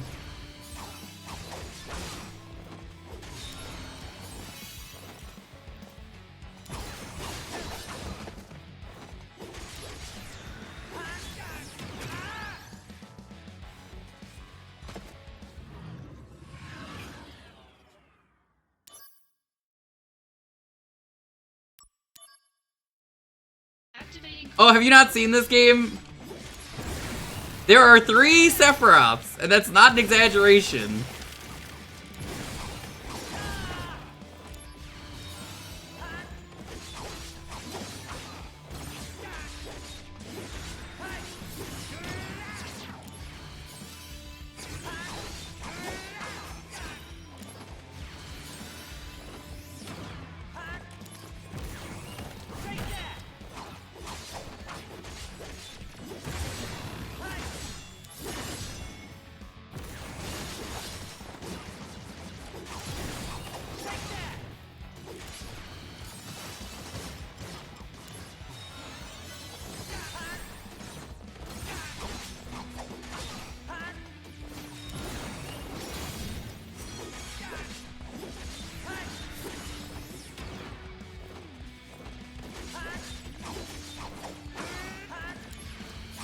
Oh, have you not seen this game? There are 3 Sephiroths, and that's not an exaggeration.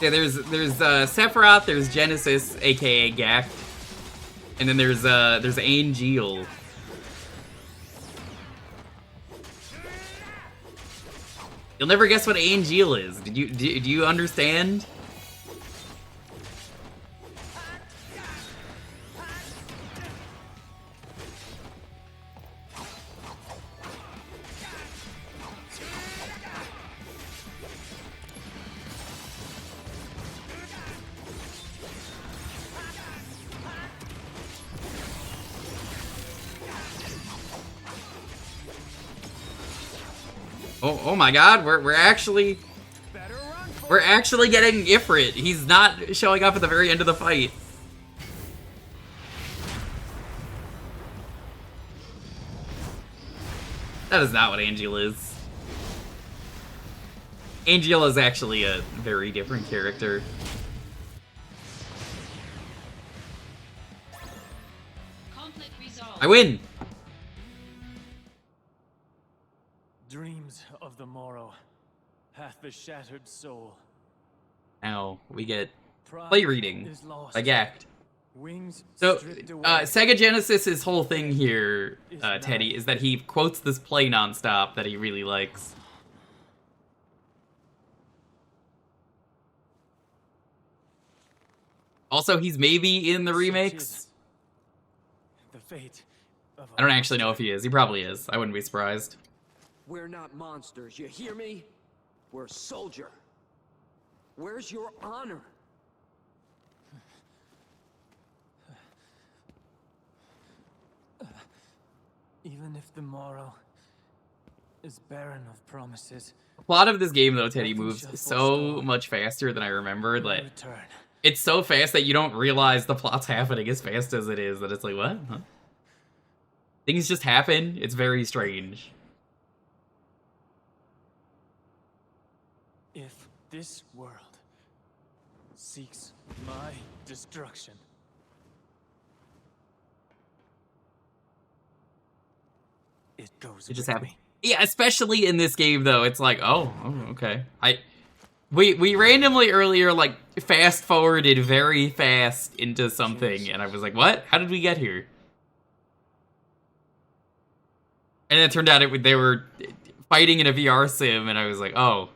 Yeah, there's Sephiroth, there's Genesis, aka Gact, and then there's Angel. You'll never guess what Angel is. Do you understand? Oh my god, we're actually getting Ifrit. He's not showing up at the very end of the fight. That is not what Angel is. Angel is actually a very different character. I win! the shattered soul. Now we get Pride play reading is lost. by Gact. Wings So, stripped away. Sega Genesis' whole thing here, Teddy, is that he quotes this play nonstop that he really likes. Also, he's maybe in the remakes. The fate of I don't actually know if he is. He probably is. I wouldn't be surprised. We're not monsters, you hear me? We're a soldier. Where's your honor? Even if the morrow is barren of promises. The plot of this game, though, Teddy, moves so much faster than I remembered. Like, it's so fast that you don't realize the plot's happening as fast as it is. That it's like, what? Huh? Things just happen. It's very strange. If this world seeks my destruction, it goes. It just happened. Yeah, especially in this game, though. It's like, oh, okay. We randomly earlier, like, fast forwarded very fast into something, and I was like, what? How did we get here? And it turned out they were fighting in a VR sim, and I was like, oh.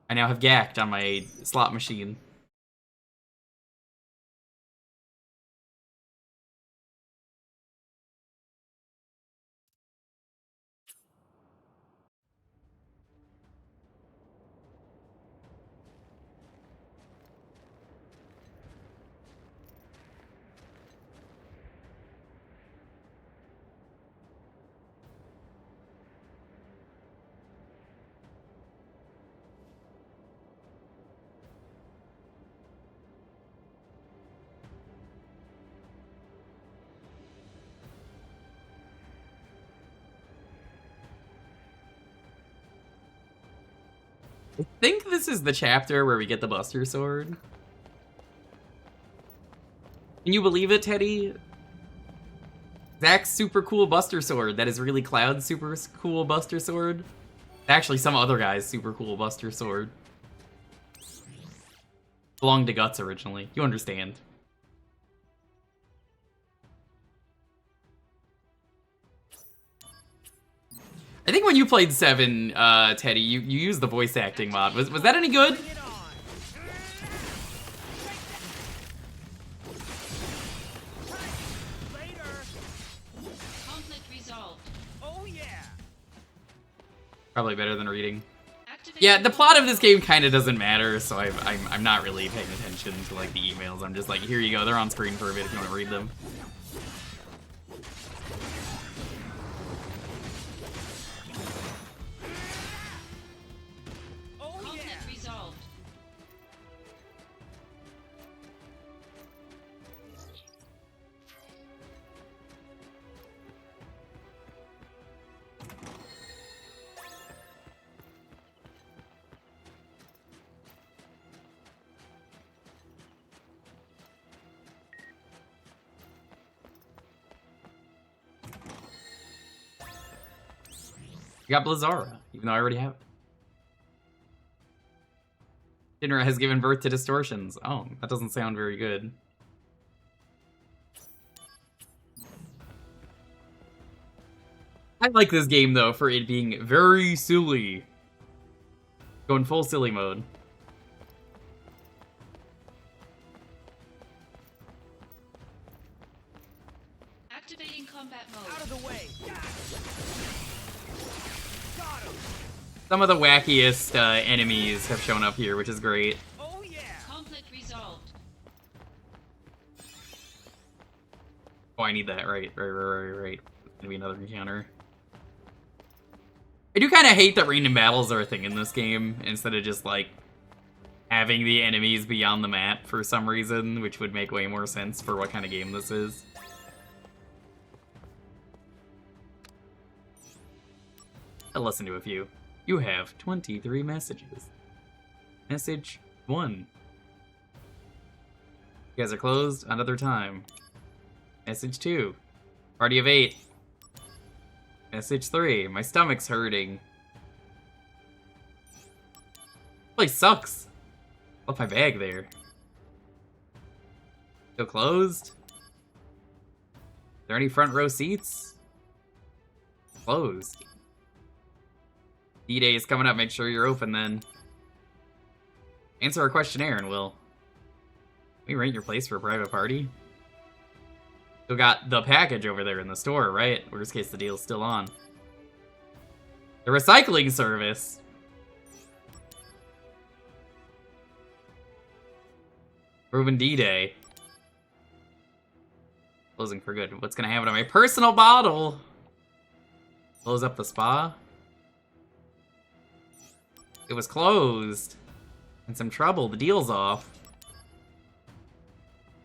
I now have Gact on my slot machine. I think this is the chapter where we get the Buster Sword. Can you believe it, Teddy? Zach's super cool Buster Sword. That is really Cloud's super cool Buster Sword. Actually, some other guy's super cool Buster Sword. Belonged to Guts originally. You understand. I think when you played 7, Teddy, you used the voice acting mod. Was that any good? Conflict resolved. Oh yeah. Probably better than reading. Yeah, the plot of this game kind of doesn't matter, so I'm not really paying attention to like the emails. I'm just like, here you go, they're on screen for a bit if you want to read them. Conflict resolved. You got Blizzara, even though I already have it. Shinra has given birth to distortions. Oh, that doesn't sound very good. I like this game, though, for it being very silly. Going full silly mode. Activating combat mode. Out of the way. Some of the wackiest enemies have shown up here, which is great. Oh yeah. Conflict resolved. Oh, I need that. Right. Gonna be another encounter. I do kind of hate that random battles are a thing in this game, instead of just, like, having the enemies be on the map for some reason, which would make way more sense for what kind of game this is. I'll listen to a few. You have 23 messages. Message 1. You guys are closed. Another time. Message 2. Party of 8. SH3, my stomach's hurting. Place sucks. Left my bag there. Still closed? Is there any front row seats? Closed. D-Day is coming up, make sure you're open then. Answer our questionnaire and we'll... Can we rent your place for a private party? Still got the package over there in the store, right? Worst case, the deal's still on. The recycling service. Proven D-Day. Closing for good. What's gonna happen to my personal bottle? Close up the spa. It was closed. In some trouble. The deal's off.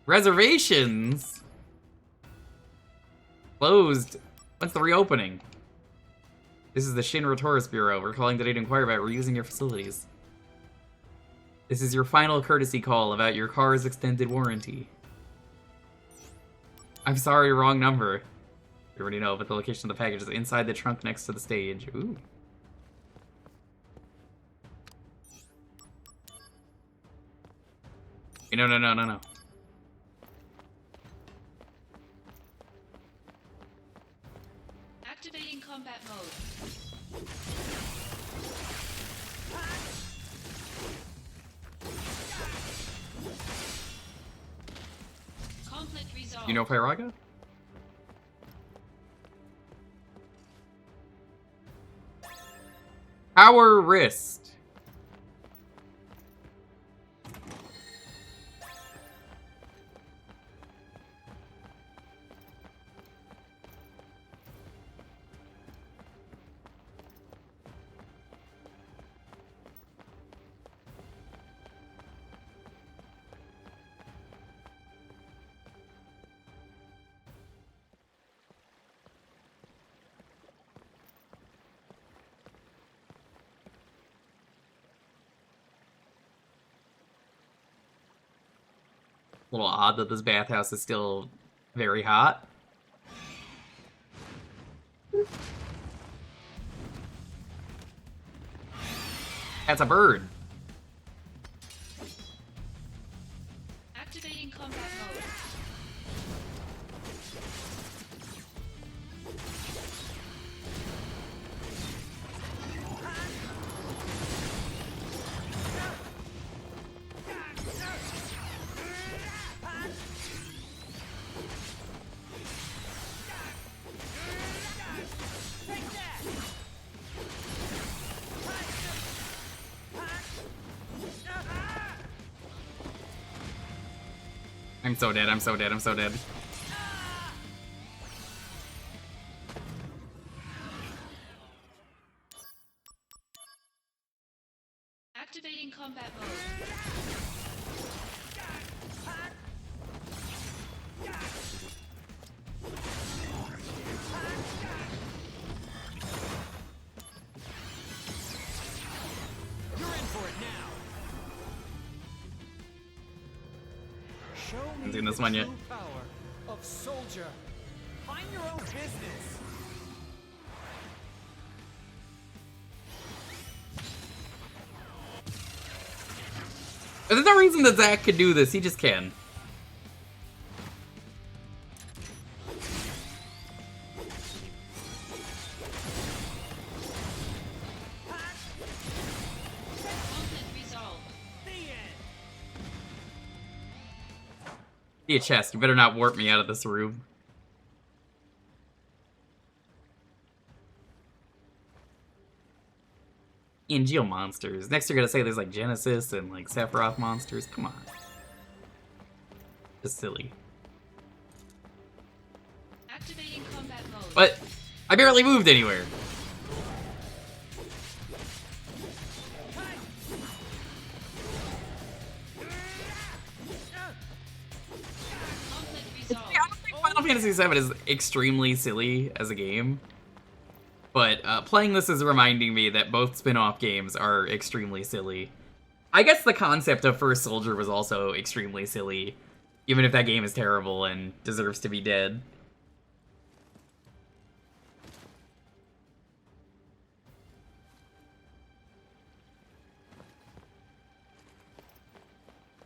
Reservations. Closed. When's the reopening? This is the Shinra Tourist Bureau. We're calling today to inquire about reusing your facilities. This is your final courtesy call about your car's extended warranty. I'm sorry, wrong number. You already know, but the location of the package is inside the trunk next to the stage. Ooh. Hey, no. Activating combat mode. Conflict resolved. You know Pyraga? Power wrist. A little odd that this bathhouse is still very hot. That's a bird. Activating combat mode. I'm so dead, I'm so dead, I'm so dead. Activating combat mode. You're in for it now. Show me Haven't seen this one yet. the true power of soldier. Mind your own business. There's no reason that Zack could do this, he just can. Be a chest, you better not warp me out of this room. And Geo monsters. Next you're gonna say there's like Genesis and like Sephiroth monsters. Come on. Just silly. Activating combat mode. But I barely moved anywhere. Final Fantasy VII is extremely silly as a game, but playing this is reminding me that both spin-off games are extremely silly. I guess the concept of First Soldier was also extremely silly, even if that game is terrible and deserves to be dead.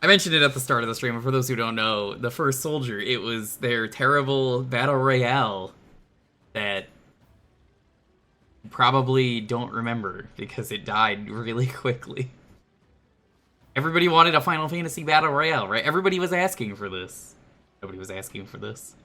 I mentioned it at the start of the stream, but for those who don't know, the first soldier, it was their terrible battle royale that you probably don't remember because it died really quickly. Everybody wanted a Final Fantasy battle royale, right? Everybody was asking for this. Nobody was asking for this.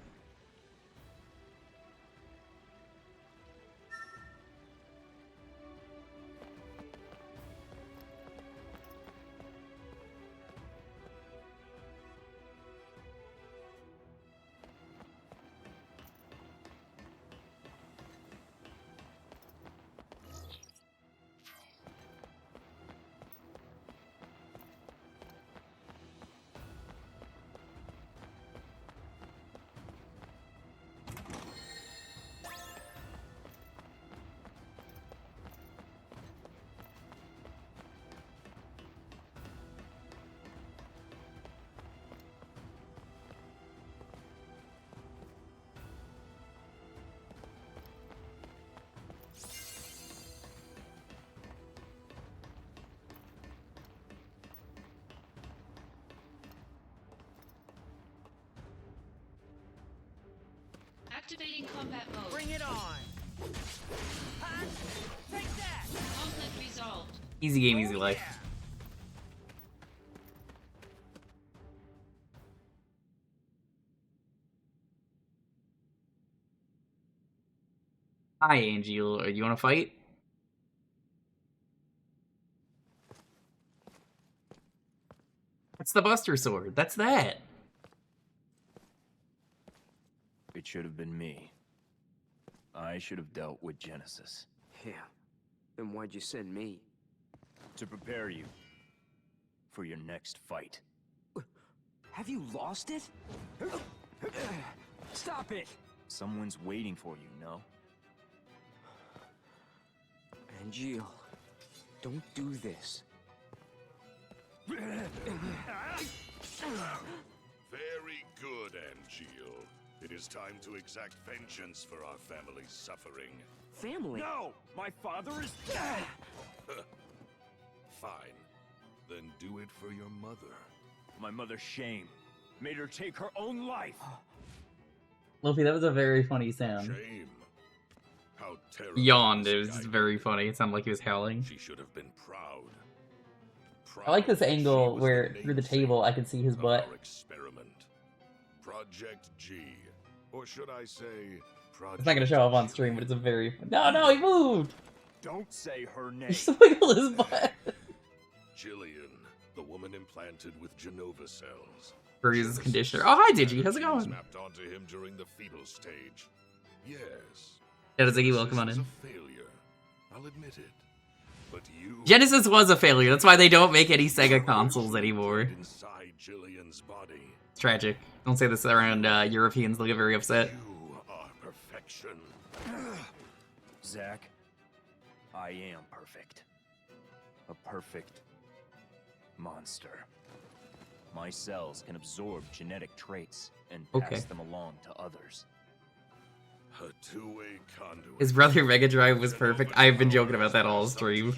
Activating combat mode. Bring it on! Take that! Conflict resolved. Easy game, easy life. Hi, Angel. You want to fight? That's the Buster Sword. That's that. It should have been me. I should have dealt with Genesis. Yeah. Then why'd you send me? To prepare you for your next fight. Have you lost it? Stop it! Someone's waiting for you, no? Angel, don't do this. Very good, Angel. It is time to exact vengeance for our family's suffering. Family? No! My father is... Fine. Then do it for your mother. My mother's shame made her take her own life. Luffy, that was a very funny sound. Shame. How terrible. Yawned. It was just very funny. It sounded like he was howling. She should have been proud. I like this angle where through the table I can see his butt. Our experiment. Project G. Or should I say Project It's not gonna show up on stream, but it's a very... No, he moved! Don't say her name. He just wiggled his butt. Jillian, the woman implanted with Genova cells. Freeze conditioner. Oh, hi, Digi. How's it Genes going? mapped onto him during the fetal stage. Yes. Yeah, Ziggy, welcome on Genesis in. was a failure. I'll admit it. But you Genesis was a failure. That's why they don't make any Sega consoles anymore. inside Jillian's body. It's tragic. Don't say this around Europeans. They'll get very upset. You are perfection. Zack, I am perfect. A perfect monster. My cells can absorb genetic traits and pass them along to others. A two-way conduit. His brother Mega Drive was perfect. I've been joking about that all stream.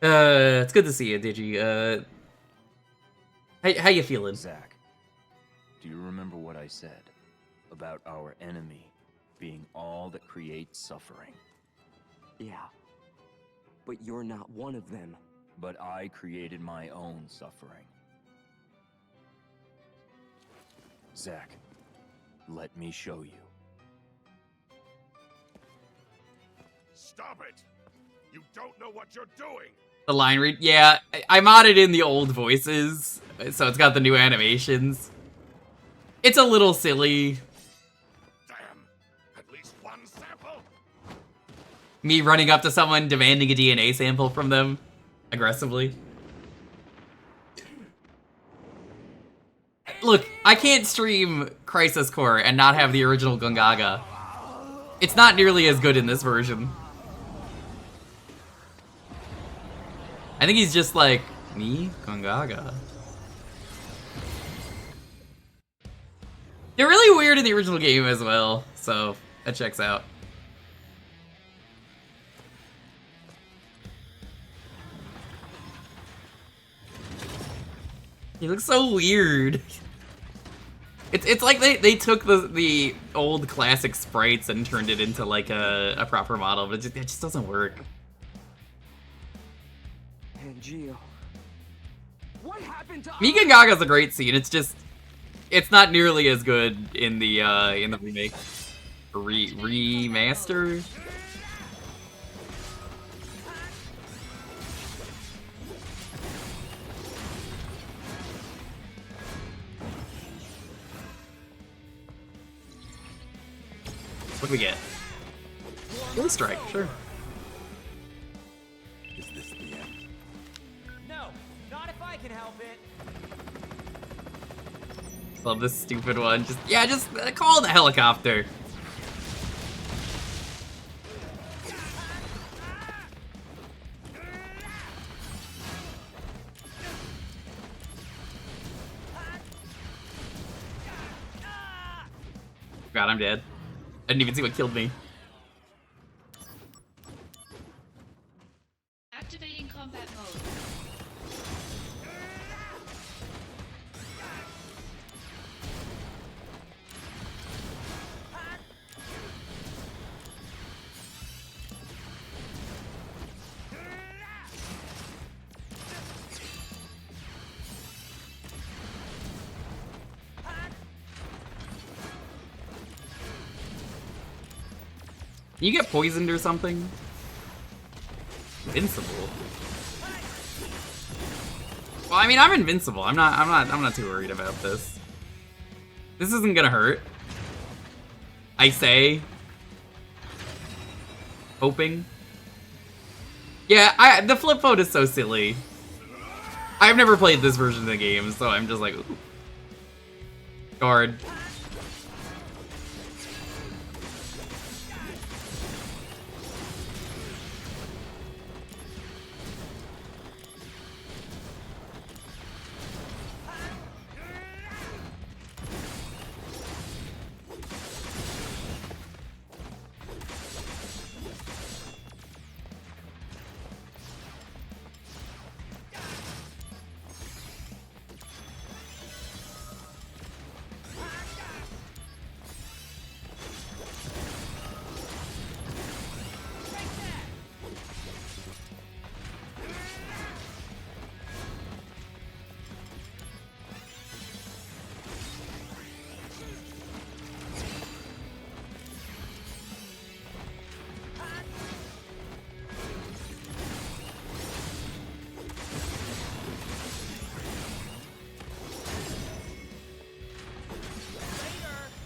It's good to see you, Digi. How you feeling? Zack, do you remember what I said about our enemy being all that creates suffering? Yeah. But you're not one of them. But I created my own suffering. Zack, let me show you. Stop it! You don't know what you're doing! The line read, yeah, I modded in the old voices, so it's got the new animations. It's a little silly. Damn! At least one sample? Me running up to someone demanding a DNA sample from them aggressively. Look, I can't stream Crisis Core and not have the original Gongaga. It's not nearly as good in this version. I think he's just like, me? Gongaga. They're really weird in the original game as well, so that checks out. He looks so weird. It's like they took the old classic sprites and turned it into like a proper model, but it just doesn't work. And Gio. What happened to Gongaga's a great scene. It's not nearly as good in the remake, remaster. What do we get? Wind strike, sure. Is this the end? No, not if I can help it. Love this stupid one. Just call the helicopter. God, I'm dead. I didn't even see what killed me. Activating combat mode. Can you get poisoned or something? Invincible. Well, I mean, I'm invincible. I'm not too worried about this. This isn't gonna hurt. I say. Hoping. Yeah, the flip phone is so silly. I've never played this version of the game, so I'm just like, ooh. Guard.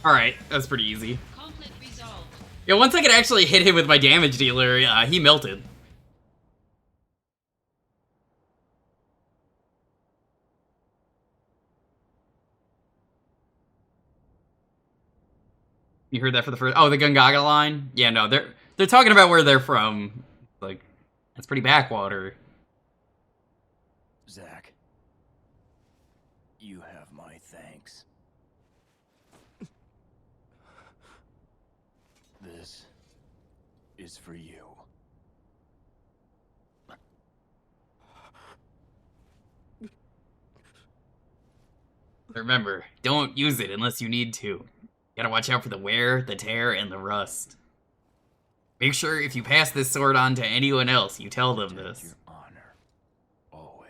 Alright, that's pretty easy. Conflict resolved. Yeah, once I could actually hit him with my damage dealer, he melted. You heard that for the first... Oh, the Gongaga line? Yeah, no, they're talking about where they're from. Like, that's pretty backwater. Zack, you have my thanks. This is for you. Remember, don't use it unless you need to. Gotta watch out for the wear, the tear, and the rust. Make sure if you pass this sword on to anyone else, you tell them this. Your honor, always.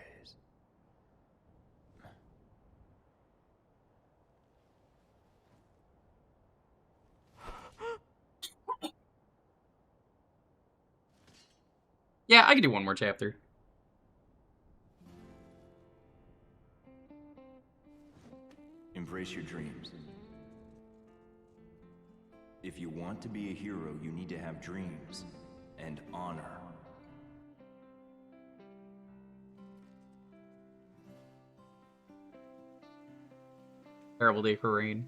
Yeah, I can do one more chapter. Embrace your dreams. If you want to be a hero, you need to have dreams and honor. Terrible day for rain.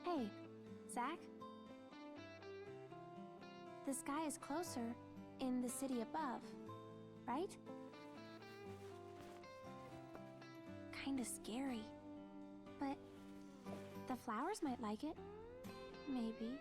Hey, Zack? The sky is closer in the city above, right? Kinda scary. But The flowers might like it. Maybe.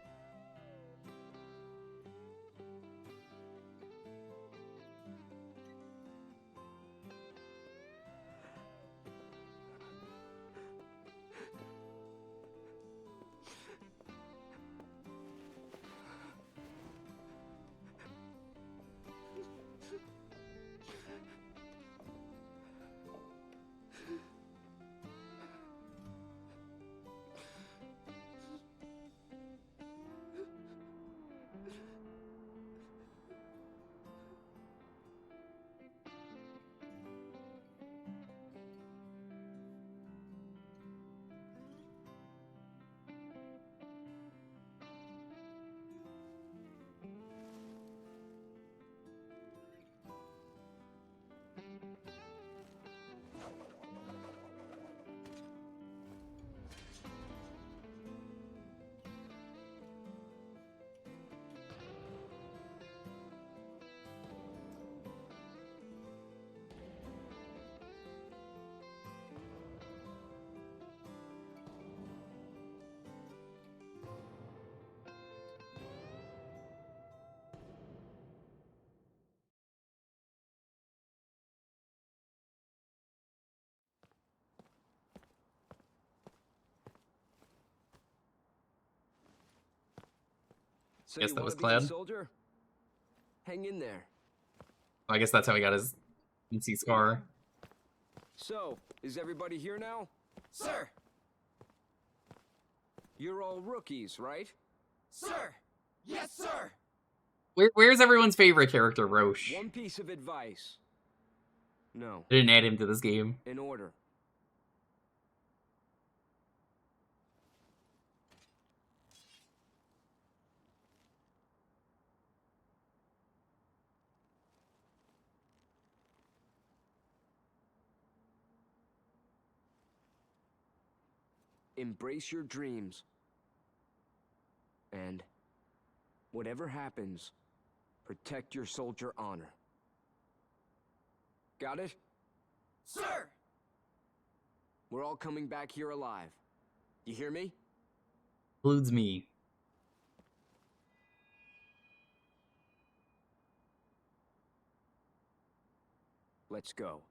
So Guess you that was wanna be a Clad. soldier? Hang in there. I guess that's how he got his NC scar. So, is everybody here now? Sir! You're all rookies, right? Sir! Yes, sir! Where's everyone's favorite character, Roche? One piece of advice. No. I didn't add him to this game. In order. Embrace your dreams. And whatever happens, protect your soldier honor. Got it? Sir! We're all coming back here alive. You hear me? Includes me. Let's go.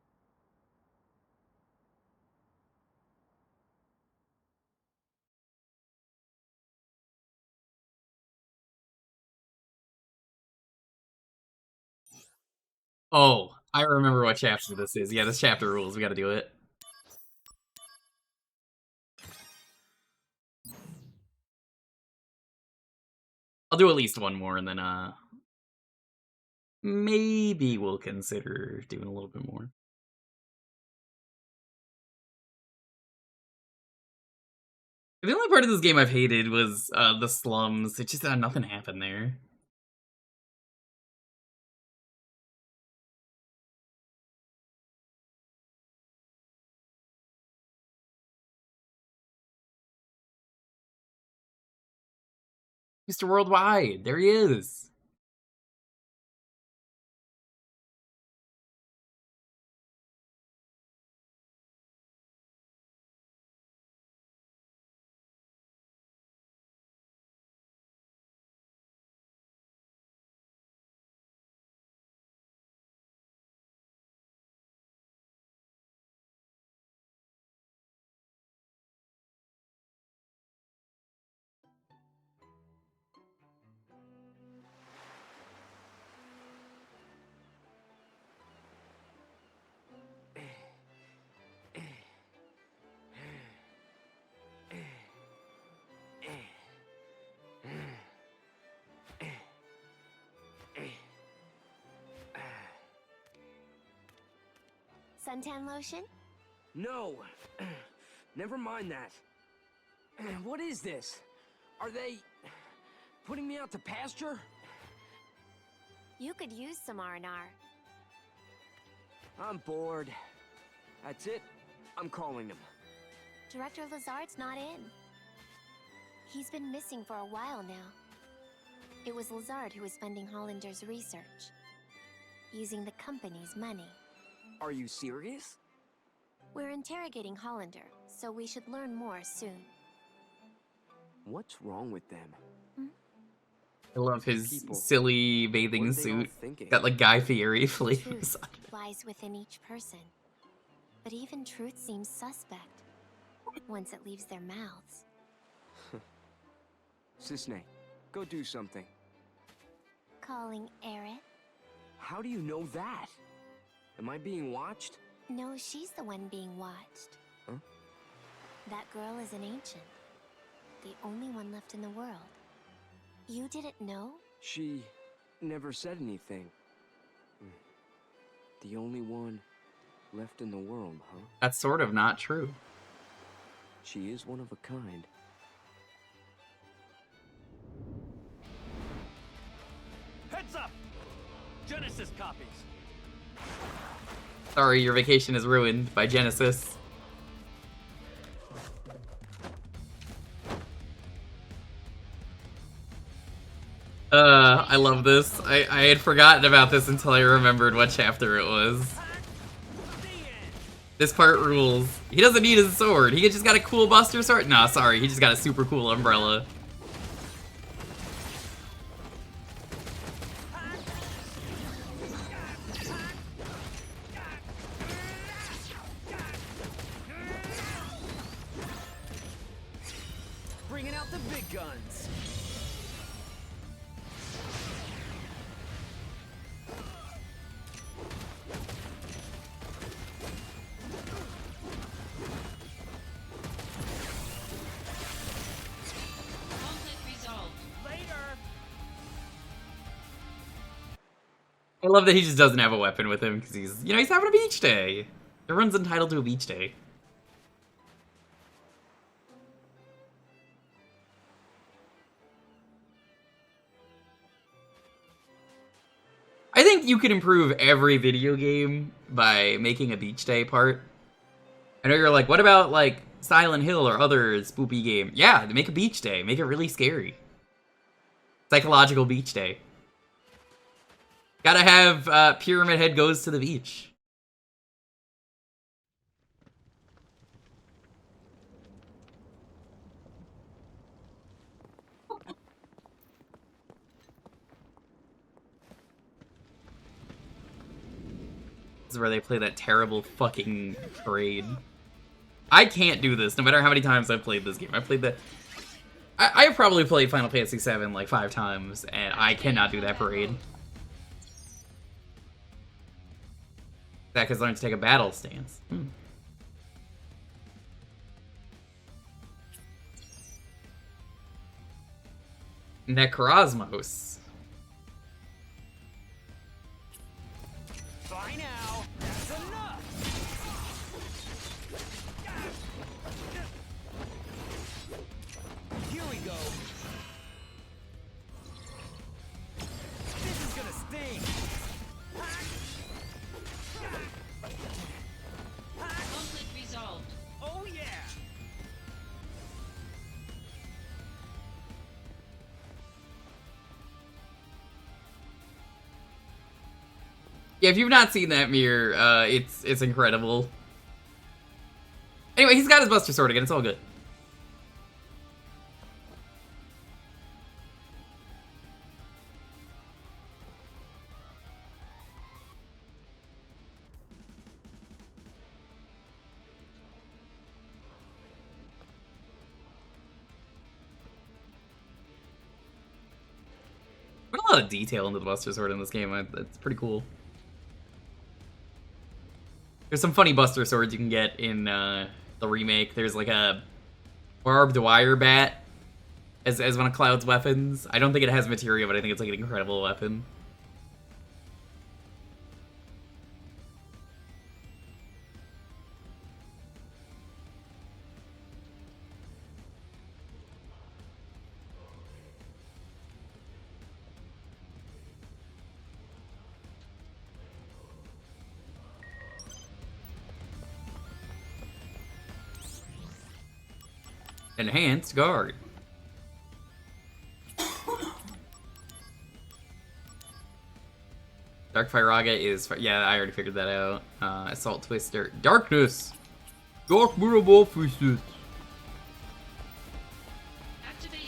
Oh, I remember what chapter this is. Yeah, this chapter rules. We gotta do it. I'll do at least one more, and then, maybe we'll consider doing a little bit more. The only part of this game I've hated was, the slums. It just, nothing happened there. Mr. Worldwide, there he is. Suntan lotion? No! Never mind that. What is this? Are they putting me out to pasture? You could use some R&R. I'm bored. That's it. I'm calling him. Director Lazard's not in. He's been missing for a while now. It was Lazard who was funding Hollander's research, using the company's money. Are you serious? We're interrogating Hollander, so we should learn more soon. What's wrong with them? I love his People. silly bathing What are they all suit. thinking? Got like Guy Fieri Truth flames. lies within each person. But even truth seems suspect once it leaves their mouths. Cisne, go do something. Calling Aerith? How do you know that? Am I being watched? No, she's the one being watched. Huh? That girl is an ancient. The only one left in the world. You didn't know? She never said anything. The only one left in the world, huh? That's sort of not true. She is one of a kind. Heads up! Genesis copies. Sorry, your vacation is ruined by Genesis. I love this. I had forgotten about this until I remembered what chapter it was. This part rules. He doesn't need his sword. He just got a cool Buster Sword. Nah, sorry. He just got a super cool umbrella. Bringing out the big guns. Conflict resolved. I love that he just doesn't have a weapon with him because he's, you know, he's having a beach day. Everyone's entitled to a beach day. I think you can improve every video game by making a beach day part. I know you're like, what about like Silent Hill or other spoopy game? Yeah, make a beach day. Make it really scary. Psychological beach day. Gotta have Pyramid Head goes to the beach. This is where they play that terrible fucking parade. I can't do this no matter how many times I've played this game. I played that. I've probably played Final Fantasy VII like 5 times, and I cannot do that parade. Zach has learned to take a battle stance. Necrosmos. By now, that's enough! Here we go. This is gonna sting. Conflict resolved. Oh yeah! Yeah, if you've not seen that mirror, it's incredible. Anyway, he's got his Buster Sword again. It's all good. Put a lot of detail into the Buster Sword in this game. It's pretty cool. There's some funny Buster Swords you can get in the remake. There's like a barbed wire bat as one of Cloud's weapons. I don't think it has materia, but I think it's like an incredible weapon. Enhanced guard. Dark Firaga is, yeah, I already figured that out. Assault Twister. Darkness! Dark Metamorphosis! Activate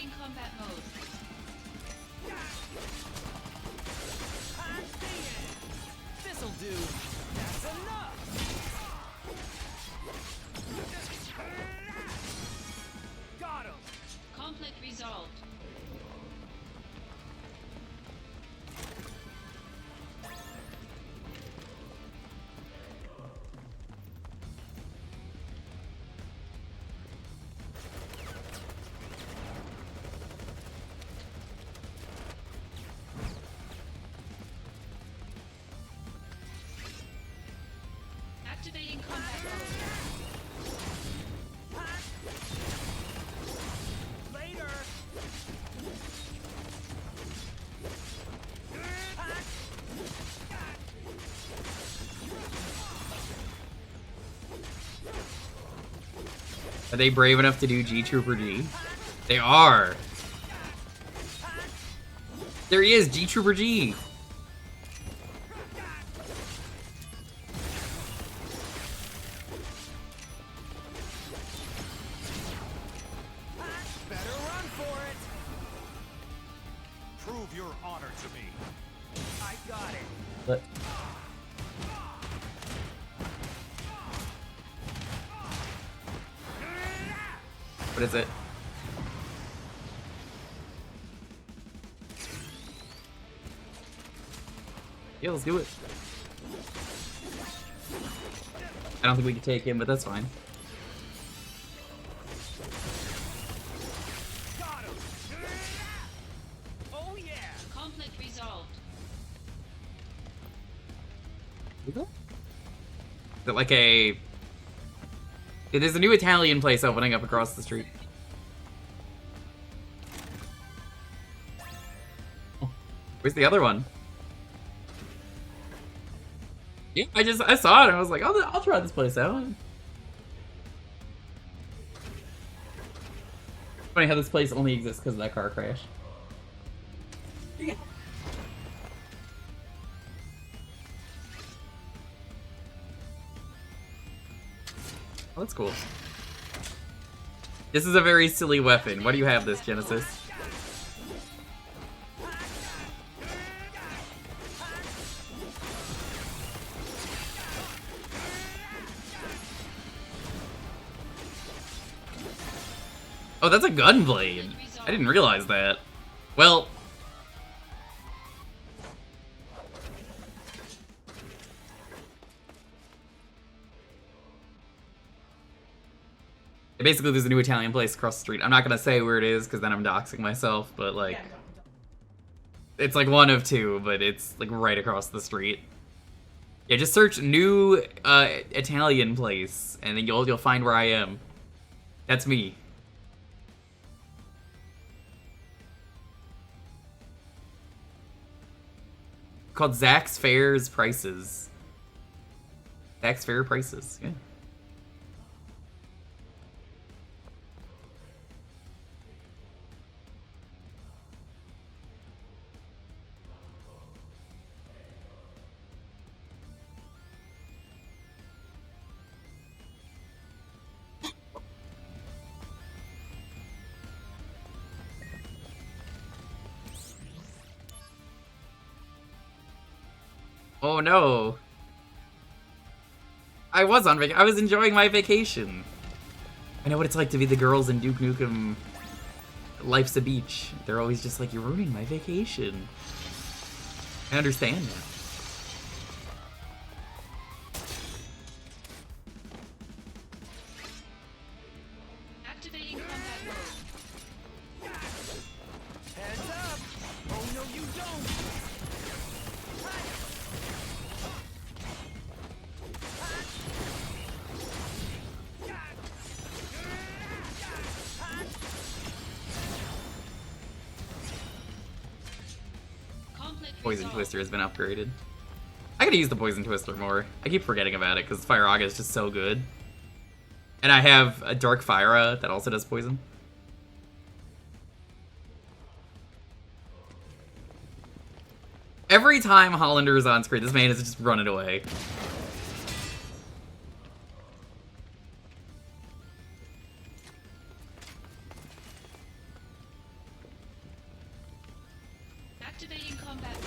Activating combat mode. Later. Are they brave enough to do G Trooper G? They are. There he is, G Trooper G. Better run for it. Prove your honor to me. I got it. But what is it? Yeah, let's do it. I don't think we can take him, but that's fine. Oh yeah. Conflict resolved. Is it like a... There's a new Italian place opening up across the street. Oh, where's the other one? Yeah, I saw it and I was like, I'll try this place out. Funny how this place only exists because of that car crash. Yeah. Oh, that's cool. This is a very silly weapon. Why do you have this, Genesis? Oh, that's a gun blade. I didn't realize that. Well... basically, there's a new Italian place across the street. I'm not gonna say where it is, because then I'm doxing myself, but, like... it's, like, one of two, but it's, like, right across the street. Yeah, just search new, Italian place, and then you'll find where I am. That's me. Called Zach's Fair's Prices. Zach's Fair Prices, yeah. Oh no. I was on vacation. I was enjoying my vacation. I know what it's like to be the girls in Duke Nukem Life's a Beach. They're always just like, you're ruining my vacation. I understand now. Activating combat mode. Heads up. Oh no, you don't. Poison Twister has been upgraded. I gotta use the Poison Twister more. I keep forgetting about it because Fire Aga is just so good. And I have a Dark Fyra that also does poison. Every time Hollander is on screen, this man is just running away. Activating combat mode.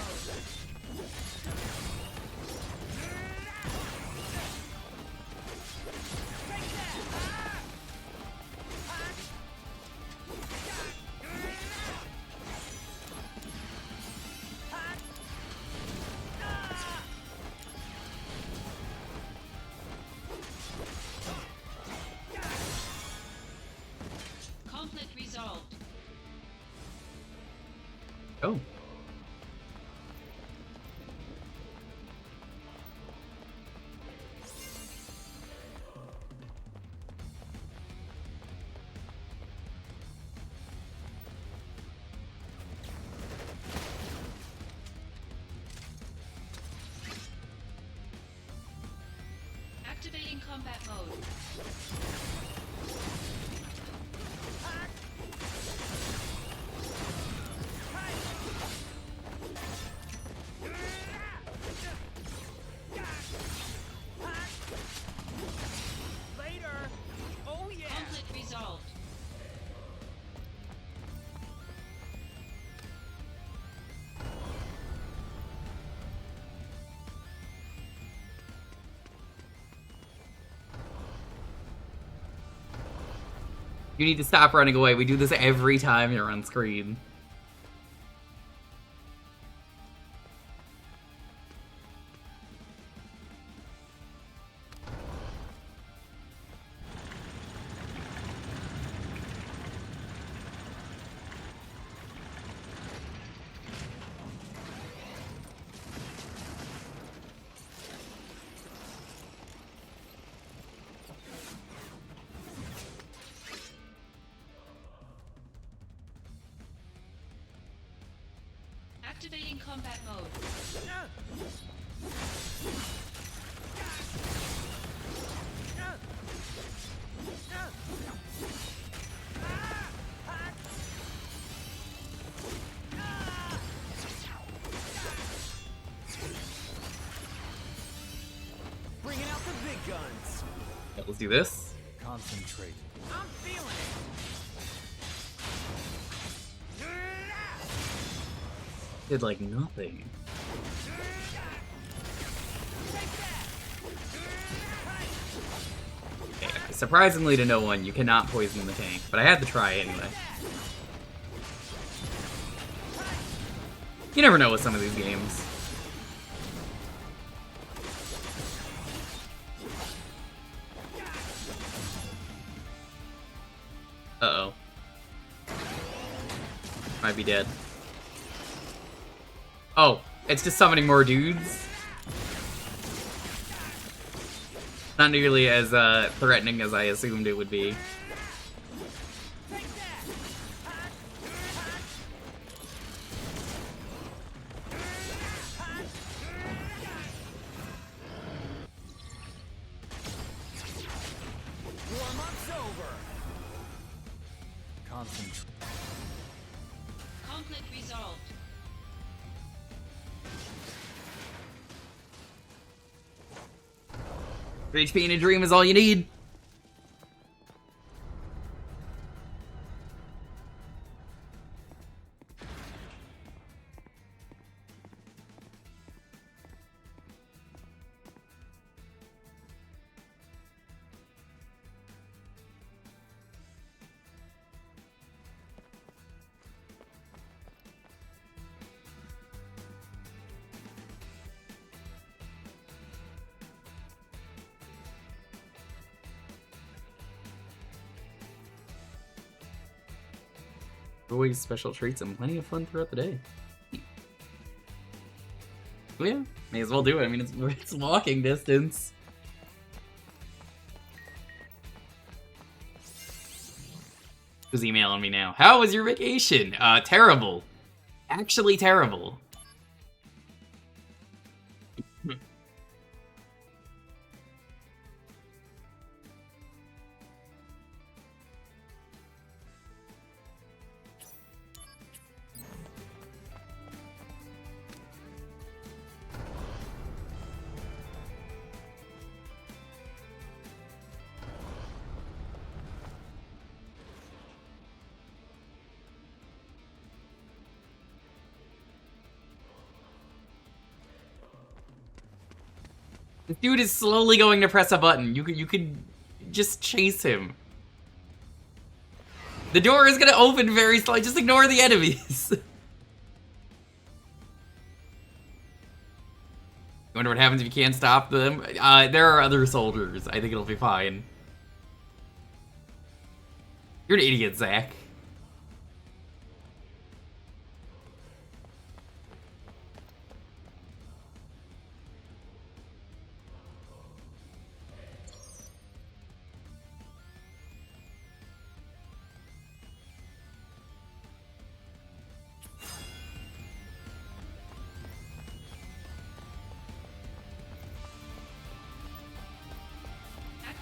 Conflict resolved. Oh. Activating combat mode. Later! Oh yeah! Conflict resolved. You need to stop running away. We do this every time you're on screen. Activating combat mode. Bringing out the big guns. Yeah, let's do this. Concentrate. I'm feeling Did like nothing. Okay, surprisingly to no one, you cannot poison the tank, but I had to try anyway. You never know with some of these games. Uh-oh. Might be dead. Oh, it's just summoning more dudes? Not nearly as threatening as I assumed it would be. warm-up's over. Concentrate. Conflict resolved. HP in a dream is all you need. Always special treats and plenty of fun throughout the day. Well, yeah, may as well do it. I mean, it's walking distance. Who's emailing me now? How was your vacation? Terrible. Actually terrible. This dude is slowly going to press a button. You could just chase him. The door is gonna open very slowly. Just ignore the enemies. You wonder what happens if you can't stop them? There are other soldiers. I think it'll be fine. You're an idiot, Zach.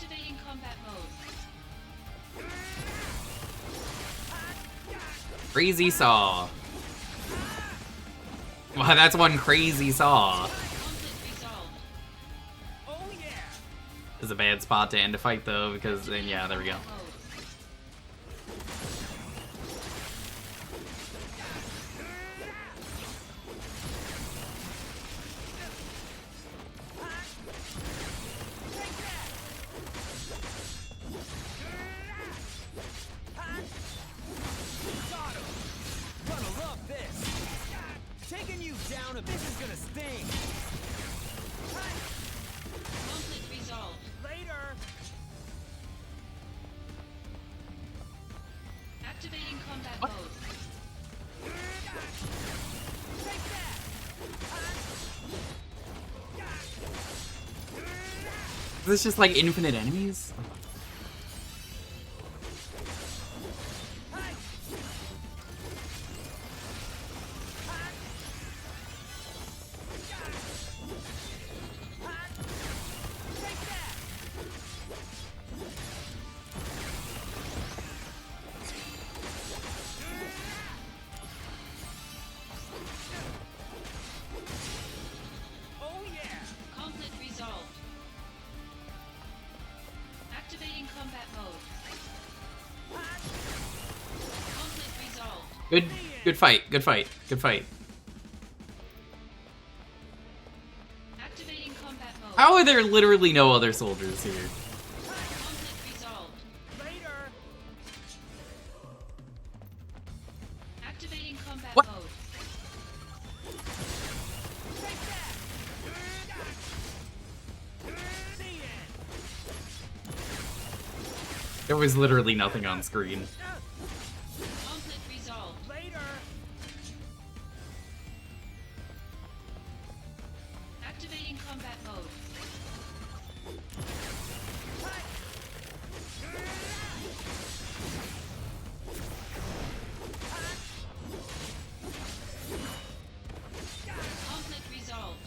Activating combat mode. Crazy saw. Wow, that's one crazy saw. This is a bad spot to end a fight though, because then yeah, there we go. Gonna love this. Taking you down a bit is gonna sting. Conflict resolved. Later. Activating combat mode. Is this just like infinite enemies? Oh yeah. Conflict resolved. Activating combat mode. Conflict resolved. Good fight, good fight, good fight. Activating combat mode. How are there literally no other soldiers here? Conflict resolved. Later. Activating combat What? mode. There was literally nothing on screen. Conflict resolved. Later. Activating combat mode. Conflict resolved.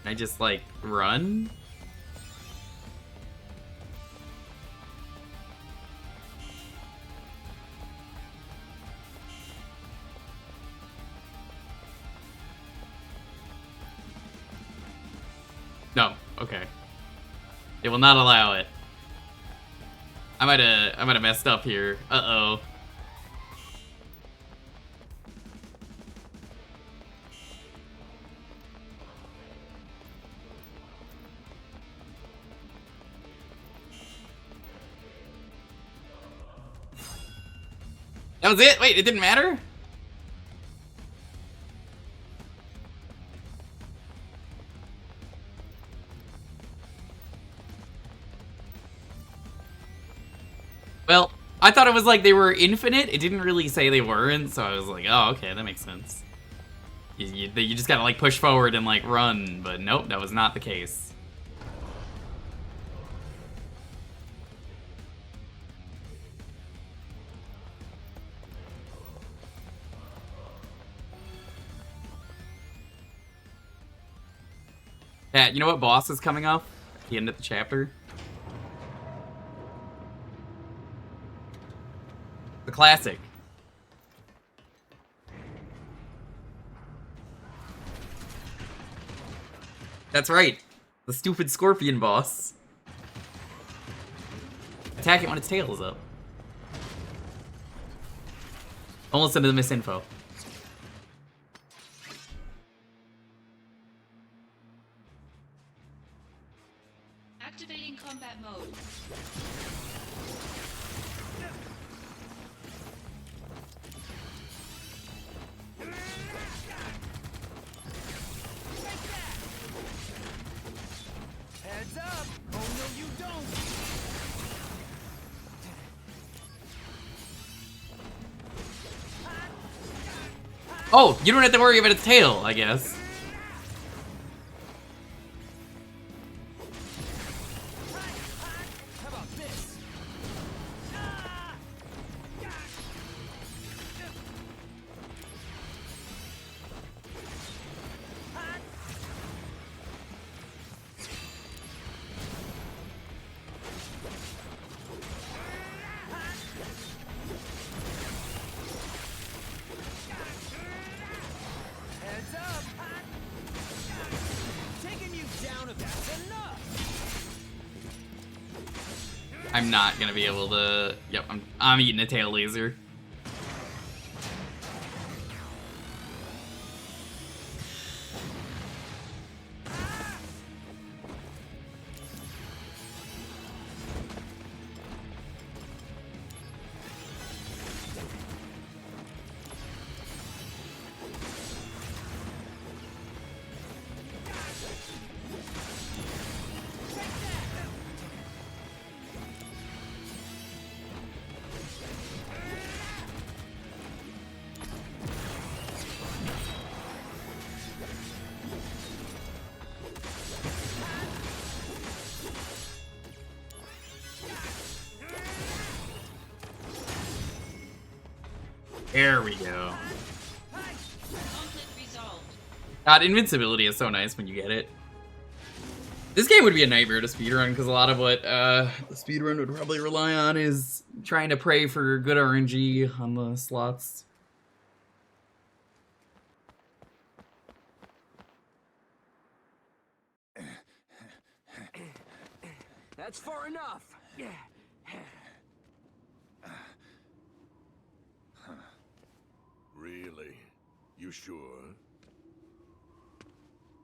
Can I just like run? No, okay. They will not allow it. I might have messed up here. Uh-oh. That was it? Wait, it didn't matter? Well, I thought it was like they were infinite. It didn't really say they weren't, so I was like, oh, okay, that makes sense. You just gotta like push forward and like run, but nope, that was not the case. Yeah, you know what boss is coming up? At the end of the chapter? The classic. That's right. The stupid scorpion boss. Attack it when its tail is up. Don't listen to the misinfo. Activating combat mode. Heads up. Oh no, you don't. Oh, you don't have to worry about its tail, I guess. How about this? I'm not gonna be able to. Yep, I'm eating a tail laser. There we go. God, invincibility is so nice when you get it. This game would be a nightmare to speedrun, because a lot of what the speedrun would probably rely on is trying to pray for good RNG on the slots. That's far enough. Really? You sure?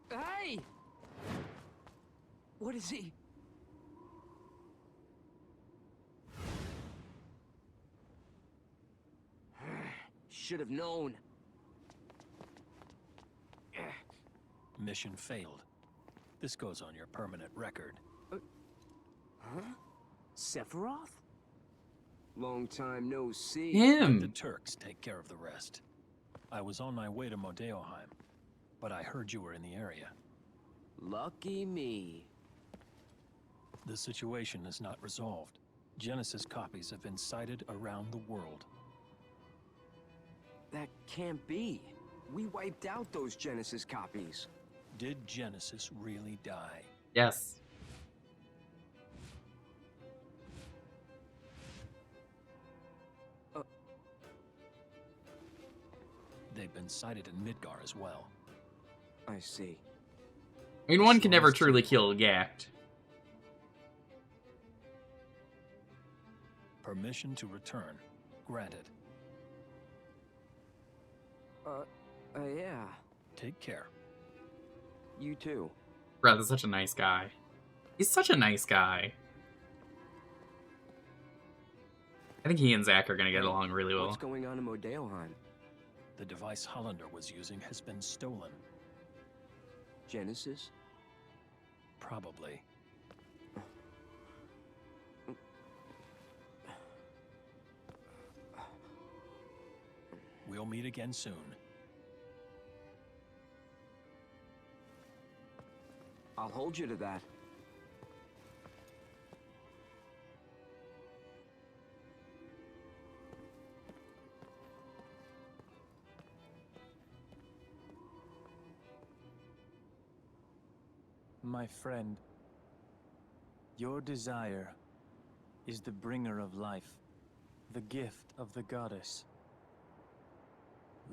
Hey! What is he? Should have known. Mission failed. This goes on your permanent record. Huh? Sephiroth? Long time no see. Let the Turks take care of the rest. I was on my way to Modeoheim, but I heard you were in the area. Lucky me. The situation is not resolved. Genesis copies have been sighted around the world. That can't be. We wiped out those Genesis copies. Did Genesis really die? Yes. They've been sighted in Midgar as well. I see. I mean, one can never truly kill Gact. Permission to return. Granted. Yeah. Take care. You too. Brad is such a nice guy. He's such a nice guy. I think he and Zach are gonna get along really well. What's going on in Modeoheim? The device Hollander was using has been stolen. Genesis? Probably. We'll meet again soon. I'll hold you to that. My friend, your desire is the bringer of life, the gift of the goddess.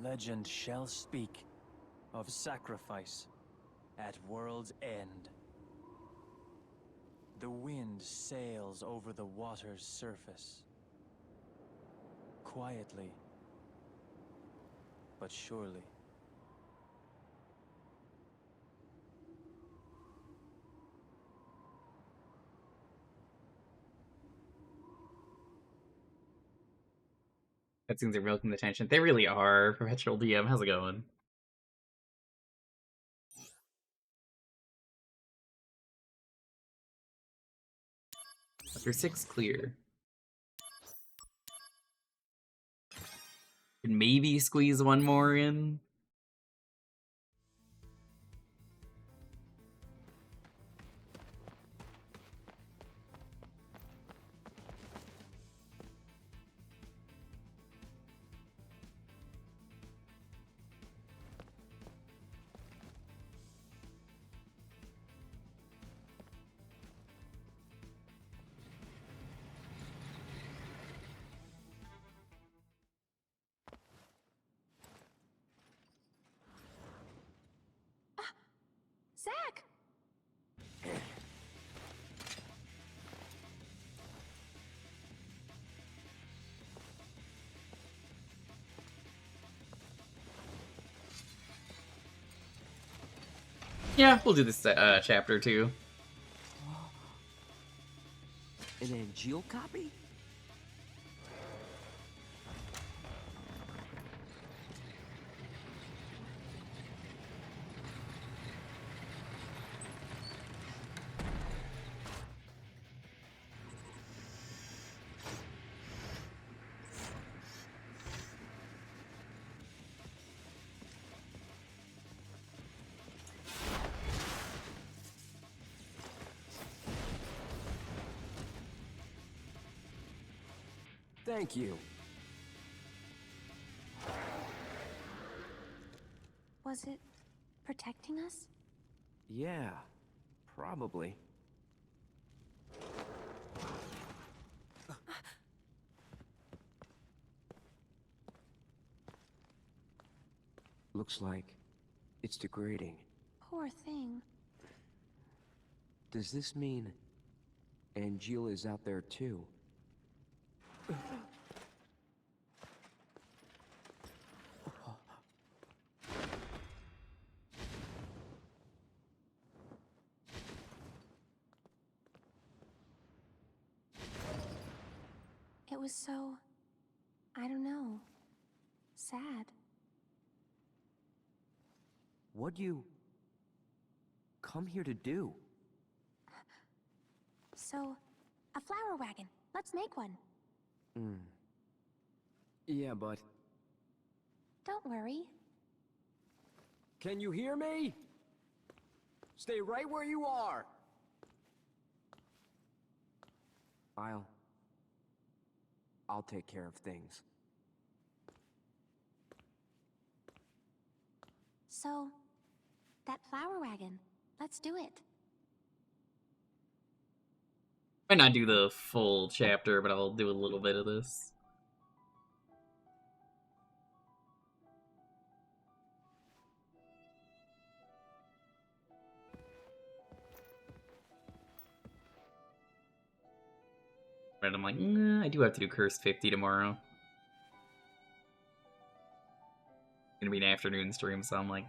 Legend shall speak of sacrifice at world's end. The wind sails over the water's surface, quietly, but surely. Cutscenes are milking the tension. They really are. Perpetual DM, how's it going? Chapter 6 clear. Can maybe squeeze one more in. Zach! Yeah, we'll do this chapter too. An Angeal copy? Thank you. Was it protecting us? Yeah, probably. Looks like it's degrading. Poor thing. Does this mean Angeal is out there too? It was so... I don't know. Sad. What'd you come here to do? So, a flower wagon. Let's make one. Yeah, but... Don't worry. Can you hear me? Stay right where you are! I'll take care of things. So, that flower wagon. Let's do it. Might not do the full chapter, but I'll do a little bit of this. But I'm like, I do have to do Cursed 50 tomorrow. It's gonna be an afternoon stream, so I'm like,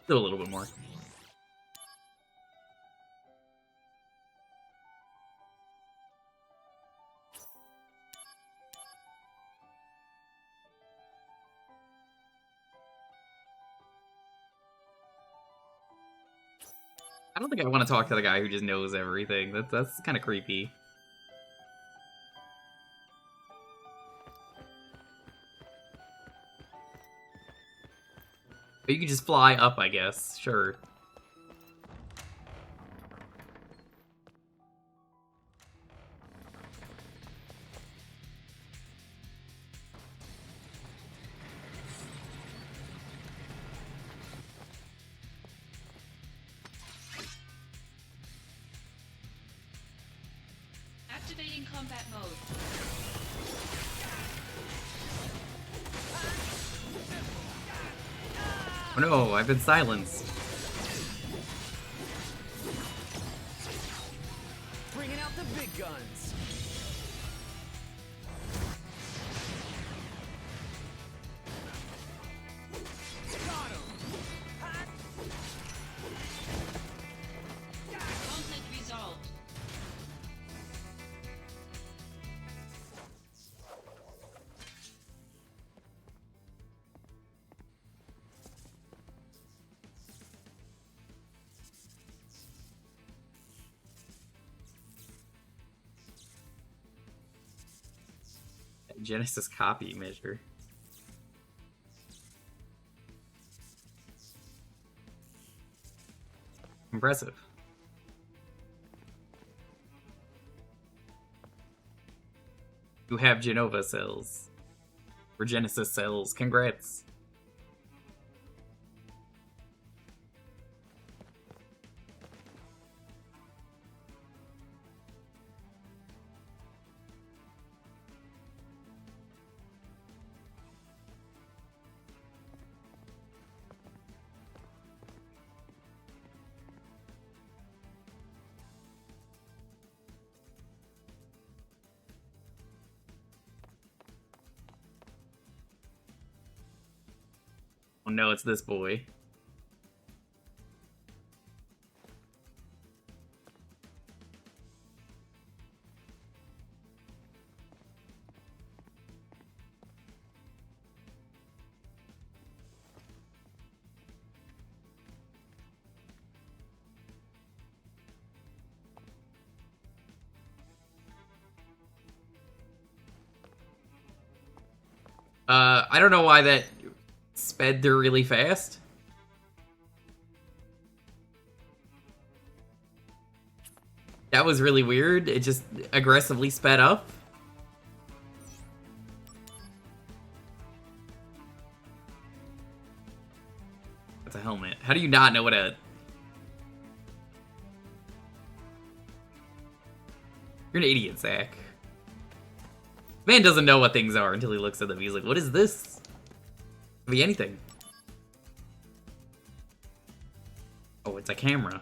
do a little bit more. I don't think I want to talk to the guy who just knows everything. That's kind of creepy. But you can just fly up, I guess. Sure. Activating combat mode. Oh no, I've been silenced. Bringing out the big guns! Got him! Conflict resolved. Genesis copy measure. Impressive. You have Genova cells. Or Genesis cells. Congrats. Oh no, it's this boy. I don't know why that sped through really fast. That was really weird. It just aggressively sped up. That's a helmet. How do you not know what a... You're an idiot, Zach. Man doesn't know what things are until he looks at them. He's like, what is this? Could be anything. Oh, it's a camera.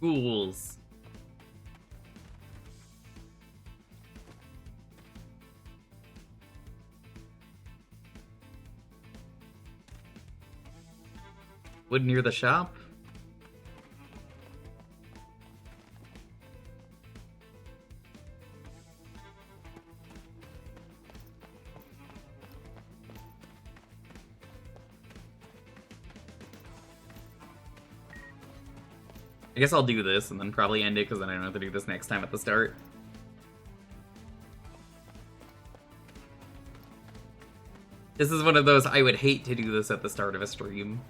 Ghouls. Wood near the shop? I guess I'll do this and then probably end it because then I don't have to do this next time at the start. This is one of those I would hate to do this at the start of a stream.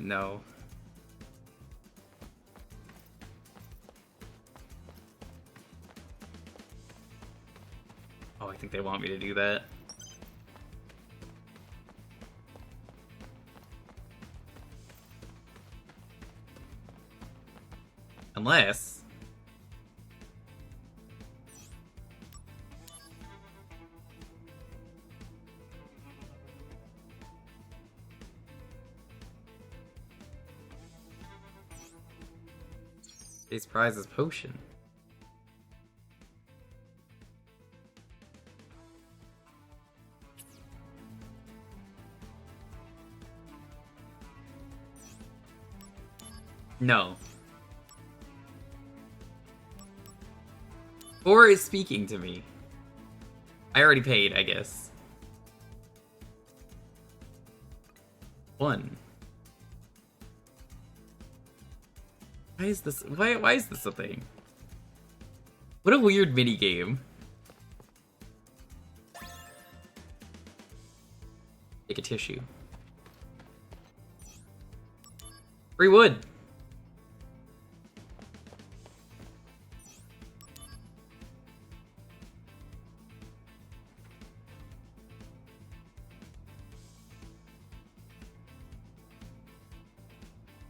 No. Oh, I think they want me to do that. Unless... Today's prize is potion. No. Or is speaking to me. I already paid, I guess. 1. Why is this? Why is this a thing? What a weird mini game. Take a tissue. Free wood.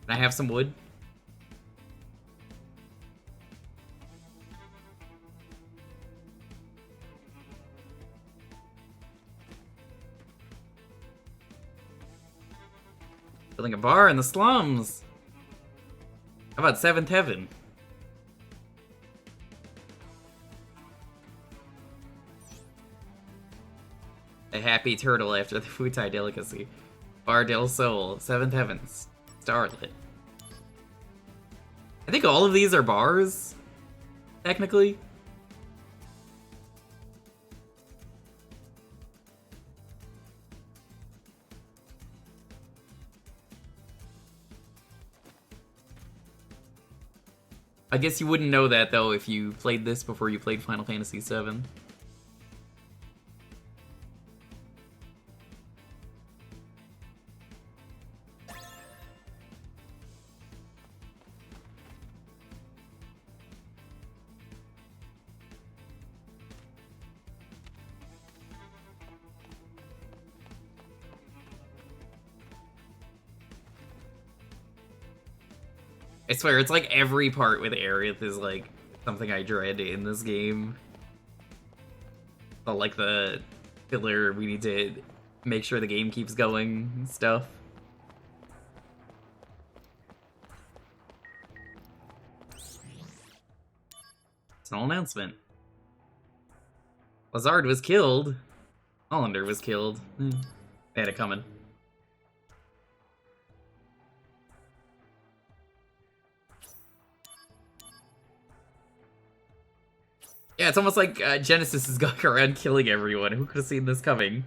Can I have some wood? Building a bar in the slums. How about 7th Heaven? A happy turtle after the Futai delicacy. Bar del Sol, 7th Heavens, Starlit. I think all of these are bars, technically. I guess you wouldn't know that, though, if you played this before you played Final Fantasy VII. I swear, it's like every part with Aerith is like something I dread in this game. But like the filler, we need to make sure the game keeps going and stuff. Small announcement. Lazard was killed. Hollander was killed. They had it coming. Yeah, it's almost like Genesis is going around killing everyone. Who could have seen this coming?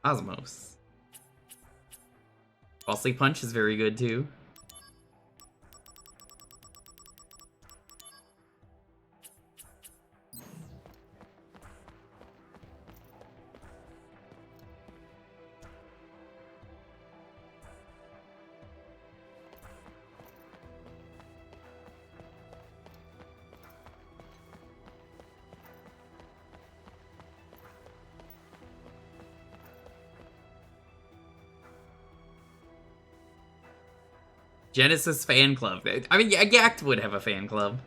Osmos. Falsely Punch is very good too. Genesis fan club. I mean, yeah, Gact would have a fan club.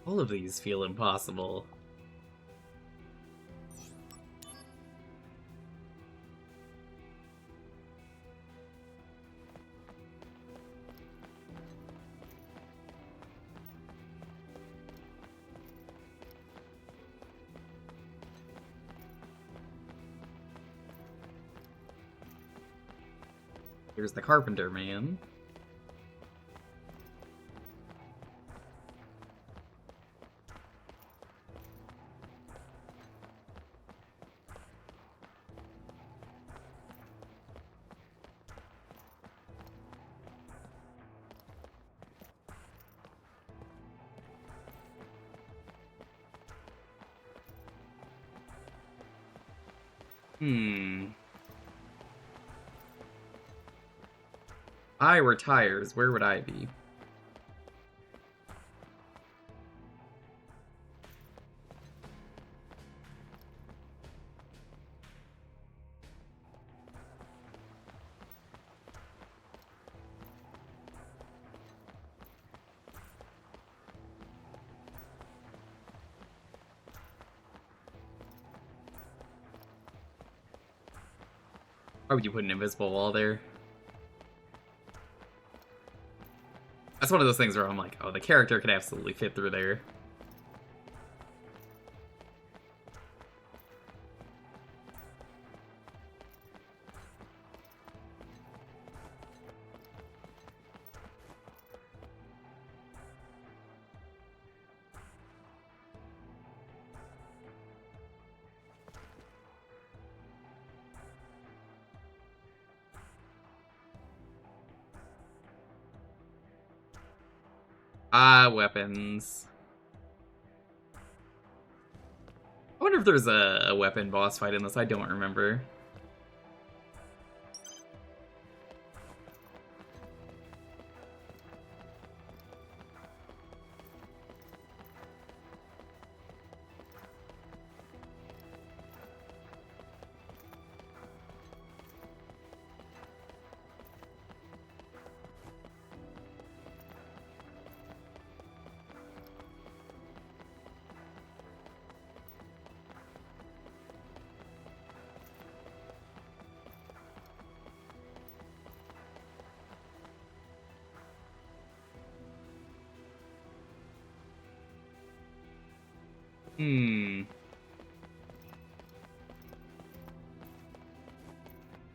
All of these feel impossible. Here's the Carpenter Man. If I were Tires, where would I be? Why would you put an invisible wall there? That's one of those things where I'm like, oh, the character could absolutely fit through there. Weapons. I wonder if there's a weapon boss fight in this. I don't remember.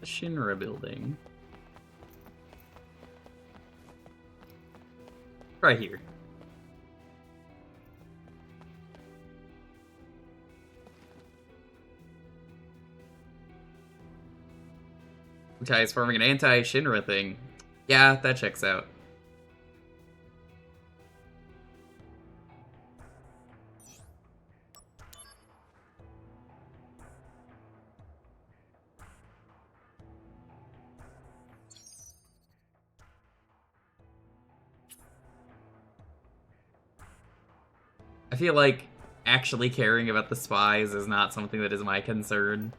The Shinra building. Right here. Utai is forming an anti-Shinra thing. Yeah, that checks out. I feel like actually caring about the spies is not something that is my concern.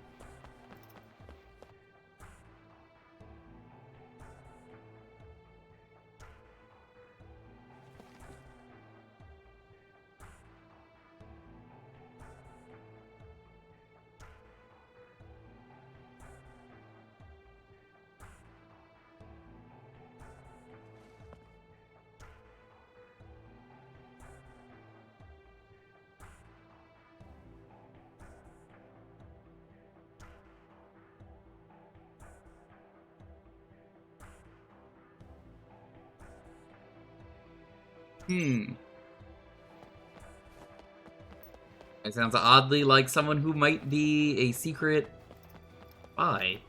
It sounds oddly like someone who might be a secret spy.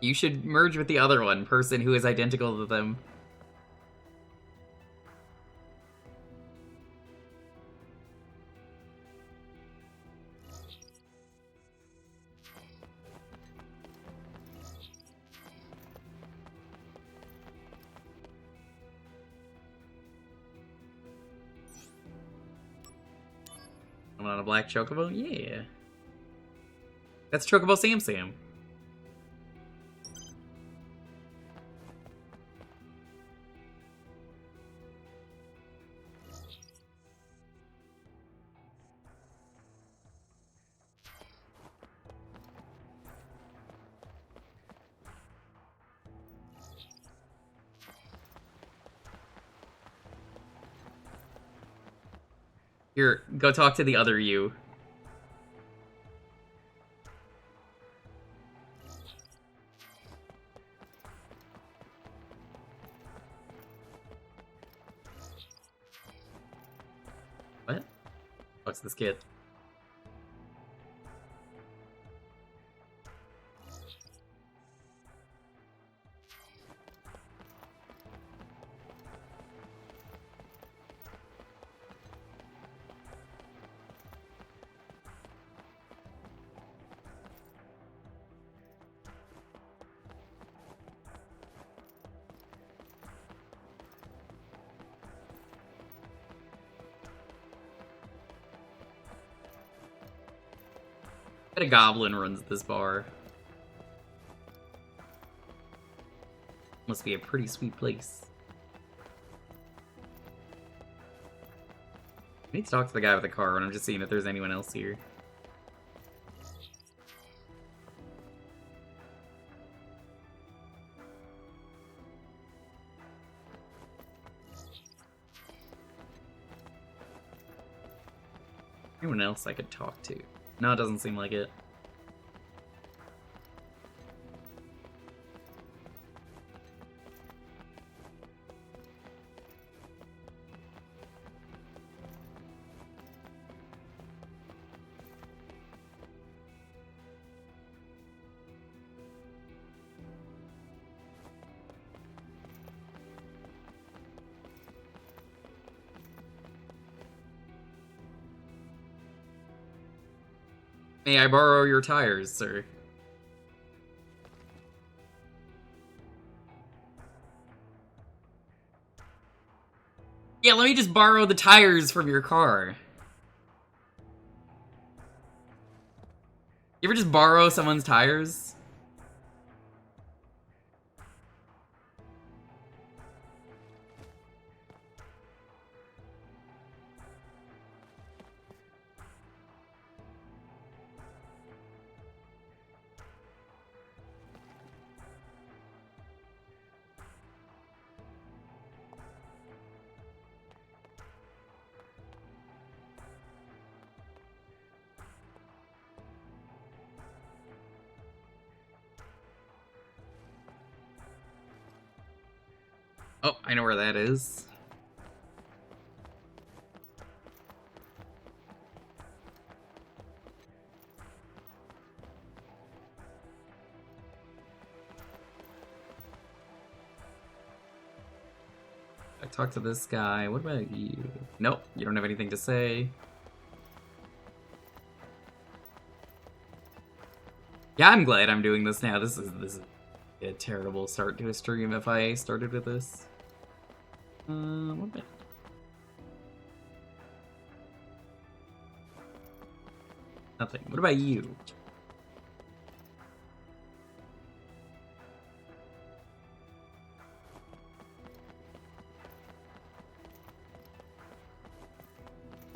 You should merge with the other one, person who is identical to them. I'm on a black chocobo? Yeah. That's Chocobo Sam Sam. Here, go talk to the other you. What? What's this kid? A goblin runs this bar. Must be a pretty sweet place. I need to talk to the guy with the car, and I'm just seeing if there's anyone else here. Anyone else I could talk to? No, it doesn't seem like it. May I borrow your tires, sir? Yeah, let me just borrow the tires from your car. You ever just borrow someone's tires? Oh, I know where that is. talk to this guy. What about you? Nope, you don't have anything to say. Yeah, I'm glad I'm doing this now. This is a terrible start to a stream if I started with this. What about... Nothing. What about you?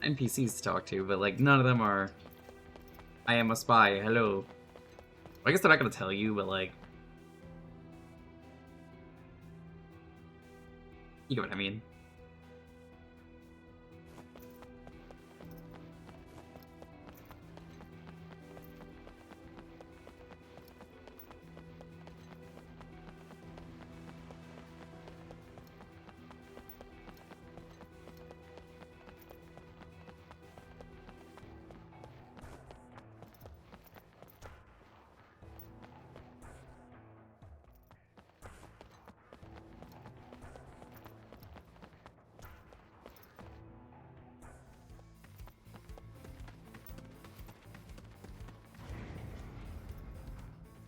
NPCs to talk to, but like none of them are. I am a spy. Hello. I guess they're not gonna tell you, but like, you get what I mean.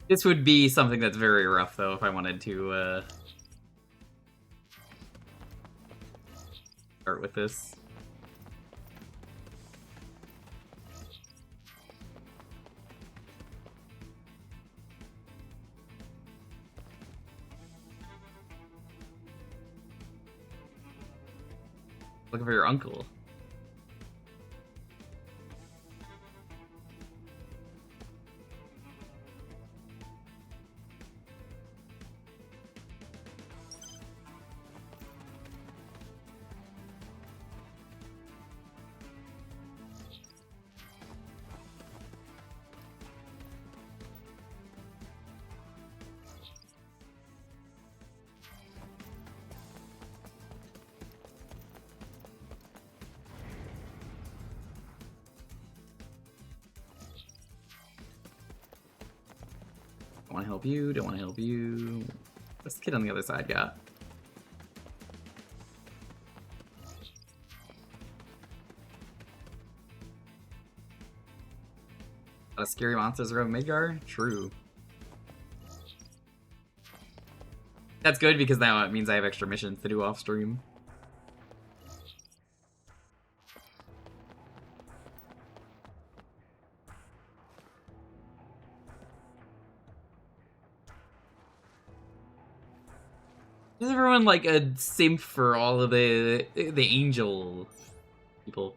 This would be something that's very rough, though, if I wanted to, start with this. Looking for your uncle. Don't want to help you, don't want to help you. What's the kid on the other side got? A lot of scary monsters around Midgar? True. That's good because now it means I have extra missions to do off stream. Is everyone like a simp for all of the angel people?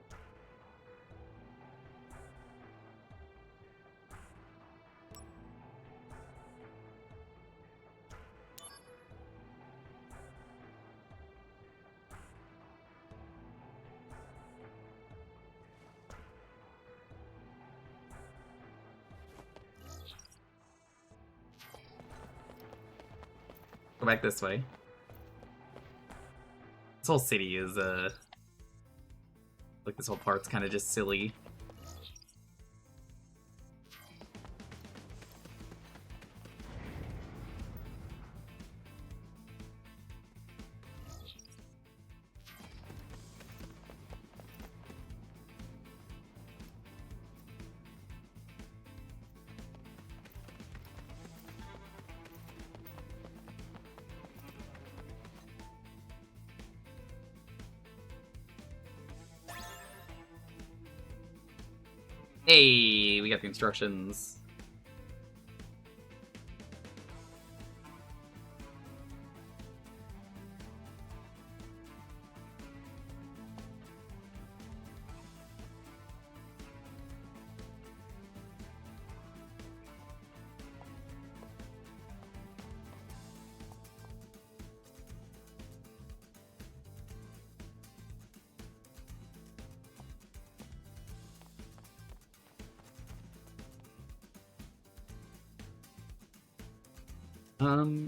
Go back this way. This whole city is, like, this whole part's kind of just silly. Hey, we got the instructions.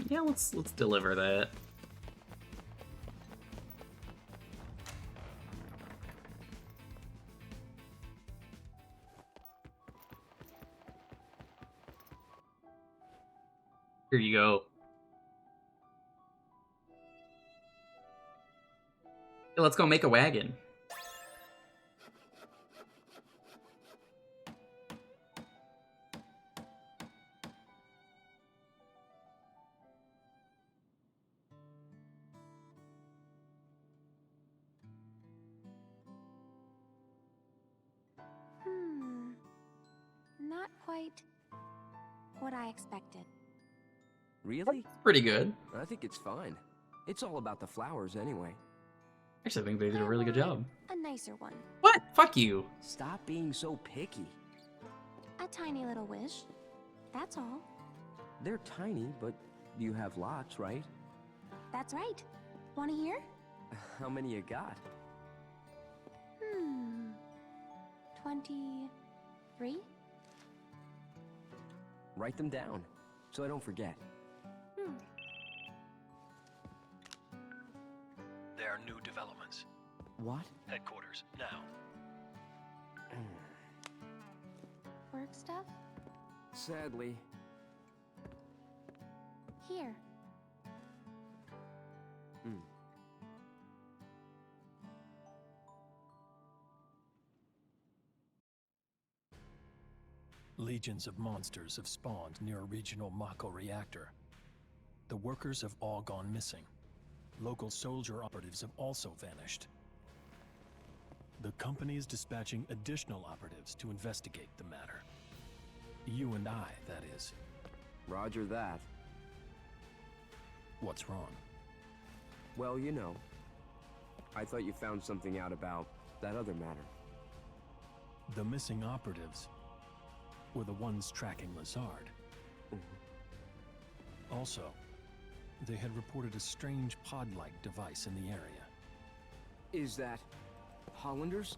Yeah, let's deliver that. Here you go. Let's go make a wagon. Not quite what I expected. Really? Pretty good. I think it's fine. It's all about the flowers anyway. Actually, I think they did a really good job. A nicer one. What? Fuck you. Stop being so picky. A tiny little wish. That's all. They're tiny, but you have lots, right? That's right. Want to hear? How many you got? 23? Write them down, so I don't forget. There are new developments. What? Headquarters, now. Work stuff? Sadly. Here. Legions of monsters have spawned near a regional Mako reactor. The workers have all gone missing. Local soldier operatives have also vanished. The company is dispatching additional operatives to investigate the matter. You and I, that is. Roger that. What's wrong? Well, you know, I thought you found something out about that other matter. The missing operatives were the ones tracking Lazard. Also, they had reported a strange pod-like device in the area. Is that Hollanders?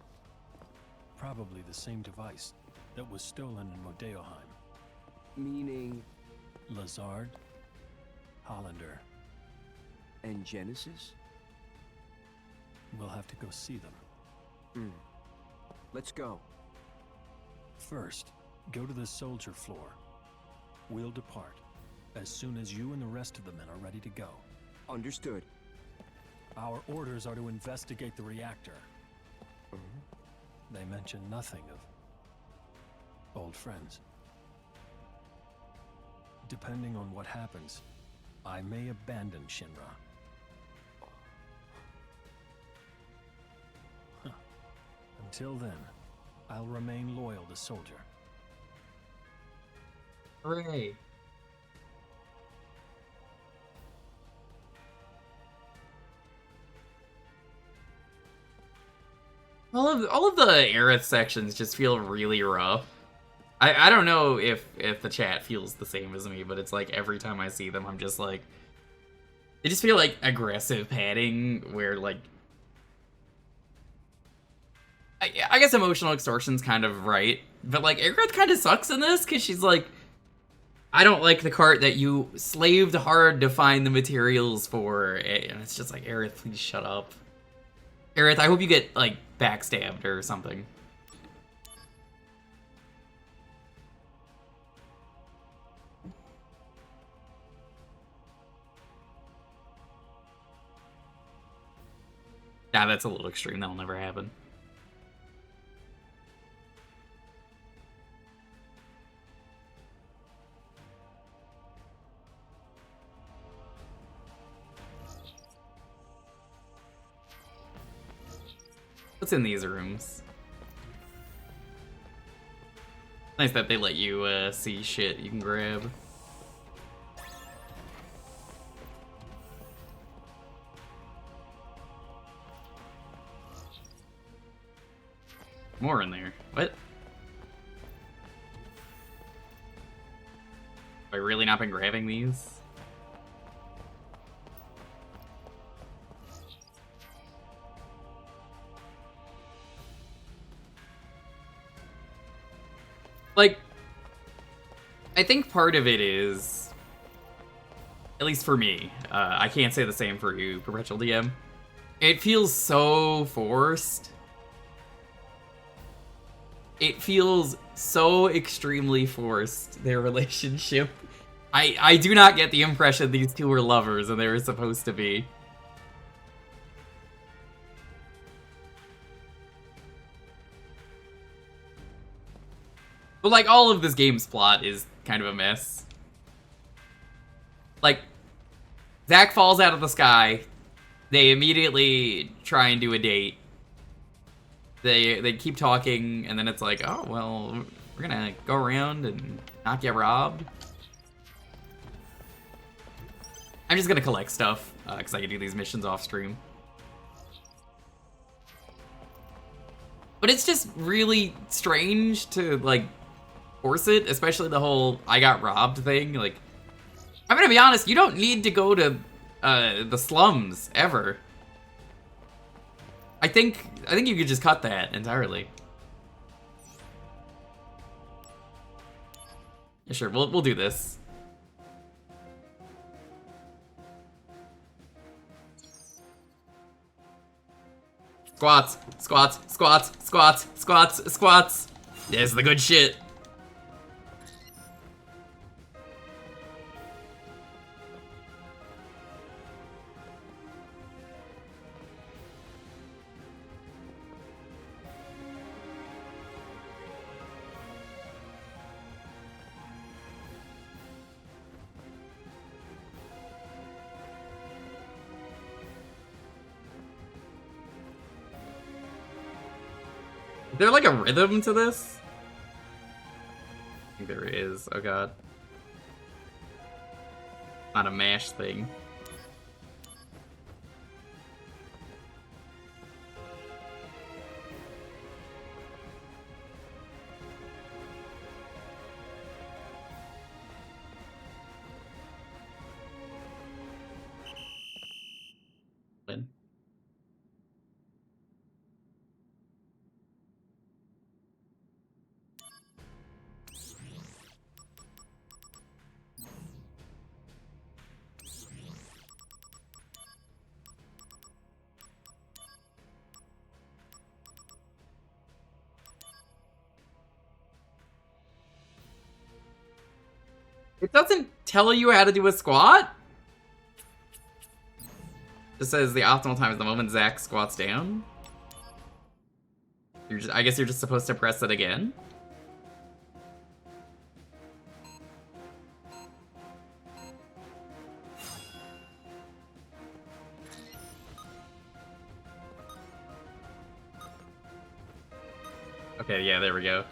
Probably the same device that was stolen in Modeoheim. Meaning? Lazard, Hollander, and Genesis? We'll have to go see them. Let's go. First, go to the soldier floor. We'll depart as soon as you and the rest of the men are ready to go. Understood. Our orders are to investigate the reactor. They mention nothing of old friends. Depending on what happens, I may abandon Shinra. Until then, I'll remain loyal to Soldier. Hooray. All of the Aerith sections just feel really rough. I don't know if the chat feels the same as me, but it's like every time I see them, I'm just like, they just feel like aggressive padding where like, I guess emotional extortion's kind of right, but like Aerith kind of sucks in this because she's like, I don't like the cart that you slaved hard to find the materials for, and it's just like, Aerith, please shut up. Aerith, I hope you get like backstabbed or something. Nah, that's a little extreme. That'll never happen. What's in these rooms? Nice that they let you see shit you can grab. More in there. What? Have I really not been grabbing these? Like, I think part of it is, at least for me, I can't say the same for you, Perpetual DM. It feels so forced. It feels so extremely forced, their relationship. I do not get the impression these two were lovers and they were supposed to be. But like all of this game's plot is kind of a mess. Like, Zack falls out of the sky. They immediately try and do a date. They keep talking, and then it's like, oh, well, we're gonna go around and not get robbed. I'm just gonna collect stuff, because I can do these missions off stream. But it's just really strange to, like, force it, especially the whole I got robbed thing. Like, I'm gonna be honest, you don't need to go to the slums ever. I think you could just cut that entirely. Yeah, sure, we'll do this. Squats, squats, squats, squats, squats, squats. This is the good shit. Is there like a rhythm to this? I think there is. Oh god. Not a mash thing. Win. It doesn't tell you how to do a squat? It says the optimal time is the moment Zack squats down. I guess you're just supposed to press it again? Okay, yeah, there we go.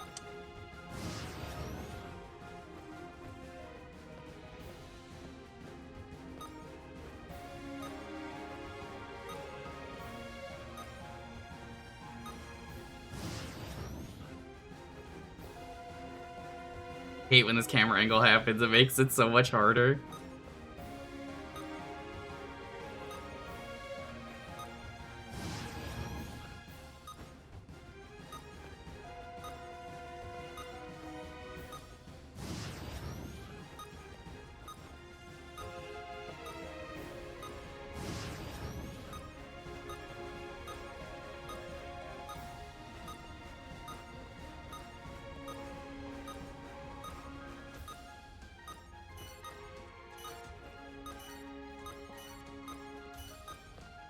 Hate when this camera angle happens, it makes it so much harder.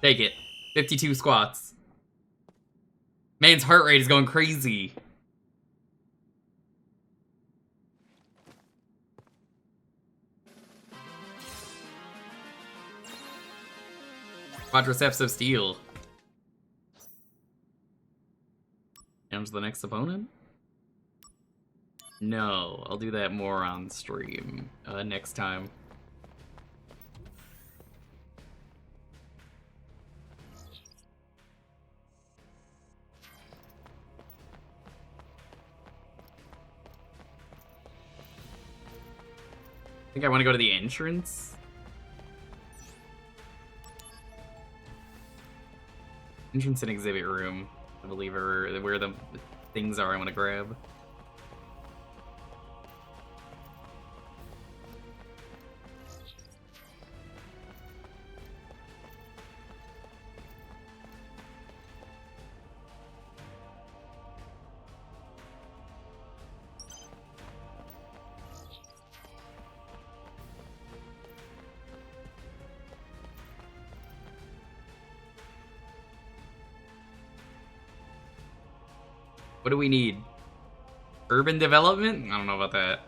Take it. 52 squats. Man's heart rate is going crazy. Quadriceps of steel. Comes the next opponent? No, I'll do that more on stream next time. I think I want to go to the entrance. Entrance and exhibit room, I believe, are where the things are I want to grab. What do we need? Urban development? I don't know about that.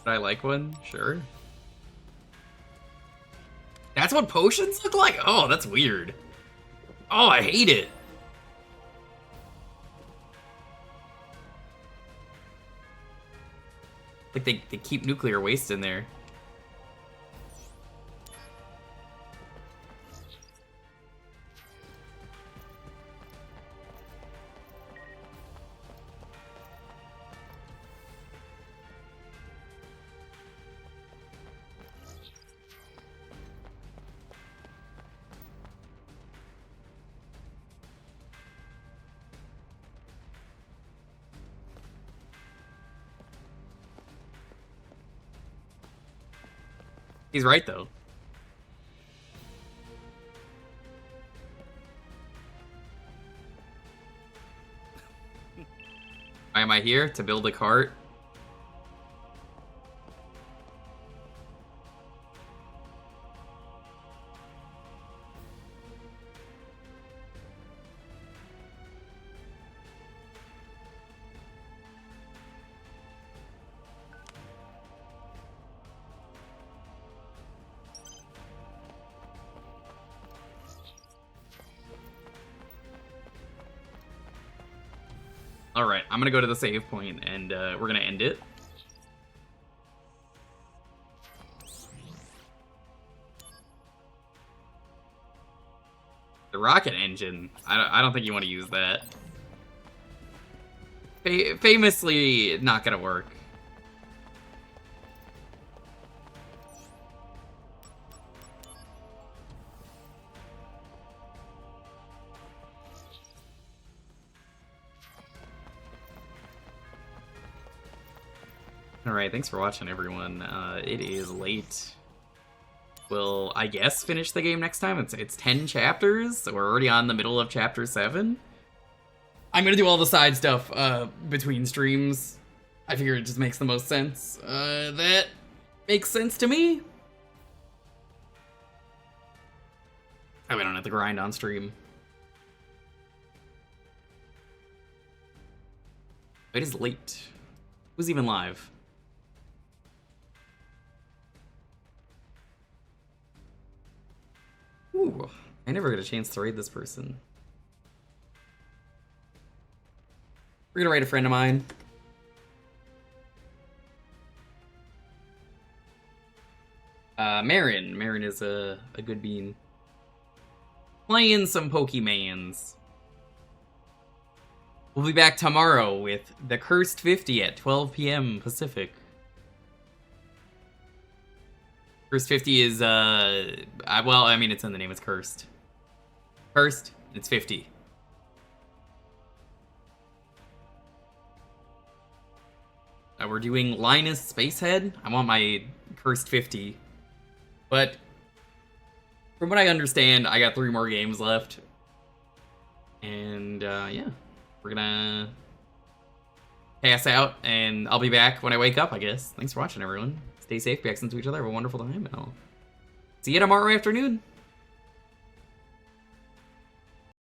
Would I like one? Sure. That's what potions look like? Oh, that's weird. Oh, I hate it. Like they keep nuclear waste in there. He's right, though. Why am I here? To build a cart? Alright, I'm gonna go to the save point and we're gonna end it. The rocket engine. I don't think you want to use that. Famously not gonna work. Alright, thanks for watching, everyone. It is late. We'll, I guess, finish the game next time. It's 10 chapters, so we're already on the middle of chapter 7. I'm gonna do all the side stuff between streams. I figure it just makes the most sense. That makes sense to me. Oh, we don't have to grind on stream. It is late. Who's even live? Ooh, I never got a chance to raid this person. We're gonna raid a friend of mine. Marin. Marin is a good bean. Playing some Pokemans. We'll be back tomorrow with the Cursed 50 at 12 p.m. Pacific. Cursed 50 is, well, I mean, it's in the name, it's Cursed. Cursed, it's 50. We're doing Linus Spacehead. I want my Cursed 50. But, from what I understand, I got 3 more games left. And, yeah. We're gonna pass out, and I'll be back when I wake up, I guess. Thanks for watching, everyone. Stay safe, be excellent to each other, have a wonderful time, and I'll see you tomorrow afternoon.